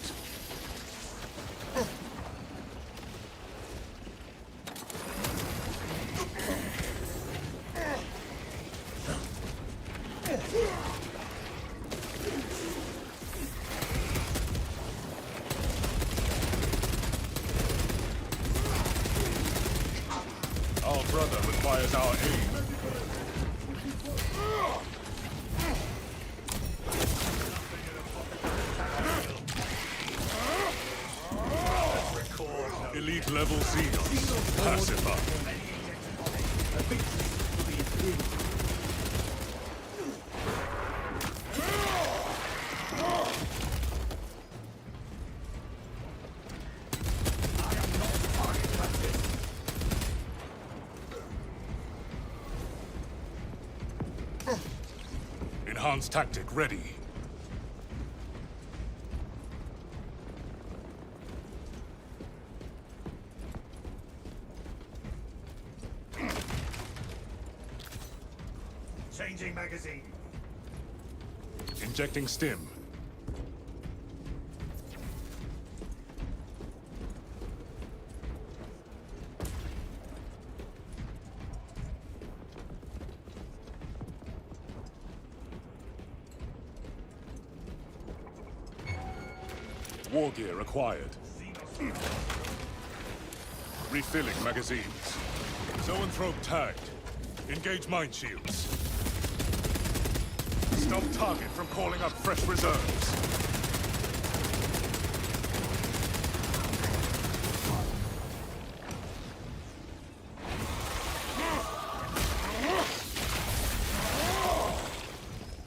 Our brother requires our aid. Elite level Xenos. Pacify. Enhanced tactic ready. Changing magazine. Injecting stim. War gear acquired. Refilling magazines. Zoanthrope tagged. Engage mine shields. Stop target from calling up fresh reserves.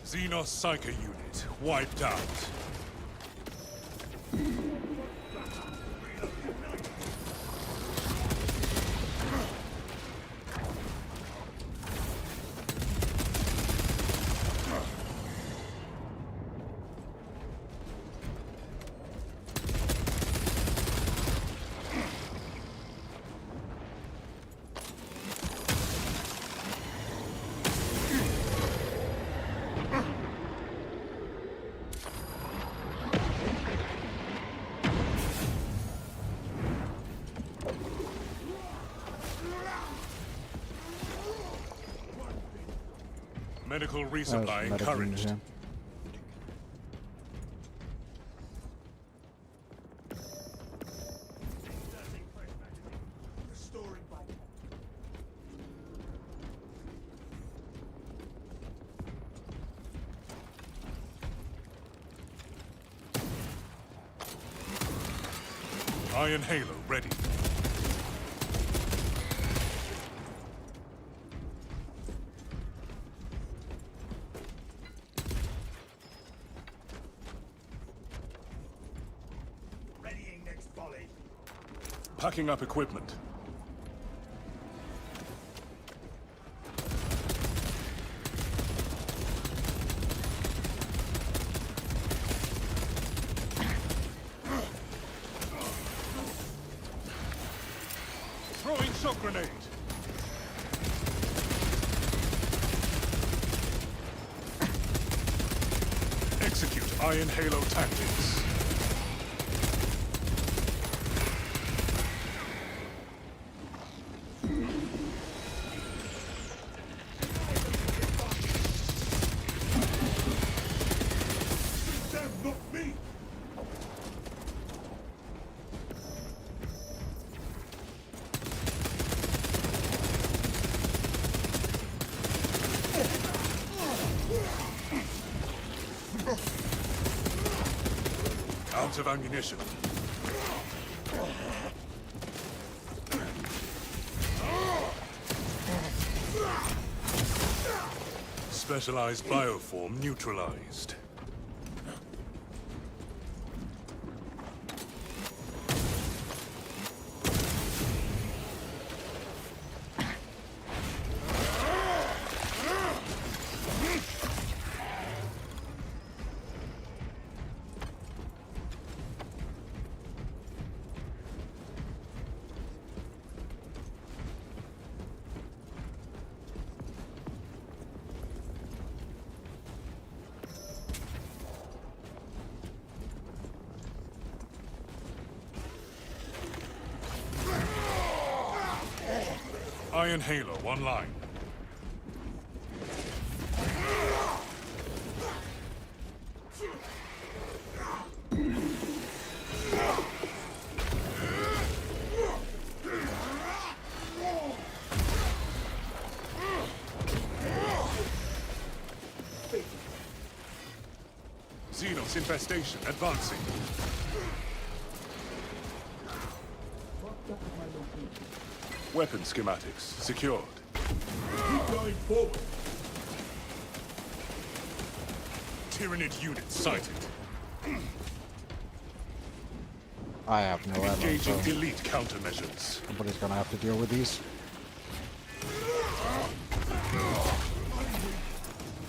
Xenos Psyker unit wiped out. Medical resupply encouraged. Yeah. Iron Halo ready. Readying next volley. Packing up equipment. Throwing shock grenade. Execute Iron Halo tactics. Them, not me! Out of ammunition. Specialized bioform neutralized. Iron Halo online. Xenos infestation advancing. Weapon schematics secured. Keep going forward. Tyranid unit sighted. I have no ammo, Engaging so elite countermeasures. somebody's gonna have to deal with these.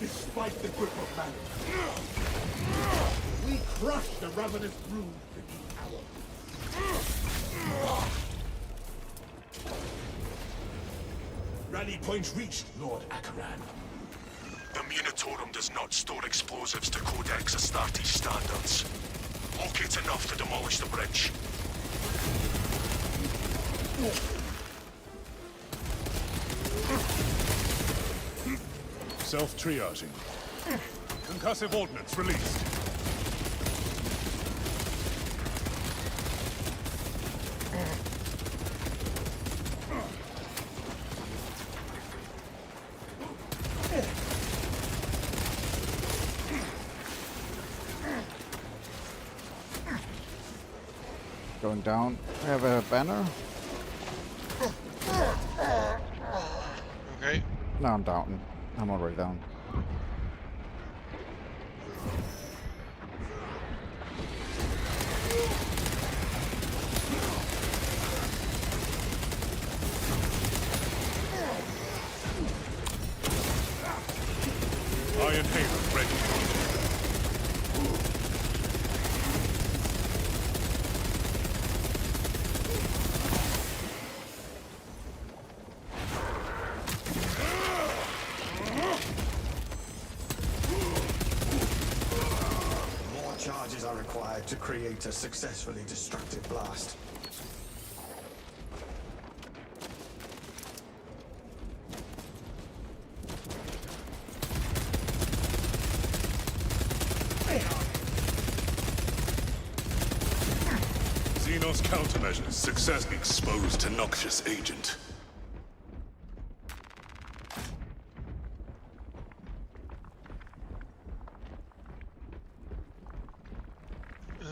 Despite the grip of man, we crush the ravenous brood beneath our. Rally point reached, Lord Akaran. The Munitorum does not store explosives to Codex Astartes standards. Locate enough to demolish the bridge. Self-triaging. Concussive ordnance released. Going down. I have a banner. Okay. No, I'm down. I'm already down. Iron Halo ready. More charges are required to create a successfully destructive blast. Xenos countermeasures success exposed to noxious agent.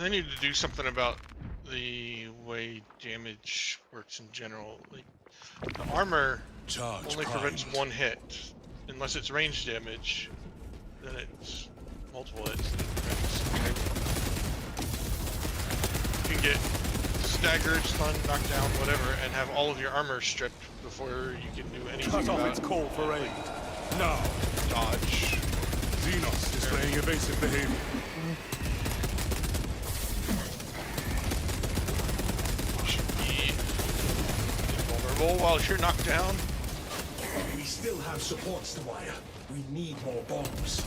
They need to do something about the way damage works in general. Like, the armor only prevents one hit. Unless it's range damage, then it's multiple hits. You can get staggered, stunned, knocked down, whatever, and have all of your armor stripped before you can do anything Cut about off its call for aid. Now. dodge. Xenos displaying evasive behavior. Vulnerable while you're knocked down. We still have supports to wire. We need more bombs.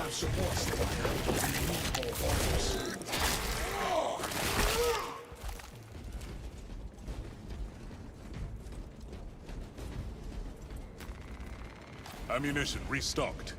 Supports the wire. We need more bombs. Ammunition restocked.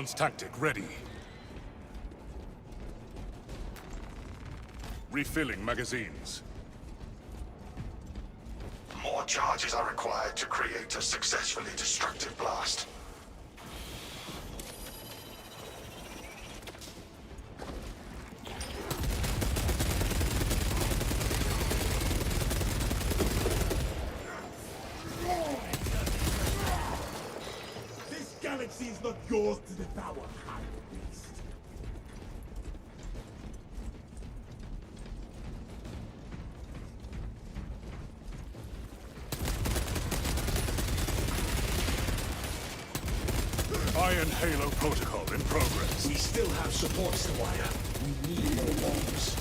Advanced tactic ready. Refilling magazines. More charges are required to create a successfully destructive blast. This galaxy is not yours to devour, High Beast. Iron Halo protocol in progress. We still have supports to wire. We need more bombs.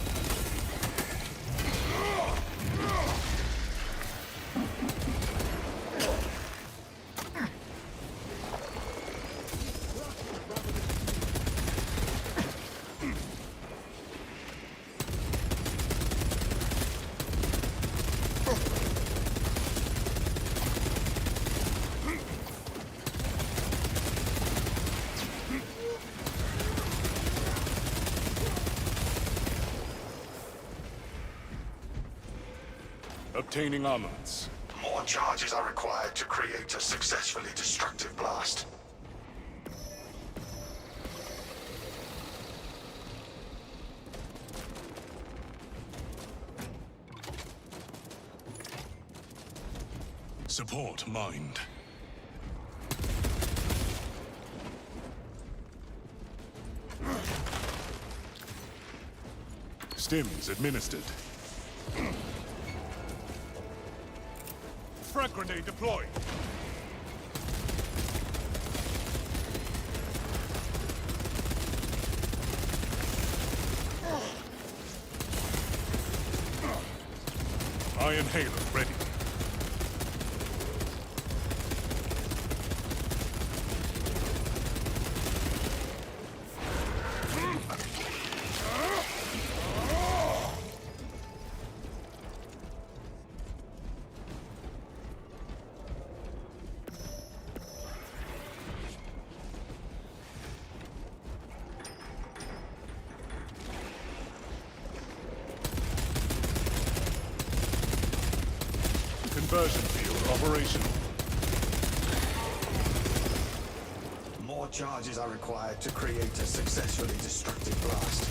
Obtaining armaments. More charges are required to create a successfully destructive blast. Support mined. Stims administered. Frag grenade deployed. Iron Halo ready. Conversion field operational. More charges are required to create a successfully destructive blast.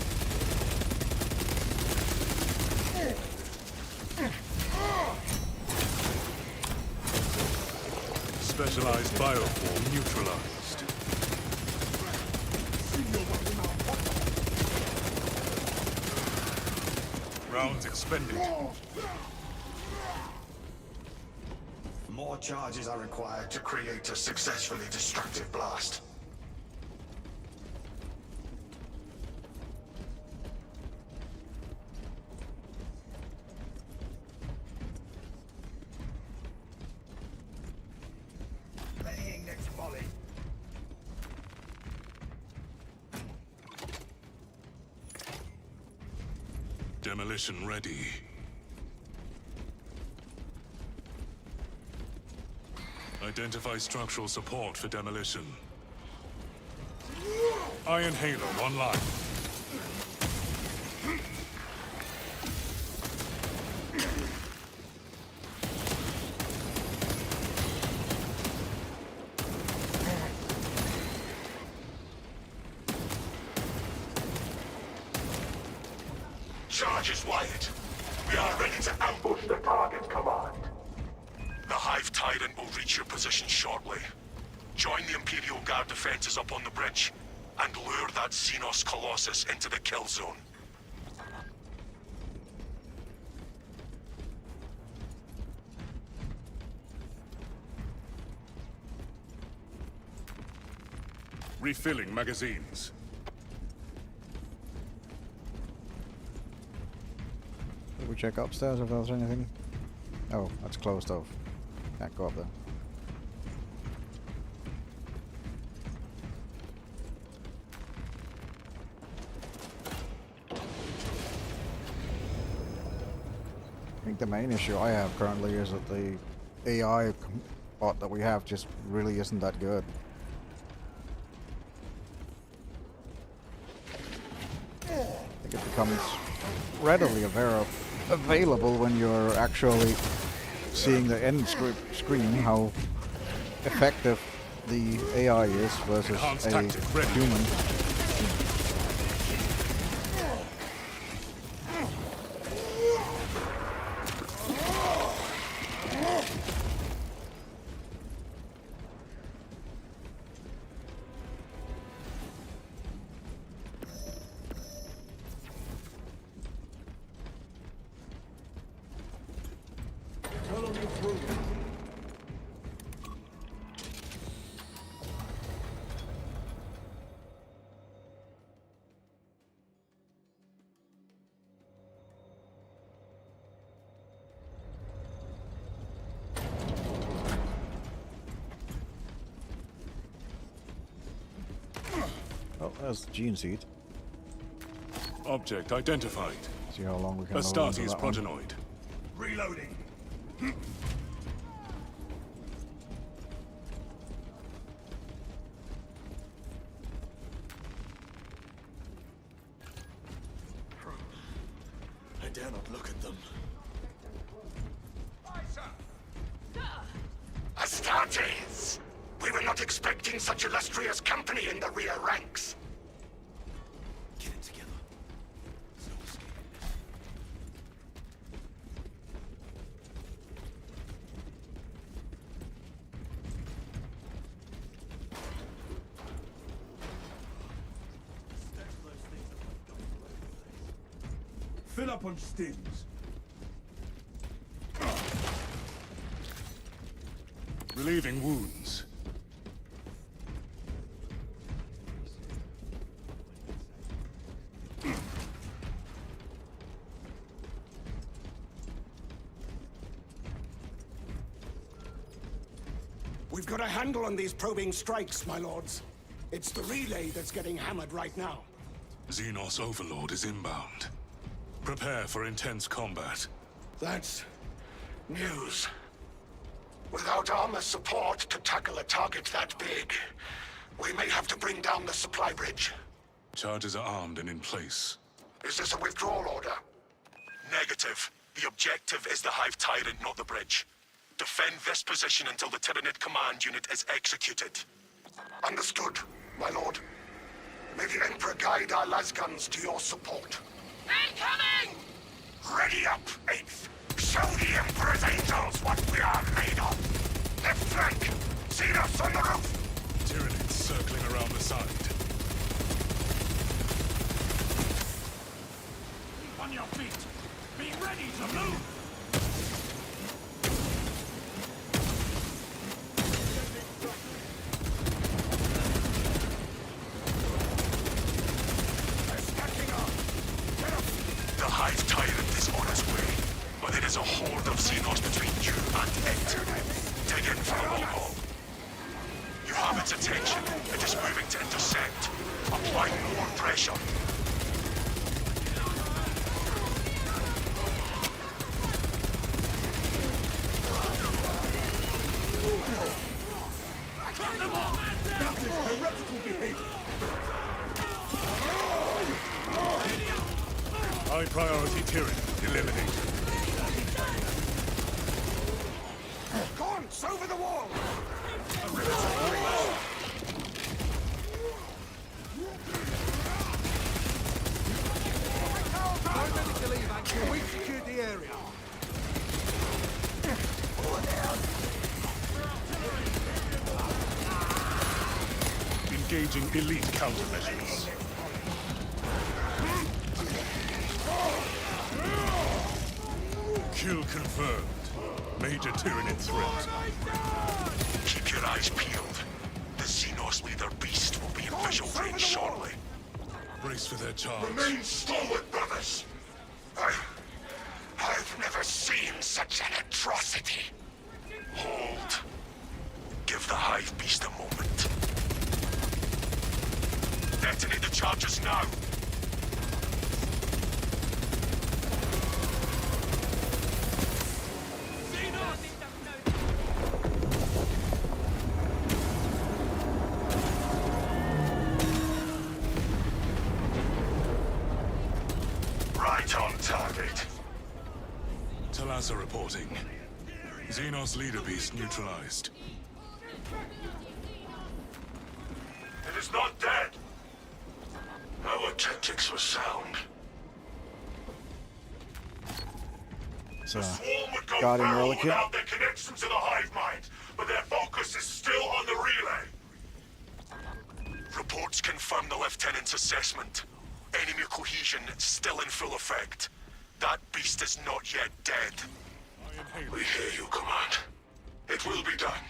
Specialized bioform neutralized. Rounds expended. More charges are required to create a successfully destructive blast. Readying next volley. Demolition ready. Identify structural support for demolition. Iron Halo online. Charges wired. We are ready to ambush the target, Command. The Hive Tyrant will reach your position shortly. Join the Imperial Guard defenses up on the bridge, and lure that Xenos Colossus into the kill zone. Refilling magazines. Did we check upstairs if there's anything? Oh, that's closed off. Can't go up there. I think the main issue I have currently is that the AI bot that we have just really isn't that good. think it becomes readily available when you're actually seeing the end screen how effective the AI is versus a human. Oh, that's the gene seed. Object identified. See how long we can hold on to Astartes that one. protenoid. Reloading. I dare not look at them. Astartes! We were not expecting such illustrious company in the rear ranks. Get it together. Fill up on stims. Relieving wounds. We've got a handle on these probing strikes, my lords. It's the relay that's getting hammered right now. Xenos Overlord is inbound. Prepare for intense combat. That's news. Without armor support to tackle a target that big, we may have to bring down the supply bridge. Charges are armed and in place. Is this a withdrawal order? Negative. The objective is the Hive Tyrant, not the bridge. Defend this position until the Tyranid command unit is executed. Understood, my lord. May the Emperor guide our lasguns to your support. Incoming! Ready up, 8th. Show the Emperor's angels what we are made of. Left flank! See us on the roof! Tyranids circling around the side. On your feet! Be ready to move! The Hive Tyrant is on his way, but it is a horde of Xenos between you and it. Dig in for the long haul. You have its attention. It is moving to intercept. Apply more pressure. Cut them off! That is heretical behavior! High priority Tyranid eliminated. Gaunts over the wall! We secured the area. Engaging elite countermeasures. Kill confirmed. Major Tyranid threat. Keep your eyes peeled. The Xenos leader beast will be in visual range shortly. Brace for their charge. Remain stalwart, brothers. I've never seen such an atrocity. Hold. Give the Hive Beast a moment. Detonate the charges now. Right on target. Talassa reporting. Xenos leader beast neutralized. It is not dead. Our tactics were sound. So, Swarm would go Guardian feral Relic without their connection to the hive mind, but their focus is still on the relay. Reports confirm the Lieutenant's assessment. Enemy cohesion still in full effect. That beast is not yet dead. We hear you, Command. It will be done.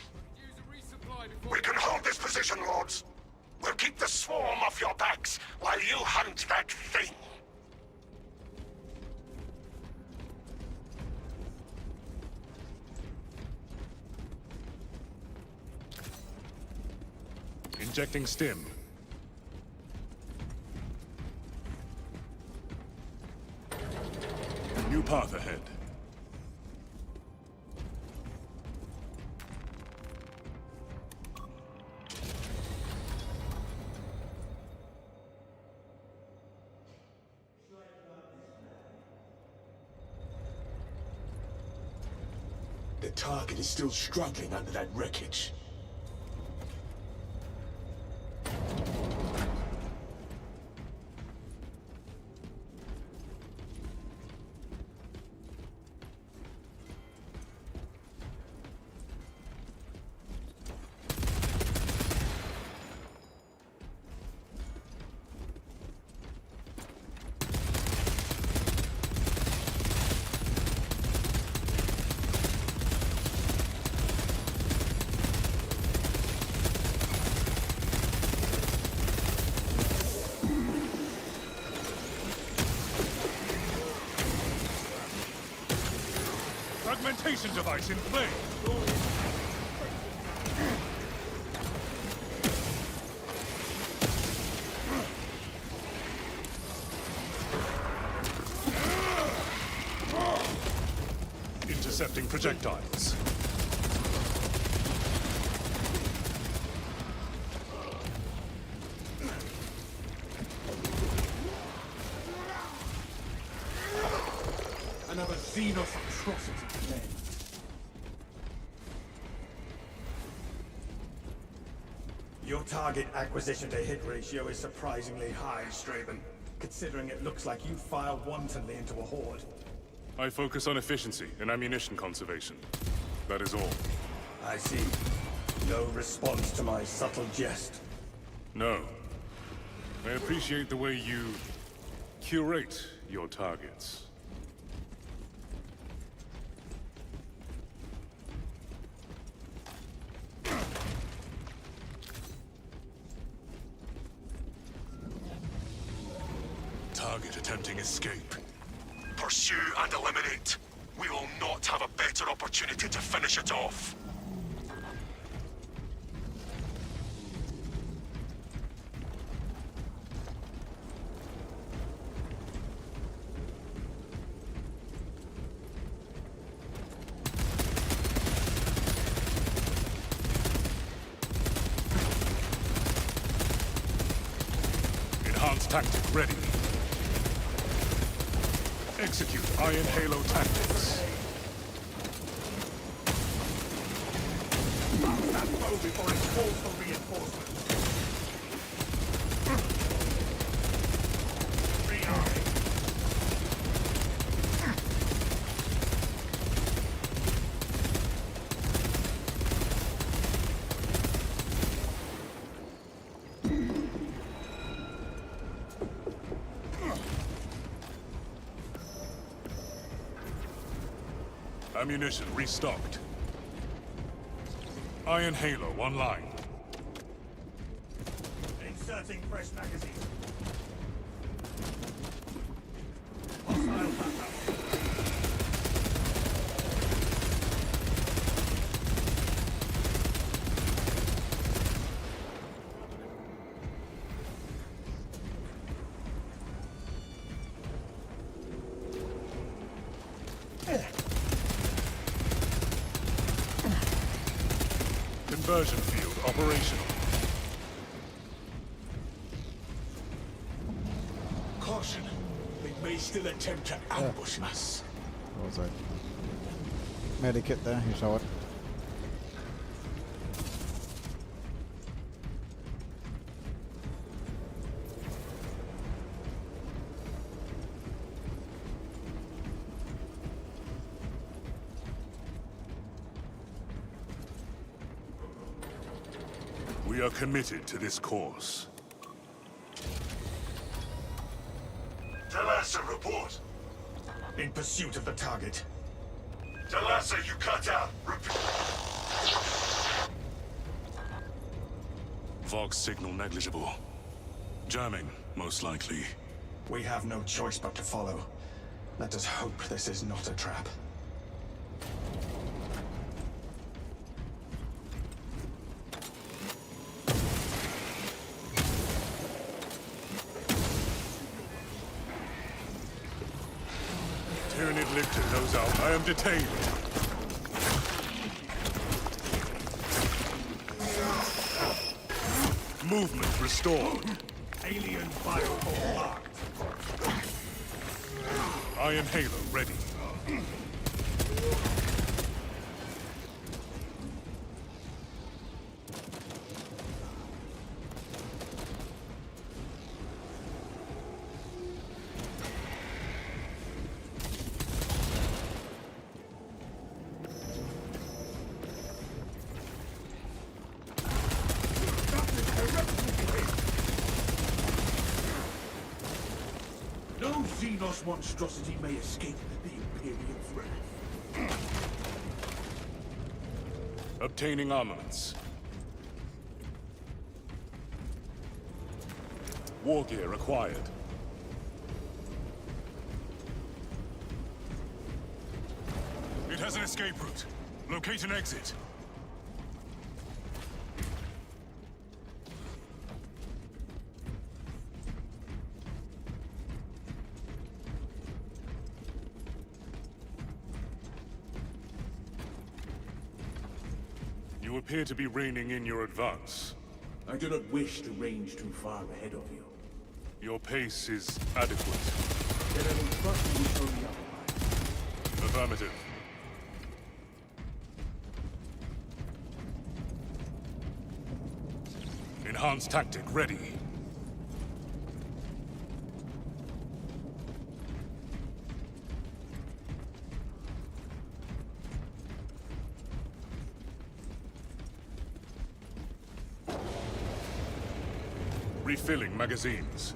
We can hold this position, Lords. We'll keep the swarm off your backs while you hunt that thing. Injecting stim. New path ahead. The target is still struggling under that wreckage. Fragmentation device in play. Intercepting projectiles. Another Xenos atrocity today. Your target acquisition to hit ratio is surprisingly high, Straben, considering it looks like you fire wantonly into a horde. I focus on efficiency and ammunition conservation. That is all. I see. No response to my subtle jest. No. I appreciate the way you curate your targets. Target attempting escape. Pursue and eliminate. We will not have a better opportunity to finish it off. Enhanced tactic ready. Execute Iron Halo tactics. Bounce that bow before it calls for reinforcements. Ammunition restocked. Iron Halo online. Inserting fresh magazine. Hostile backup. Conversion field operational. Caution! They may still attempt to ambush us. What was that? Medikit there, you saw it. We are committed to this course. Talassa, report. In pursuit of the target. Talassa, you cut out. Vox signal negligible. Jamming, most likely. We have no choice but to follow. Let us hope this is not a trap. Tyranid lifter knows out. I am detained. Movement restored. Alien firewall locked. Iron Halo ready. No Xenos monstrosity may escape the Imperium's wrath. Obtaining armaments. War gear acquired. It has an escape route. Locate an exit. You appear to be reining in your advance. I do not wish to range too far ahead of you. Your pace is adequate. Then I will trust you to show me otherwise. Affirmative. Enhanced tactic ready. Refilling magazines.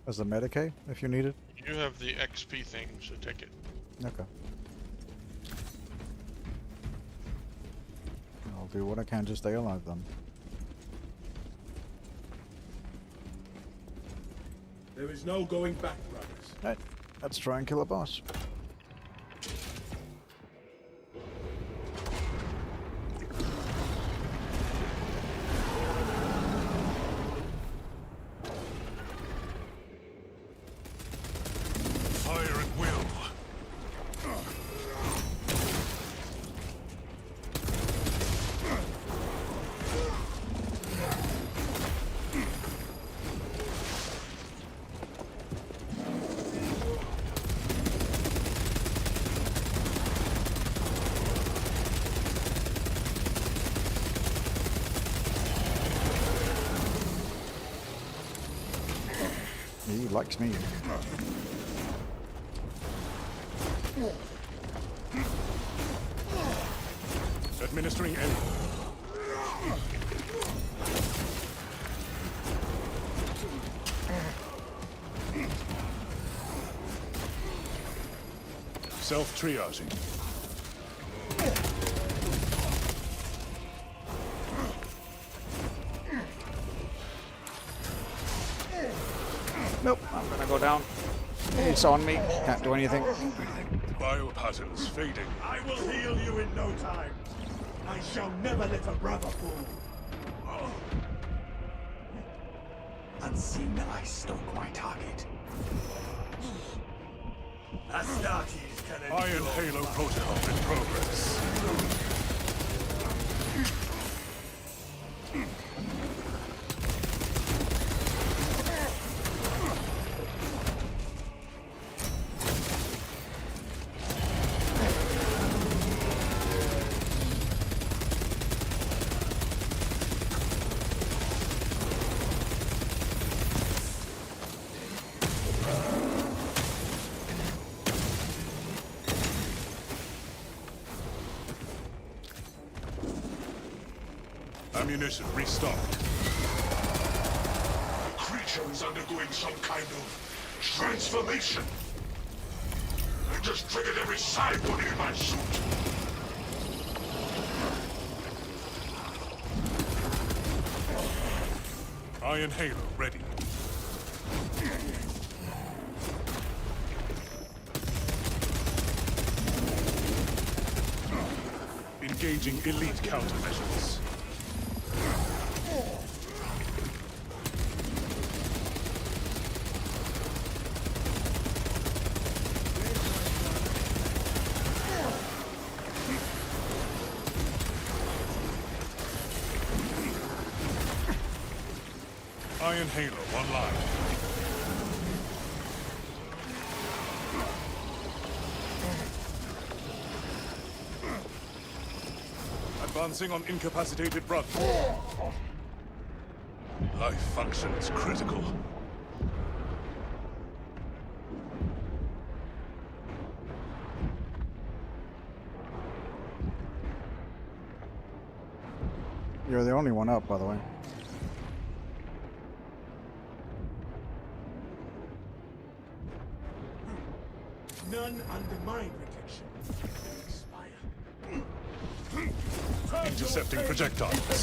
As a Medicaid, if you need it. You have the XP thing, so take it. Okay. I'll do what I can to stay alive then. There is no going back, brothers. Right, let's try and kill a boss. He likes me. Administering energy. Self-triaging. Nope, I'm gonna go down. It's on me. Can't do anything. Biopatterns fading. I will heal you in no time. I shall never let a brother fall. Unseen, I stalk my target. Astartes can Iron Halo protocol in progress. Ammunition restocked. The creature is undergoing some kind of transformation. I just triggered every side body in my suit. Iron Halo ready. Engaging elite countermeasures. Iron Halo online. Advancing on incapacitated brothers. Life functions critical. You're the only one up, by the way. None under mine protection. Expire. Intercepting projectiles.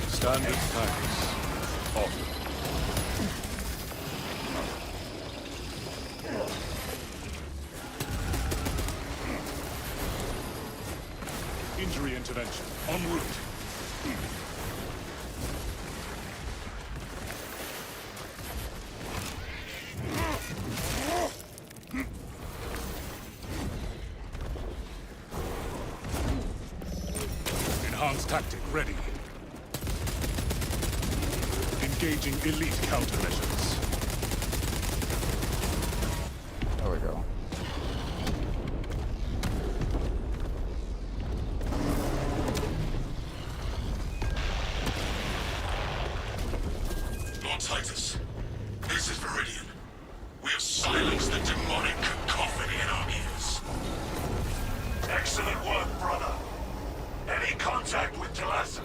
Standard Titus. Off. Injury intervention. En route. Enhanced tactic ready. Engaging elite countermeasures. There we go. Lord Titus, this is Viridian. We have silenced the demonic cacophony in our ears. Excellent work, brother. Any contact with Talassa?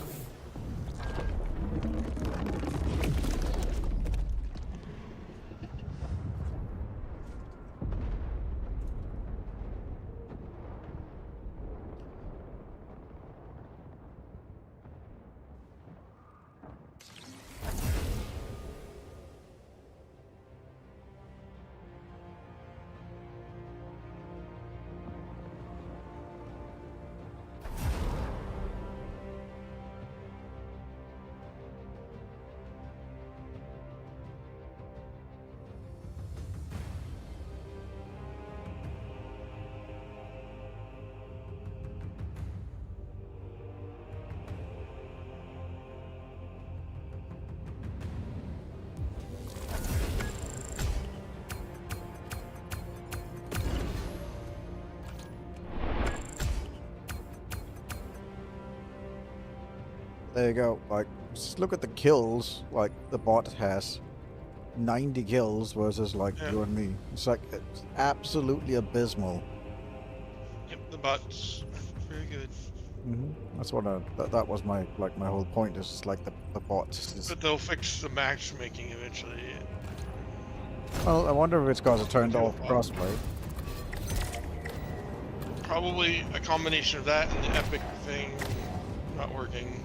There you go. Like, just look at the kills. Like, the bot has 90 kills versus like you and me. It's like it's absolutely abysmal. Yep, the bot's very good. That's what that was my my whole point. Is like the bots. But they'll fix the matchmaking eventually. Well, I wonder if it's because it turned off crossplay. Probably a combination of that and the epic thing not working.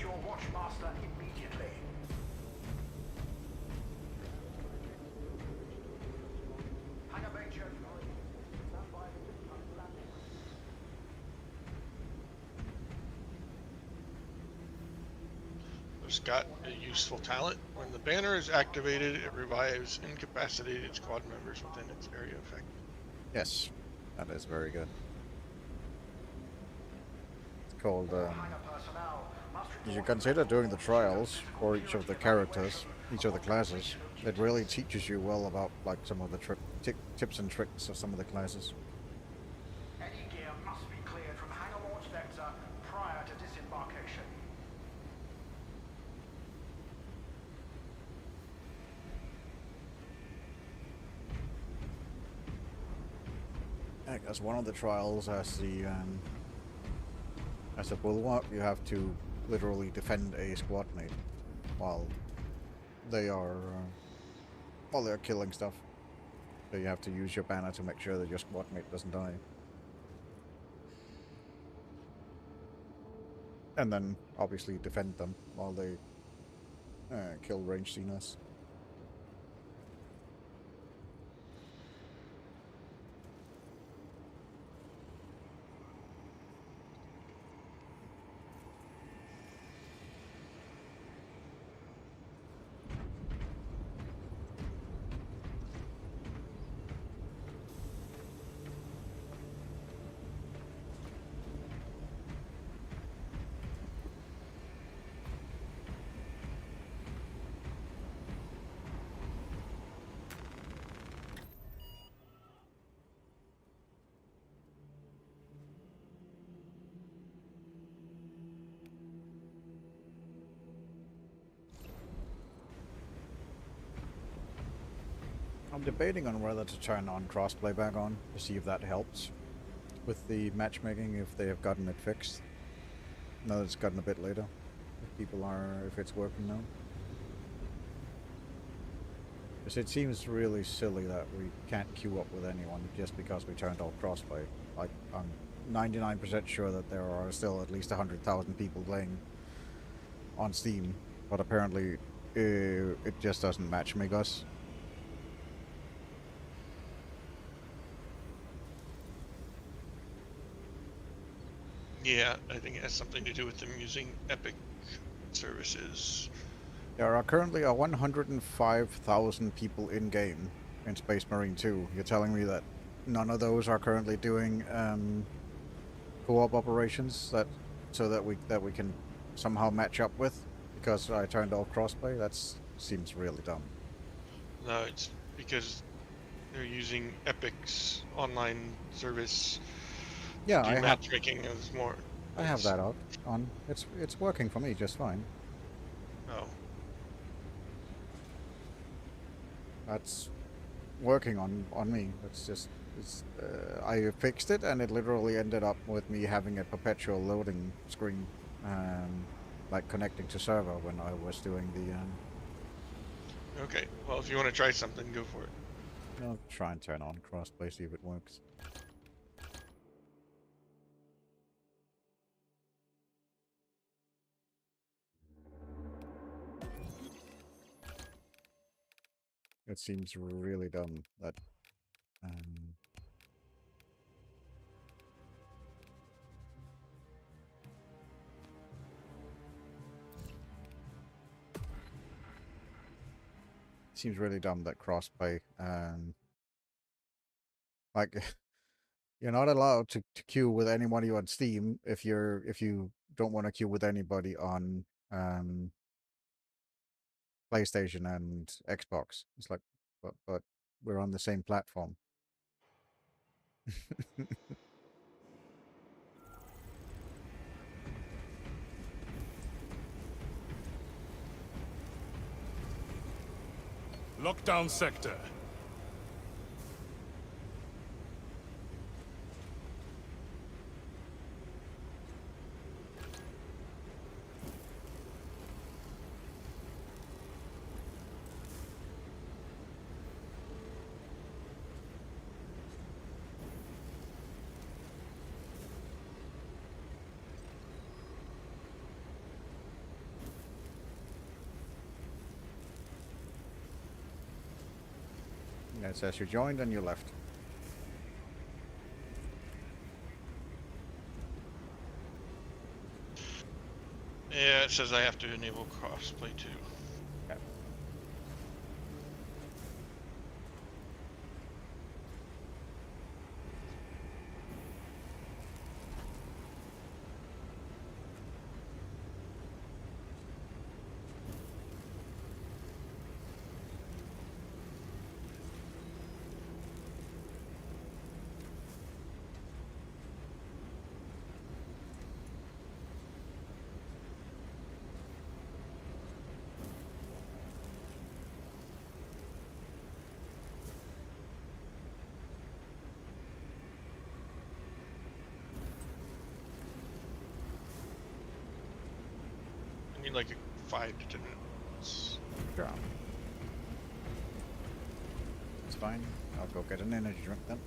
your Watchmaster immediately. Hangar Bay Church. Stand by. It's got a useful talent. When the banner is activated, it revives incapacitated squad members within its area effect. Yes, that is very good. It's called, you should consider doing the trials for each of the characters, each of the classes. It really teaches you well about, like, some of the tips and tricks of some of the classes. Any gear must be cleared from hangar launch vector prior to disembarkation. As one of the trials, as a bulwark, you have to literally defend a squad mate while they are they're killing stuff. So you have to use your banner to make sure that your squad mate doesn't die. And then obviously defend them while they kill ranged Xenos. I'm debating on whether to turn on crossplay back on to see if that helps with the matchmaking, if they have gotten it fixed. Now that it's gotten a bit later, if it's working now. Because it seems really silly that we can't queue up with anyone just because we turned off crossplay. Like, I'm 99% sure that there are still at least 100,000 people playing on Steam, but apparently it just doesn't matchmake us. Yeah, I think it has something to do with them using Epic services. There are currently 105,000 people in-game in Space Marine 2. You're telling me that none of those are currently doing co-op operations so that we can somehow match up with because I turned off crossplay? That seems really dumb. No, it's because they're using Epic's online service. Yeah, I have matchmaking is more. I have that on. It's working for me just fine. Oh. That's working on me. I fixed it, and it literally ended up with me having a perpetual loading screen, like connecting to server when I was doing the. Okay. Well, if you want to try something, go for it. I'll try and turn on crossplay, see if it works. It seems really dumb that seems really dumb that crossplay like you're not allowed to queue with anybody on Steam if you don't want to queue with anybody on PlayStation and Xbox. It's like, but we're on the same platform. Lockdown sector. Yeah, it says you joined and you left. Yeah, it says I have to enable crossplay too. Okay. I need like 5 to 10 minutes. Sure. It's fine. I'll go get an energy drink then.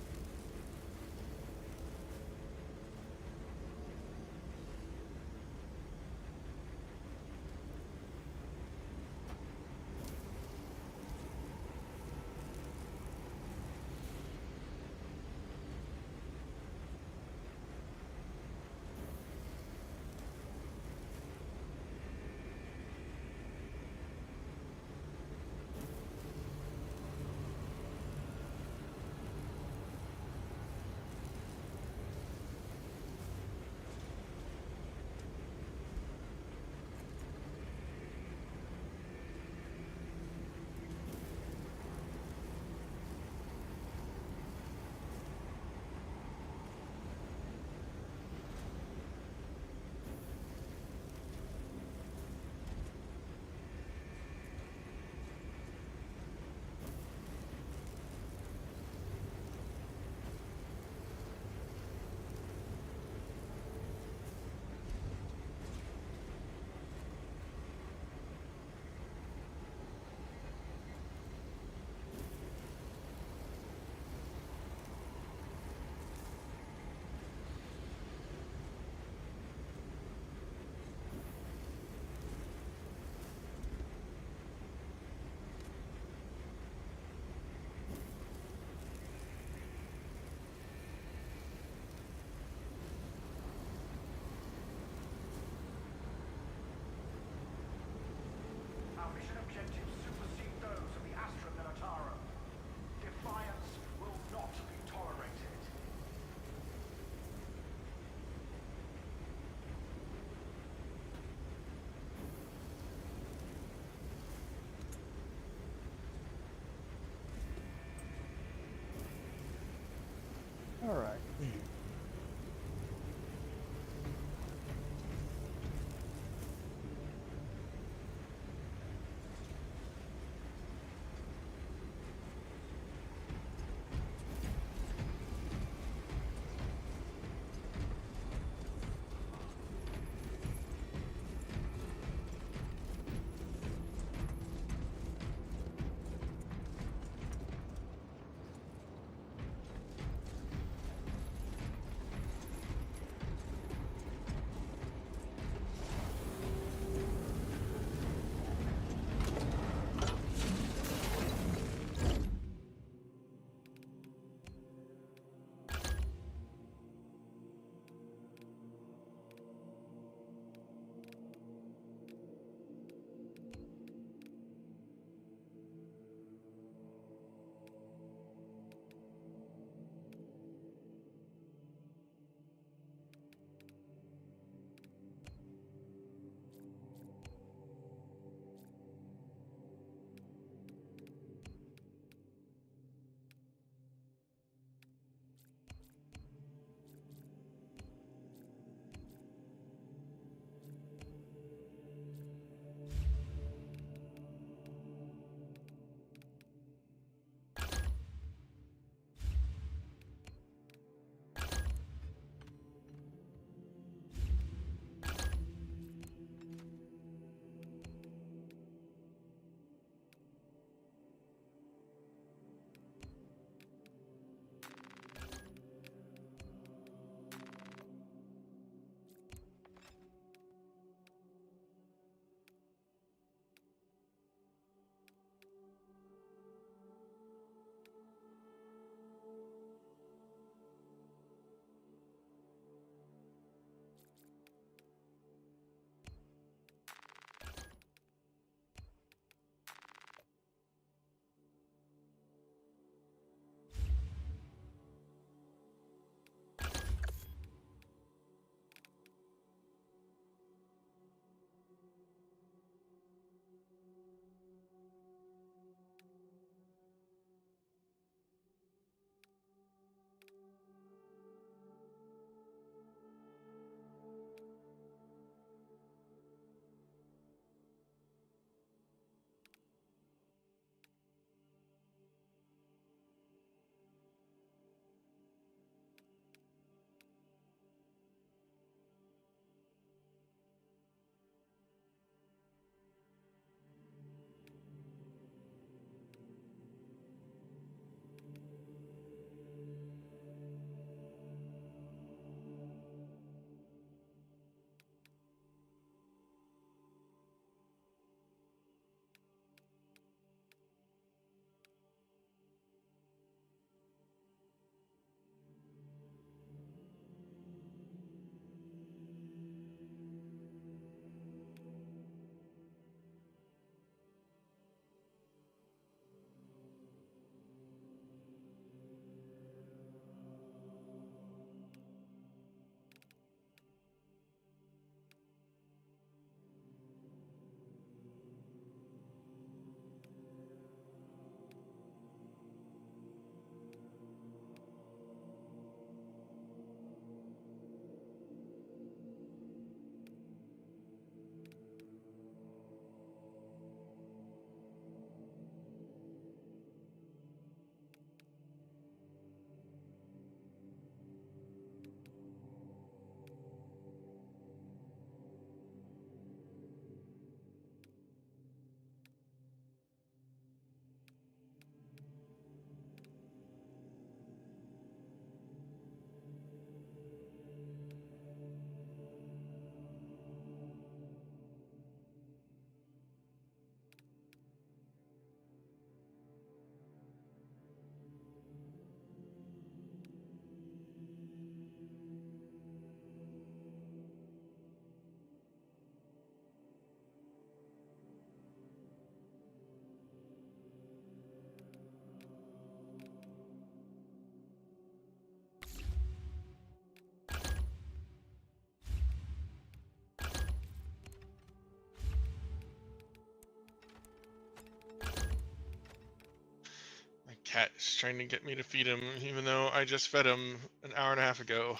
cat is trying to get me to feed him, even though I just fed him an hour and a half ago.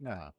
Yeah.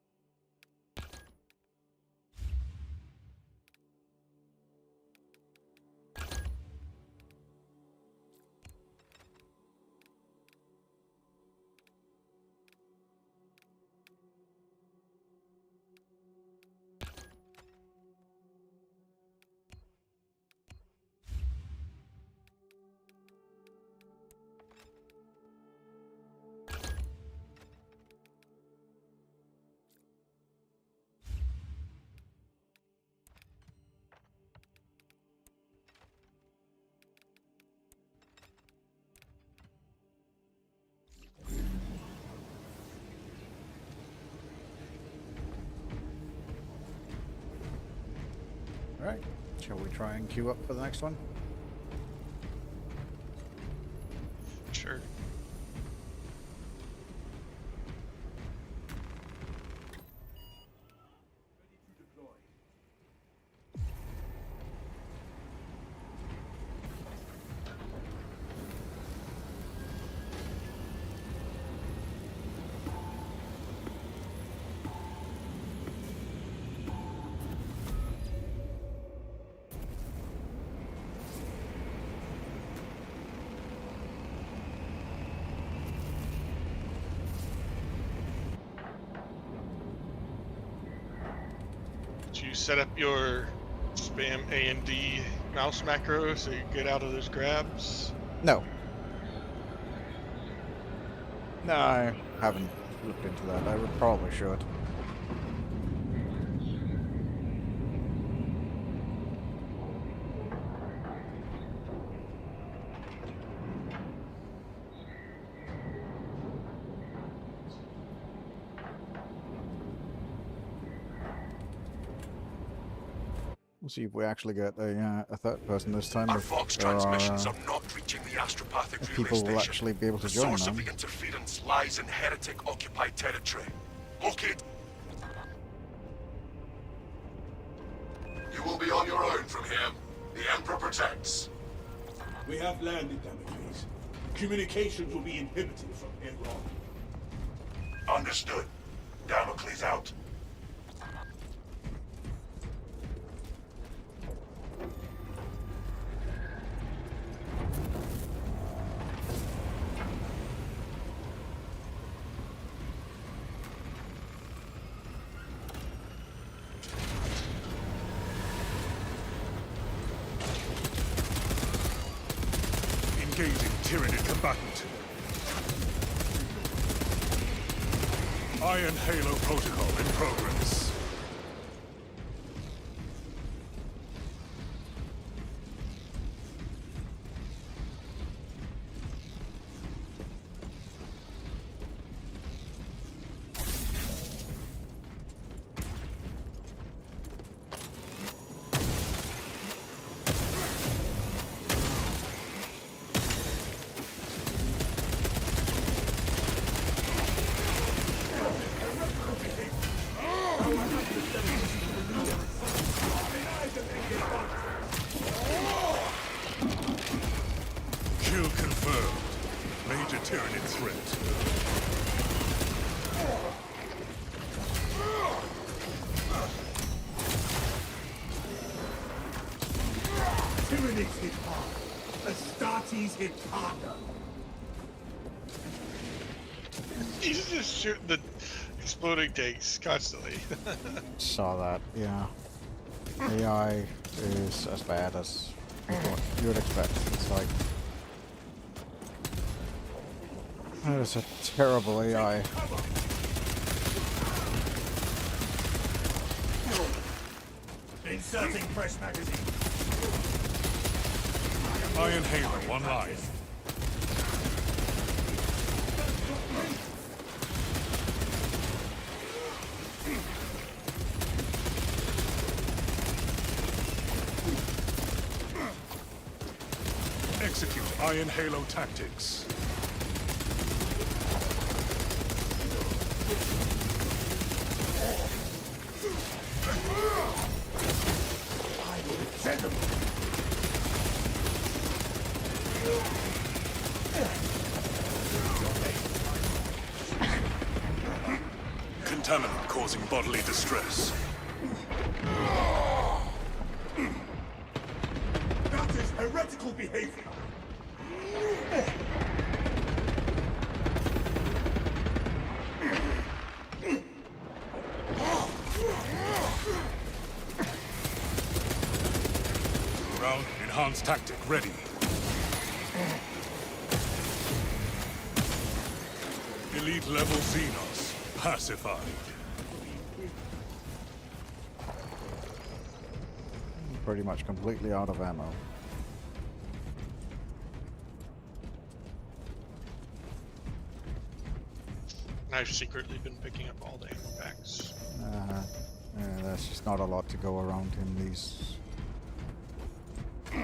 Alright, shall we try and queue up for the next one? Sure. Did you set up your spam A and D mouse macro so you get out of those grabs? No. No, I haven't looked into that. I probably should. We'll see if we actually get a third person this time. Our If Vox there transmissions are, are not reaching the astropathic if relay people will station. actually be able to The join source of them. the interference lies in heretic-occupied territory. Locate. You will be on your own from here. The Emperor protects. We have landed, Damocles. Communications will be inhibited from here on. Understood. Damocles out. Engaging Tyranid combatant. Iron Halo protocol in progress. Kill confirmed. Major Tyranid threat. Tyranids hit hard. Astartes hit harder. He's just shooting the exploding tanks constantly. Saw that, yeah. AI is as bad as you would expect. It's like... That is a terrible AI. Inserting fresh magazine. Iron Halo online. Execute Iron Halo tactics. Contaminant causing bodily distress. That is heretical behavior. Round enhanced tactic ready. Elite level Xenos pacified. Pretty much completely out of ammo. I've secretly been picking up all the ammo packs. Yeah, there's just not a lot to go around in these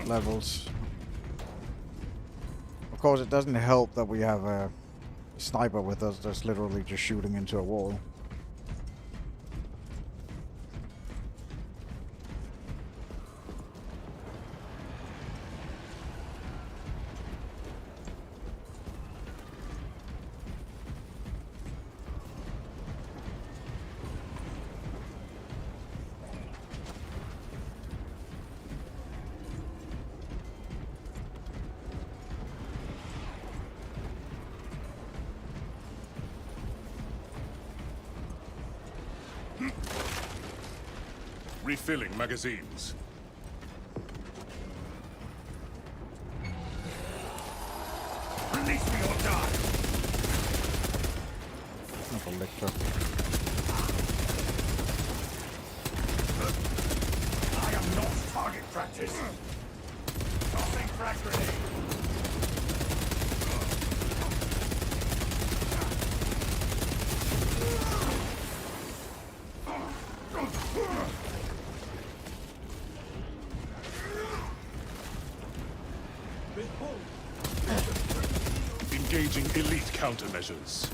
levels. Of course, it doesn't help that we have a sniper with us that's literally just shooting into a wall. Refilling magazines. Release me or die. Obliterate. I am not target practice. Tossing frag grenade. Engaging elite countermeasures.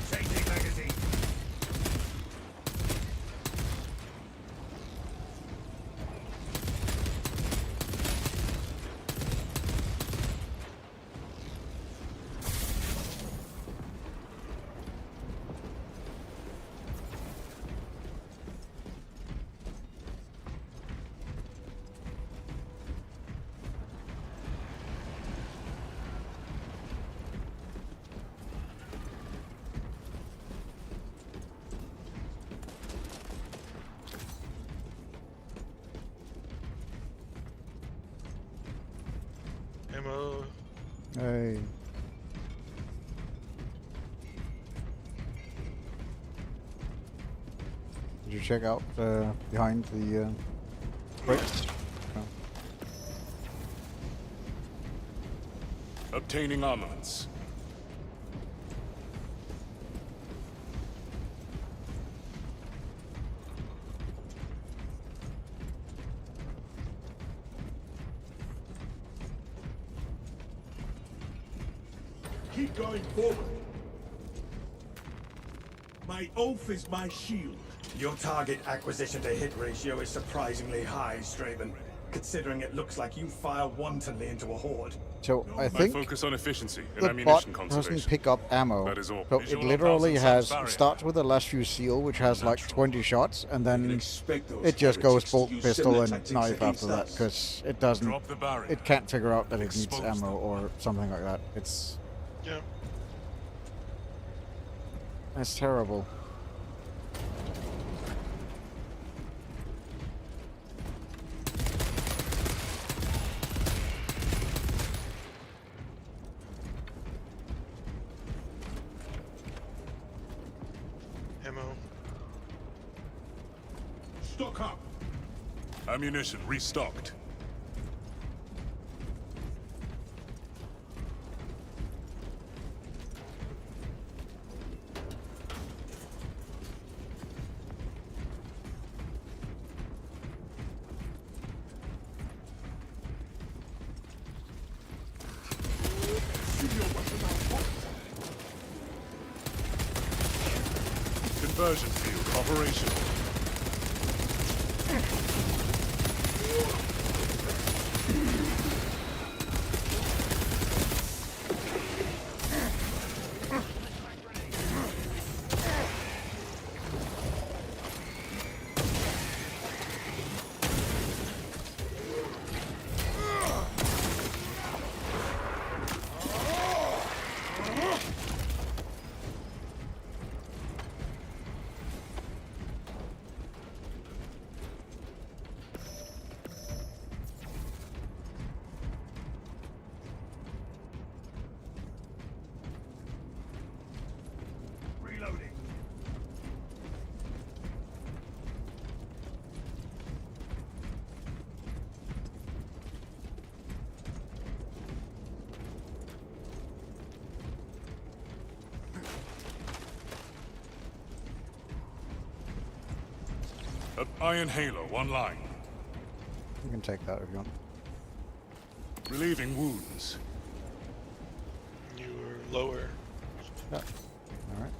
Changing magazine. Ammo. Hey. Did you check out behind the crates? No. Obtaining armaments. Keep going forward. My oath is my shield. Your target acquisition to hit ratio is surprisingly high, Straben, considering it looks like you fire wantonly into a horde. So I think focus on efficiency and the ammunition bot conservation. doesn't pick up ammo. That is all. So Visual it on literally 1000 has barrier. starts with a last few seal, which has like 20 shots, and then it just goes bolt, pistol, and knife after that because it doesn't. Drop the barrier. It can't figure out that it needs Expose ammo them. or something like that. It's Yeah. that's terrible. Ammo. Stock up. Ammunition restocked. Conversion field operational. Iron Halo online. You can take that if you want. Relieving wounds. You were lower. Yeah. All right.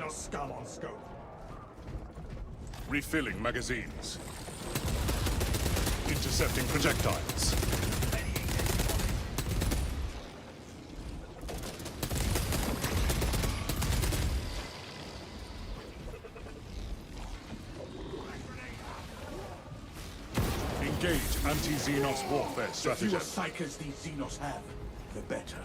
Scum on scope. Refilling magazines. Intercepting projectiles. Engage anti-Xenos warfare The stratagem. fewer psychers these Xenos have, the better.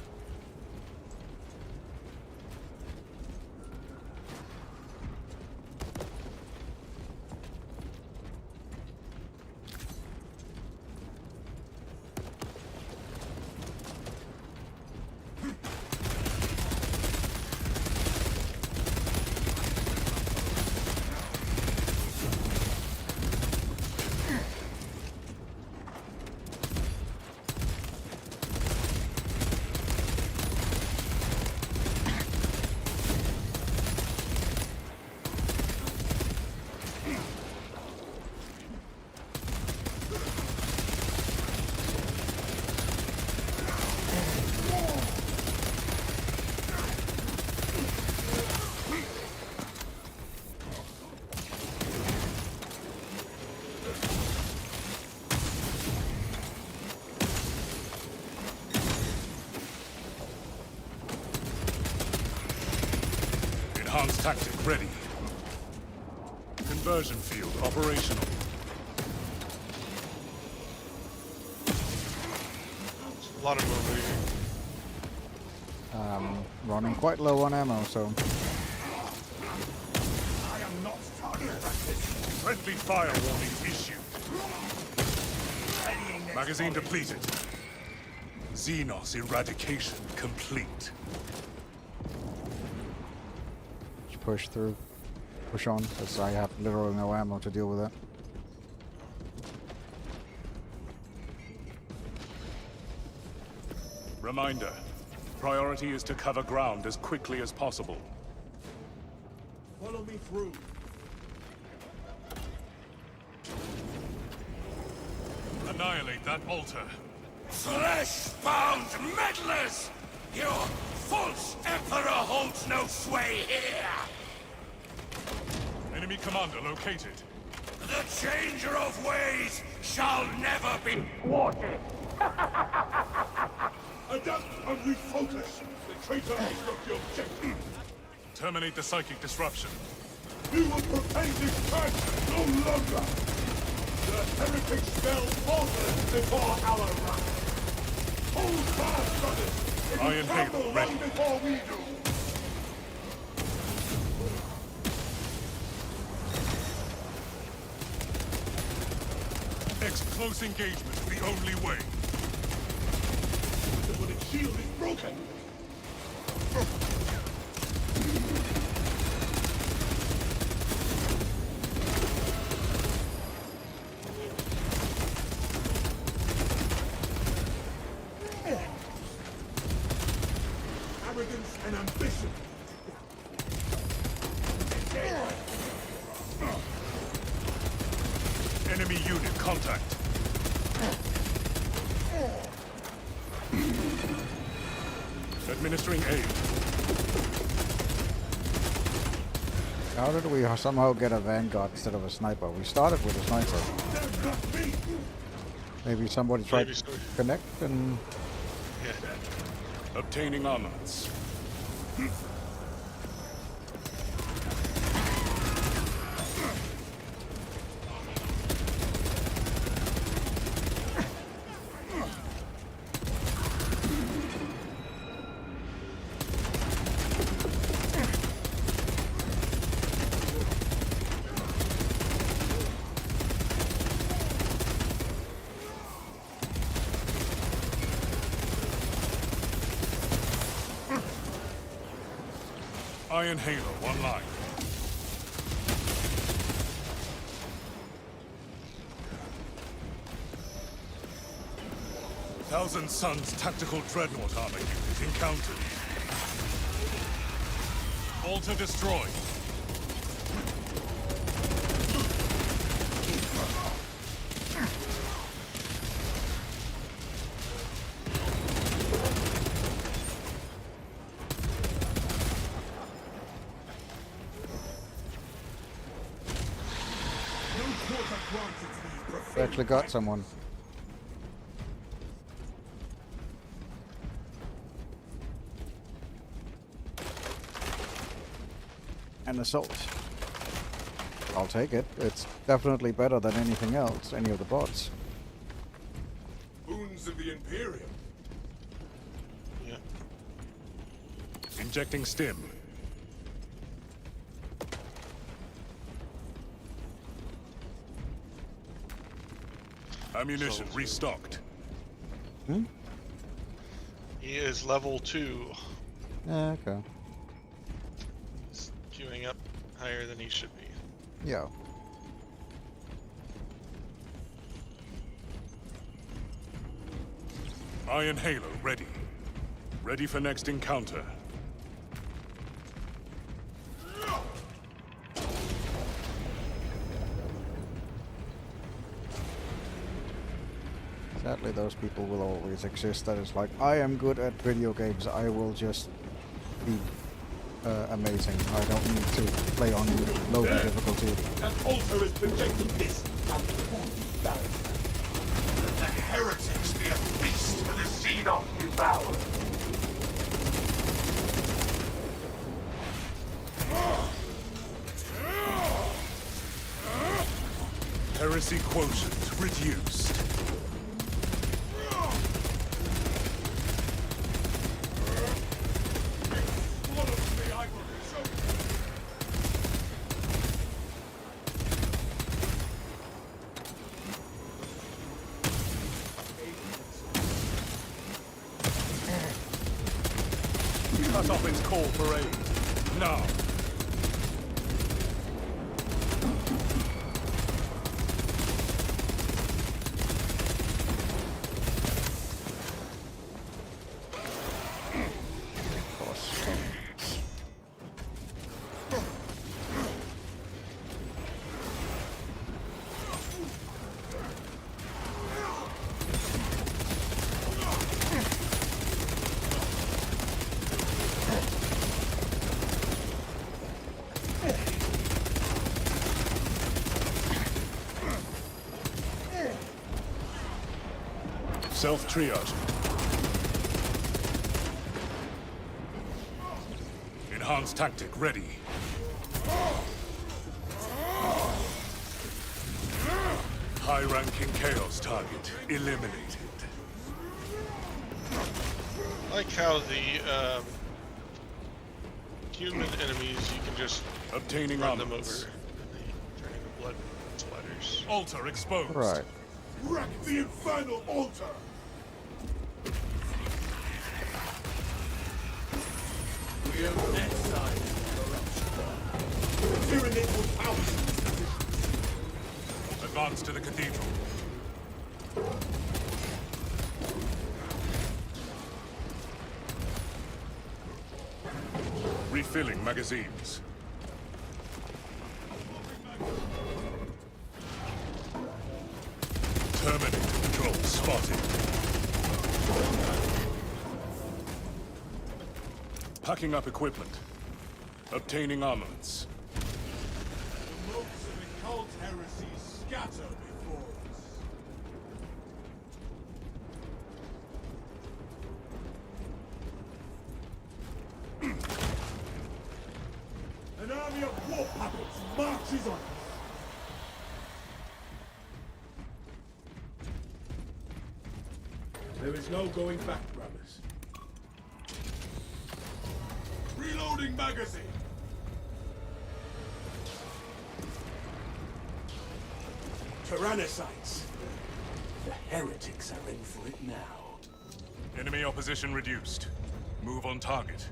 Enhanced tactic ready. Conversion field operational. A lot of moving. Running quite low on ammo, so I am not target practice. Friendly fire warning issued. Magazine depleted. Xenos eradication complete. just push through, push on, because I have literally no ammo to deal with that. Reminder, priority is to cover ground as quickly as possible. Follow me through. Annihilate that altar. Flesh-bound meddlers! Your false emperor holds no sway here! Enemy commander located. The changer of ways shall never be thwarted! Adapt and refocus! The traitor has got the objective! Terminate the psychic disruption. You will profane this church no longer! The heretic spell falters before our wrath! Hold fast, brothers! It will Iron Halo crumble ready. long before we do! Close engagement is the only way. The bullet shield is broken! Arrogance and ambition! Enemy unit contact. Administering aid. How did we somehow get a Vanguard instead of a sniper? We started with a sniper. Maybe somebody tried to connect and... Yeah. Obtaining armaments. Iron Halo online. Thousand Suns Tactical Dreadnought Armor Unit encountered. Altar destroyed. We actually got someone. An assault. I'll take it. It's definitely better than anything else, any of the bots. Boons of the Imperium. Yeah. Injecting stim. Ammunition restocked. Hmm? He is level 2. Yeah, okay. He's queuing up higher than he should be. Yeah. Iron Halo ready. Ready for next encounter. Sadly, those people will always exist. That is like, I am good at video games. I will just be amazing. I don't need to play on low difficulty. An altar is projecting this. The heretics be a feast for the Xenos devoured. Heresy quotient reduced. Cut off its call for aid. Now. Self-triage. Enhanced tactic ready. High-ranking chaos target eliminated. I like how the human enemies, you can just obtaining run them over armaments. and they turn into blood splatters. Altar exposed. Right. Wreck the infernal altar! We are on that side of the Tyranid will pounce these positions. Advance to the cathedral. Refilling magazines. Terminator control spotted. Packing up equipment. Obtaining armaments. The motes of the cult heresies scatter before us. An army of war puppets marches on us. There is no going back, brothers. Reloading magazine! Tyrannocytes. The heretics are in for it now. Enemy opposition reduced. Move on target.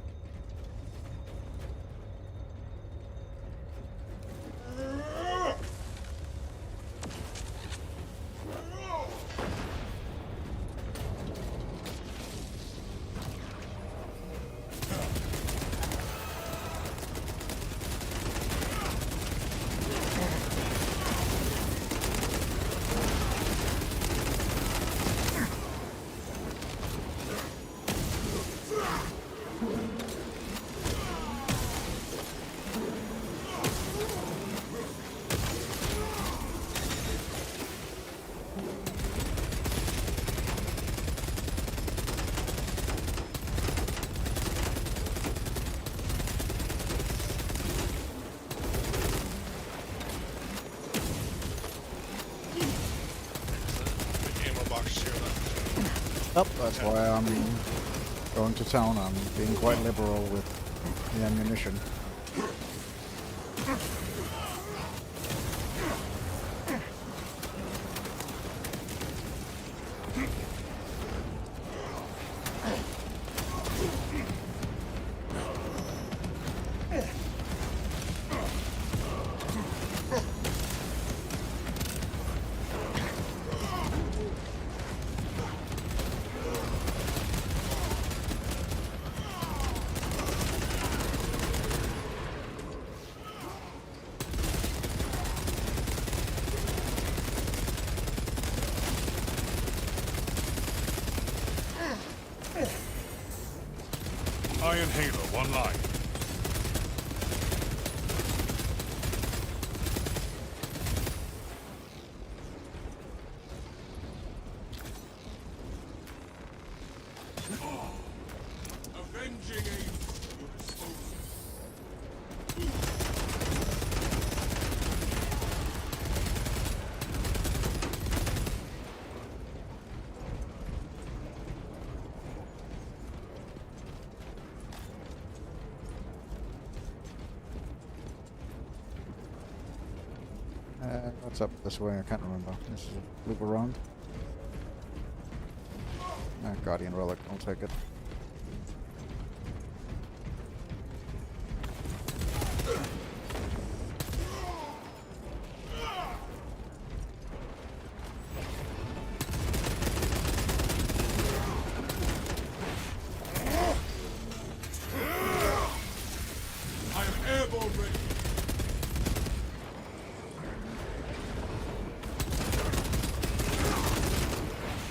Yep, that's why I'm going to town. I'm being quite liberal with the ammunition. Iron Halo, one line. Avenging aim at your disposal. What's up this way? I can't remember. This is a loop around. Guardian Relic, I'll take it. I am airborne ready.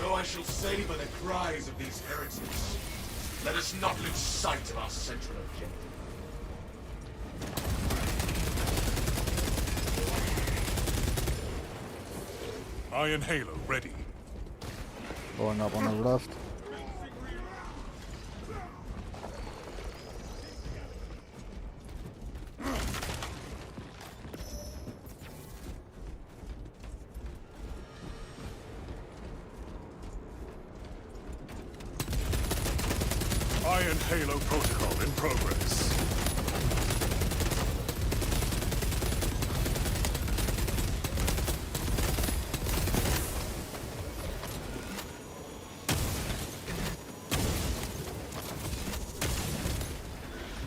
I shall savor the cries of these heretics. Let us not lose sight of our central objective. Iron Halo, ready. Going up on the left. Iron Halo protocol in progress.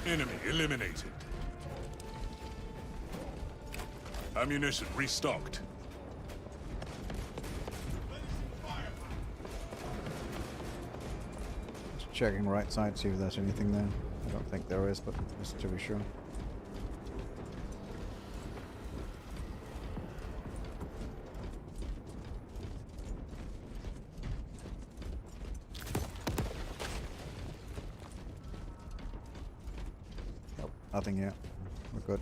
Enemy eliminated. Ammunition restocked. Checking right side, see if there's anything there. I don't think there is, but just to be sure. Nope, nothing yet. We're good.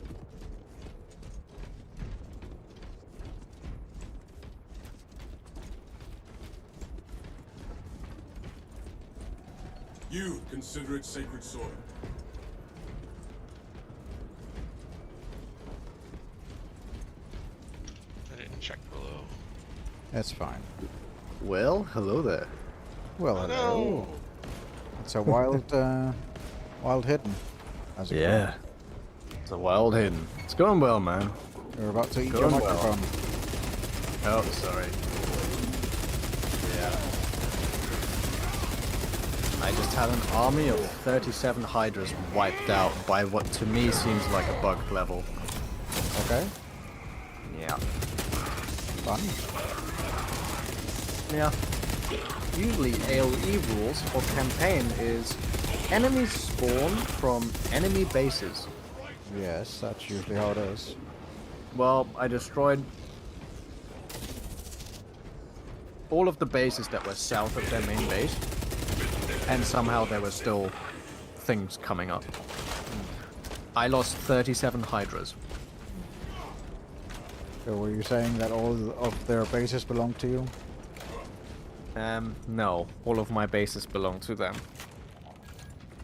You consider it sacred soil. I didn't check below. That's fine. Well, hello there. Well, hello. It's a wild, wild hidden. How's it Yeah. It's a wild hidden. It's going well, man. You're about to eat your Going well. microphone. Oh, sorry. Yeah. I just had an army of 37 Hydras wiped out by what to me seems like a bugged level. Okay. Yeah. Fun. Yeah. Usually AoE rules for campaign is enemies spawn from enemy bases. Yes, that's usually how it is. Well, I destroyed all of the bases that were south of their main base, and somehow there were still things coming up. I lost 37 Hydras. So were you saying that all of their bases belong to you? No. All of my bases belong to them.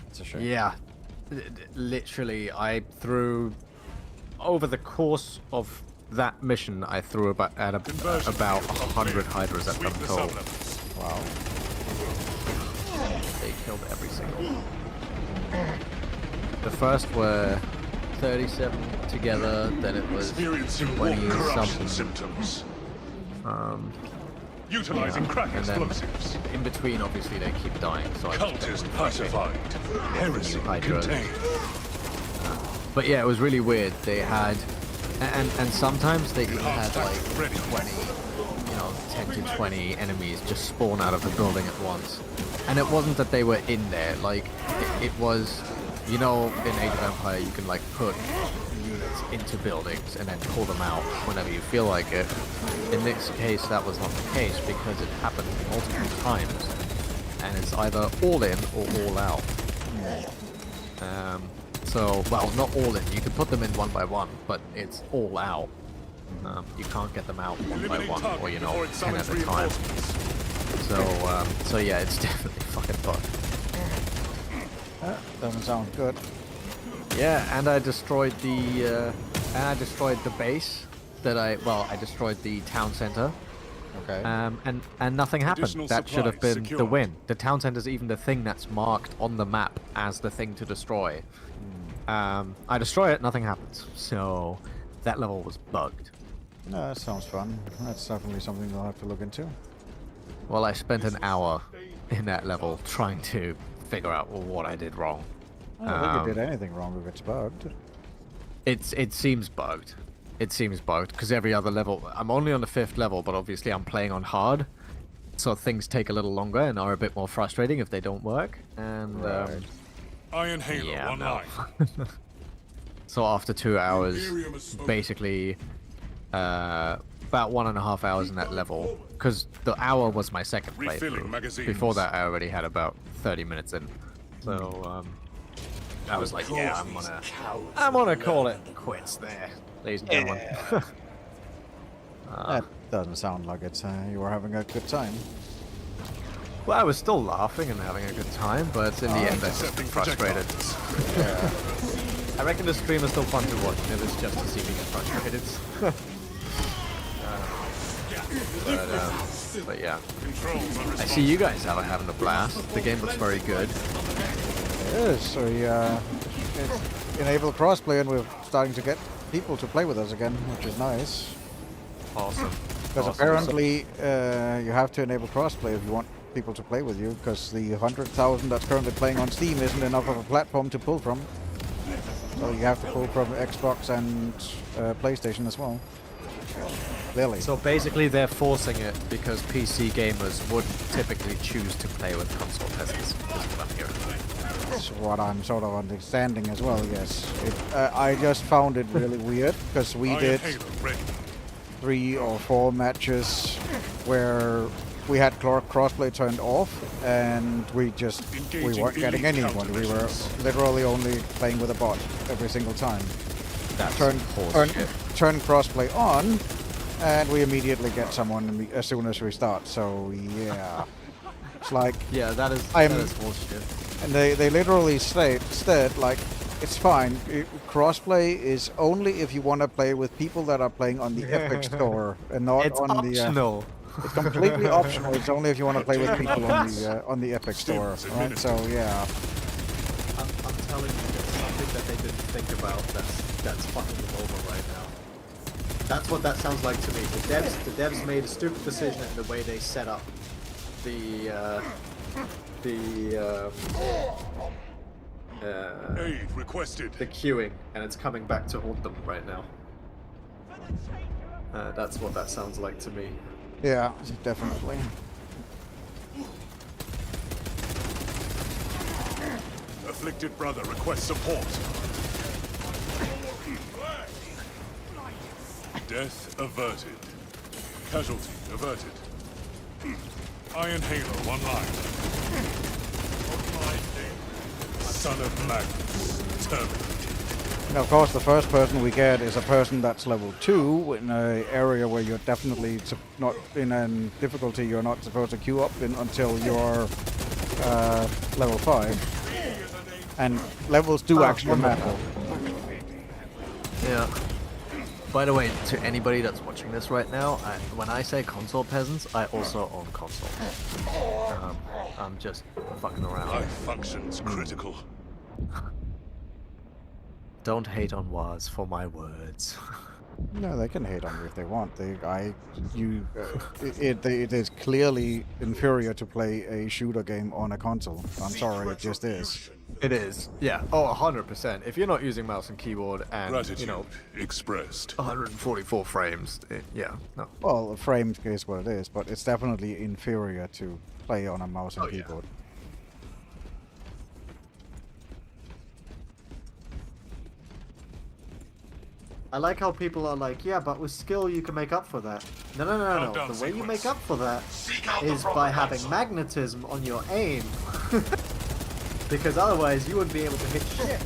That's a shame. Yeah. Literally, I threw... Over the course of that mission, I threw about 100 Hydras at them total. Wow. killed every single one. The first were 37 together, then it was 20 something. Symptoms. Yeah, Utilizing crack and then explosives. in between, obviously, they keep dying. So I Cultist pacified. Heresy Hydras. contained. But yeah, it was really weird. They had, and sometimes they even had like 20, 10 to 20 enemies just spawn out of the building at once. And it wasn't that they were in there. Like it was, in Age of Empire, you can like put units into buildings and then pull them out whenever you feel like it. In this case, that was not the case because it happened multiple times, and it's either all in or all out. So, well, not all in. You can put them in one by one, but it's all out. You can't get them out one by one, or 10 at a time. So yeah, it's definitely fucking bugged. That doesn't sound good. Yeah, and I destroyed the base that I destroyed the town center. Okay. And nothing happened. That should have been the win. The town center is even the thing that's marked on the map as the thing to destroy. I destroy it, nothing happens. So that level was bugged. No, that sounds fun. That's definitely something we'll have to look into. Well, I spent an hour in that level trying to figure out what I did wrong. I don't think you did anything wrong if it's bugged. It seems bugged. It seems bugged because every other level, I'm only on the 5th level, but obviously I'm playing on hard, so things take a little longer and are a bit more frustrating if they don't work. And Iron Halo online. So after 2 hours, basically about 1.5 hours in that level, because the hour was my second playthrough. Before that, I already had about 30 minutes in. So I was like, yeah, I'm gonna call it quits there, ladies and gentlemen. That doesn't sound like it's you were having a good time. Well, I was still laughing and having a good time, but in the end, I was frustrated. I reckon the stream is still fun to watch, if it's just to see me get frustrated. But yeah, I see you guys are having a blast. The game looks very good. It is. So it's enabled crossplay, and we're starting to get people to play with us again, which is nice. Awesome. Because apparently you have to enable crossplay if you want people to play with you, because the 100,000 that's currently playing on Steam isn't enough of a platform to pull from. So you have to pull from Xbox and PlayStation as well. Clearly. So basically they're forcing it because PC gamers wouldn't typically choose to play with console peasants. That's what I'm sort of understanding as well, yes. I just found it really weird, because we did 3 or 4 matches where we had crossplay turned off, and we weren't getting anyone. We were literally only playing with a bot every single time. Turn crossplay on, and we immediately get someone as soon as we start. So yeah, it's like that is bullshit. And they literally said like, it's fine. Crossplay is only if you want to play with people that are playing on the Epic Store and not it's on optional. It's completely optional. It's only if you want to play with people on the Epic Store, right? So yeah. I'm telling you, there's something that they didn't think about that's fucking them over right now. That's what that sounds like to me. The devs made a stupid decision in the way they set up Aid requested. The queuing, and it's coming back to haunt them right now. That's what that sounds like to me. Yeah, definitely. Afflicted brother requests support. Death averted. Casualty averted. Iron Halo online. Son of Magnus terminated. And of course, the first person we get is a person that's level 2 in an area where you're definitely not in a difficulty you're not supposed to queue up in until you're level 5. And levels do actually matter. Yeah. By the way, to anybody that's watching this right now, when I say console peasants, I also own console. I'm just fucking around. Life function's critical. Don't hate on Waz for my words. No, they can hate on you if they want. It is clearly inferior to play a shooter game on a console. I'm sorry, it just is. It is. Yeah. Oh, 100%. If you're not using mouse and keyboard and, Gratitude expressed. 144 frames, yeah, no. Well, the frame is what it is, but it's definitely inferior to play on a mouse and keyboard. I like how people are like, yeah, but with skill you can make up for that. No. The way you make up for that is by having magnetism on your aim. Because otherwise you wouldn't be able to hit shit.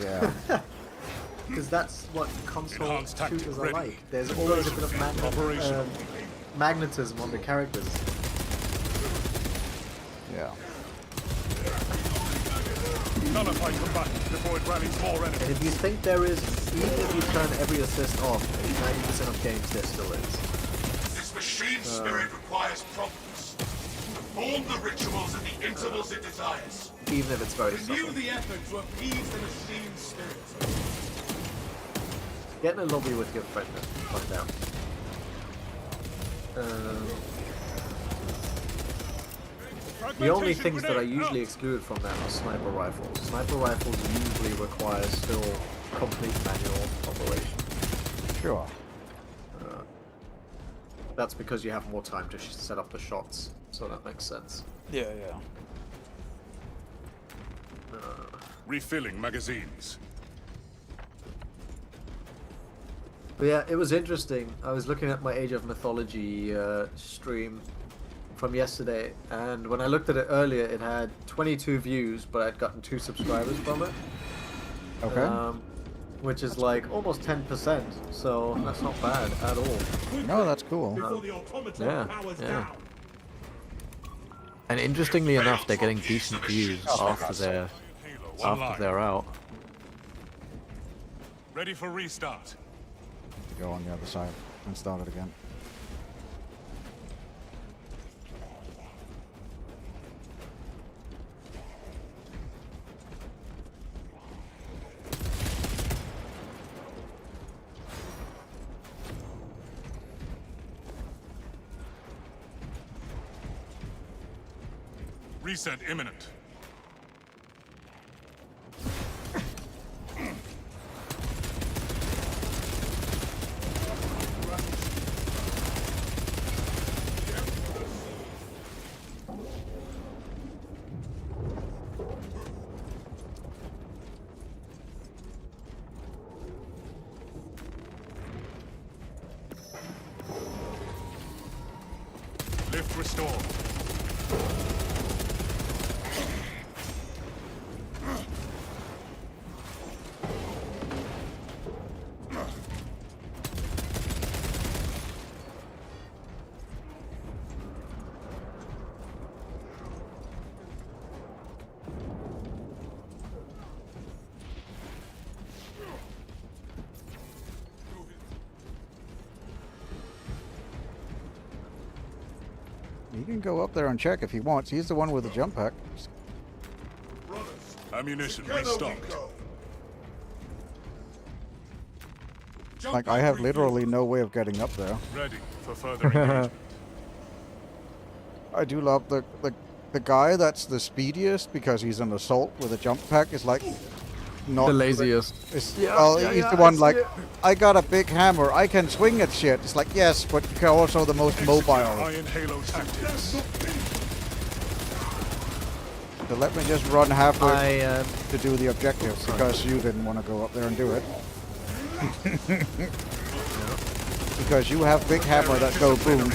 Yeah. Because that's what console shooters are like. There's always a bit of magnetism on the characters. Yeah. Nullify combatant before it rallies more enemies. And if you think there is, even if you turn every assist off, 90% of games there still is. This machine spirit requires promptness. Perform the rituals at the intervals it desires. Even if it's very Renew subtle. the effort to appease the machine's spirit. Get in a lobby with your friend and find out. The only things that I usually exclude from that are sniper rifles. Sniper rifles usually require still complete manual operation. Sure. That's because you have more time to set up the shots, so that makes sense. Yeah. Refilling magazines. But yeah, it was interesting. I was looking at my Age of Mythology stream from yesterday, and when I looked at it earlier, it had 22 views, but I'd gotten 2 subscribers from it. Okay. Which is like almost 10%, so that's not bad at all. No, that's cool. Yeah. And interestingly enough, they're getting decent views after they're out. Ready for restart. Go on the other side and start it again. Reset imminent. Lift restore. He can go up there and check if he wants. He's the one with the jump pack. Ammunition restocked. Like, I have literally no way of getting up there. Ready for further engagement. I do love the guy that's the speediest because he's an assault with a jump pack is like not The laziest. He's the one like, I got a big hammer, I can swing at shit. It's like, yes, but you're also the most mobile. Iron Halo tactics. So let me just run halfway to do the objective because you didn't want to go up there and do it. Because you have big hammer that go boom.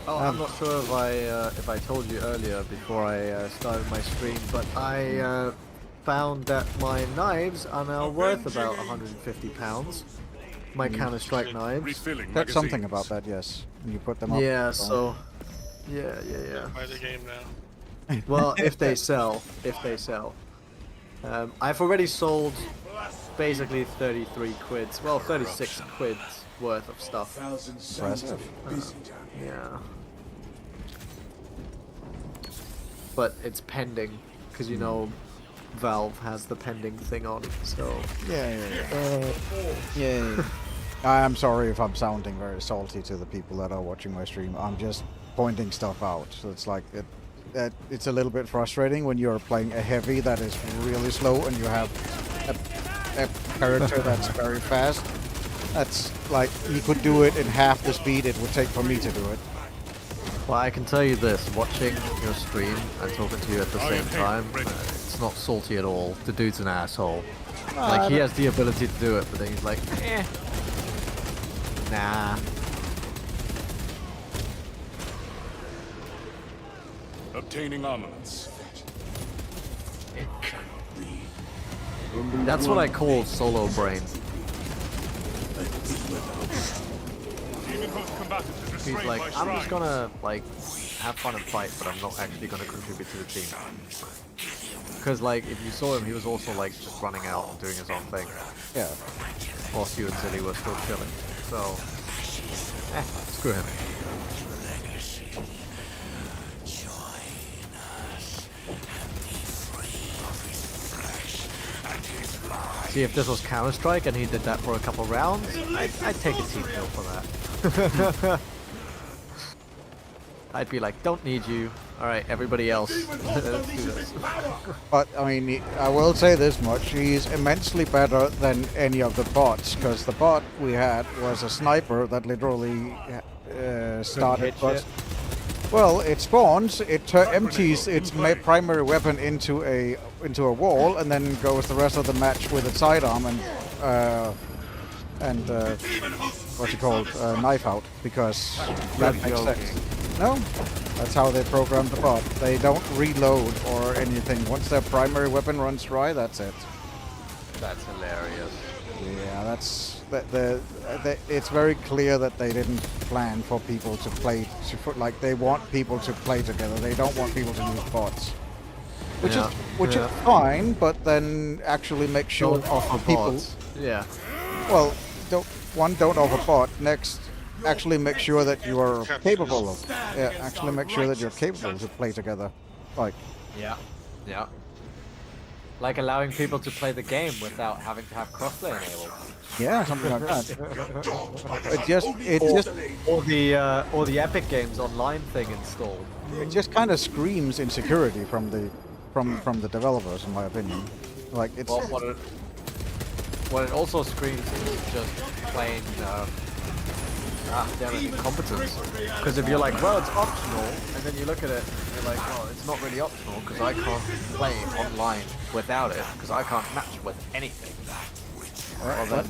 I'm not sure if I told you earlier before I started my stream, but I found that my knives are now worth about £150. My Counter-Strike knives. That's something about that, yes. When you put them up. Yeah, so yeah. Buy the game now. Well, if they sell. I've already sold basically 33 quids, well 36 quids worth of stuff. Impressive. Yeah. But it's pending, because you know Valve has the pending thing on, so... Yeah. I'm sorry if I'm sounding very salty to the people that are watching my stream. I'm just pointing stuff out. So it's like, it's a little bit frustrating when you're playing a heavy that is really slow and you have a character that's very fast. That's like, you could do it in half the speed it would take for me to do it. Well, I can tell you this, watching your stream and talking to you at the same time, it's not salty at all. The dude's an asshole. Like, he has the ability to do it, but then he's like, eh. Nah. Obtaining armaments. That's what I call solo brain. He's like, I'm just gonna, like, have fun and fight, but I'm not actually gonna contribute to the team. Because, like, if you saw him, he was also, like, just running out and doing his own thing. Yeah. Whilst you and Zilly were still chilling. So, screw him. See, if this was Counter-Strike and he did that for a couple rounds, I'd take a team kill for that. I'd be like, don't need you. Alright, everybody else, let's do this. But, I mean, I will say this much, he's immensely better than any of the bots, because the bot we had was a sniper that literally started... Well, it spawns, it empties its primary weapon into a wall, and then goes the rest of the match with its sidearm and what's it called, knife out, because that makes sense. No, that's how they programmed the bot. They don't reload or anything. Once their primary weapon runs dry, that's it. That's hilarious. Yeah, that's it's very clear that they didn't plan for people to play. Like, they want people to play together. They don't want people to use bots, which is fine. But then actually make sure don't offer people. bots. Yeah. Well, don't offer bot. Next, actually make sure that you are capable of. Yeah, actually make sure that you're capable to play together. Like. Yeah. Yeah. Like allowing people to play the game without having to have crossplay enabled. Yeah, something like that. Or the Epic Games Online thing installed. It just kind of screams insecurity from the developers, in my opinion. Like, it's. Well, what it also screams is just plain damn it, incompetence. Because if you're like, well, it's optional, and then you look at it and you're like, well, it's not really optional because I can't play online without it because I can't match with anything. Well, then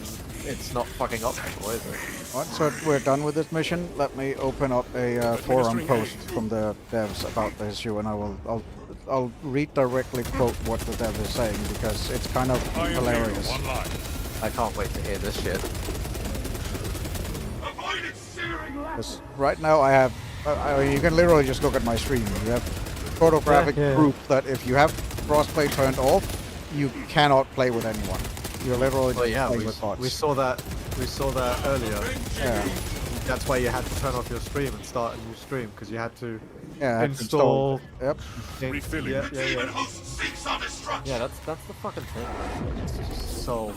it's not fucking optional, is it? Alright, so we're done with this mission. Let me open up a forum post from the devs about the issue, and I'll read directly quote what the dev is saying because it's kind of hilarious. I can't wait to hear this shit. Right now I have, I mean, you can literally just look at my stream. You have photographic proof that if you have crossplay turned off, you cannot play with anyone. You're literally playing with bots. We saw that earlier. Yeah. That's why you had to turn off your stream and start a new stream, because you had to install. Yep. Yeah, that's the fucking thing, man. It's just so...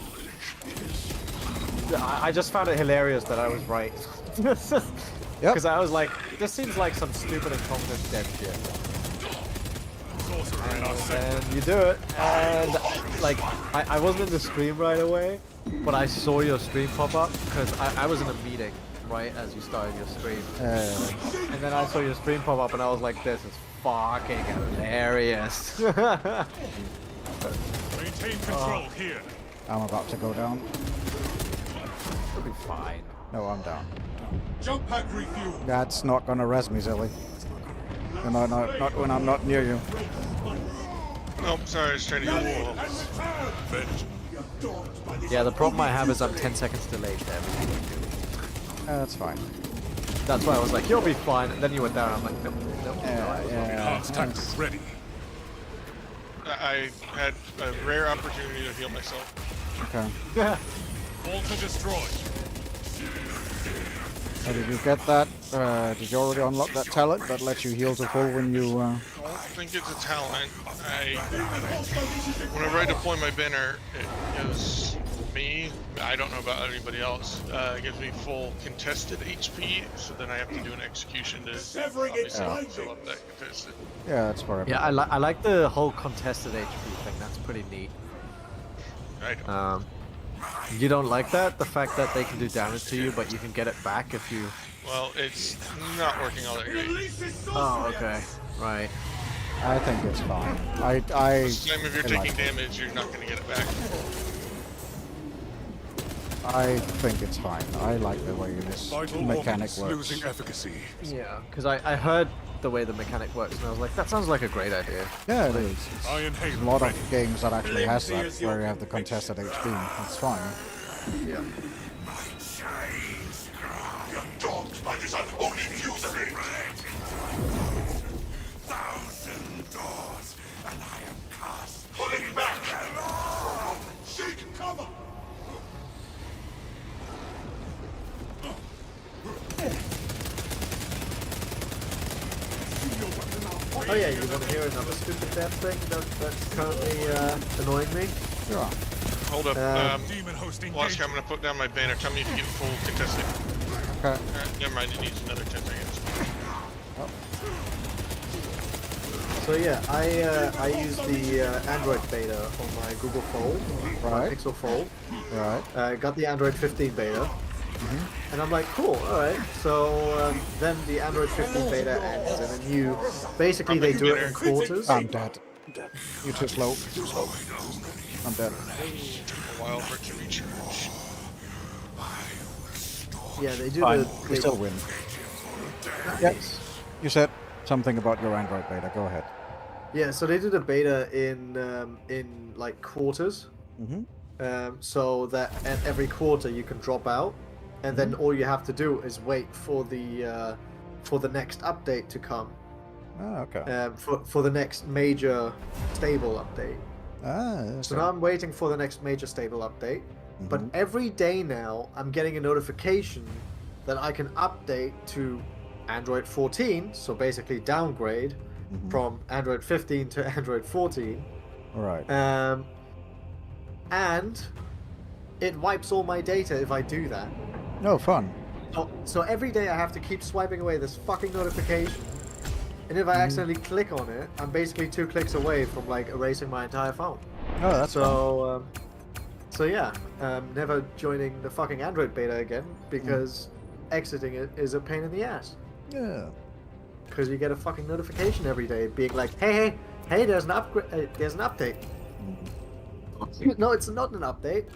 I just found it hilarious that I was right. Because I was like, this seems like some stupid incompetent dev shit. And you do it, and like, I wasn't in the stream right away, but I saw your stream pop up, because I was in a meeting, right, as you started your stream. And then I saw your stream pop up, and I was like, this is fucking hilarious. Maintain control here. I'm about to go down. It'll be fine. No, I'm down. Jump pack refuel. That's not gonna res me, silly. No, not when I'm not near you. Nope, sorry, I was trying to get wall. Yeah, the problem I have is I'm 10 seconds delayed to everything you do. That's fine. That's why I was like, you'll be fine, and then you went down, I'm like, nope. Ready. I had a rare opportunity to heal myself. Okay. Yeah. Altar destroyed. So did you get that? Did you already unlock that talent that lets you heal to full when you? I don't think it's a talent. Whenever I deploy my banner, it gives me. I don't know about anybody else. It gives me full contested HP, so then I have to do an execution to obviously fill up that contested. Yeah, that's for Yeah, I like the whole contested HP thing. That's pretty neat. I don't. You don't like that? The fact that they can do damage to you, but you can get it back if you... Well, it's not working all that great. Oh, okay. Right. I think it's fine. Same if you're taking damage, you're not going to get it back. I think it's fine. I like the way this mechanic works. Losing efficacy. Yeah, because I heard the way the mechanic works, and I was like, that sounds like a great idea. Yeah, it is. There's a lot of games that actually has that, where you have the contested HP. It's fine. Yeah. You're dogged by this unholy fusilade. 1,000 doors, and I am cast. Pulling back. Seek cover. Oh yeah, you want to hear another stupid death thing that's currently annoying me? Sure. Hold up. Wazka, I'm going to put down my banner. Tell me if you get full contested. Okay. Never mind, it needs another 10 seconds. So yeah, I use the Android beta on my Google Fold, my Pixel Fold. Right. I got the Android 15 beta. And I'm like, cool, alright. So then the Android 15 beta ends, and then you basically they do it in quarters. I'm dead. You're too slow. I'm dead. A while for it to recharge. Yeah, they do Fine. the. We still win. Yes. You said something about your Android beta. Go ahead. Yeah, so they do the beta in like quarters. So that at every quarter you can drop out, and then all you have to do is wait for the next update to come. Oh, okay. For the next major stable update. Ah. So now I'm waiting for the next major stable update. But every day now I'm getting a notification that I can update to Android 14, so basically downgrade from Android 15 to Android 14. Right. And it wipes all my data if I do that. No fun. So every day I have to keep swiping away this fucking notification, and if I accidentally click on it, I'm basically 2 clicks away from like erasing my entire phone. Oh, that's so. So yeah, never joining the fucking Android beta again because exiting it is a pain in the ass. Yeah. Because you get a fucking notification every day being like, hey, there's an upgrade, there's an update. No, it's not an update.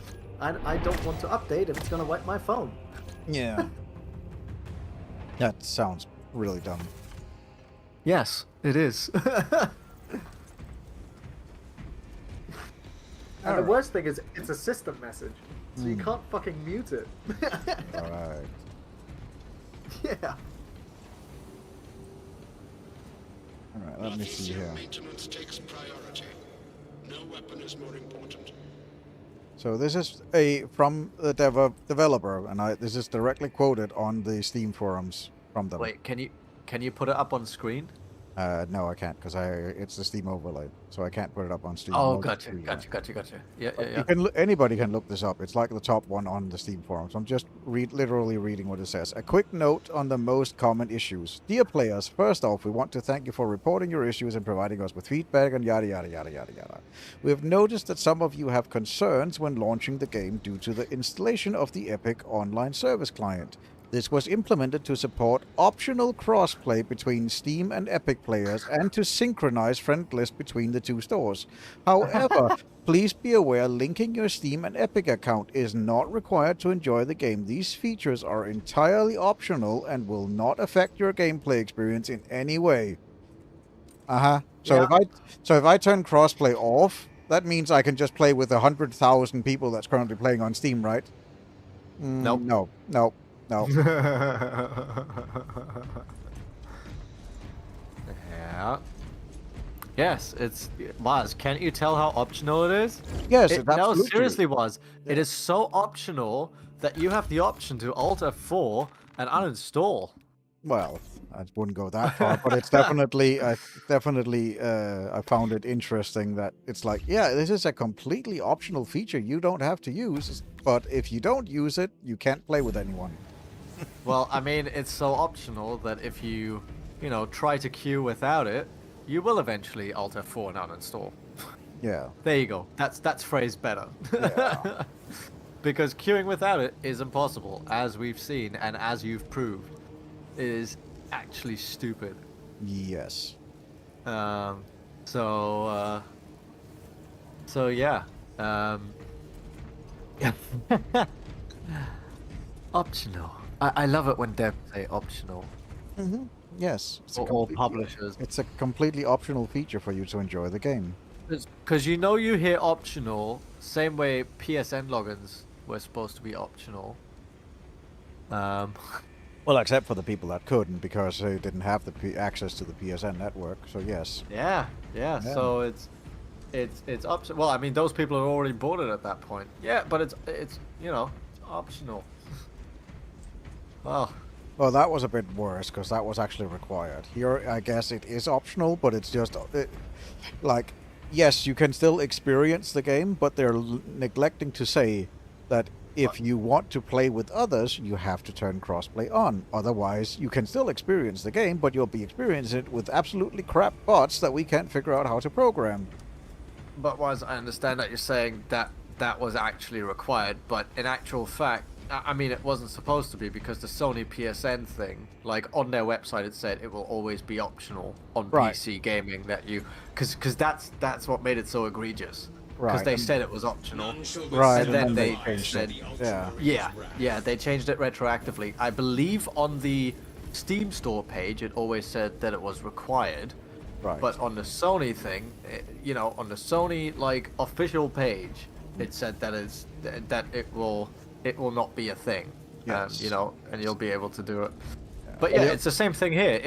I don't want to update if it's gonna wipe my phone. Yeah. That sounds really dumb. Yes, it is. And the worst thing is, it's a system message, so you can't fucking mute it. Alright. Yeah. Alright, let me see here. Maintenance takes priority. No weapon is more important. So this is from the developer, and this is directly quoted on the Steam forums from them. Wait, can you put it up on screen? No, I can't, because it's the Steam overlay, so I can't put it up on Steam. Oh, gotcha. Yeah. Anybody can look this up. It's like the top one on the Steam forums. I'm just literally reading what it says. A quick note on the most common issues. Dear players, first off, we want to thank you for reporting your issues and providing us with feedback and yada yada yada yada yada. We have noticed that some of you have concerns when launching the game due to the installation of the Epic Online Service Client. This was implemented to support optional crossplay between Steam and Epic players and to synchronize friend list between the two stores. However, please be aware linking your Steam and Epic account is not required to enjoy the game. These features are entirely optional and will not affect your gameplay experience in any way. So if I turn crossplay off, that means I can just play with 100,000 people that's currently playing on Steam, right? Nope. No. Yes, it's Maz. Can't you tell how optional it is? Yes, it, it no, absolutely seriously, Maz. It is so optional that you have the option to Alt F4 and uninstall. Well, I wouldn't go that far, but it's definitely, I found it interesting that it's like, yeah, this is a completely optional feature you don't have to use, but if you don't use it, you can't play with anyone. Well, I mean, it's so optional that if you try to queue without it, you will eventually Alt F4 and uninstall. Yeah. There you go. That's phrased better. Yeah. Because queuing without it is impossible, as we've seen and as you've proved. It is actually stupid. Yes. So yeah. Optional. I love it when devs say optional. Mm-hmm. Yes. It's Or publishers. It's a completely optional feature for you to enjoy the game. Because you hear optional, same way PSN logins were supposed to be optional. Well, except for the people that couldn't because they didn't have the access to the PSN network. So yes. Yeah. So it's optional. Well, I mean, those people are already bought it at that point. Yeah, but it's optional. Well, that was a bit worse because that was actually required. Here, I guess it is optional, but it's just like, yes, you can still experience the game, but they're neglecting to say that if you want to play with others, you have to turn crossplay on. Otherwise, you can still experience the game, but you'll be experiencing it with absolutely crap bots that we can't figure out how to program. But Waz, I understand that you're saying that was actually required, but in actual fact, I mean, it wasn't supposed to be because the Sony PSN thing, like on their website, it said it will always be optional on PC gaming that you, because that's what made it so egregious. Because they said it was optional, right? And then they said, yeah, they changed it retroactively. I believe on the Steam store page, it always said that it was required. Right. But on the Sony thing, on the Sony like official page, it said that it will not be a thing. Yes. And you'll be able to do it. But yeah, it's the same thing here.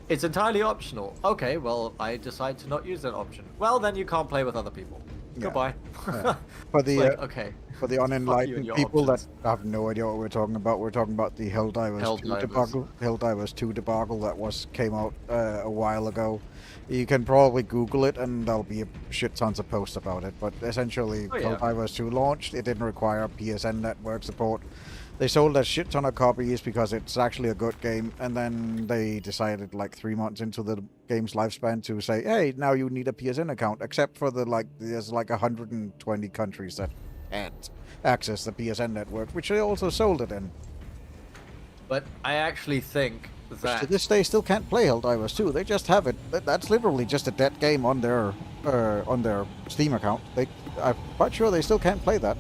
It's entirely optional. Okay, well, I decide to not use that option. Well, then you can't play with other people. Yeah. Goodbye. Yeah. For the okay. For the unenlightened people that have no idea what we're talking about the Helldivers 2 debacle. Helldivers 2 debacle that came out a while ago. You can probably Google it and there'll be shit tons of posts about it. But essentially, Helldivers 2 launched. It didn't require PSN network support. They sold a shit ton of copies because it's actually a good game, and then they decided like 3 months into the game's lifespan to say, hey, now you need a PSN account, except for there's like 120 countries that can't access the PSN network, which they also sold it in. But I actually think that... To this day still can't play Helldivers 2, they just have it. That's literally just a dead game on their Steam account. I'm quite sure they still can't play that.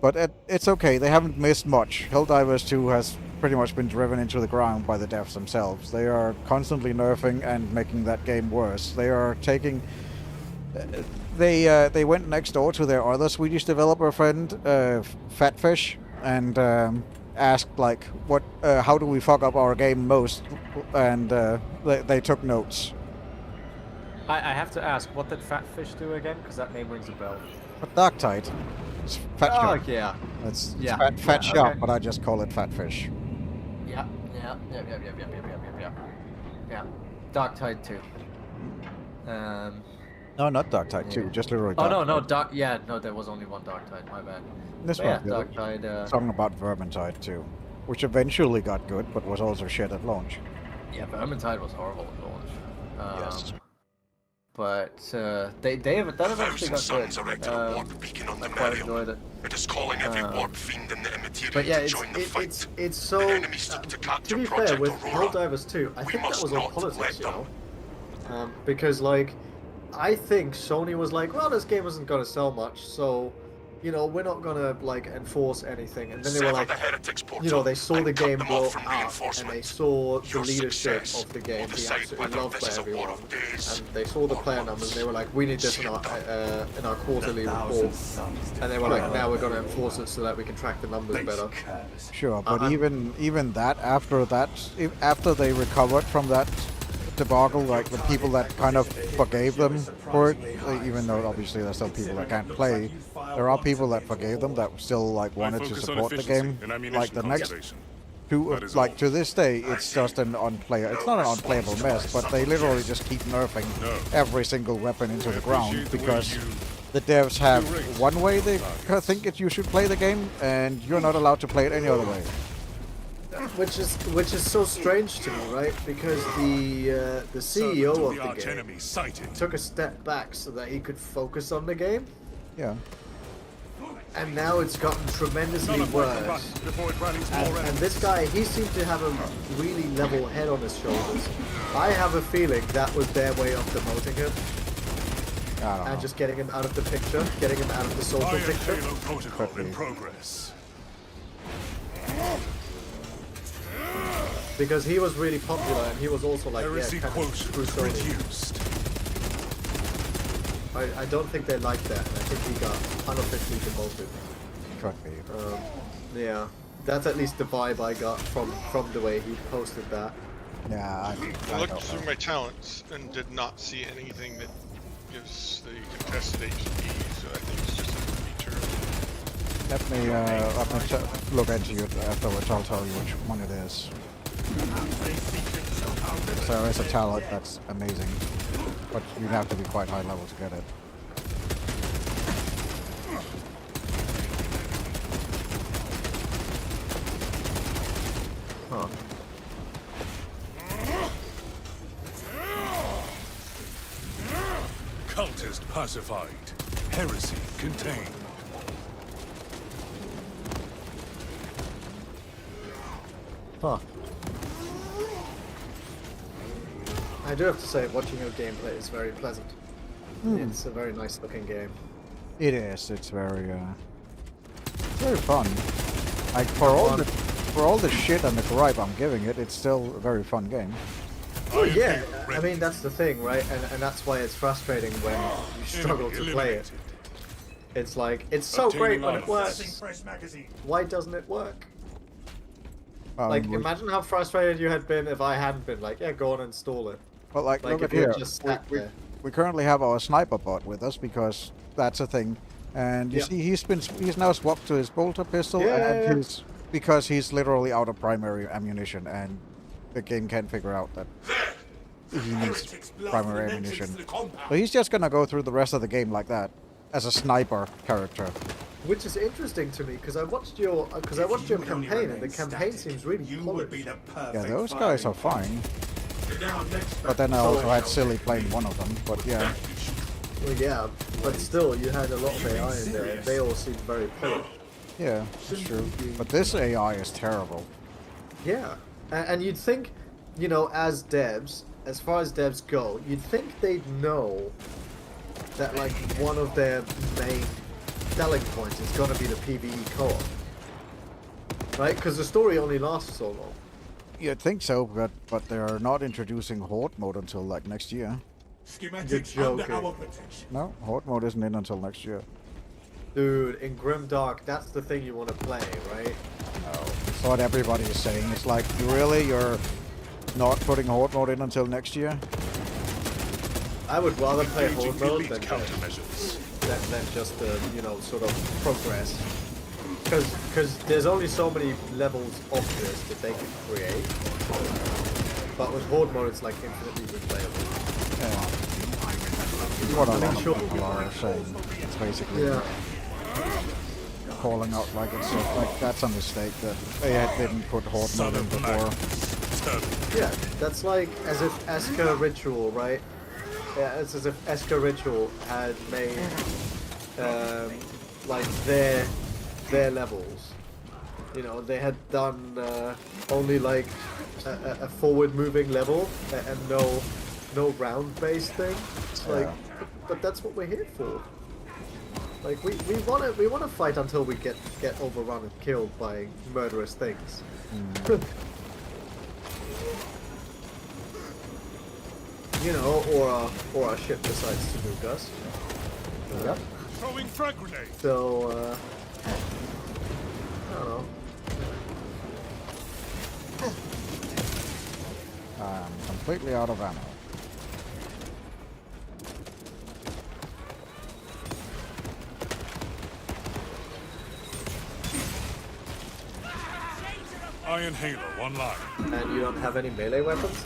But it's okay, they haven't missed much. Helldivers 2 has pretty much been driven into the ground by the devs themselves. They are constantly nerfing and making that game worse. They are taking... They went next door to their other Swedish developer friend, Fatfish, and asked, like, how do we fuck up our game most? And they took notes. I have to ask, what did Fatfish do again? Because that name rings a bell. Darktide. It's Fat Shark. Yeah. It's Fat Shark, okay. But I just call it Fatfish. Yeah. Darktide 2. No, not Darktide 2, just literally Darktide. No, there was only one Darktide, my bad. This one, Darktide. Talking about Vermintide 2, which eventually got good, but was also shit at launch. Yeah, Vermintide was horrible at launch. Yes. But they have that eventually got good. I quite enjoyed it. It is calling every warp fiend in the Imperium but yeah, to join the fight. It's so. To be fair, with Helldivers 2, I think that was all politics, because like, I think Sony was like, well, this game isn't gonna sell much, so. We're not gonna like enforce anything, and then they were like, they saw the game blow up, and they saw the leadership of the game be absolutely loved by everyone, and they saw the player numbers, and they were like, we need this in our quarterly report, and they were like, now we're gonna enforce it so that we can track the numbers better. Sure, but even that after they recovered from that debacle, like the people that kind of forgave them for it, even though obviously there's still people that can't play, there are people that forgave them that still like wanted to support the game. Like the next like to this day, it's just an unplayable. It's not an unplayable mess, but they literally just keep nerfing every single weapon into the ground because the devs have one way they think you should play the game, and you're not allowed to play it any other way. Which is so strange to me, right? Because the CEO of the game took a step back so that he could focus on the game. Yeah. And now it's gotten tremendously worse. And this guy, he seemed to have a really level head on his shoulders. I have a feeling that was their way of demoting him. And just getting him out of the picture, getting him out of the social picture. Protocol in progress. Because he was really popular, and he was also like, Heresy kind of reduced. I don't think they liked that, and I think he got unofficially demoted. Could be. Yeah, that's at least the vibe I got from the way he posted that. Yeah, I looked through my talents and did not see anything that gives the contested HP, so I think it's just a feature. Let me look into it afterwards. I'll tell you which one it is. So it's a talent that's amazing, but you'd have to be quite high level to get it. Huh. Cultist pacified. Heresy contained. Huh. I do have to say, watching your gameplay is very pleasant. It's a very nice looking game. It is. It's very fun. Like for all the shit and the gripe I'm giving it, it's still a very fun game. Oh yeah, I mean that's the thing, right? And that's why it's frustrating when you struggle to play it. It's like, it's so great when it works. Why doesn't it work? Like, imagine how frustrated you had been if I hadn't been like, yeah, go on and install it. But like Like, look if at you here, just sat there. we currently have our sniper bot with us because that's a thing, and you see he's now swapped to his bolter pistol, and because he's literally out of primary ammunition, and the game can't figure out that he needs primary ammunition. So he's just gonna go through the rest of the game like that, as a sniper character. Which is interesting to me because I watched your campaign, and the campaign seems really polished. Yeah, those guys are fine. But then I also had Silly playing one of them, but yeah. Well, yeah, but still, you had a lot of AI in there, and they all seemed very polished. Yeah, it's true. But this AI is terrible. Yeah, and you'd think, you know, as devs, as far as devs go, you'd think they'd know that, like, one of their main selling points is going to be the PvE co-op. Right? Because the story only lasts so long. You'd think so, but they're not introducing Horde mode until, like, next year. You're joking. No, Horde mode isn't in until next year. Dude, in Grimdark, that's the thing you want to play, right? No, it's what everybody is saying. It's like, you're not putting Horde mode in until next year? I would rather play Horde mode than just the, you know, sort of progress. Because there's only so many levels of this that they can create. But with Horde mode, it's like infinitely replayable. Yeah. What a lot of people are saying. It's basically calling out like it's like that's a mistake that they didn't put Horde mode in before. Yeah, that's like as if Eska Ritual, right? Yeah, it's as if Eska Ritual had made like their levels. You know, they had done only like a forward-moving level and no round-based thing. Like, but that's what we're here for. Like we wanna fight until we get overrun and killed by murderous things. You know, or our ship decides to nuke us. Yep. Throwing frag grenade. So I don't know. I'm completely out of ammo. Iron Halo online. And you don't have any melee weapons?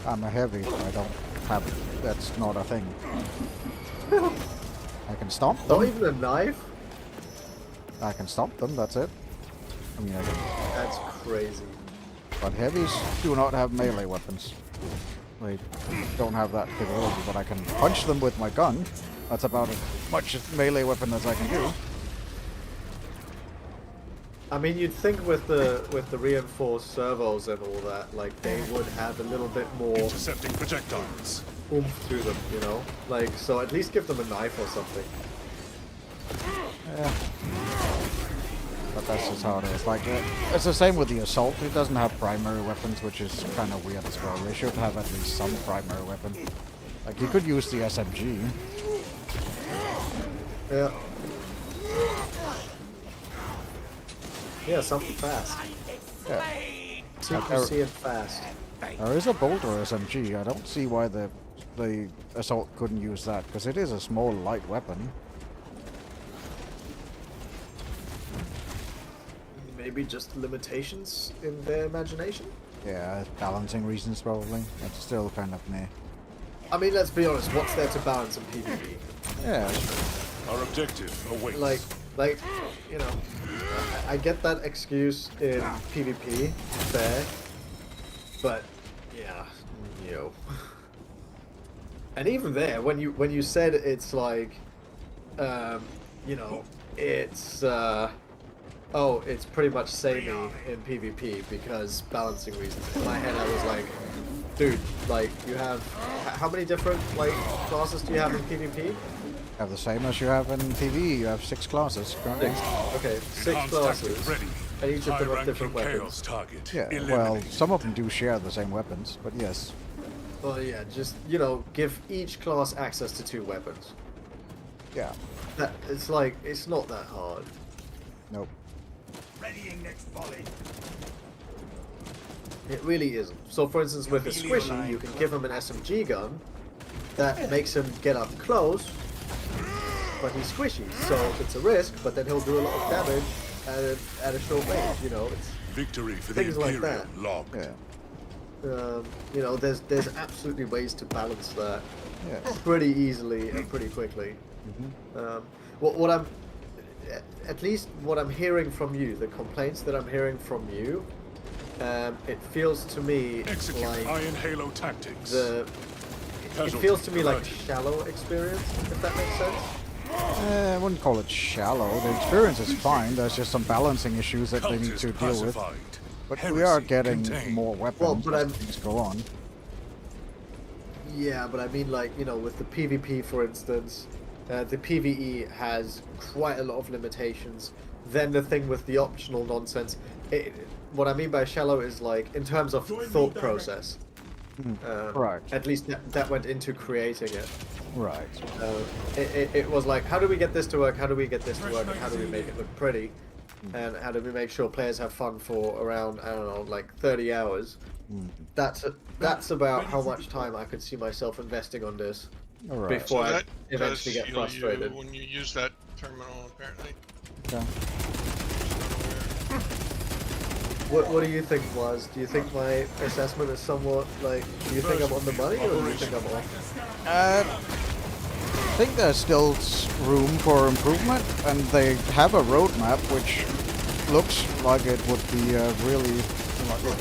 I'm a heavy, I don't have... That's not a thing. I can stomp them. Not even a knife? I can stomp them, that's it. I mean, I can... That's crazy. But heavies do not have melee weapons. They don't have that capability, but I can punch them with my gun. That's about as much melee weapon as I can do. I mean, you'd think with the reinforced servos and all that, like they would have a little bit more intercepting projectiles oomph to them, you know. Like, so at least give them a knife or something. Yeah. But that's just how it is. Like, it's the same with the assault. It doesn't have primary weapons, which is kind of weird as well. They should have at least some primary weapon. Like, you could use the SMG. Yeah. Yeah, something fast. Yeah. CQC and fast. There is a bolter SMG. I don't see why the assault couldn't use that, because it is a small, light weapon. Maybe just limitations in their imagination? Yeah, balancing reasons probably. It's still kind of meh. I mean, let's be honest, what's there to balance in PvP? Yeah. Our objective awaits. Like, you know, I get that excuse in PvP, fair, but yeah, you know. And even there, when you said it's like, you know, it's oh, it's pretty much samey in PvP because balancing reasons. In my head, I was like, dude, like you have how many different like classes do you have in PvP? Have the same as you have in PvE. You have 6 classes currently. Okay, 6 classes. And each of them have different weapons. Yeah, well, some of them do share the same weapons, but yes. Well, yeah, just, you know, give each class access to 2 weapons. Yeah. That, it's like, it's not that hard. Nope. Readying next volley. It really isn't. So, for instance, with a squishy, you can give him an SMG gun that makes him get up close, but he's squishy, so it's a risk, but then he'll do a lot of damage at a short range, you know. It's victory for things the Imperium like that. logged. Yeah. You know, there's absolutely ways to balance that pretty easily and pretty quickly. What I'm, at least what I'm hearing from you, the complaints that I'm hearing from you, it feels to me Execute like Iron Halo tactics. It feels to me like shallow experience, if that makes sense. I wouldn't call it shallow. The experience is fine. There's just some balancing issues that they need to deal with. But we are getting more weapons as things go on. Yeah, but I mean, like, you know, with the PvP, for instance, the PvE has quite a lot of limitations. Then the thing with the optional nonsense, what I mean by shallow is like, in terms of thought process. Right. At least that went into creating it. Right. It was like, how do we get this to work? How do we get this to work? And how do we make it look pretty? And how do we make sure players have fun for around, I don't know, like 30 hours? That's about how much time I could see myself investing on this before I eventually get frustrated. When you use that terminal, apparently. Okay. What do you think, Waz? Do you think my assessment is somewhat like, do you think I'm on the money or do you think I'm off? I think there's still room for improvement, and they have a roadmap which looks like it would be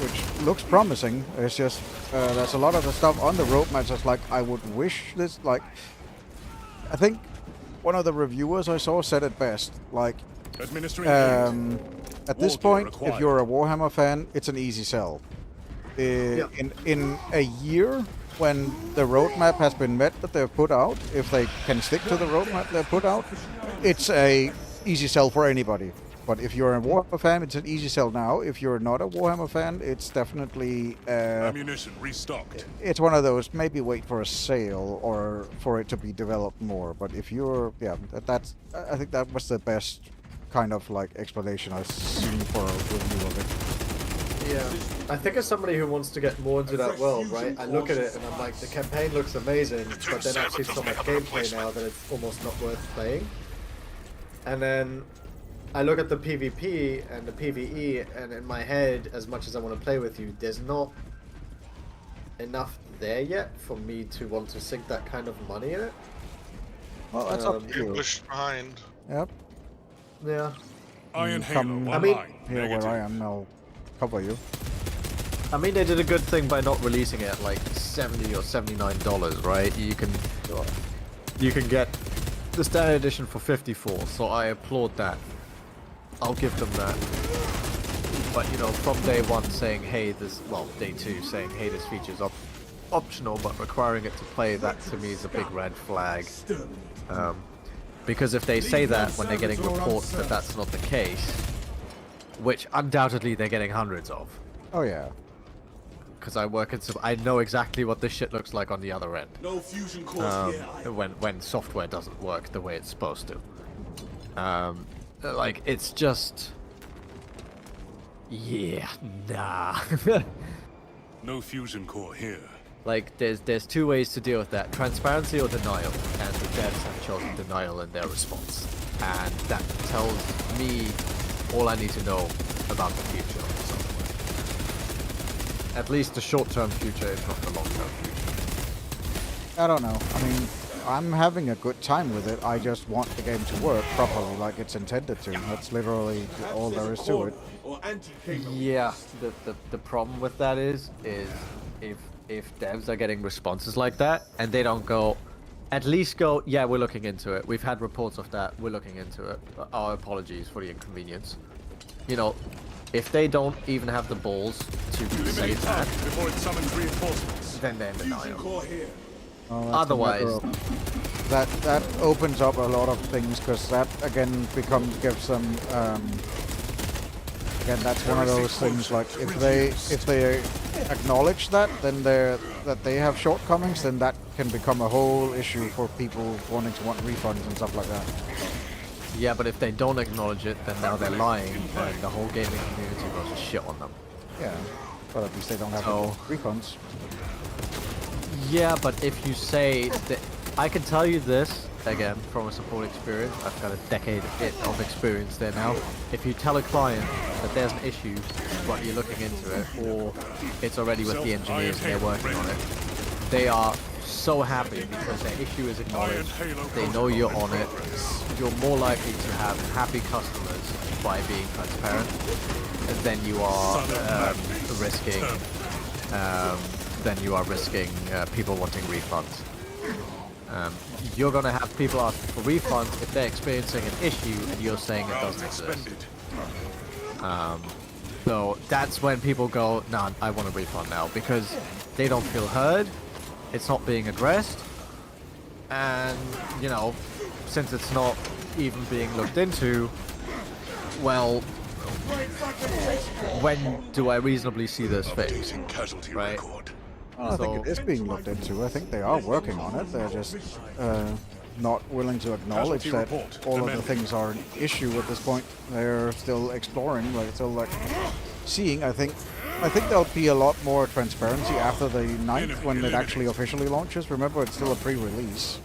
which looks promising. It's just there's a lot of the stuff on the roadmap that's like, I would wish this, like, I think one of the reviewers I saw said it best, like, at this point, if you're a Warhammer fan, it's an easy sell. In a year, when the roadmap has been met that they've put out, if they can stick to the roadmap they've put out, it's a easy sell for anybody. But if you're a Warhammer fan, it's an easy sell now. If you're not a Warhammer fan, it's definitely ammunition restocked. It's one of those, maybe wait for a sale or for it to be developed more. But if you're, I think that was the best kind of like explanation I've seen for a review of it. I think as somebody who wants to get more into that world, right? I look at it and I'm like, the campaign looks amazing, but then I see so much gameplay now that it's almost not worth playing. And then I look at the PvP and the PvE, and in my head, as much as I want to play with you, there's not enough there yet for me to want to sink that kind of money in it. Well, that's up to you. Pushed behind. Yep. Yeah. Iron Come Halo Online. here where I am, I'll cover you. I mean, they did a good thing by not releasing it at like $70 or $79, right? You can get the standard edition for $54, so I applaud that. I'll give them that. But you know, from day one saying, hey, day two saying, hey, this feature's optional, but requiring it to play, that to me is a big red flag. Because if they say that when they're getting reports that that's not the case, which undoubtedly they're getting hundreds of. Oh yeah. Because I work in I know exactly what this shit looks like on the other end. No fusion cores here. When software doesn't work the way it's supposed to. Like, it's just... Yeah, nah. No fusion core here. Like, there's two ways to deal with that. Transparency or denial. And the devs have chosen denial in their response. And that tells me all I need to know about the future of the software. At least the short-term future, if not the long-term future. I don't know. I mean, I'm having a good time with it. I just want the game to work properly, like it's intended to. That's literally all there is to it. Yeah, the problem with that is if devs are getting responses like that and they don't go, at least go, yeah, we're looking into it. We've had reports of that. We're looking into it. Our apologies for the inconvenience. You know, if they don't even have the balls to say that, before it summons reinforcements, then they're in denial. Oh, Otherwise, that opens up a lot of things, because that again gives them again, that's one of those things, like if they acknowledge that, then that they have shortcomings, then that can become a whole issue for people want refunds and stuff like that. Yeah, but if they don't acknowledge it, then now they're lying, and the whole gaming community goes to shit on them. Yeah, but at least they don't have refunds. Yeah, but if you say that, I can tell you this again from a support experience. I've got a decade of experience there now. If you tell a client that there's an issue, but you're looking into it, or it's already with the engineers and they're working on it, they are so happy because their issue is acknowledged. They know you're on it. You're more likely to have happy customers by being transparent than you are risking people wanting refunds. You're gonna have people ask for refunds if they're experiencing an issue and you're saying it doesn't exist. So that's when people go, nah, I want a refund now, because they don't feel heard, it's not being addressed, and, you know, since it's not even being looked into, well, when do I reasonably see this fixed? Right? I think it is being looked into. I think they are working on it. They're just not willing to acknowledge that all of the things are an issue at this point. They're still exploring, like still like seeing. I think there'll be a lot more transparency after the 9th when it actually officially launches. Remember, it's still a pre-release.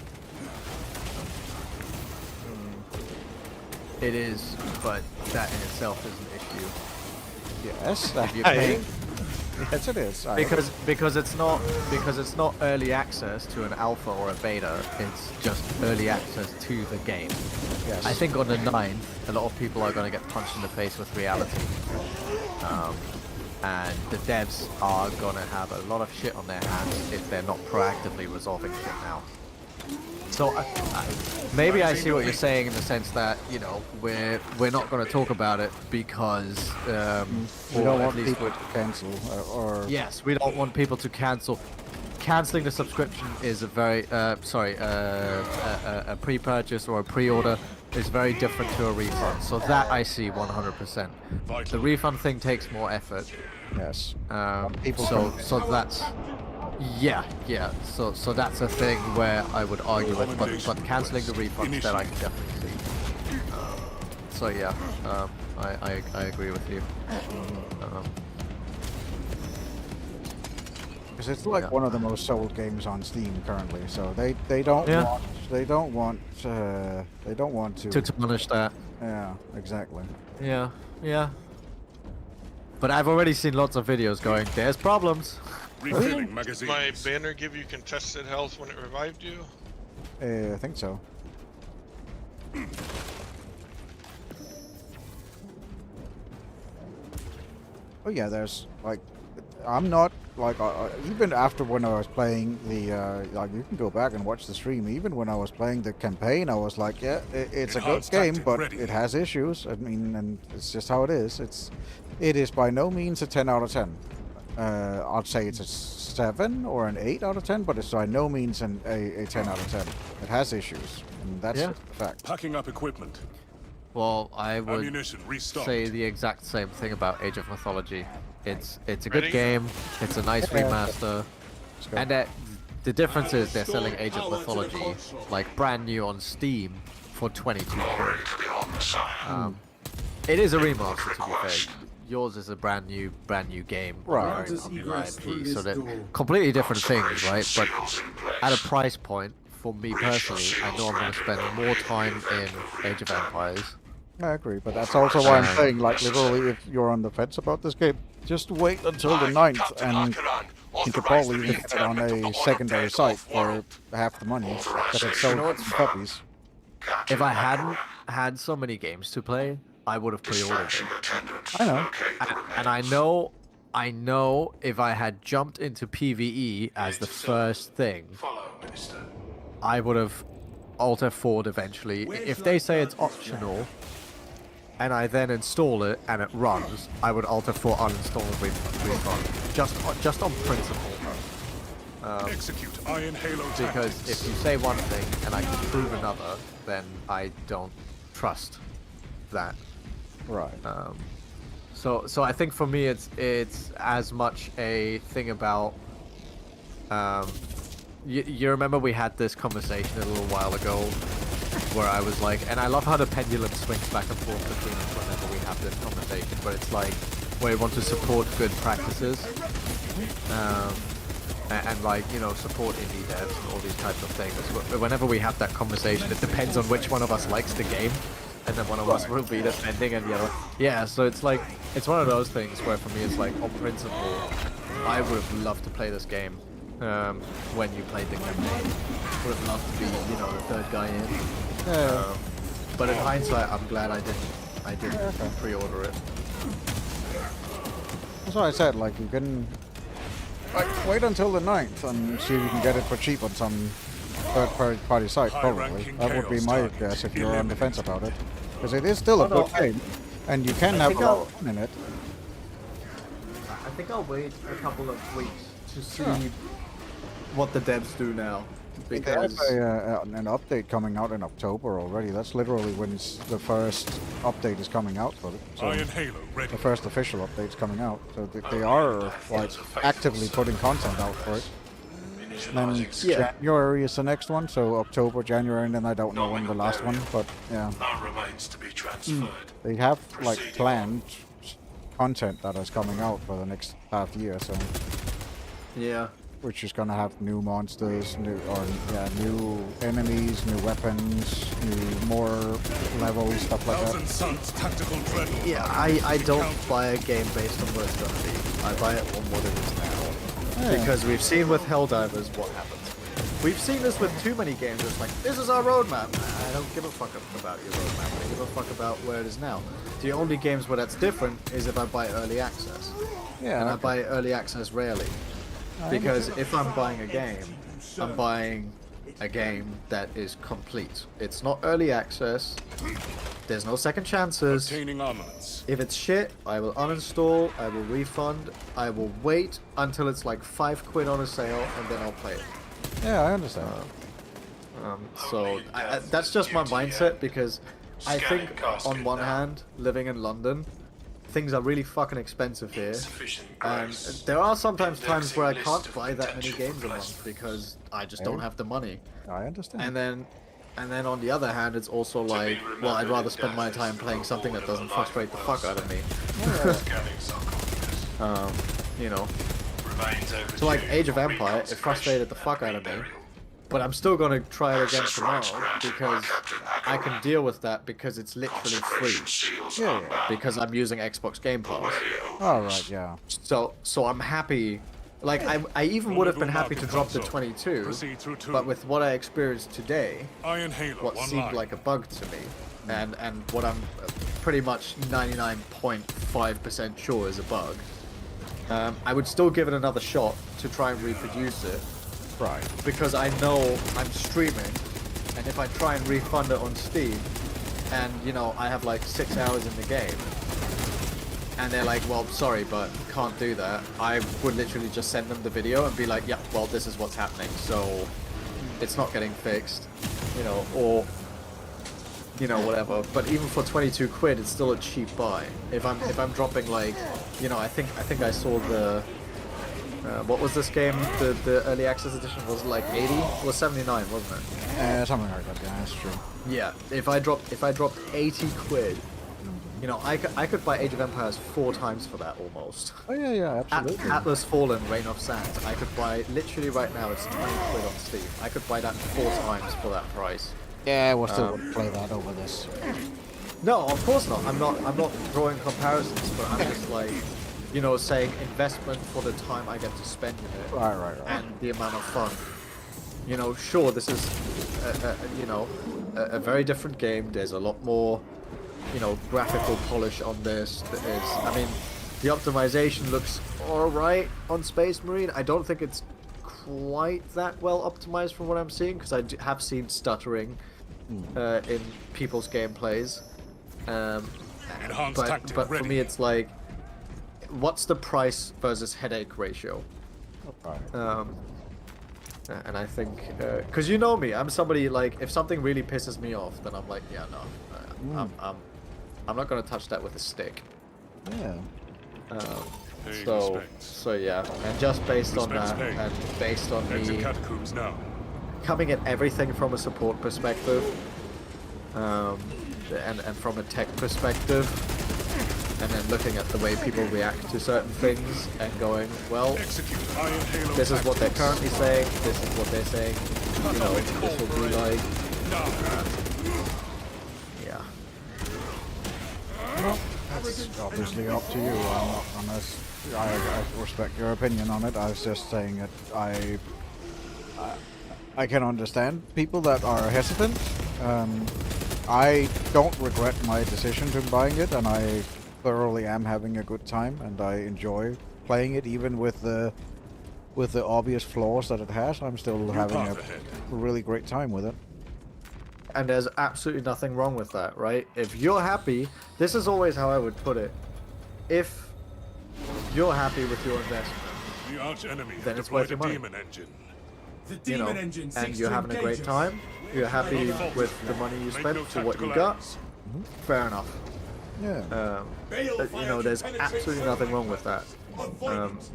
It is, but that in itself is an issue. Yes, If you're paying. Yes, it is. Because it's not early access to an alpha or a beta. It's just early access to the game. Yes. I think on the 9th, a lot of people are going to get punched in the face with reality, and the devs are going to have a lot of shit on their hands if they're not proactively resolving shit now. So maybe I see what you're saying in the sense that, you know, we're not going to talk about it because we don't want people to cancel or yes, we don't want people to cancel. Canceling the subscription is a very a pre-purchase or a pre-order is very different to a refund. So that I see 100%. The refund thing takes more effort. Yes. So that's. Yeah. So that's a thing where I would argue with, but cancelling the refunds that I can definitely see. So yeah, I agree with you. because it's like one of the most sold games on Steam currently. So they don't want to tarnish that. Yeah, exactly. Yeah, yeah. But I've already seen lots of videos going, there's problems. Refilling Did magazines. my banner give you contested health when it revived you? I think so. Oh yeah, there's like, I'm not like even after when I was playing the like you can go back and watch the stream. Even when I was playing the campaign, I was like, yeah, it's a good game, but it has issues. I mean, and it's just how it is. It is by no means a 10 out of 10. I'd say it's a 7 or an 8 out of 10, but it's by no means a 10 out of 10. It has issues, and that's a fact. Packing up equipment. Well, I would Ammunition restocked. say the exact same thing about Age of Mythology. It's a good game. It's a nice remaster, and the difference is they're selling Age of Mythology like brand new on Steam for 22 quid. It is a remaster, to be fair. Yours is a brand new game, right? IP, so they're completely different things, right? But at a price point, for me personally, I know I'm going to spend more time in Age of Empires. I agree, but that's also why I'm saying, like, literally, if you're on the fence about this game, just wait until the 9th, and you could probably even get it on a secondary site for half the money that it's sold puppies. If I hadn't had so many games to play, I would have pre-ordered it. I know. And I know if I had jumped into PvE as the first thing, I would have Alter Ford eventually. If they say it's optional, and I then install it and it runs, I would Alter Ford uninstall and refund. Just on principle. Execute Iron Halo because if you say one thing and I can prove another, then I don't trust that. Right. So I think for me it's as much a thing about you remember we had this conversation a little while ago where I was like, and I love how the pendulum swings back and forth between us whenever we have this conversation, but it's like where you want to support good practices and like, you know, support indie devs and all these types of things. Whenever we have that conversation, it depends on which one of us likes the game. And then one of us will be defending and the other. Yeah, so it's like, it's one of those things where for me it's like, on principle, I would have loved to play this game when you played the campaign. Would have loved to be, you know, the third guy in. But in hindsight, I'm glad I didn't pre-order it. That's what I said, like, you can wait until the 9th and see if you can get it for cheap on some third-party site, probably. That would be my guess if you're on the fence about it. Because it is still a good game, and you can have a lot of fun in it. I think I'll wait a couple of weeks to see what the devs do now. Because they have an update coming out in October already. That's literally when the first update is coming out for it. So Iron Halo ready. The first official update's coming out. So they are like actively putting content out for it. And then January is the next one, so October, January, and then I don't know when the last one, but yeah. Remains to be transferred. They have like planned content that is coming out for the next half year, so yeah. Which is gonna have new monsters, new enemies, new weapons, more levels, stuff like that. Suns, tactical dreadnought. Yeah, I don't buy a game based on what it's gonna be. I buy it on what it is now. Yeah. Because we've seen with Helldivers what happens. We've seen this with too many games. It's like, this is our roadmap. I don't give a fuck about your roadmap. I give a fuck about where it is now. The only games where that's different is if I buy early access. Yeah. And I buy early access rarely. Because if I'm buying a game, I'm buying a game that is complete. It's not early access. There's no second chances. If it's shit, I will uninstall, I will refund, I will wait until it's like £5 on a sale, and then I'll play it. Yeah, I understand. So that's just my mindset, because I think on one hand, living in London, things are really fucking expensive here, and there are sometimes times where I can't buy that many games a month because I just don't have the money. I understand. And then on the other hand, it's also like, well, I'd rather spend my time playing something that doesn't frustrate the fuck out of me. You know. So like Age of Empire, it frustrated the fuck out of me. But I'm still gonna try it again tomorrow because I can deal with that because it's literally free. Yeah. Because I'm using Xbox Game Pass. Alright, yeah. So I'm happy. Like I even would have been happy to drop the 22, but with what I experienced today, what seemed like a bug to me, and what I'm pretty much 99.5% sure is a bug, I would still give it another shot to try and reproduce it. Right. Because I know I'm streaming, and if I try and refund it on Steam, and you know I have like 6 hours in the game, and they're like, well, sorry, but can't do that, I would literally just send them the video and be like, yeah, well, this is what's happening, so it's not getting fixed, you know, or you know, whatever. But even for 22 quid, it's still a cheap buy. If I'm dropping like, you know, I think I saw the. What was this game? The early access edition was like 80? It was 79, wasn't it? Something like that. Yeah, that's true. Yeah. If I dropped 80 quid, you know, I could buy Age of Empires 4 times for that almost. Oh yeah, absolutely. Atlas Fallen, Reign of Sands. I could buy literally right now. It's 20 quid on Steam. I could buy that 4 times for that price. Yeah, we'll still play that over this. No, of course not. I'm not drawing comparisons, but I'm just like, you know, saying investment for the time I get to spend in it, right. and the amount of fun. You know, sure, this is, you know, a very different game. There's a lot more, you know, graphical polish on this. I mean, the optimization looks alright on Space Marine. I don't think it's quite that well optimized from what I'm seeing, because I have seen stuttering in people's gameplays. But for me, it's like, what's the price versus headache ratio? And I think, because you know me, I'm somebody like, if something really pisses me off, then I'm like, yeah, no, I'm not gonna touch that with a stick. Yeah. So yeah, and just based on that, and based on me coming at everything from a support perspective, and from a tech perspective, and then looking at the way people react to certain things and going, well, this is what they're currently saying, this is what they're saying, you know, this will be like, yeah. Well, that's obviously up to you. I respect your opinion on it. I was just saying that I can understand people that are hesitant. I don't regret my decision to buying it, and I thoroughly am having a good time, and I enjoy playing it, even with the obvious flaws that it has. I'm still having a really great time with it. And there's absolutely nothing wrong with that, right? If you're happy, this is always how I would put it. If you're happy with your investment, then it's worth your money. You know, and you're having a great time, you're happy with the money you spent for what you got, fair enough. Yeah. You know, there's absolutely nothing wrong with that.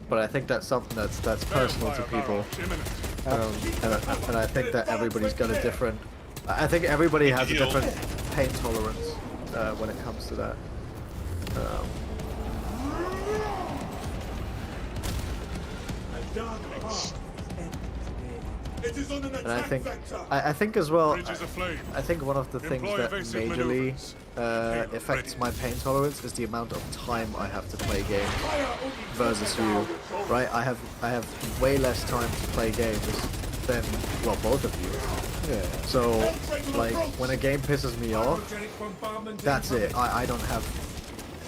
But I think that's something that's personal to people. And I think that everybody's got a different... I think everybody has a different pain tolerance when it comes to that. And I think as well, I think one of the things that majorly affects my pain tolerance is the amount of time I have to play games versus you, right? I have way less time to play games than, well, both of you. Yeah. So, like, when a game pisses me off, that's it. I don't have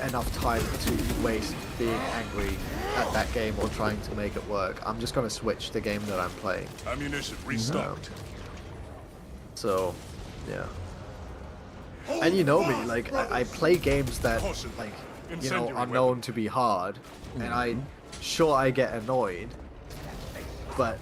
enough time to waste being angry at that game or trying to make it work. I'm just gonna switch the game that I'm playing. Ammunition restocked. So, yeah. And you know me, like, I play games that, like, you know, are known to be hard, and I get annoyed, but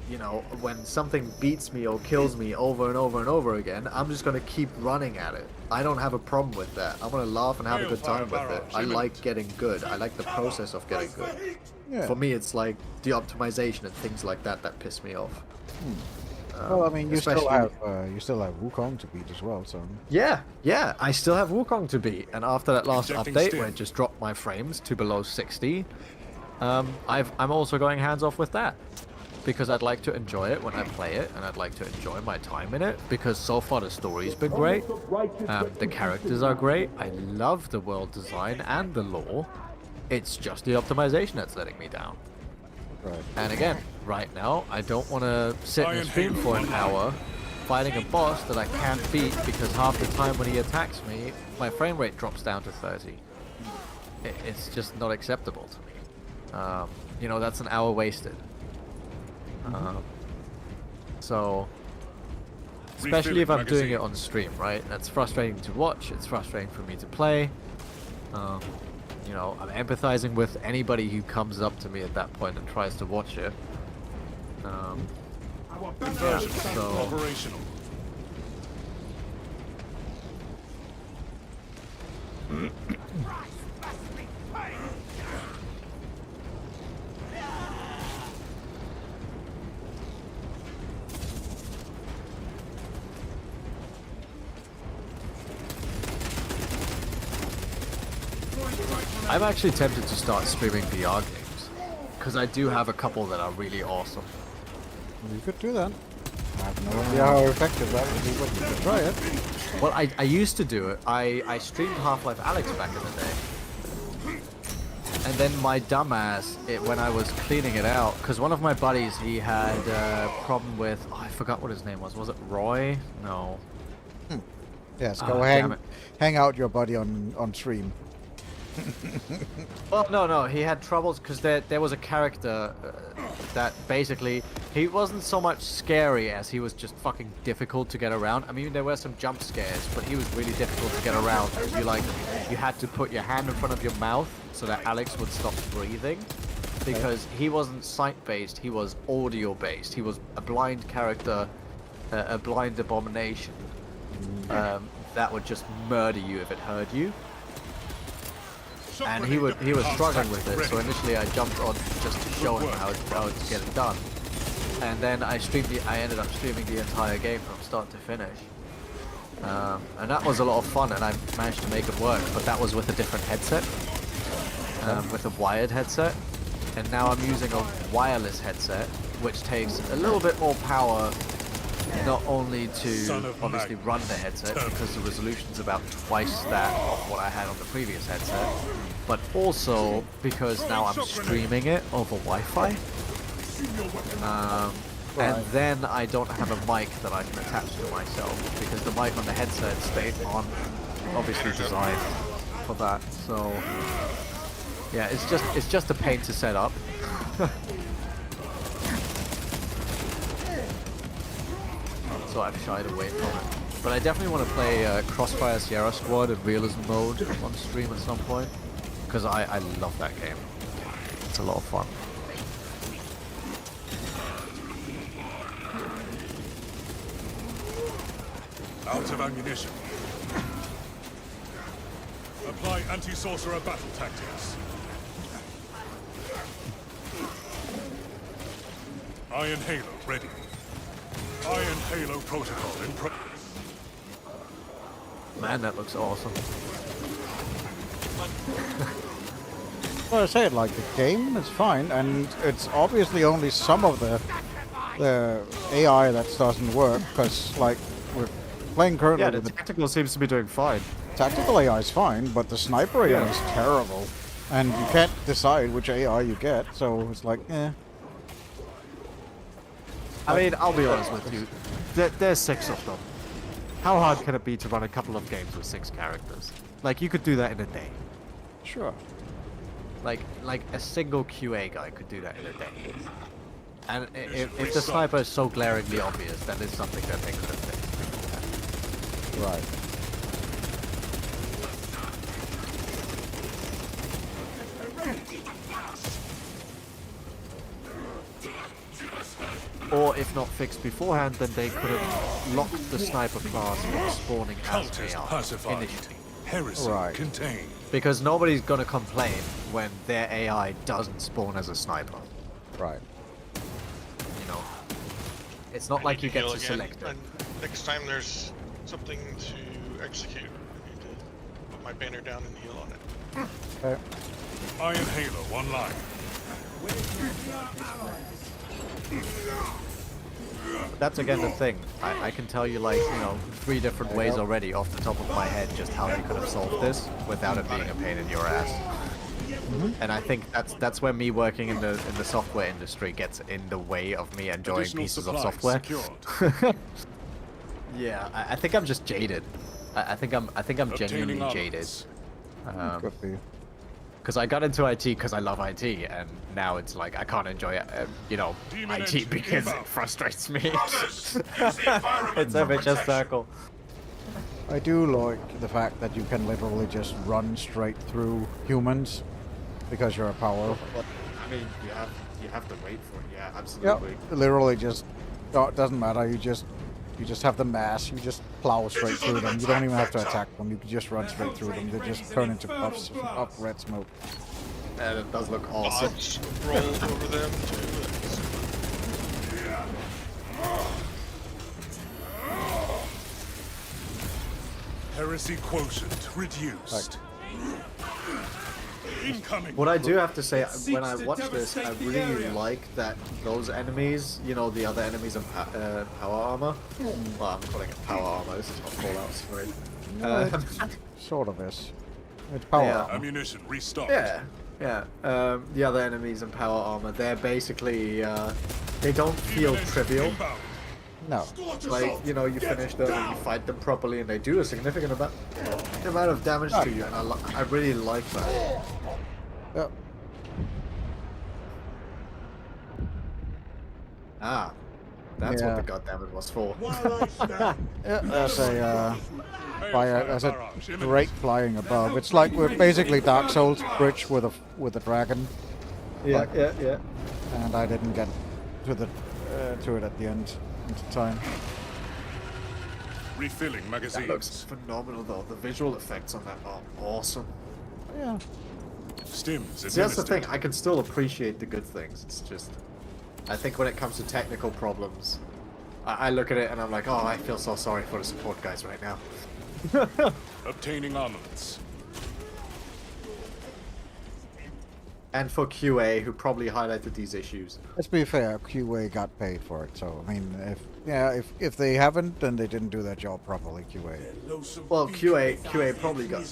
you know, when something beats me or kills me over and over and over again, I'm just gonna keep running at it. I don't have a problem with that. I'm gonna laugh and have a good time with it. I like getting good. I like the process of getting good. Yeah. For me, it's like the optimization and things like that that piss me off. Well, I mean, you still have Wukong to beat as well, so... Yeah, I still have Wukong to beat, and after that last update where it just dropped my frames to below 60, I'm also going hands off with that. Because I'd like to enjoy it when I play it, and I'd like to enjoy my time in it, because so far the story's been great, the characters are great, I love the world design and the lore, it's just the optimization that's letting me down. Right. And again, right now, I don't want to sit in a stream for an hour fighting a boss that I can't beat because half the time when he attacks me, my frame rate drops down to 30. It's just not acceptable to me. You know, that's an hour wasted. So, especially if I'm doing it on stream, right? That's frustrating to watch, it's frustrating for me to play. You know, I'm empathizing with anybody who comes up to me at that point and tries to watch it. Yeah, so... Operational. I'm actually tempted to start streaming VR games, because I do have a couple that are really awesome. You could do that. I have no idea how effective that would be, but you could try it. Well, I used to do it. I streamed Half-Life Alyx back in the day. And then my dumbass, when I was cleaning it out, because one of my buddies, he had a problem with, oh, I forgot what his name was. Was it Roy? No. Yes, go hang out your buddy on stream. Well, no, he had troubles because there was a character that basically, he wasn't so much scary as he was just fucking difficult to get around. I mean, there were some jump scares, but he was really difficult to get around because you had to put your hand in front of your mouth so that Alex would stop breathing, because he wasn't sight-based, he was audio-based. He was a blind character, a blind abomination that would just murder you if it heard you. And he was struggling with it, so initially I jumped on just to show him how to get it done. And then I ended up streaming the entire game from start to finish. And that was a lot of fun, and I managed to make it work, but that was with a different headset, with a wired headset. And now I'm using a wireless headset, which takes a little bit more power, not only to obviously run the headset, because the resolution's about twice that of what I had on the previous headset, but also because now I'm streaming it over Wi-Fi. And then I don't have a mic that I can attach to myself, because the mic on the headset aren't obviously designed for that. So yeah, it's just a pain to set up. So I've shied away from it. But I definitely want to play Crossfire Sierra Squad in realism mode on stream at some point, because I love that game. It's a lot of fun. Out of ammunition. Apply anti-sorcerer battle tactics. Iron Halo ready. Iron Halo protocol in progress. Man, that looks awesome. Well, I say it, like, the game is fine, and it's obviously only some of the AI that doesn't work, because, like, we're playing currently. Yeah, the tactical seems to be doing fine. Tactical AI is fine, but the sniper AI is terrible, and you can't decide which AI you get, so it's like, eh. I mean, I'll be honest with you. There's 6 of them. How hard can it be to run a couple of games with 6 characters? Like, you could do that in a day. Sure. Like a single QA guy could do that in a day. And if the sniper is so glaringly obvious, that is something that they could have fixed. Right. Or if not fixed beforehand, then they could have locked the sniper class from spawning as AI initially. Heresy contained. Because nobody's gonna complain when their AI doesn't spawn as a sniper. Right. You know, it's not like you get to select it. Next time there's something to execute, I need to put my banner down and heal on it. Okay. Iron Halo online. That's again the thing. I can tell you like, 3 different ways already off the top of my head just how they could have solved this without it being a pain in your ass. And I think that's where me working in the software industry gets in the way of me enjoying Additional pieces of supplies software. Yeah, I think I'm just jaded. I think I'm genuinely jaded. Could be. Because I got into IT because I love IT, and now it's like I can't enjoy IT because it frustrates me. It's a vicious circle. I do like the fact that you can literally just run straight through humans because you're a power. I mean, you have to wait for it. Yeah, absolutely. Yep, literally just it doesn't matter. You just have the mass. You just plow straight through them. You don't even have to attack them. You can just run straight through them. They just turn into puffs of red smoke. And it does look awesome. Roll over them Heresy quotient reduced. Incoming. What I do have to say, when I watch this, I really like that those enemies, the other enemies in power armor. Well, I'm calling it power armor. This is not Fallout Spirit. Sort of is. It's power armor. Ammunition restocked. Yeah. The other enemies in power armor, they're basically, they don't feel trivial. No. Like, you finish them and you fight them properly and they do a significant amount of damage to you, and I really like that. Yep. Ah. That's Yeah. what the goddammit was for. Yeah, there's a drake flying above. It's like we're basically Dark Souls bridge with a dragon. Yeah, Like, yeah. And I didn't get to it at the end in time. Refilling magazines. That looks phenomenal though. The visual effects on that are awesome. Yeah. Stims. See, that's the thing. I can still appreciate the good things. It's just, I think when it comes to technical problems, I look at it and I'm like, oh, I feel so sorry for the support guys right now. Obtaining armaments. And for QA, who probably highlighted these issues. Let's be fair, QA got paid for it, so I mean, if they haven't, then they didn't do their job properly. QA. Well, QA probably got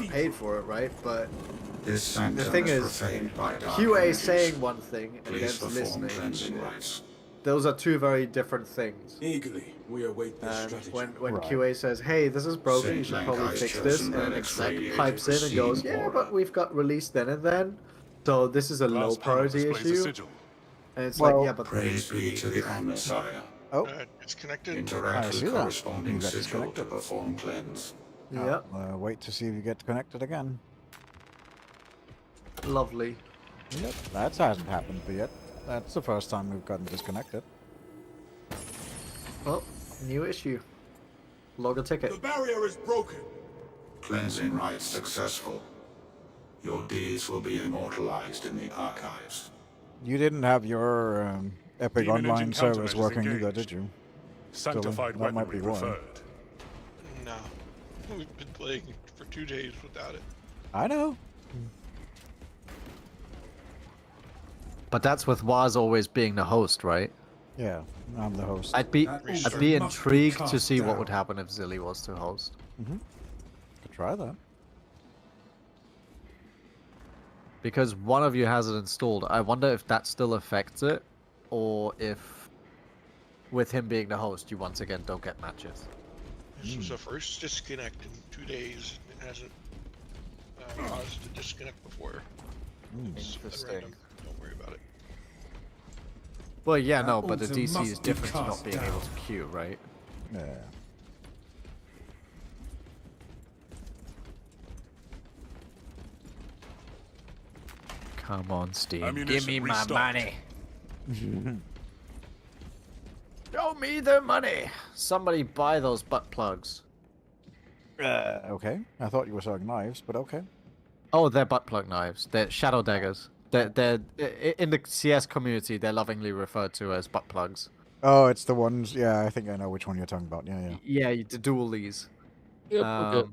paid for it, right? But the thing is, QA saying one thing and then listening. Those are two very different things. Eagerly, we await this strategy. When QA says, "Hey, this is broken, you should probably fix this," and an exec pipes in and goes, "Yeah, but we've got released then and then, so this is a low priority issue." And it's like, yeah, but praise be to the Messiah. Oh, it's connected. Interact I with see the that. corresponding You got sigil to disconnected. perform cleanse. Yep. Wait to see if you get connected again. Lovely. Yep, that hasn't happened yet. That's the first time we've gotten disconnected. Well, new issue. Log a ticket. The barrier is broken. Cleansing rite successful. Your deeds will be immortalized in the archives. You didn't have your Epic Demon Online engine service countermeasures working either, engaged. did you? Sanctified that might weaponry be why. referred. No. We've been playing for 2 days without it. I know. But that's with Waz always being the host, right? Yeah, I'm the host. I'd be intrigued to see what would happen if Zilly was to host. Could try that. Because one of you has it installed. I wonder if that still affects it, or if with him being the host, you once again don't get matches. This was the first disconnect in 2 days. It hasn't caused a disconnect before. It's something Interesting. random. Don't worry about it. Well, yeah, no, but the altar DC is must be different to not cast being down. able to queue, right? Yeah. Come on, Steve. Give Ammunition me my restocked. money. Show me the money. Somebody buy those butt plugs. Okay. I thought you were selling knives, but okay. Oh, they're butt plug knives. They're shadow daggers. They're in the CS community. They're lovingly referred to as butt plugs. Oh, it's the ones. Yeah, I think I know which one you're talking about. Yeah, yeah. Yeah, you dual these. Yep, okay.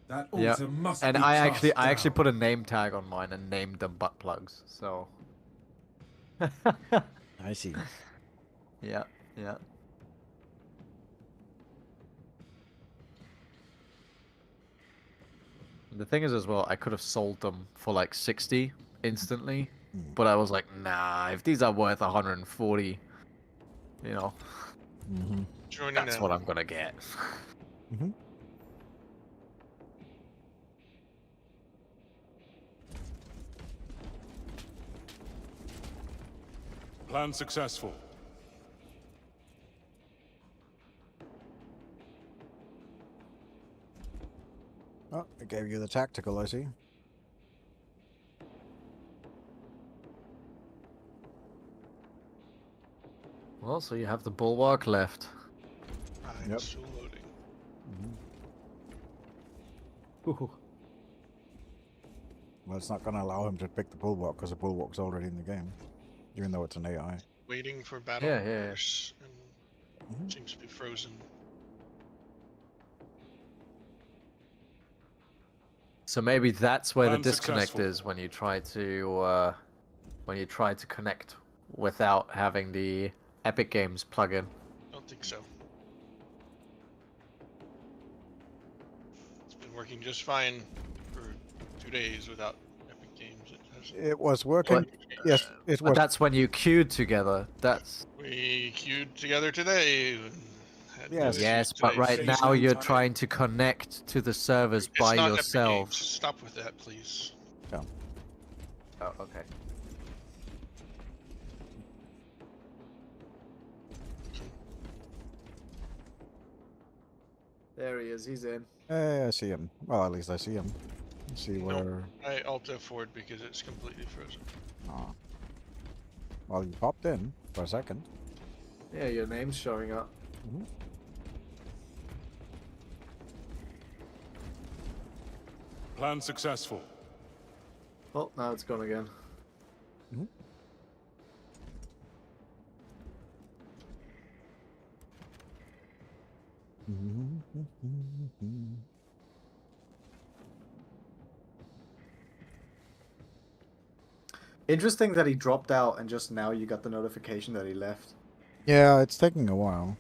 That Yeah, altar must and be I cast actually down. put a name tag on mine and named them butt plugs. So I see. Yeah, yeah. The thing is as well, I could have sold them for like 60 instantly, but I was like, nah, if these are worth 140, you know, Joining that's now. what I'm gonna get. Plan successful. Oh, it gave you the tactical, I see. Well, so you have the bulwark left. I'm still loading. Well, it's not going to allow him to pick the bulwark because the bulwark's already in the game, even though it's an AI. Waiting for battle orders and seems to be frozen. So maybe that's where the Plan disconnect successful. is when you try to connect without having the Epic Games plugin. Don't think so. It's been working just fine for 2 days without Epic Games. It was working. Yes, it But was. that's when you queued together. That's We queued together today. yes, but right now you're trying to connect to the servers It's by not Epic yourself. Games. Stop with that, please. Yeah. Oh, okay. There he is. He's in. I see him. Well, at least I see him. Let's see where. Nope. I Alt F4'd because it's completely frozen. Oh. Well, you popped in for a second. Yeah, your name's showing up. Plan successful. Oh, now it's gone again. Interesting that he dropped out and just now you got the notification that he left. Yeah, it's taking a while.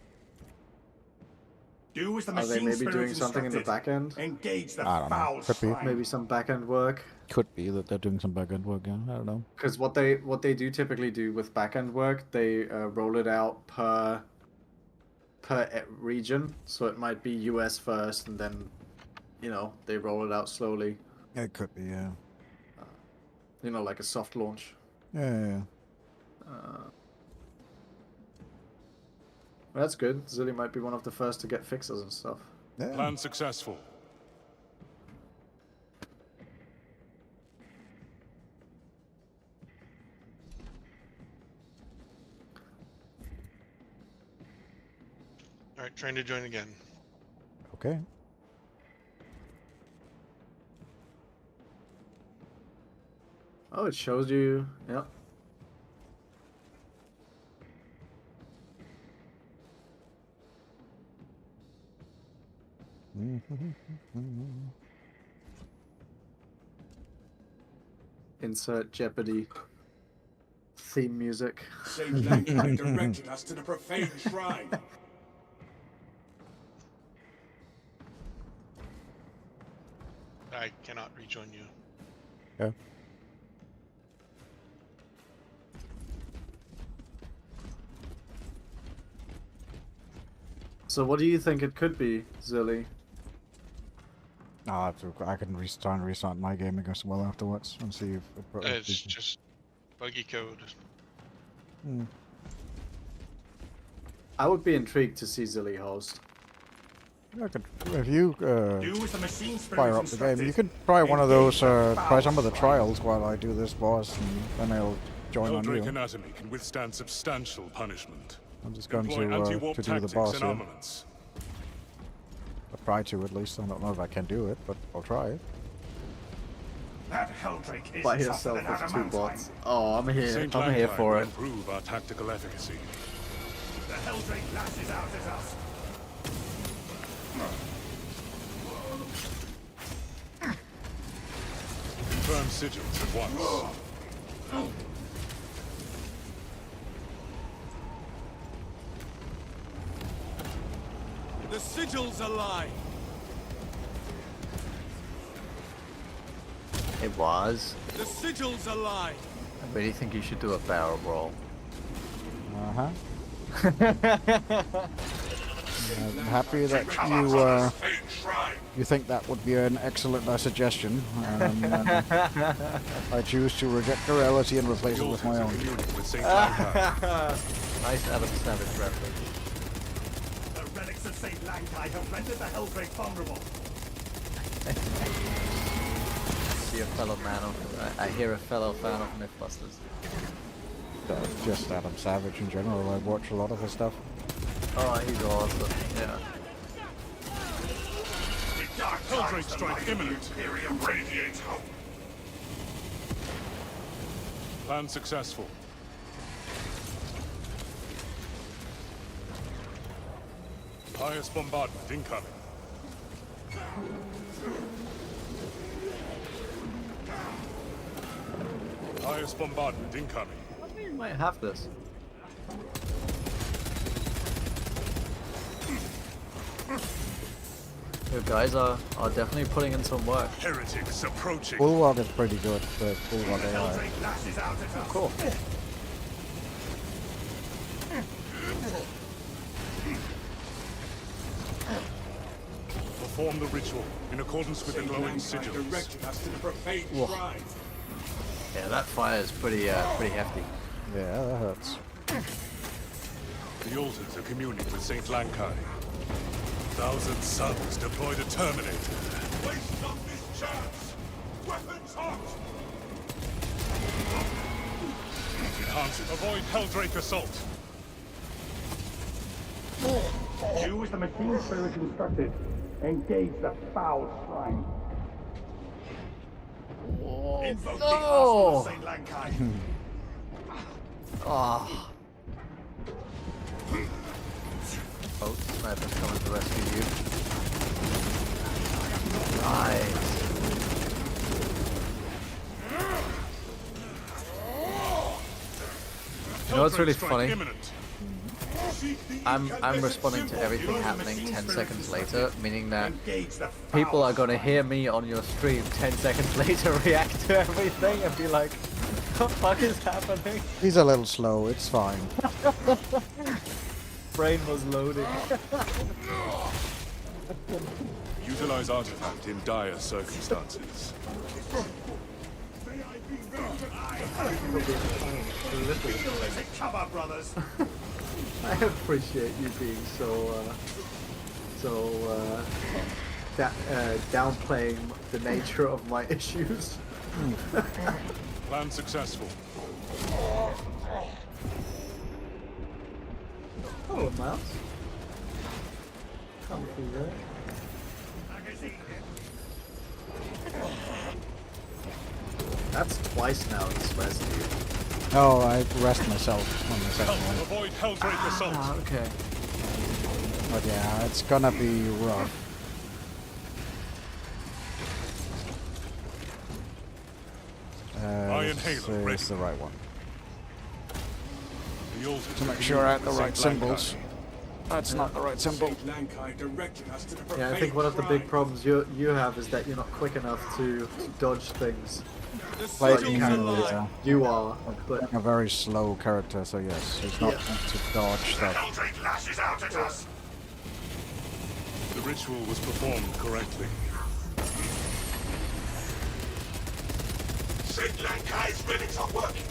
Do as the Are they machine maybe spirit doing something in the instructed. back end? Engage the I don't know. foul Could be. shrine. Maybe some back end work. Could be that they're doing some backend work. Yeah, I don't know. Because what they do typically do with back end work, they roll it out per region. So it might be US first, and then, you know, they roll it out slowly. It could be. Yeah. You know, like a soft launch. Yeah. That's good. Zilly might be one of the first to get fixes and stuff. Yeah. Plan successful. Alright, trying to join again. Okay. Oh, it shows you. Yep. Insert Jeopardy theme music. Saint Lankai directed us to the profane shrine. I cannot rejoin you. Yeah. So what do you think it could be, Zilly? I can restart my game as well afterwards and see if It's just buggy code. I would be intrigued to see Zilly host. I could, if you Do as the machine spirit fire up the game, instructed. you could try one of those. Engage the Try some of the foul trials while I do this boss, and then I'll join on Eldrake you. anatomy can withstand substantial punishment. I'm just going Employ to anti-warp do the tactics boss and here. armaments. I'll try to at least. I don't know if I can do it, but I'll try it. That Helldrake is By tougher yourself than with two adamantine. bots. Oh, I'm here. Saint I'm here Lankai for will it. improve our tactical efficacy. The Helldrake lashes out at us. Confirm sigils at once. The sigils align. It was. The sigils align. I really think you should do a barrel roll. Uh-huh. I'm happy that you think that would be an excellent suggestion. I choose to reject the reality and replace it with my own. Nice Adam Savage reference. The relics of St. Lankai have rendered the Helldrake vulnerable. See a fellow man of, I hear a fellow fan of Mythbusters. Just Adam Savage in general. I watch a lot of his stuff. Oh, he's awesome. Yeah. Helldrake strike imminent. Imperium radiates hope. Plan successful. Highest bombardment incoming. Highest bombardment incoming. I think you might have this. Your guys are definitely putting in some work. Heretics approaching. Bulwark is pretty good, the Bulwark AI. Oh, cool. Perform the ritual in accordance with the glowing sigils. Directing us to the profane Whoa. shrine. Yeah, that fire is pretty hefty. Yeah, that hurts. The altars are communing with St. Lankai. 1,000 suns deploy to terminate it. Waste not this chance. Weapons hot. Enhance it. Avoid Helldrake assault. Do as the machine spirit instructed. Engage the foul shrine. Invoke the arsenal of St. Lankai. Oh. Oh, sniper's coming to rescue you. Nice. You know what's really funny? I'm responding to everything happening 10 seconds later, meaning that people are gonna hear me on your stream 10 seconds later react to everything and be like, what the fuck is happening? He's a little slow, it's fine. Brain was loading. Utilize artifact in dire circumstances. Cover, brothers. I appreciate you being downplaying the nature of my issues. Plan successful. Hello, mouse. Come through there. That's twice now he's rested you. Oh, I rest myself on the second one. Avoid Helldrake assault. Ah, okay. But yeah, it's gonna be rough. It's the right one. To make sure I had the right symbols. That's not the right symbol. Yeah, I think one of the big problems you have is that you're not quick enough to dodge things. Like you are, but a very slow character, so yes, he's not meant to dodge stuff. Helldrake lashes out at us. The ritual was performed correctly. St. Lankai's relics are working.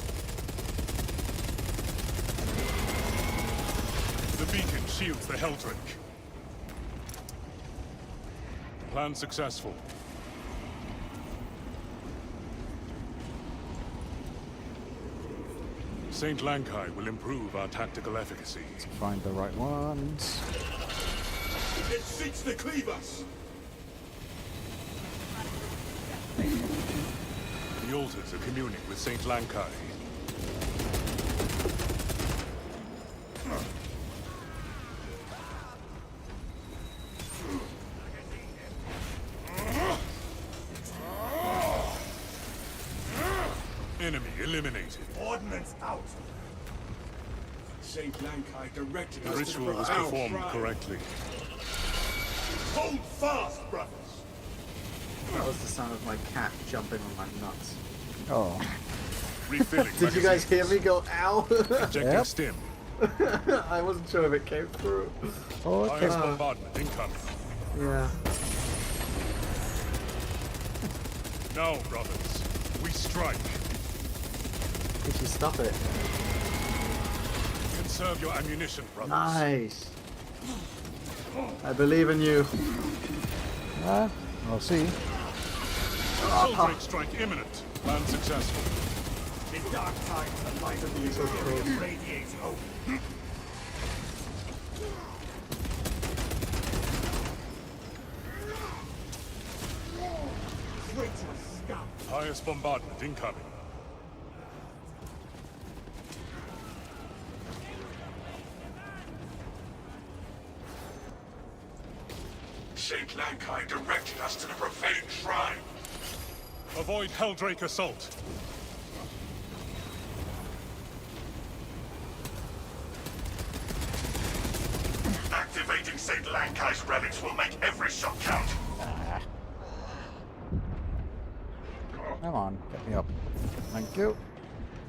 The beacon shields the Helldrake. Plan successful. St. Lankai will improve our tactical efficacy. Let's find the right ones. It seeks to cleave us. The altars are communing with St. Lankai. Enemy eliminated. Ordnance out. St. Lankai directed The us ritual to the was profound performed shrine. correctly. Hold fast, brothers. That was the sound of my cat jumping on my nuts. Oh. Refilling Did you guys hear me go, ow? Injecting Yep. stim. I wasn't sure if it came through. Oh, Highest bombardment incoming. Yeah. Now, brothers, we strike. Did you stop it? Conserve your ammunition, brothers. Nice. I believe in you. I'll see. Soul strike imminent. Plan successful. In dark times, the light of the Imperium radiates hope. Highest bombardment incoming. Saint Lankai directed us to the profane shrine. Avoid Helldrake assault. Activating Saint Lankai's relics will make every shot count. Come on, get me up. Thank you.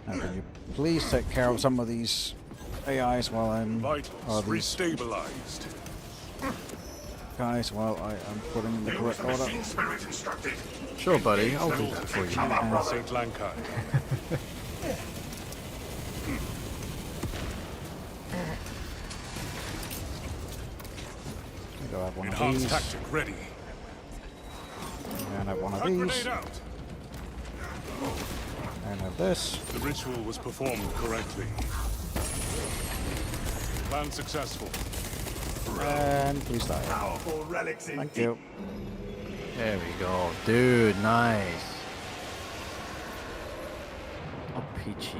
And can you please take care of some of these AIs while I'm... Vitals restabilized. Guys, while I am putting in the correct order. Machine spirit instructed. Sure, buddy. I'll do that for you. Saint Lankai. I have one of Enhanced these. tactic ready. And I have one of Hand these. grenade out. And I have this. The ritual was performed correctly. Plan successful. And please die. Powerful relics in Thank you. There we go. Dude, nice. Oh, peachy.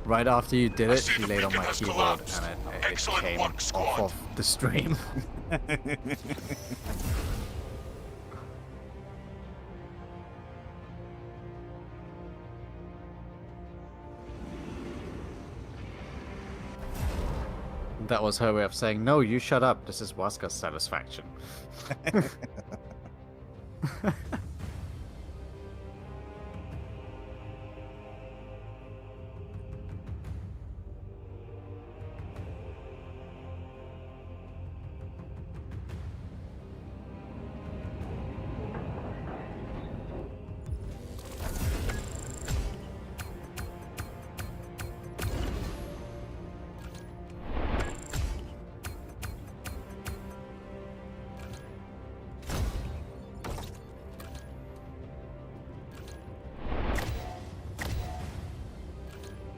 Right after you did it, you laid on my keyboard and it came off of the stream. That was her way of saying, no, you shut up. This is Wazka's satisfaction.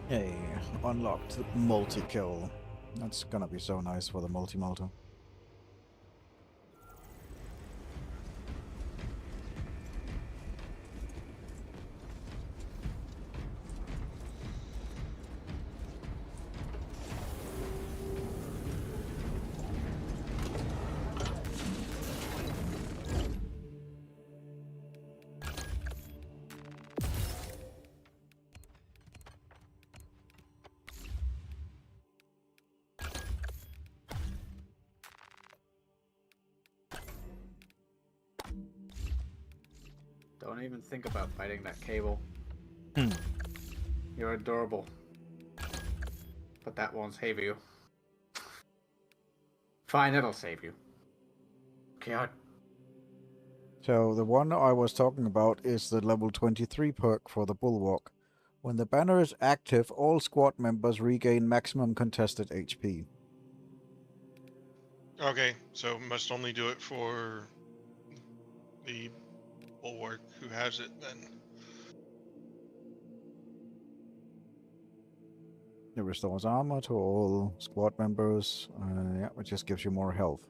Hey, unlocked multi-kill. That's gonna be so nice for the multi-multi. Don't even think about fighting that cable. You're adorable. But that won't save you. Fine, it'll save you. God. So the one I was talking about is the level 23 perk for the Bulwark. When the banner is active, all squad members regain maximum contested HP. Okay, so must only do it for the Bulwark who has it then. It restores armor to all squad members. Yeah, it just gives you more health.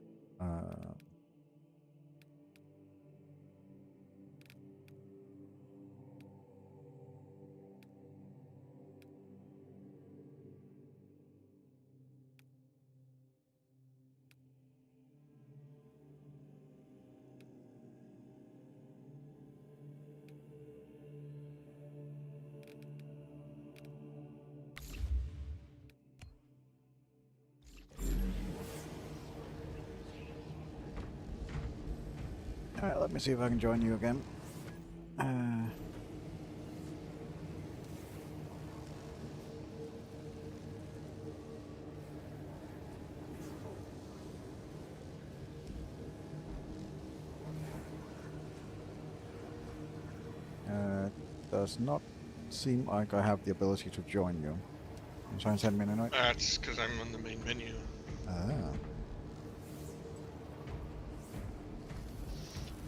Let me see if I can join you again. Does not seem like I have the ability to join you. You trying to send me an invite? That's because I'm on the main menu. Ah.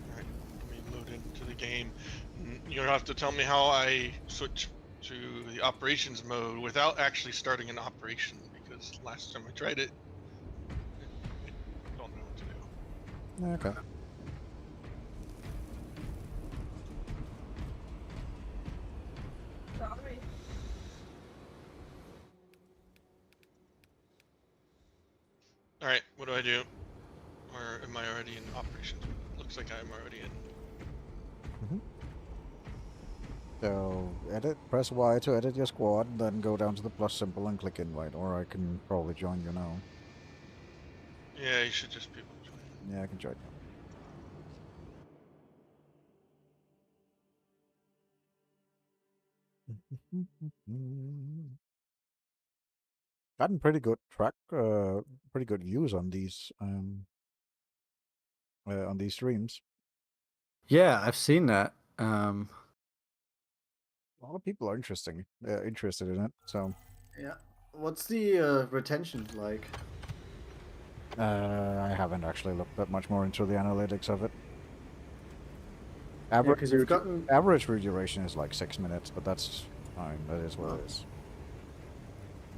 Alright, let me load into the game. You'll have to tell me how I switch to the operations mode without actually starting an operation, because last time I tried it, I don't know what to do. Okay. Alright, what do I do? Or am I already in operations? Looks like I'm already in. So, edit, press Y to edit your squad, then go down to the plus symbol and click invite, or I can probably join you now. Yeah, you should just be able to join. Yeah, I can join you. Gotten pretty good pretty good views on these streams. Yeah, I've seen that. A lot of people are interested in it. So Yeah. What's the retention like? I haven't actually looked that much more into the analytics of it. Average view duration is like 6 minutes, but that's fine. That is what it is.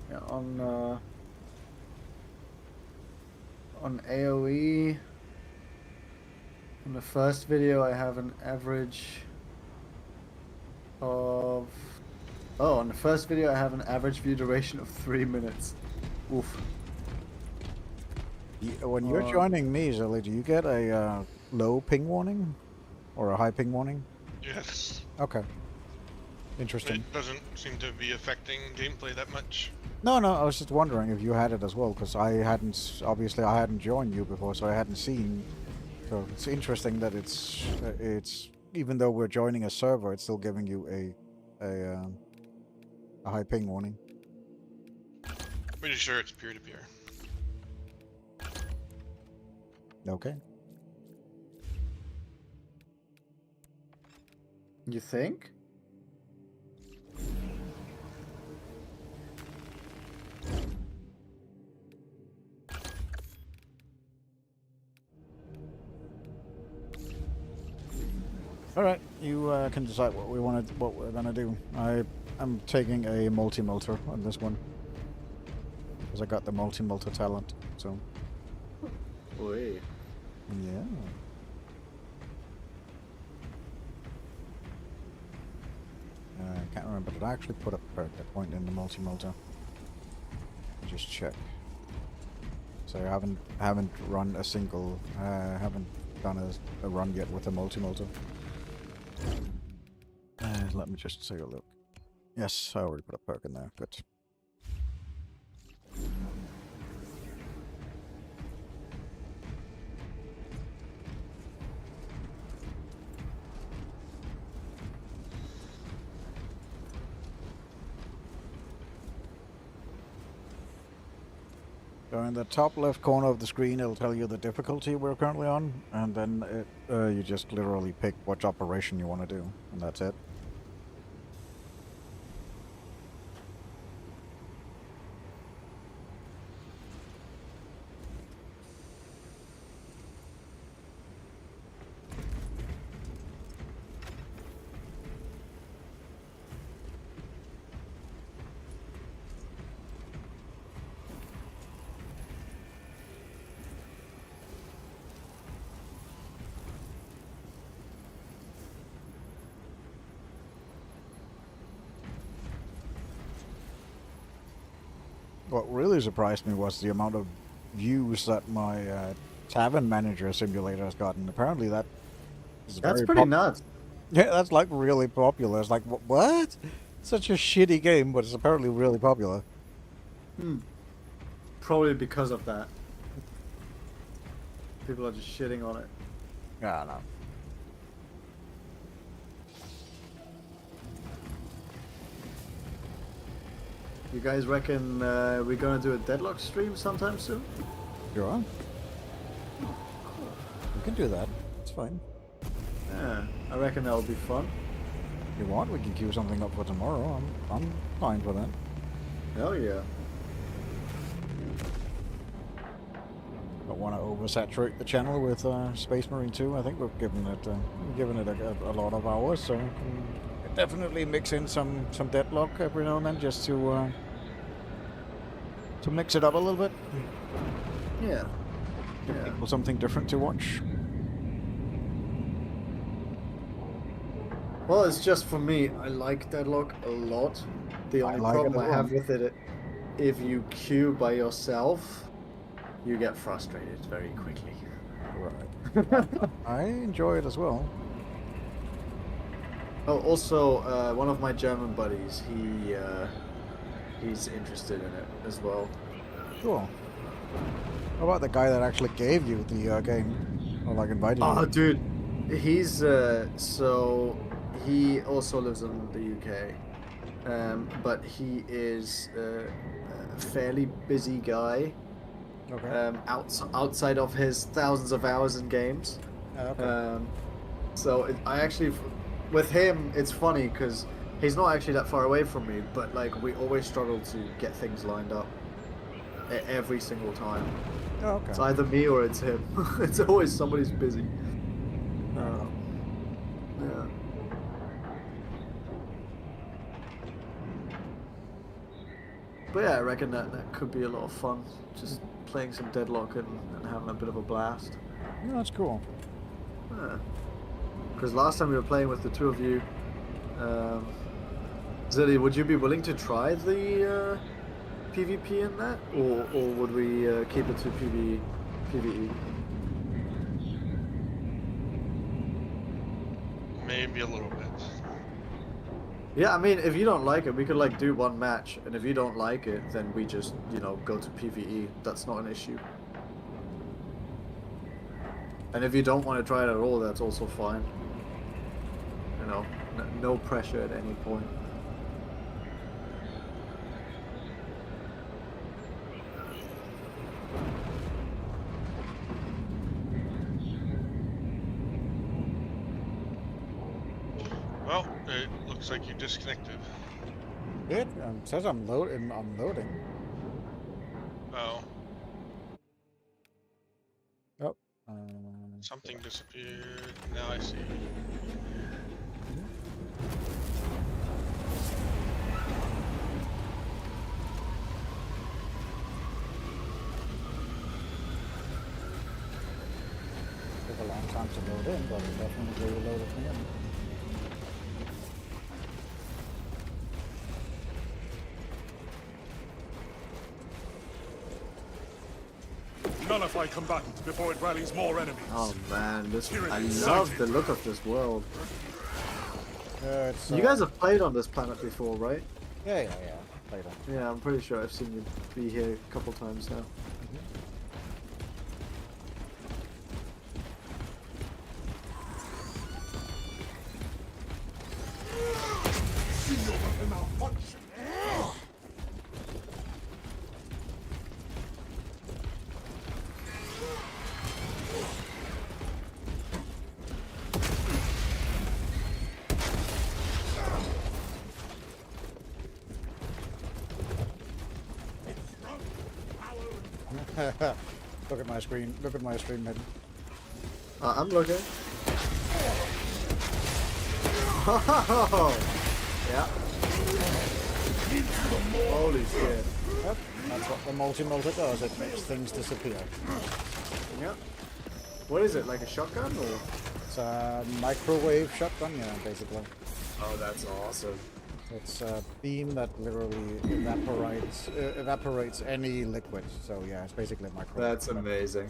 Yeah, on AOE, on the first video I have an average of... Oh, on the first video I have an average view duration of 3 minutes. Oof. When you're joining me, Zilly, do you get a low ping warning? Or a high ping warning? Yes. Okay. Interesting. It doesn't seem to be affecting gameplay that much. No, I was just wondering if you had it as well, because I hadn't joined you before, so I hadn't seen. So it's interesting that it's even though we're joining a server, it's still giving you a high ping warning. Pretty sure it's peer-to-peer. Okay. You think? All right, you can decide what we're gonna do. I'm taking a multi-melter on this one because I got the multi-melter talent. So. Oi. Yeah. I can't remember. Did I actually put a point in the multi-melter? Just check. So I haven't run a single. Haven't done a run yet with a multi-melter. Let me just take a look. Yes, I already put a perk in there. Good. So in the top left corner of the screen, it'll tell you the difficulty we're currently on, and then you just literally pick which operation you want to do, and that's it. What really surprised me was the amount of views that my Tavern Manager simulator has gotten. Apparently that is That's pretty nuts. Yeah, that's like really popular. It's like, what? Such a shitty game, but it's apparently really popular. Probably because of that. People are just shitting on it. Yeah, I know. You guys reckon we're gonna do a Deadlock stream sometime soon? Sure. We can do that. It's fine. Yeah, I reckon that'll be fun. If you want, we can queue something up for tomorrow. I'm fine for that. Hell yeah. Don't want to oversaturate the channel with Space Marine 2. I think we've given it a lot of hours, so we can definitely mix in some Deadlock every now and then just to mix it up a little bit. Yeah. Give people something different to watch. Well, it's just for me. I like Deadlock a lot. The only problem I have with it, if you queue by yourself, you get frustrated very quickly. Right. I enjoy it as well. Oh, also, one of my German buddies, he's interested in it as well. Cool. How about the guy that actually gave you the game? Or like invited you? Oh, dude. He's, so he also lives in the UK. But he is a fairly busy guy. Okay. Outside of his thousands of hours in games. Okay. So I actually, with him, it's funny because he's not actually that far away from me, but like we always struggle to get things lined up every single time. Oh, okay. It's either me or it's him. It's always somebody's busy. Yeah. But yeah, I reckon that could be a lot of fun. Just playing some Deadlock and having a bit of a blast. Yeah, that's cool. Yeah. Because last time we were playing with the two of you, Zilly, would you be willing to try the PvP in that, or would we keep it to PvE? Maybe a little bit. Yeah, I mean, if you don't like it, we could like do one match, and if you don't like it, then we just, you know, go to PvE. That's not an issue. And if you don't want to try it at all, that's also fine. You know, no pressure at any point. Well, it looks like you disconnected. It says I'm loading. Oh. Oh. Something disappeared. Now I see. Took a long time to load in, but it definitely loaded me in. Nullify combatant before it rallies more enemies. Oh man, I Tyranid love sighted. the look of this world. It's, You guys have played on this planet before, right? Yeah. Played on. Yeah, I'm pretty sure I've seen you be here a couple times now. Look at my screen. Look at my stream head. I'm looking. Yeah. Holy shit. Yep, that's what the multi-multi does. It makes things disappear. Yep. What is it, like a shotgun or? It's a microwave shotgun, yeah, basically. Oh, that's awesome. It's a beam that literally evaporates any liquid. So yeah, it's basically a microwave. That's amazing.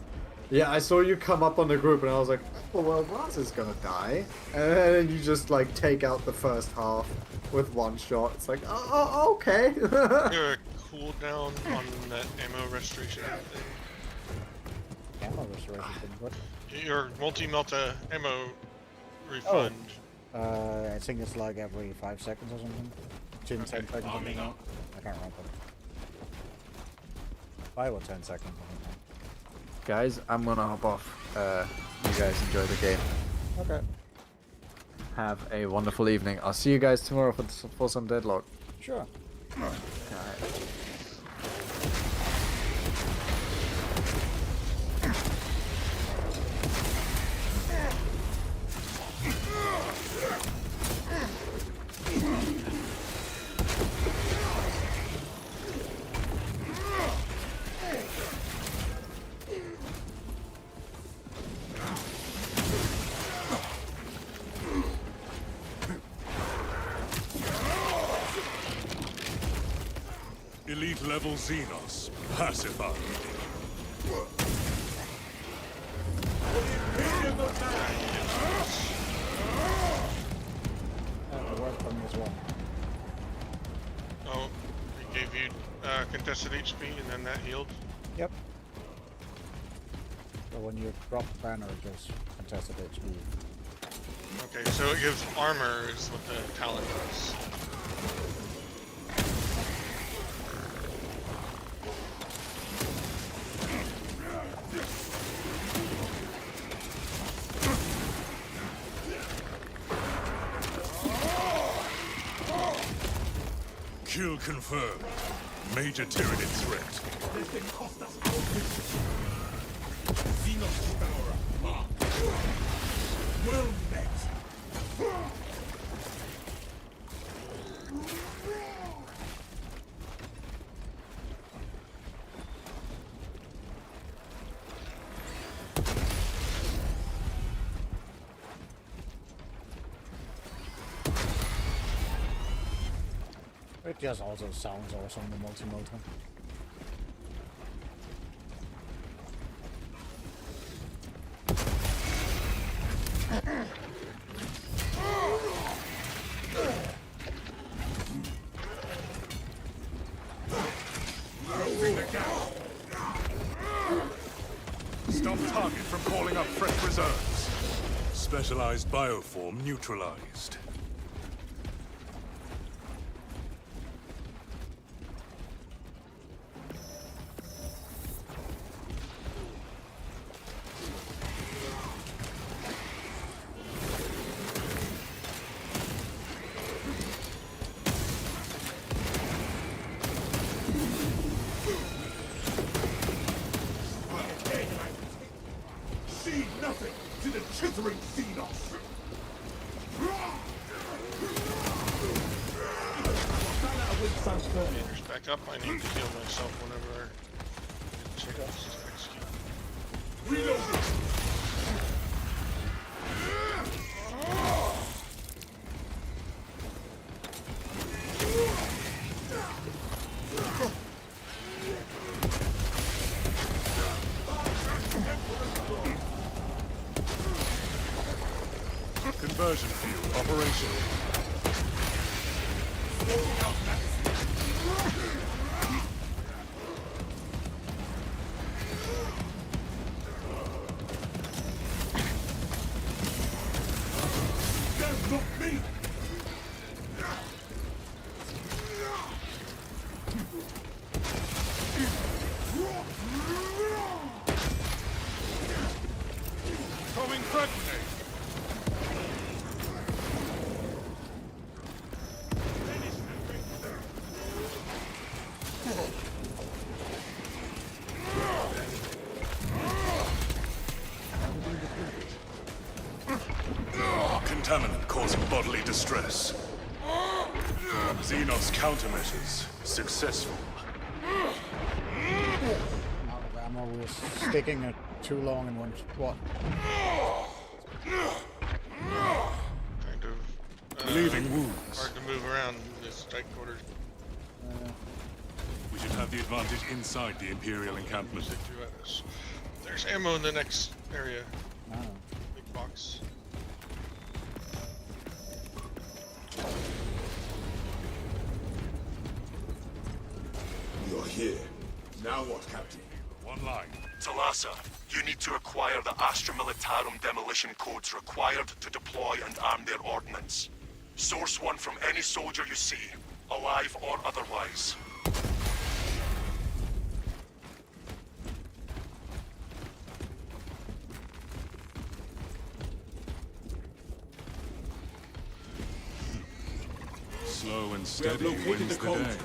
Yeah, I saw you come up on the group and I was like, oh well, Vaz is gonna die. And then you just like take out the first half with one shot. It's like, oh okay. Your cooldown on that ammo restoration thing. Ammo restoration thing, what? Your multi-melta ammo refund. I think it's like every 5 seconds or something. 10 seconds, something like that. I can't remember. 5 or 10 seconds. Guys, I'm gonna hop off. You guys enjoy the game. Okay. Have a wonderful evening. I'll see you guys tomorrow for some Deadlock. Sure. Alright. Elite level Xenos. Pacified. Oh, it gave you contested HP and then that healed? Yep. So when you drop the banner, it goes contested HP. Okay, so it gives armor is what the talent does. Kill confirmed. Major Tyranid threat. This thing cost us our business. Xenos Devourer, marked. Well met. It just also sounds awesome, the multi-motor. Stop target from calling up fresh reserves. Specialized bioform neutralized. See nothing to the chittering Xenos. Just back up, I need to heal myself whenever I check out this execute. Reloading. Conversion field operational. That's not me. Throwing frag grenade. Contaminant causing bodily distress. Xenos countermeasures successful. Out of ammo, we're sticking it too long in one spot. Kind of Leaving wounds. hard to move around this tight quarters. We should have the advantage inside the Imperial encampment. There's ammo in the next area. Oh. Big box. You're here. Now what, Captain? One line. Talassa, you need to acquire the Astra Militarum demolition codes required to deploy and arm their ordnance. Source one from any soldier you see, alive or otherwise. Slow and steady wins the day.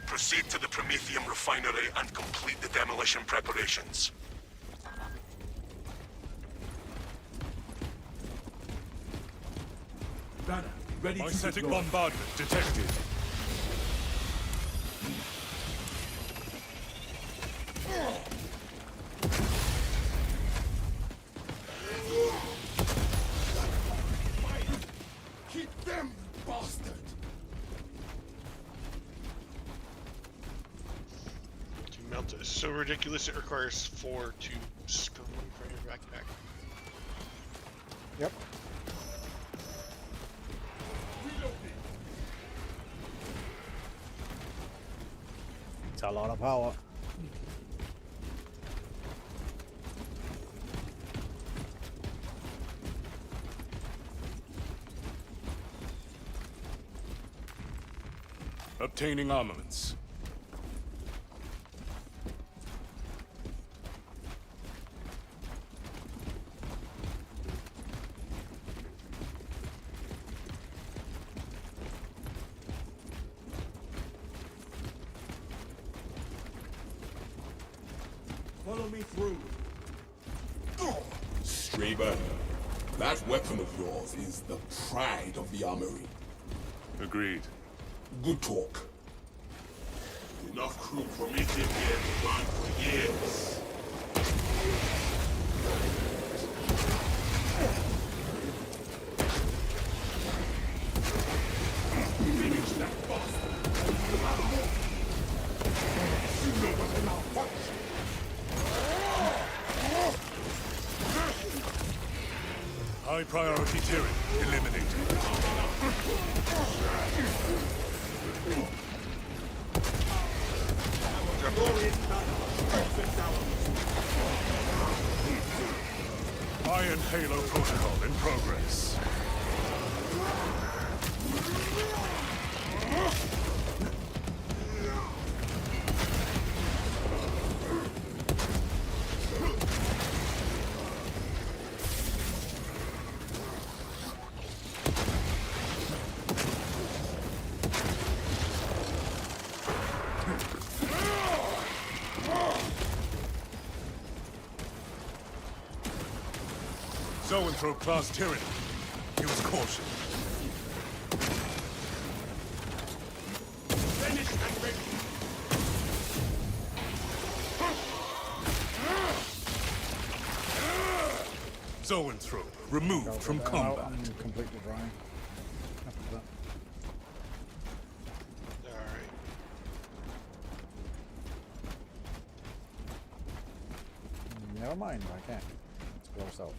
Proceed to the Promethium refinery and complete the demolition preparations. Banner, ready to Icetic deploy. bombardment detected. Keep them, bastard! To melt it is so ridiculous it requires 4 tubes coming from your backpack. Yep. It's a lot of power. Obtaining armaments. Follow me through. Straber, that weapon of yours is the pride of the armory. Agreed. Good talk. Enough crew Prometheum here to plan for years. Finish that bastard. You know what an malfunction. High priority Tyranid eliminated. Iron Halo protocol in progress. Zoanthrope class Tyranid. Use caution. Finish and ready. Zoanthrope removed from combat. Completely dry. After that. Alright. Never mind, I can't. It's close out.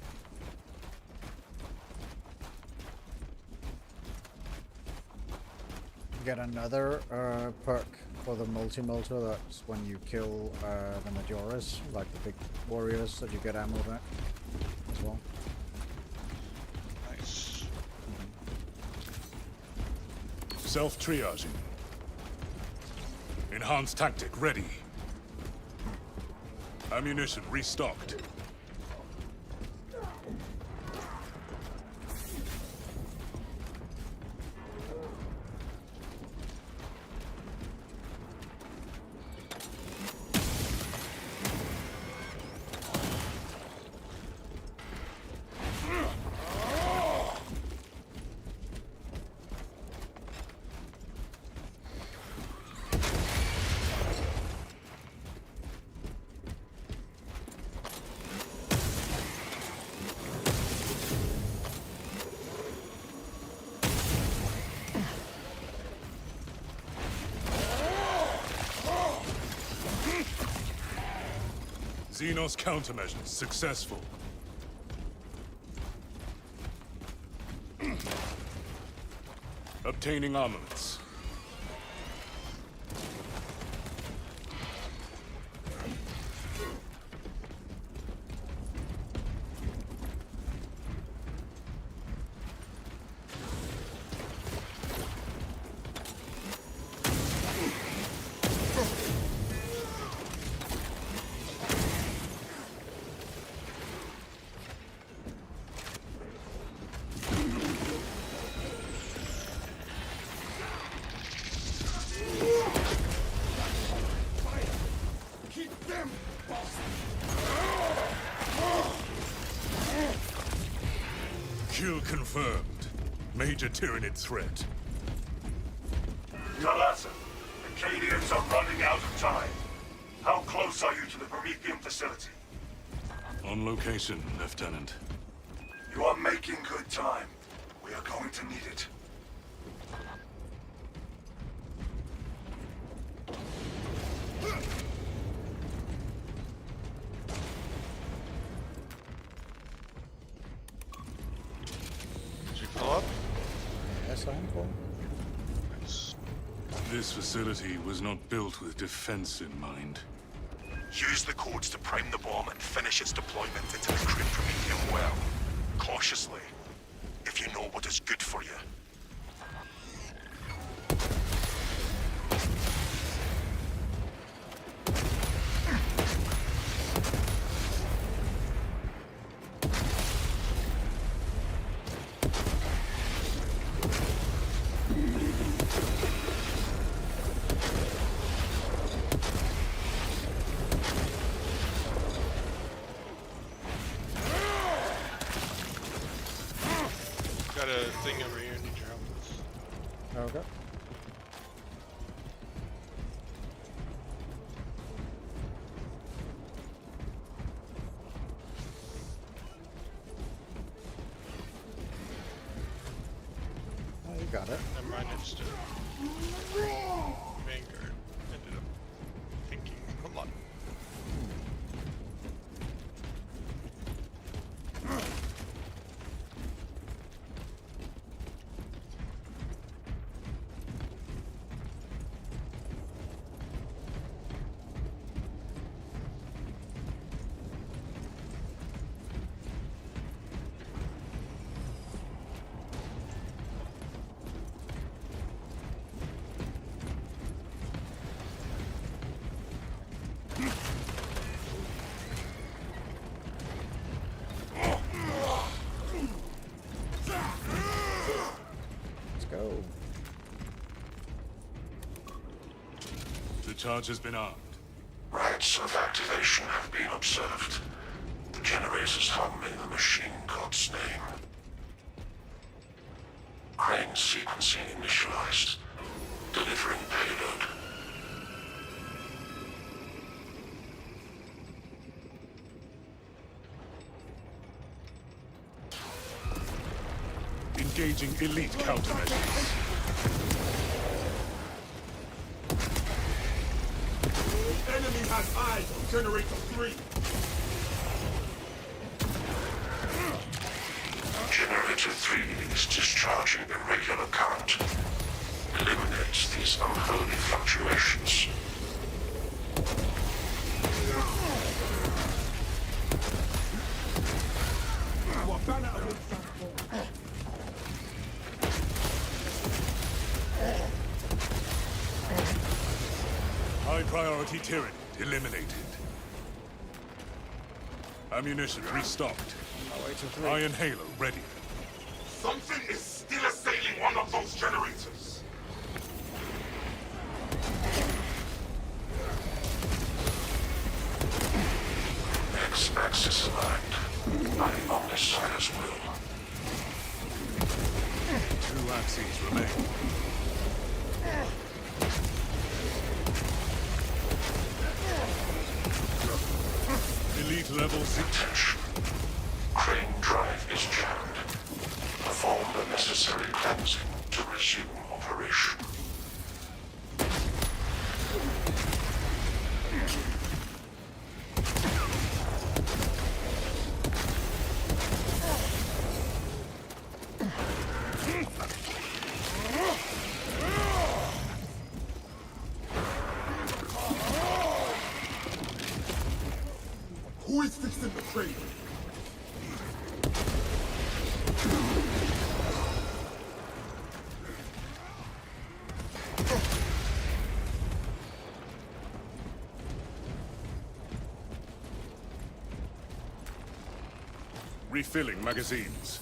Get another perk for the multi-melter. That's when you kill the Majoras, like the big warriors that you get ammo back as well. Nice. Self-triaging. Enhanced tactic ready. Ammunition restocked. Xenos countermeasures successful. Obtaining armaments. Confirmed. Major Tyranid threat. Talassa, the Cadians are running out of time. How close are you to the Prometheum facility? On location, Lieutenant. You are making good time. We are going to need it. Did you fill up? Yes, I am full. This facility was not built with defense in mind. Use the codes to prime the bomb and finish its deployment into the crude Prometheum well. Cautiously, if you know what is good for you. Got a thing over here. Need your help with. Okay. Oh, you got it. Never mind. I just did Vanguard. Ended up thinking a lot. Let's go. The charge has been armed. Rites of activation have been observed. The generators hum in the machine god's name. Crane sequencing initialized. Delivering payload. Engaging elite countermeasures. Enemy has eyes on Generator 3. Generator 3 is discharging irregular current. Eliminates these unholy fluctuations. High priority Tyranid eliminated. Ammunition restocked. Iron Halo ready. Something is still assailing one of those generators. X-axis aligned. By Omnissiah's will. 2 axes remain. Elite level 6. Attention. Crane drive is jammed. Perform the necessary cleansing to resume operation. Who is fixing the crane? Refilling magazines.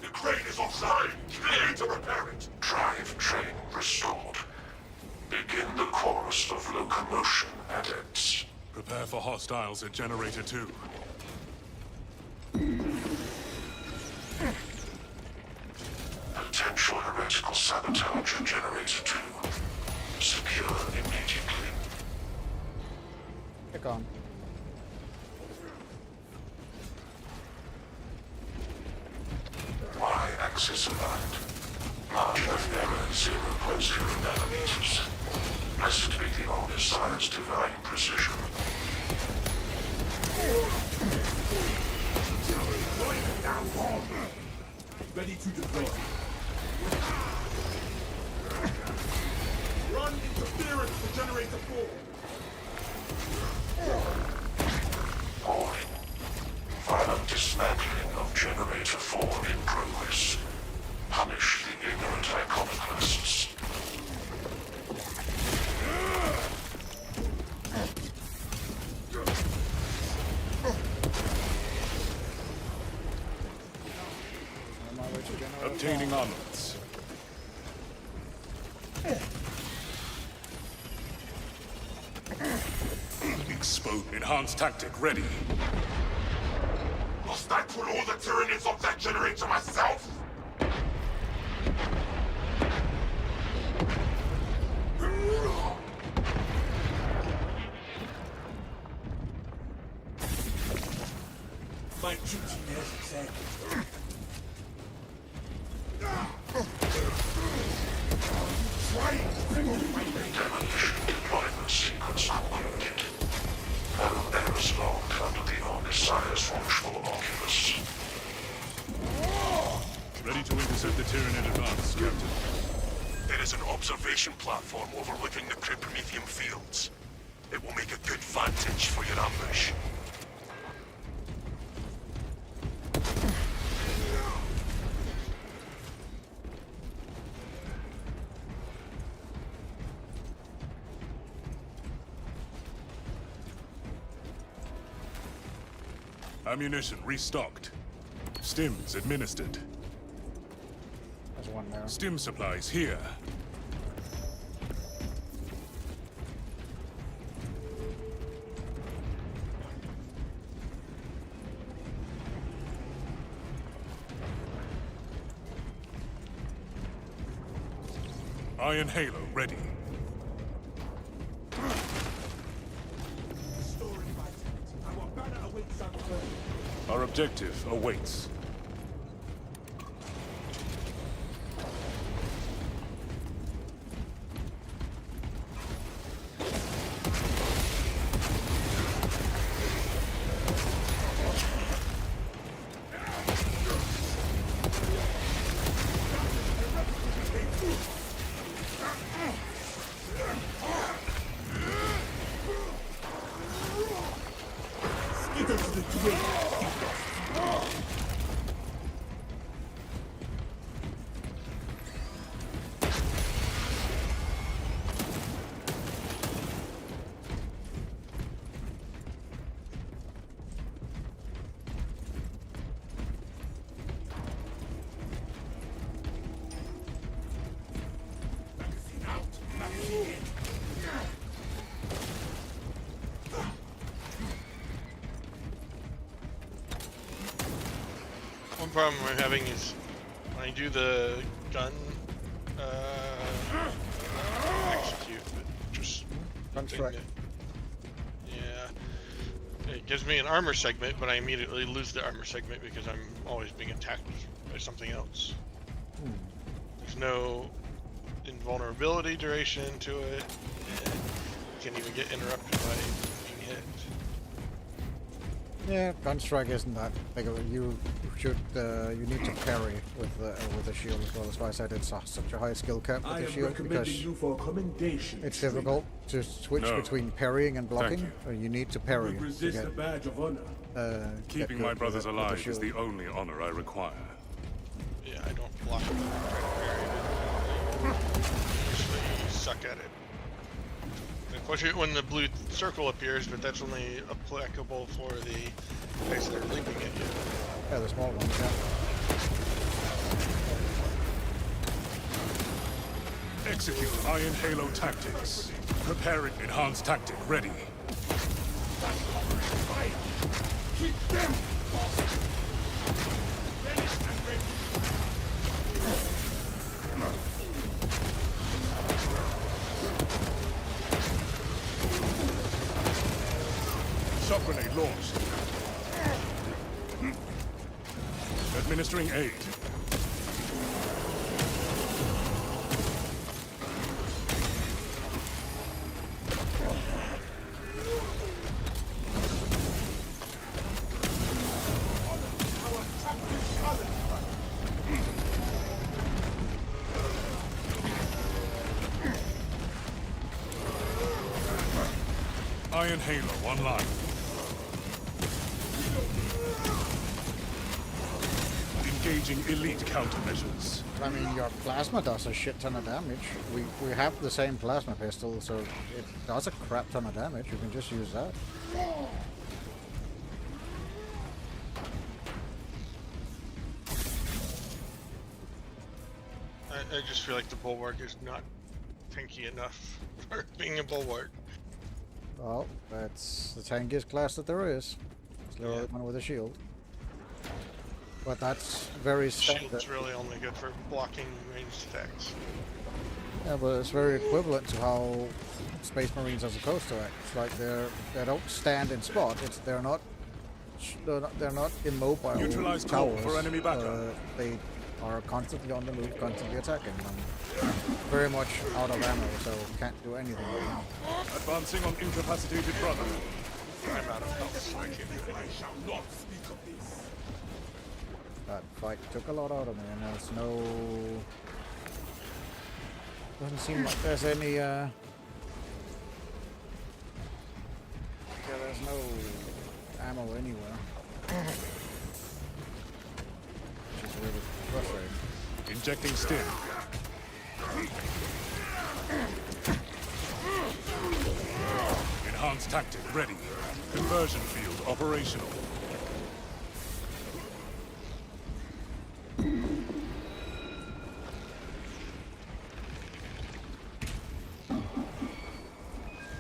The crane is offside. Clear to repair it. Drive train commotion edits. Prepare for hostiles at Generator 2. Potential heretical sabotage at Generator 2. Secure immediately. Pick on. Y-axis aligned. Margin of error 0.0 nanometers. Blessed be the Omniscience divine precision. Ready to deploy. Run interference to Generator 4. Warning. Violent dismantling of Generator 4 in progress. Punish the ignorant iconoclasts. Obtaining armaments. Expose. Enhanced tactic ready. Must I pull all the Tyranids off that generator myself? My duty necessary. Demolition deployment sequence concluded. No errors logged under the Omniscience watchful oculus. Ready to intercept the Tyranid advance, Captain. There is an observation platform overlooking the Promethium fields. It will make a good vantage for your ambush. Ammunition restocked. Stims administered. There's one there. Stim supplies here. Iron Halo ready. Our objective awaits. One problem we're having is when I do the gun execute, it just Gun strike. Yeah, it gives me an armor segment, but I immediately lose the armor segment because I'm always being attacked by something else. There's no invulnerability duration to it. And you can't even get interrupted by being hit. Yeah, gun strike isn't that big of a. You should you need to parry with a shield as well. That's why I said it's such a high skill cap with the shield, because You for commendation. it's difficult to switch between parrying and blocking. You need to parry to Resist get, a badge of honor. Keeping my brothers alive is the only honor I require. Yeah, I don't block it. Usually suck at it. Unfortunately, when the blue circle appears, but that's only applicable for the guys that are leaping at you. Yeah, the small ones, yeah. Execute Iron Halo tactics. Preparing enhanced tactic ready. Keep them! Shock grenade launched. Administering aid. Iron Halo online. Engaging elite countermeasures. I mean, your plasma does a shit ton of damage. We have the same plasma pistol, so it does a crap ton of damage. You can just use that. I just feel like the bulwark is not tanky enough for being a bulwark. Well, that's the tankiest class that there is. It's literally one with a shield. But that's very standard. Shield's really only good for blocking ranged attacks. Yeah, but it's very equivalent to how Space Marines are supposed to act. It's like they don't stand in spot. They're not immobile Neutralize towers. for enemy backup. They are constantly on the move, constantly attacking. Very much out of ammo, so can't do anything right now. Advancing on incapacitated brother. I'm out of health. I shall not speak of this. That fight took a lot out of me, and there's no... Doesn't seem like there's any, yeah, there's no ammo anywhere. Which is really frustrating. Injecting stim. Enhanced tactic ready. Conversion field operational.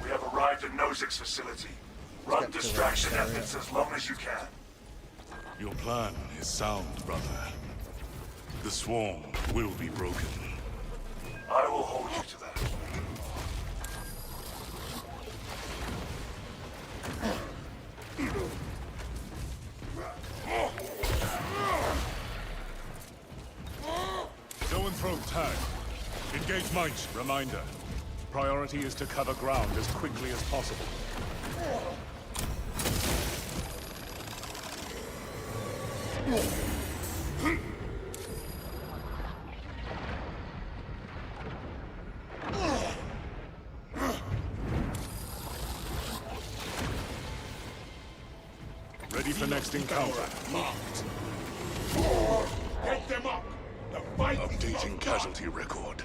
We have arrived at Nozick's facility. Run distraction efforts as long as you can. Your plan is sound, brother. The swarm will be broken. I will hold you to that. Go and throw tag. Engage might. Reminder. Priority is to cover ground as quickly as possible. Ready for next encounter. Marked. Get them up! The fight Updating casualty record.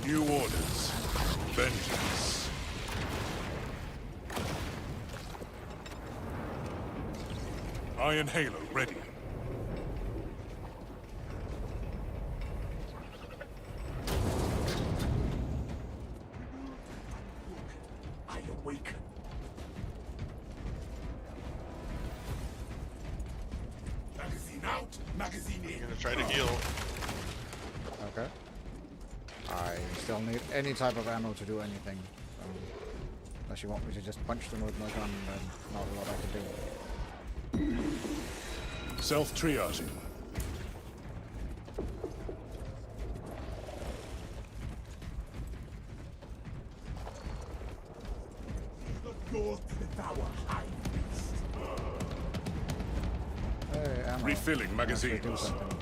New orders. Vengeance. Iron Halo ready. I awaken. Magazine out, magazine in. I'm gonna try to heal. Okay. I still need any type of ammo to do anything. Unless you want me to just punch them with my gun, then not a lot I can do. Self-triaging. The door to the tower, high priest. Hey, ammo. Refilling Actually magazines. do something.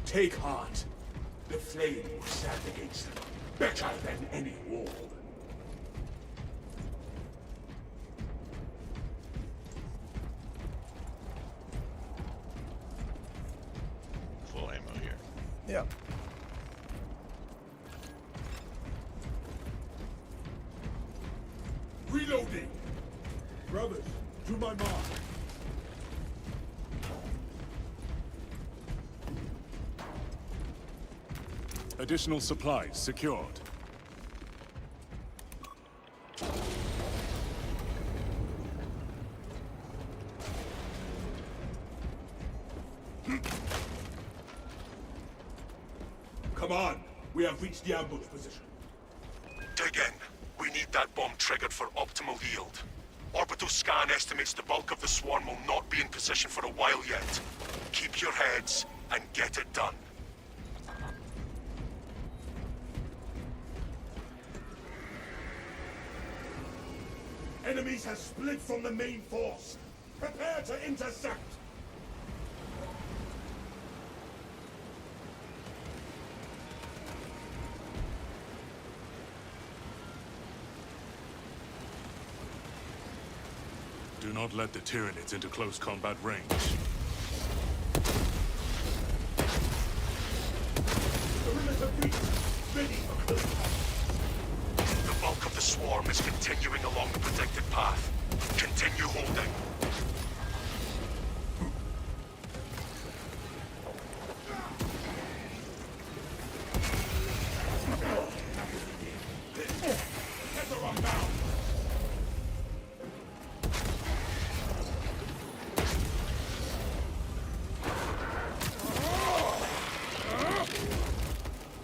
Take heart. The flame will stand against them better than any wall. Yeah. Reloading! Brothers, to my mark. Additional supplies secured. Come on! We have reached the ambush position. Dig in. We need that bomb triggered for optimal yield. Orbital scan estimates the bulk of the swarm will not be in position for a while yet. Keep your heads and get it done. Enemies have split from the main force. Prepare to intercept! Do not let the Tyranids into close combat range. The bulk of the swarm is continuing along the predicted path. Continue holding.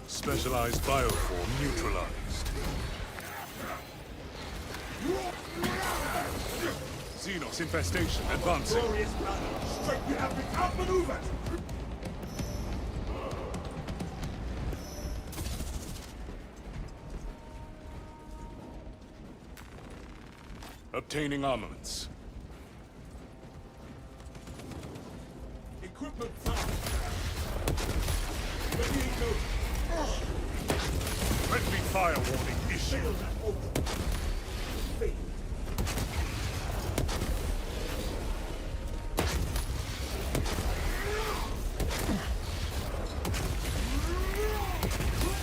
Specialized bioform neutralized. Xenos infestation advancing. Glorious battle! Strike the epic outmaneuver! Obtaining armaments. Equipment found! Readying note. Friendly fire warning issued.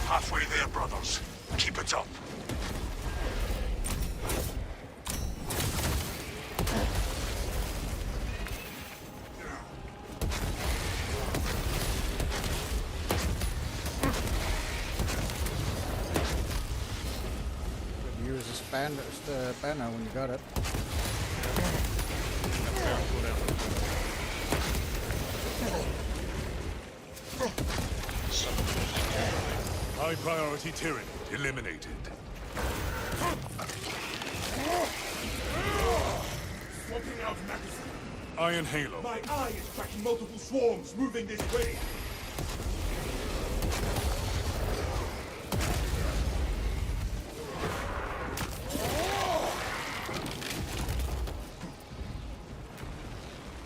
Halfway there, brothers. Keep it up. Use the banner when you got it. High priority Tyranid eliminated. Swapping out magazine. Iron Halo. My eye is tracking multiple swarms moving this way.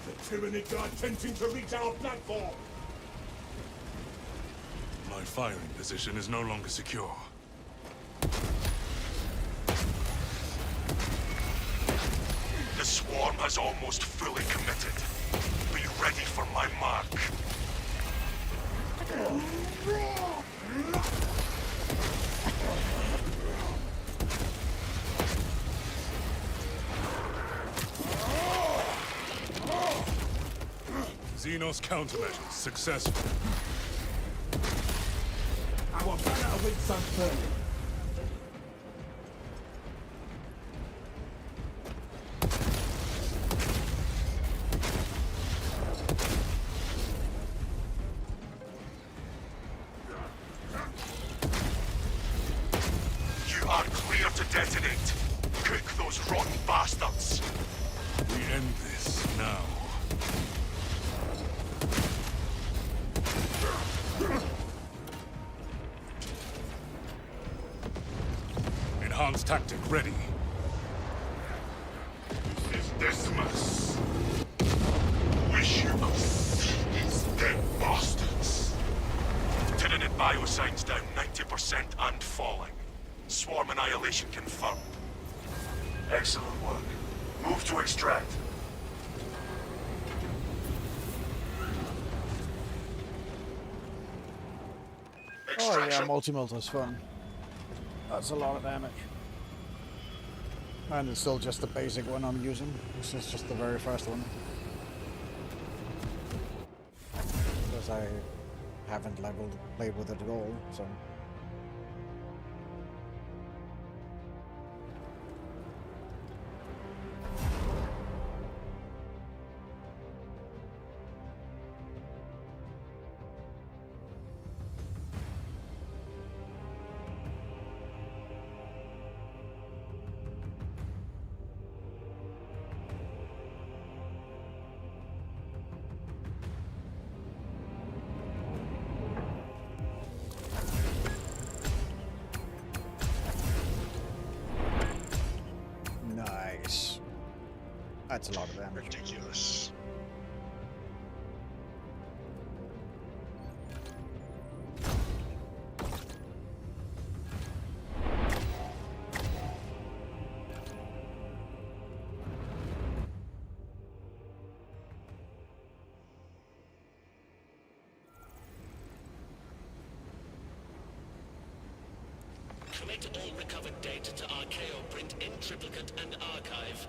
The Tyranids are attempting to reach our platform. My firing position is no longer secure. The swarm has almost fully committed. Be ready for my mark. Xenos countermeasures successful. Our banner awaits unfurled. You are clear to detonate. Cook those rotten bastards. We end this now. Enhanced tactic ready. This is Decimus. Wish you could see these dead bastards. Tyranid biosigns down 90% and falling. Swarm annihilation confirmed. Excellent work. Move to extract. Oh yeah, Extraction. multi-melter's fun. That's a lot of damage. And it's still just the basic one I'm using. This is just the very first one. Because I haven't played with it at all, so... Nice. That's a lot of damage. Ridiculous. Commit all recovered data to Archaeo print in triplicate and archive.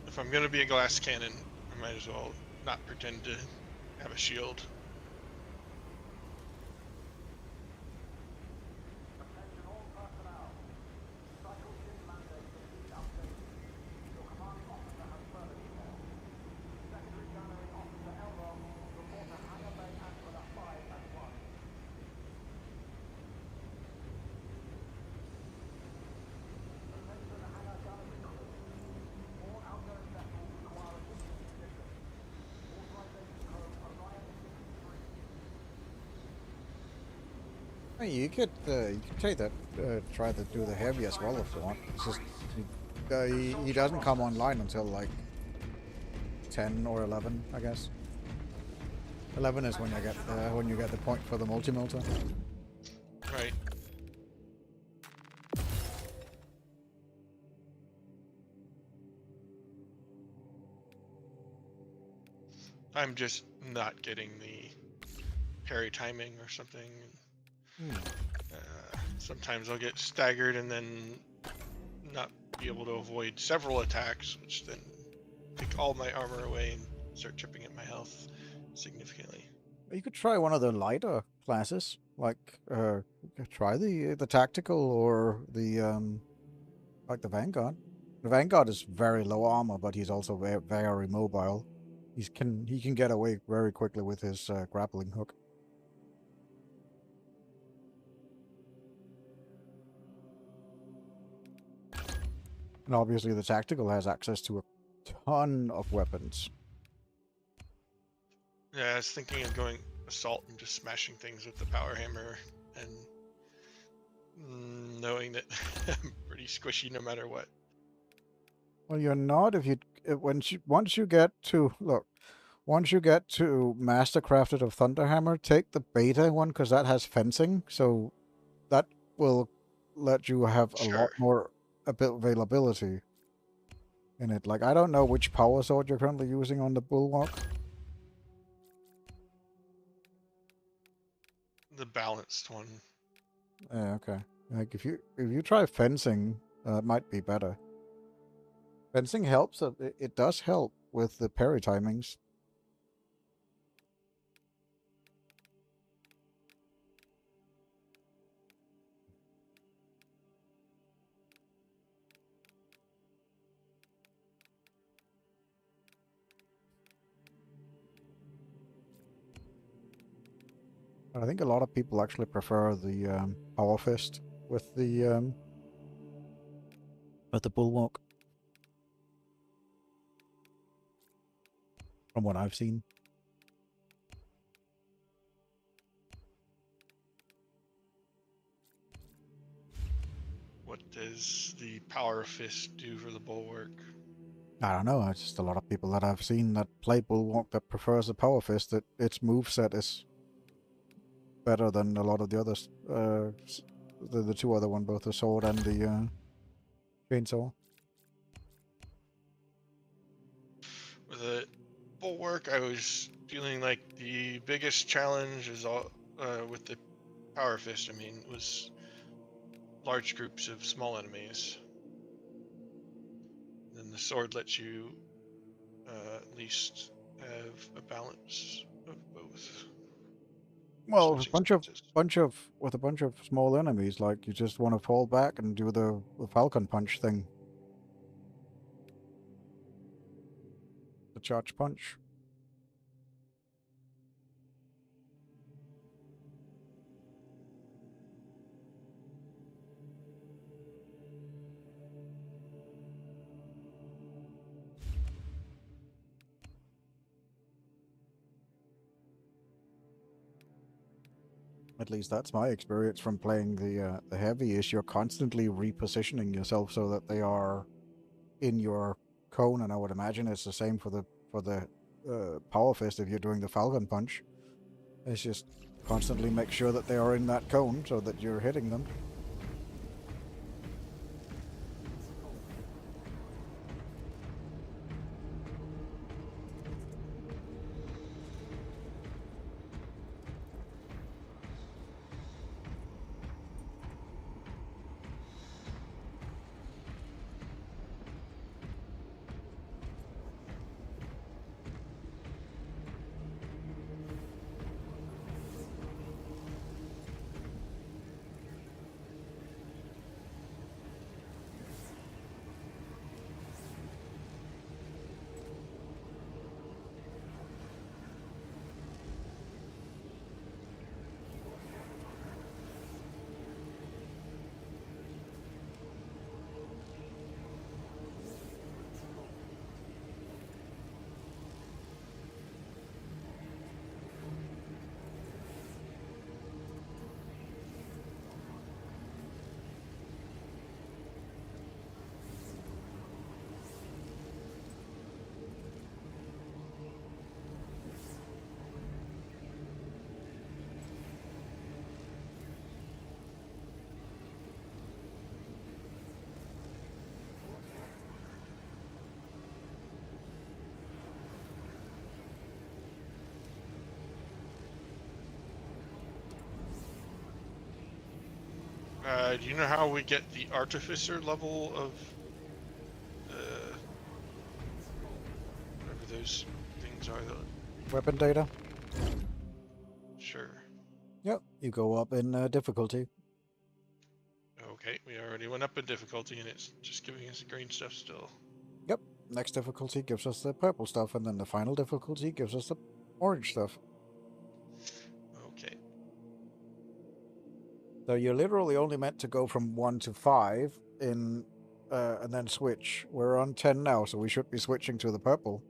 If I'm gonna be a glass cannon, I might as well not pretend to have a shield. Hey, you could try that. Try to do the heavy as well if you want. It's just he doesn't come online until like 10 or 11, I guess. 11 is when you get the point for the multi-melter. Right. I'm just not getting the parry timing or something. Sometimes I'll get staggered and then not be able to avoid several attacks, which then take all my armor away and start chipping at my health significantly. You could try one of the lighter classes, like try the tactical or the like the Vanguard. The Vanguard is very low armor, but he's also very mobile. He can get away very quickly with his grappling hook. And obviously the tactical has access to a ton of weapons. Yeah, I was thinking of going assault and just smashing things with the power hammer, and knowing that I'm pretty squishy no matter what. Well, you're not if you once you get to Mastercrafted of Thunderhammer, take the beta one because that has fencing, so that will let you have a lot more availability in it. Like, I don't know which power sword you're currently using on the Bulwark. The balanced one. Yeah, okay. Like if you try fencing, it might be better. Fencing helps. It does help with the parry timings. I think a lot of people actually prefer the Power Fist with the Bulwark. From what I've seen. What does the power fist do for the bulwark? I don't know. It's just a lot of people that I've seen that play Bulwark that prefers the Power Fist. That its moveset is better than a lot of the others. The two other one, both the sword and the chainsaw. the bulwark, I was feeling like the biggest challenge is all with the power fist. I mean, it was large groups of small enemies. Then the sword lets you at least have a balance of both. Well, So with it's expensive. with a bunch of small enemies, like you just want to fall back and do the falcon punch thing. The charge punch. At least that's my experience from playing the heavy. Is you're constantly repositioning yourself so that they are in your cone, and I would imagine it's the same for the power fist if you're doing the falcon punch. It's just constantly make sure that they are in that cone so that you're hitting them. Do you know how we get the artificer level of whatever those things are? Weapon data? Sure. Yep, you go up in difficulty. Okay, we already went up in difficulty, and it's just giving us the green stuff still. Yep, next difficulty gives us the purple stuff, and then the final difficulty gives us the orange stuff. Okay. So you're literally only meant to go from 1 to 5 in, and then switch. We're on 10 now, so we should be switching to the purple.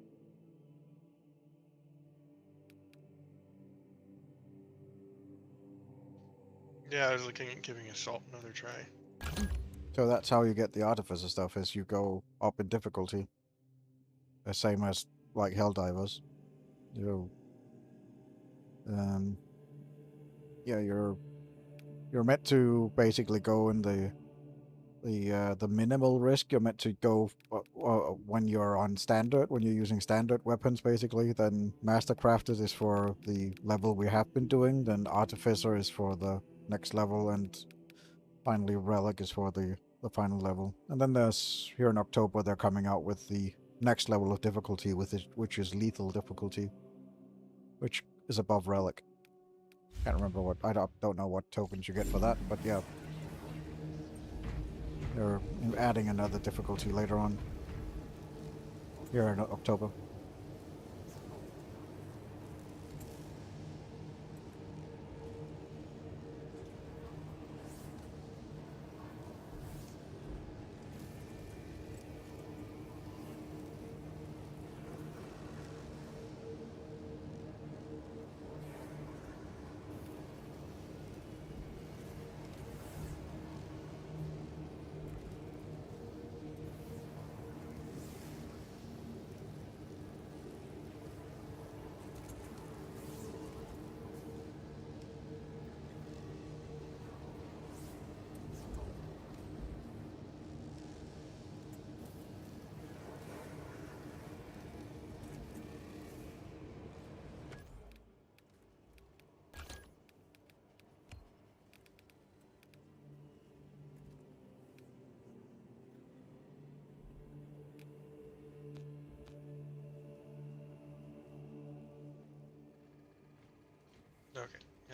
Yeah, I was looking at giving Assault another try. So that's how you get the artificer stuff, is you go up in difficulty. The same as, like, Helldivers. Yeah, you're meant to basically go in the minimal risk. You're meant to go when you're on standard, when you're using standard weapons, basically. Then Mastercrafted is for the level we have been doing. Then Artificer is for the next level, and finally Relic is for the final level. And then there's, here in October, they're coming out with the next level of difficulty, which is Lethal difficulty, which is above Relic. Can't remember what, I don't know what tokens you get for that, but yeah. They're adding another difficulty later on. Here in October.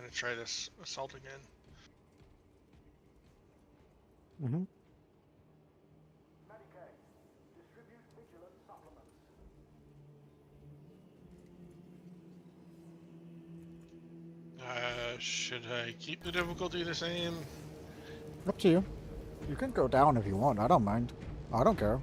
gonna try this assault again. Mm-hmm. Should I keep the difficulty the same? Up to you. You can go down if you want. I don't mind. I don't care.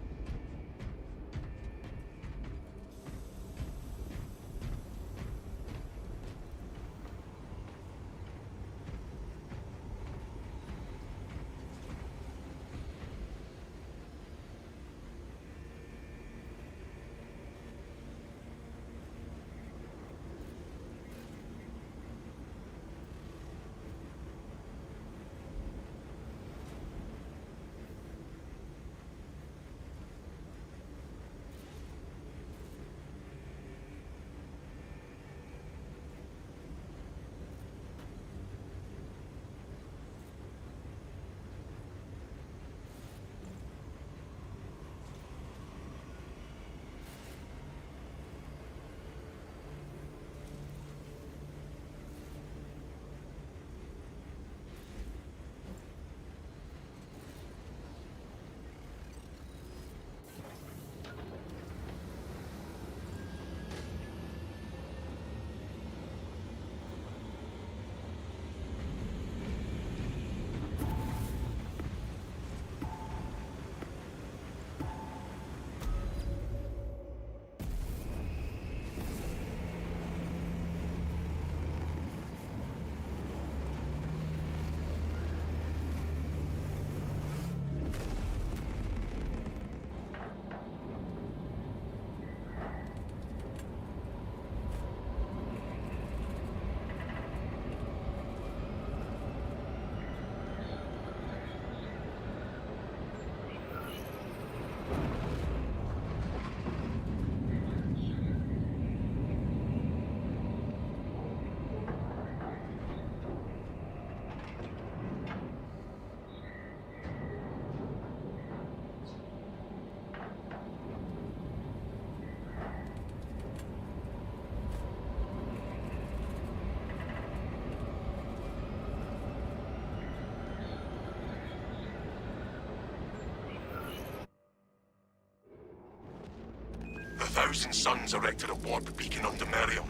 The Thousand Suns erected a warp beacon on Imperium.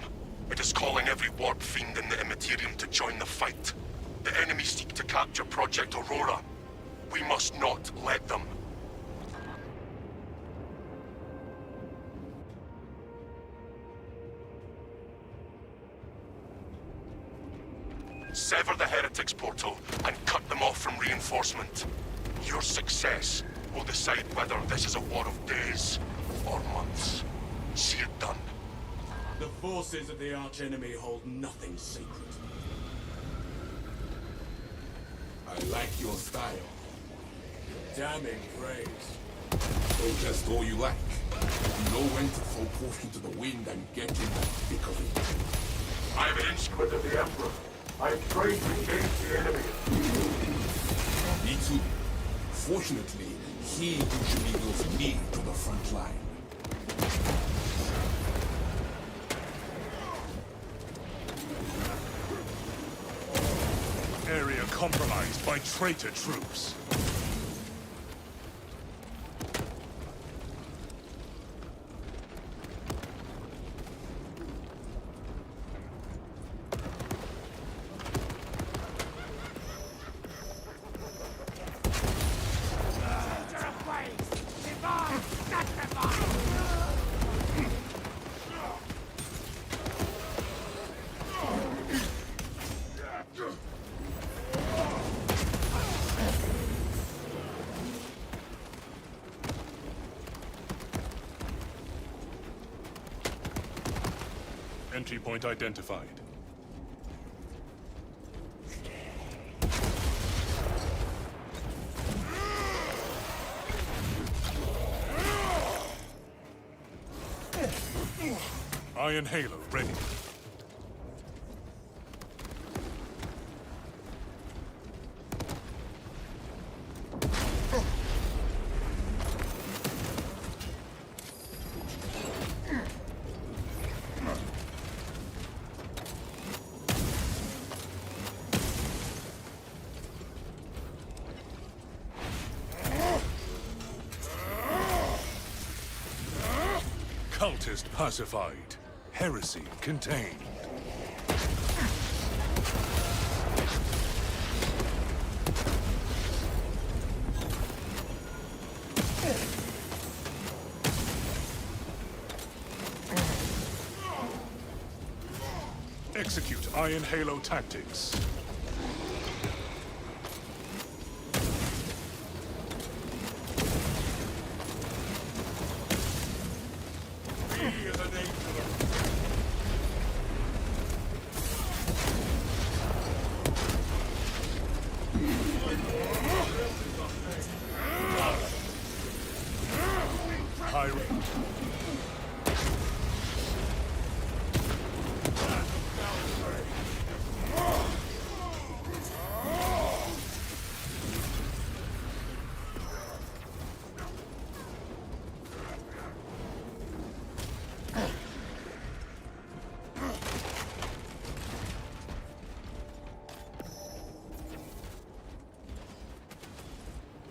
It is calling every warp fiend in the Imperium to join the fight. The enemy seek to capture Project Aurora. We must not let them. Sever the Heretics portal and cut them off from reinforcement. Your success will decide whether this is a war of days or months. See it done. The forces of the archenemy hold nothing sacred. I like your style. Damning praise. Protest all you like. You know when to throw caution to the wind and get in the thick of it. I'm an instrument of the Emperor. I'm trained to engage the enemy. Me too. Fortunately, he usually moves me to the front line. Area compromised by traitor troops. Entry point identified. Iron Halo ready. Cultist pacified. Heresy contained. Execute Iron Halo tactics. High rate.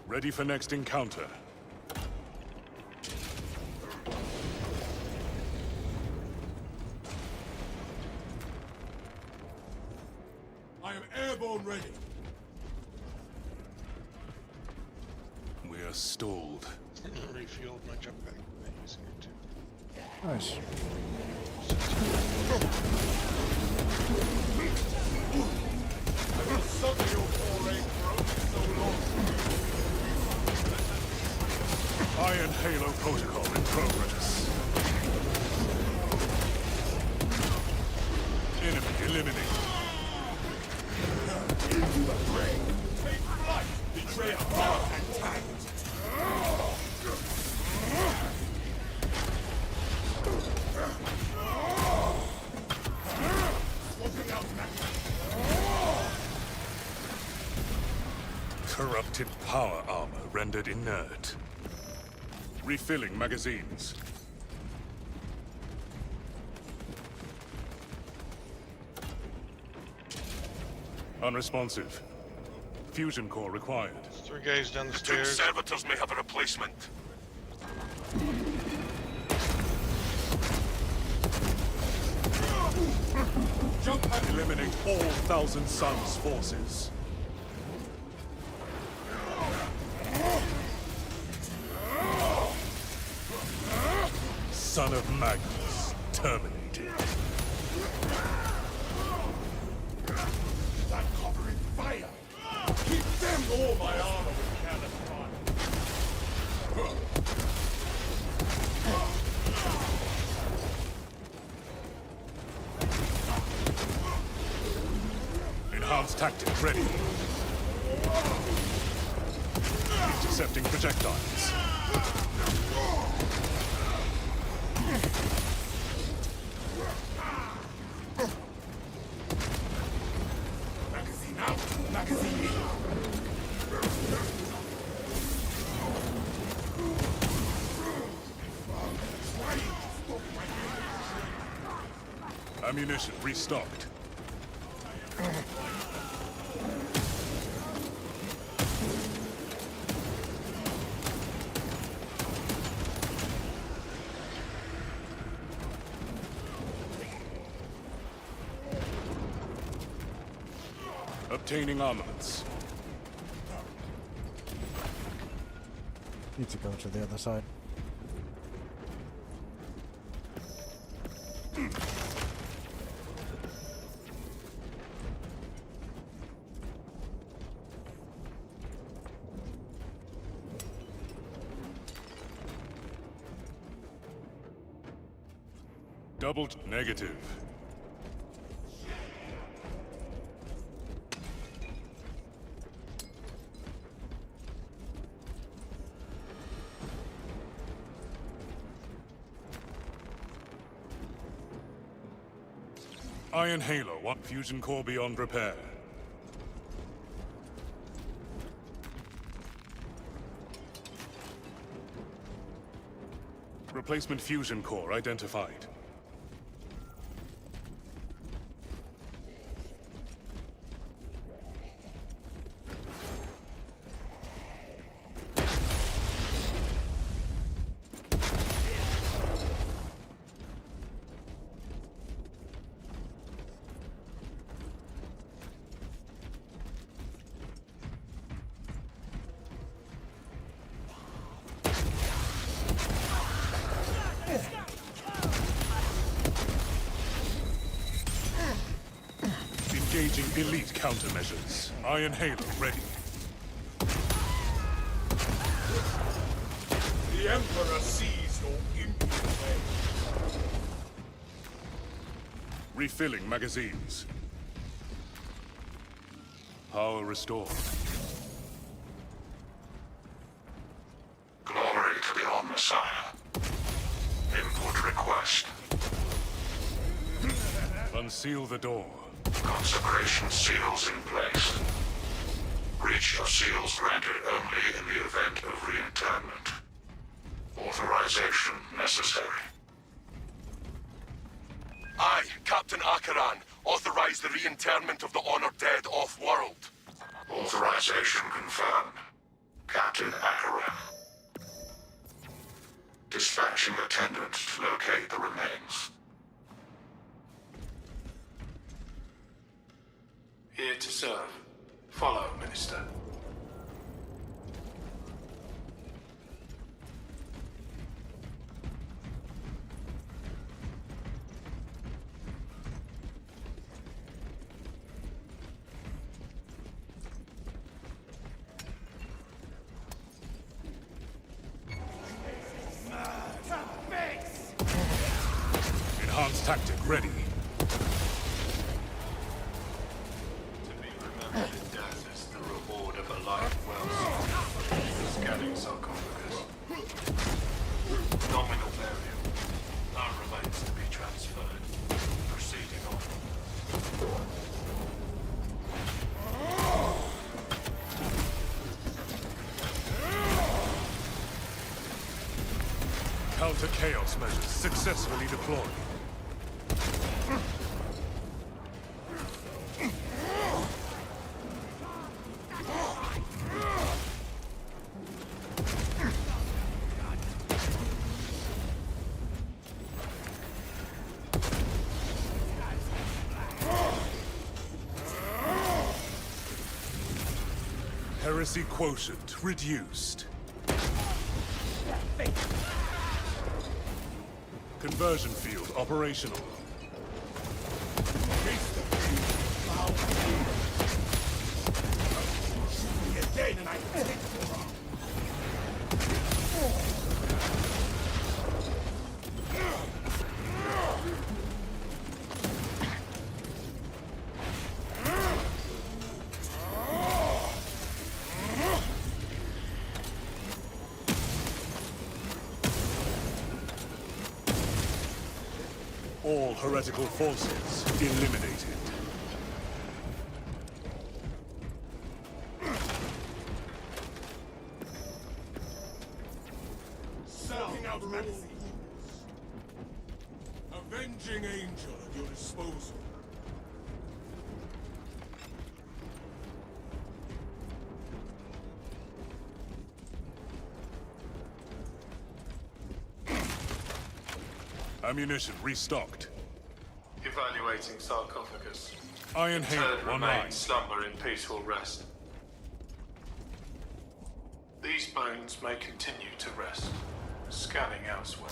Ready for next encounter. I am airborne ready. We are stalled. Refueled my jetpack by using it too. Nice. I will sucker your poor egg throat so long. Iron Halo protocol in progress. Enemy eliminated. Into the fray. Take flight. Betray our antagonist. Swapping out Corrupted power armor rendered inert. Refilling magazines. Unresponsive. Fusion core required. 3 guys down the The stairs. servitors may have a replacement. Jump and eliminate all Thousand Sons forces. Son of Magnus, terminated. that covering fire. Keep them all my armor with careless Enhanced tactic ready. Intercepting projectiles. Magazine out. Magazine in. Ammunition restocked. Obtaining armaments. Need to go to the other side. Doubled negative. Iron Halo, one fusion core beyond repair. Replacement fusion core identified. Engaging elite countermeasures. Iron Halo ready. The Emperor sees your impious ways. Refilling magazines. Power restored. Glory to the Omnissiah. Input request. Unseal the door. Consecration seals in place. Breach of seals granted only in the event of reinterment. Authorization necessary. I, Captain Akaran, authorize the reinterment of the honored dead off-world. Authorization confirmed. Captain Akaran. Dispatching attendants to locate the remains. Here to serve. Follow, Minister. Enhanced tactic ready. To be remembered in death is the reward of a life well spent. Scanning sarcophagus. Nominal burial. None remains to be transferred. Proceeding on. Counter-chaos measures successfully deployed. Heresy quotient reduced. Conversion field operational. All heretical forces eliminated. Setting out magazines. Avenging angel at your disposal. Ammunition restocked. Evaluating sarcophagus. Iron Halo Interred online. remains slumber in peaceful rest. These bones may continue to rest. Scanning elsewhere.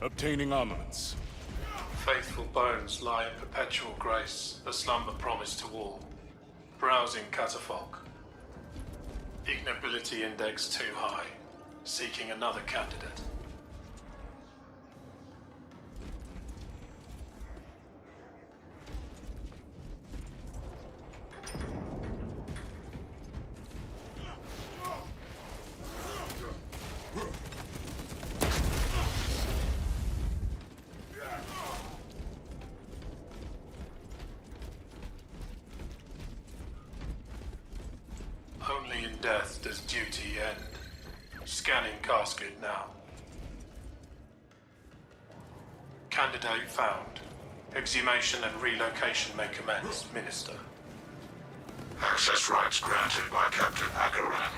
Obtaining armaments. Faithful bones lie in perpetual grace, a slumber promised to all. Browsing catafalque. Ignobility index too high. Seeking another candidate. Only in death does duty end. Scanning casket now. Candidate found. Exhumation and relocation may commence, Minister. Access rights granted by Captain Agaran.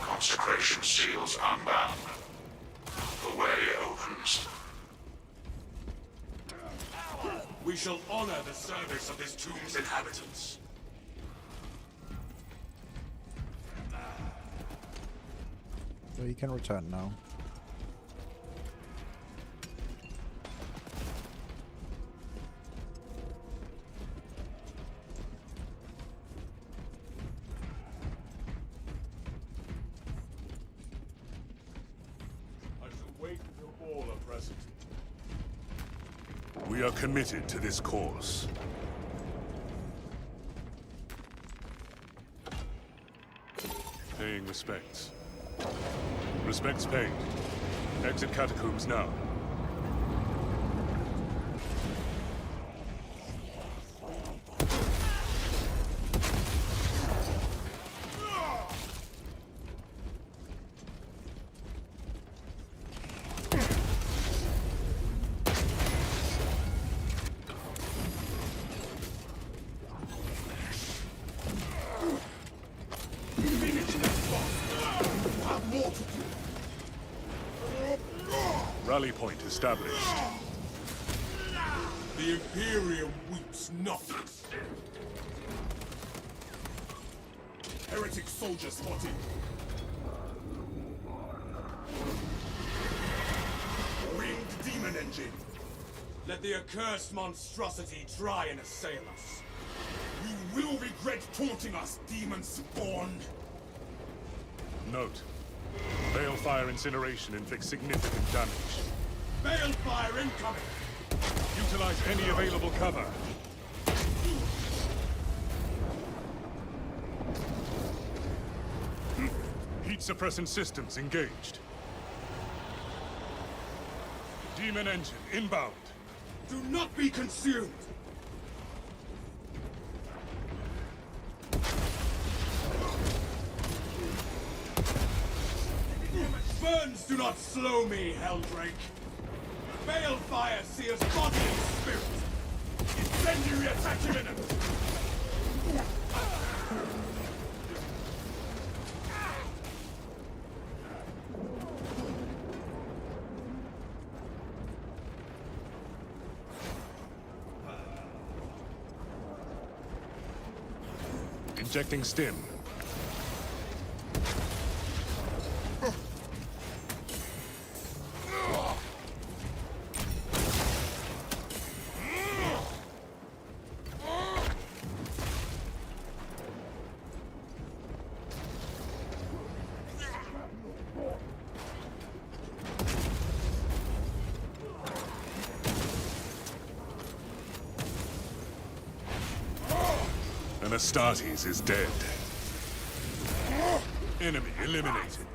Consecration seals unbound. The way opens. We shall honor the service of this tomb's inhabitants. So you can return now. I shall wait until all are present. We are committed to this cause. Paying respects. Respects paid. Exit catacombs now. Rally point established. The Imperium weeps nothing. Heretic soldier spotted. Winged demon engine. Let the accursed monstrosity try and assail us. You will regret taunting us, demon spawn. Note. Balefire incineration inflicts significant damage. Balefire incoming! Utilize any available cover. Heat suppressant systems engaged. Demon engine inbound. Do not be consumed! Burns do not slow me, Helldrake. Balefire sears body and spirit. Incendiary attack imminent. Injecting stim. Astartes is dead. Enemy eliminated.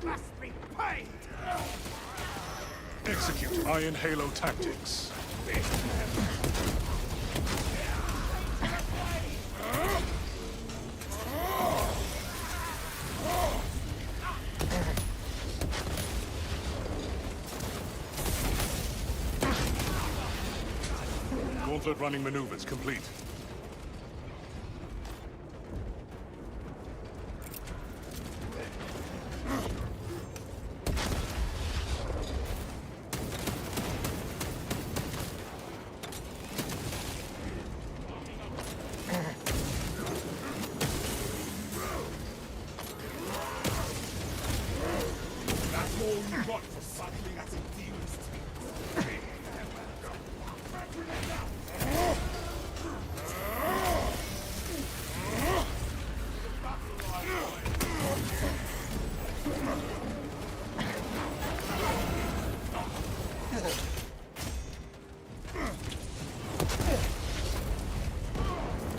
Execute Iron Halo tactics. Gauntlet running maneuvers complete.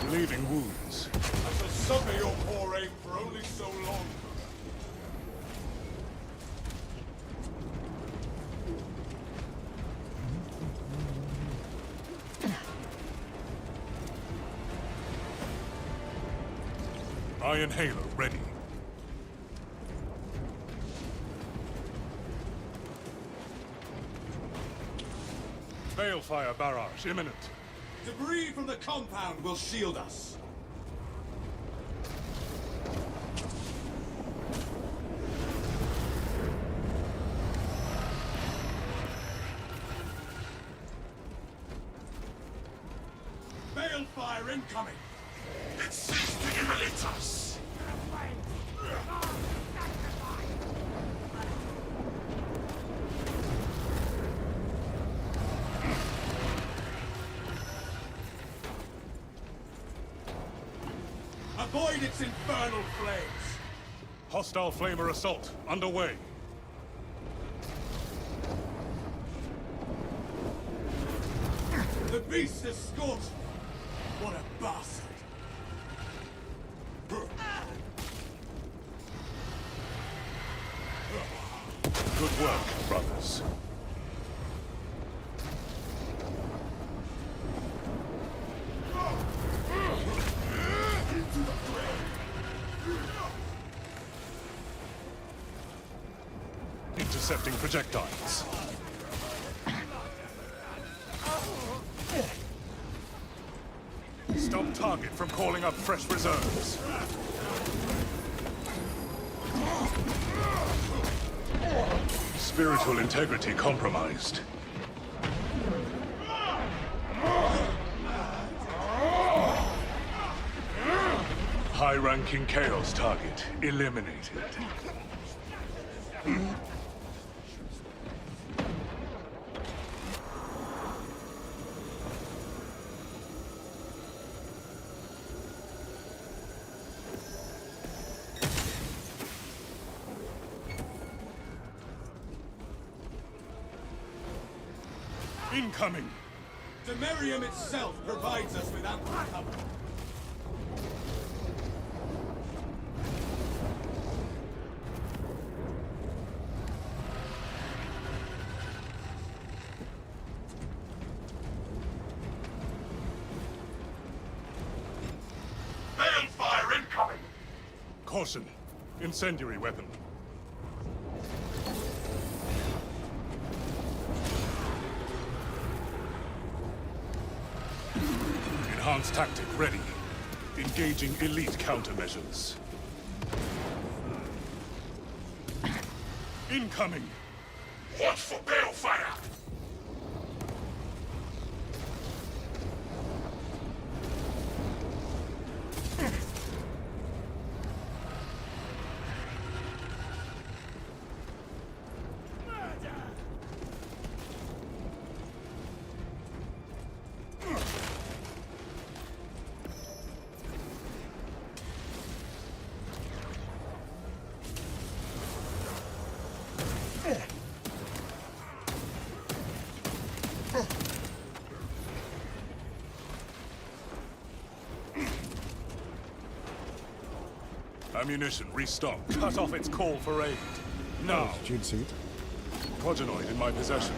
Relieving wounds. I shall suffer your poor aim for only so long. Iron Halo ready. Balefire barrage imminent. Debris from the compound will shield us. Balefire incoming! It seeks to immolate us! Avoid its infernal flames! Hostile flamer assault underway. The beast is scorched! What a bastard! Good work, brothers. Intercepting projectiles. Stop target from calling up fresh reserves. Spiritual integrity compromised. High-ranking Chaos target eliminated. Incoming! Demerium itself provides us with ample cover. Balefire incoming! Caution! Incendiary weapon. Enhanced tactic ready. Engaging elite countermeasures. Incoming! Watch for balefire! Ammunition restocked. Cut off its call for aid. Now. Gene seed. Progenoid in my possession.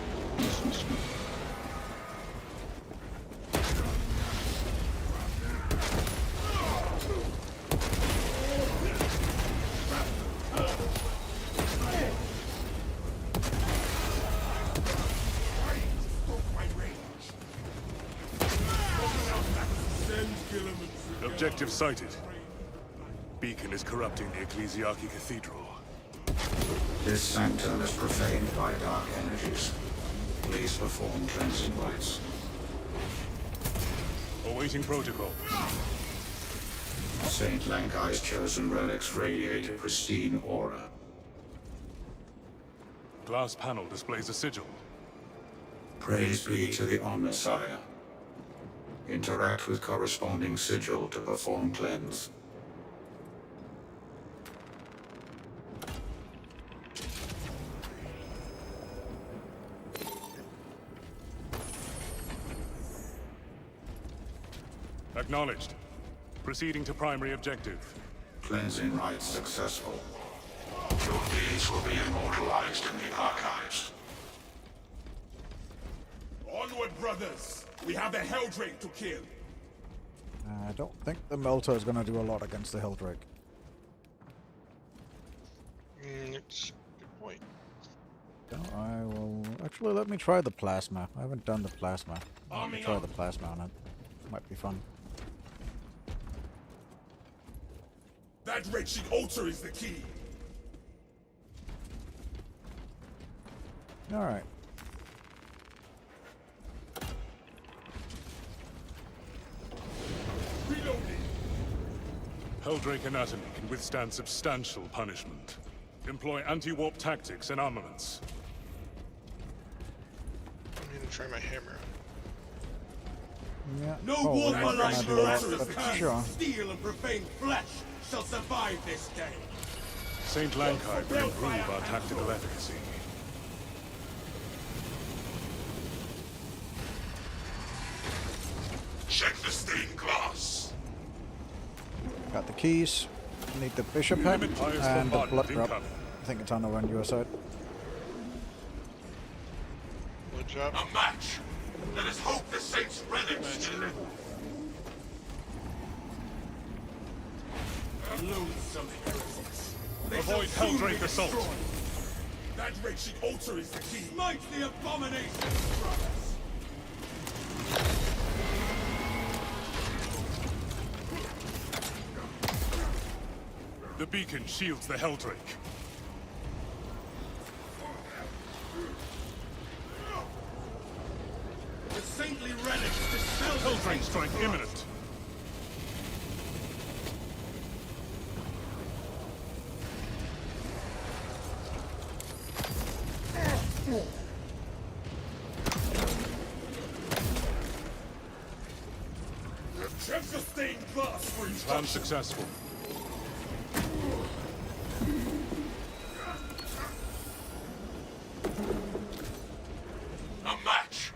Objective sighted. Beacon is corrupting the Ecclesiarchy Cathedral. This sanctum is profaned by dark energies. Please perform cleansing rites. Awaiting protocol. Saint Lankai's chosen relics radiate a pristine aura. Glass panel displays a sigil. Praise be to the Omnissiah. Interact with corresponding sigil to perform cleanse. Acknowledged. Proceeding to primary objective. Cleansing rites successful. Your deeds will be immortalized in the archives. Onward, brothers! We have the Helldrake to kill! I don't think the Melter is going to do a lot against the Helldrake. It's a good point. I will actually let me try the plasma. I haven't done the plasma. Let me try the plasma on it. Might be fun. That wretched altar is the key. All right. Helldrake anatomy can withstand substantial punishment. Employ anti-warp tactics and armaments. I'm gonna try my hammer. Yeah. No oh, war for life do that, altar is but the key. sure. Steel and profane flesh shall survive this day. St. Lankai will improve our tactical efficacy. Check the stained glass. Got the keys. Need the bishop head and the blood drop. I think it's on over on your side. Blood drop. A match. Let us hope the Saints' relics still live. Loathsome heretics. They Avoid shall soon Helldrake be assault. destroyed. That wretched altar is the key. Smite the abomination, brothers. The beacon shields the Helldrake. The saintly relics dispel the Helldrake strike imminent. Check the stained glass for Plan instructions. successful. A match.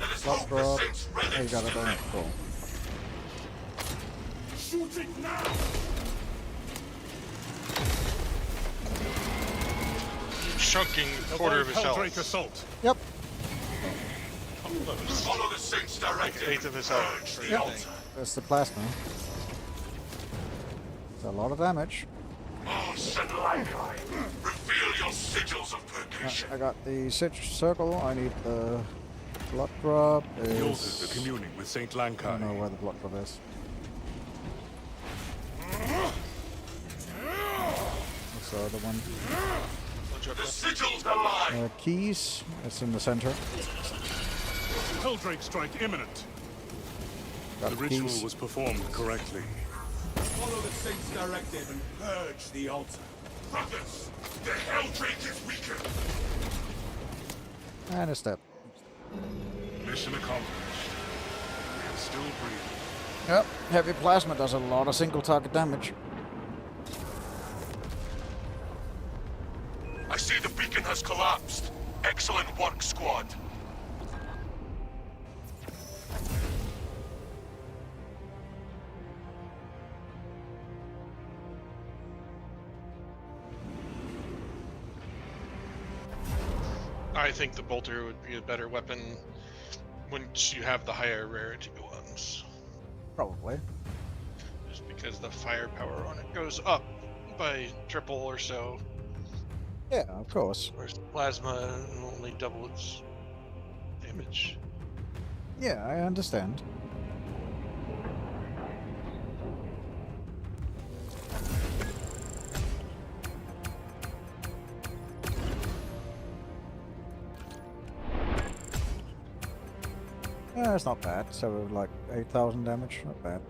Let us Blood hope the drop. Saints' Oh, you relics got it still on it. live. Cool. Shoot it now! Chunking quarter of his Helldrake health. assault. Yep. Almost. Follow the Saints' Like directive. eighth of his Purge health. the Yep. altar. There's the plasma. It's a lot of damage. Oh, St. Lankai, reveal your sigils of purgation. I got the circle. I need the blood drop. The altars are communing with St. I don't know Lankai. where the blood drop is. What's the other one? The sigils alive. Keys. It's in the center. Helldrake strike imminent. Got The the ritual keys. was performed correctly. Follow the saint's directive and purge the altar. Brothers, the Helldrake is weakened. And a step. Mission accomplished. We are still breathing. Yep. Heavy plasma does a lot of single target damage. I see the beacon has collapsed. Excellent work, squad. I think the bolter would be a better weapon once you have the higher rarity ones. Probably. Just because the firepower on it goes up by triple or so. Yeah, of course. Whereas the plasma will only double its damage. Yeah, I understand. Yeah, it's not bad. So like 8,000 damage, not bad.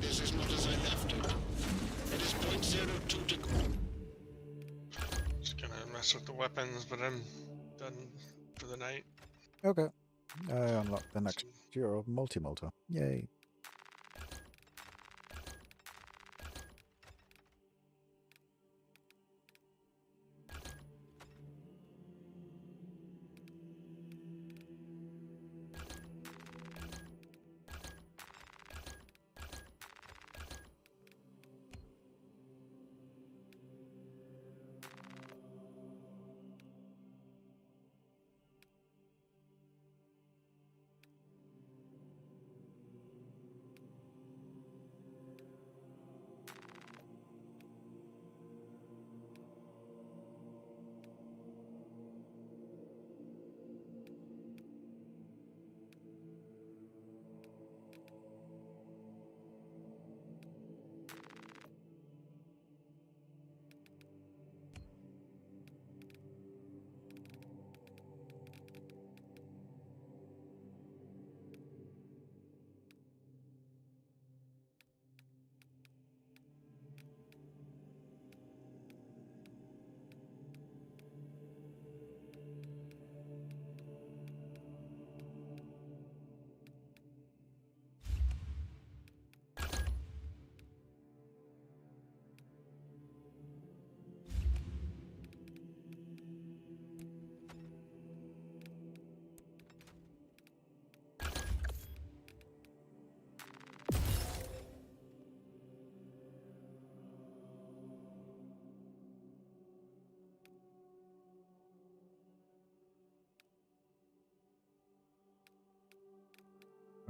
This is not as I left it. It is .02 to... Just gonna mess with the weapons, but I'm done for the night. Okay. I unlocked the next tier of multi-motor. Yay.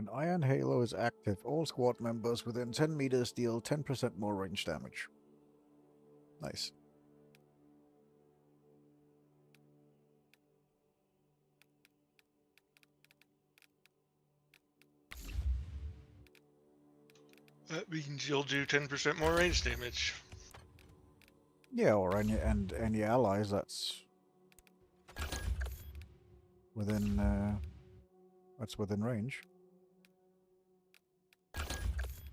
When Iron Halo is active, all squad members within 10 meters deal 10% more range damage. Nice. That means you'll do 10% more range damage. Yeah, or any allies that's within range.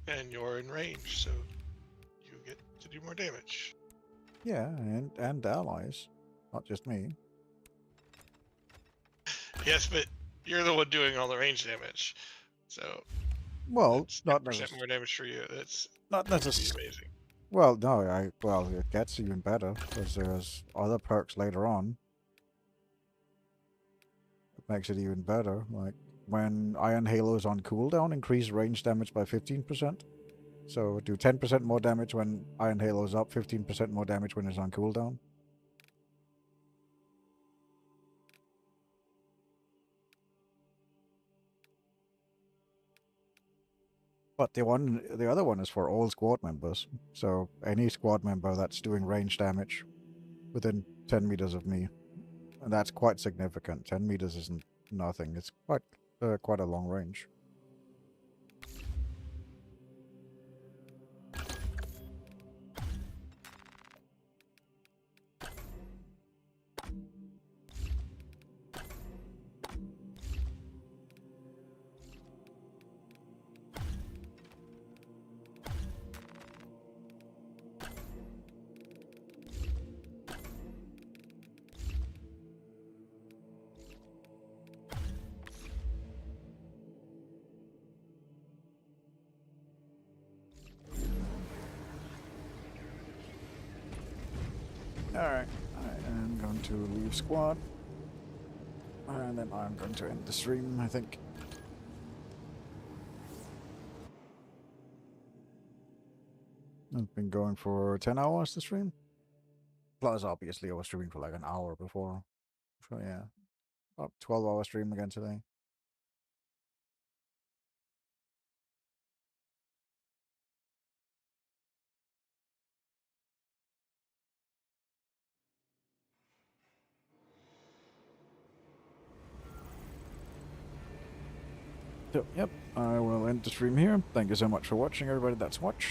And you're in range, so you get to do more damage. Yeah, and allies, not just me. Yes, but you're the one doing all the range damage, so Well, not 10% necessarily. more damage for you. That's Not necessarily amazing. Well, no, it gets even better because there's other perks later on. It makes it even better. Like when Iron Halo is on cooldown, increase range damage by 15%. So do 10% more damage when Iron Halo is up, 15% more damage when it's on cooldown. But the other one is for all squad members. So any squad member that's doing range damage within 10 meters of me. And that's quite significant. 10 meters isn't nothing. It's quite a long range. Alright, I am going to leave squad. And then I'm going to end the stream, I think. I've been going for 10 hours to stream. Plus, obviously, I was streaming for like an hour before. So, yeah. About 12-hour stream again today. So, yep, I will end the stream here. Thank you so much for watching, everybody that's watched.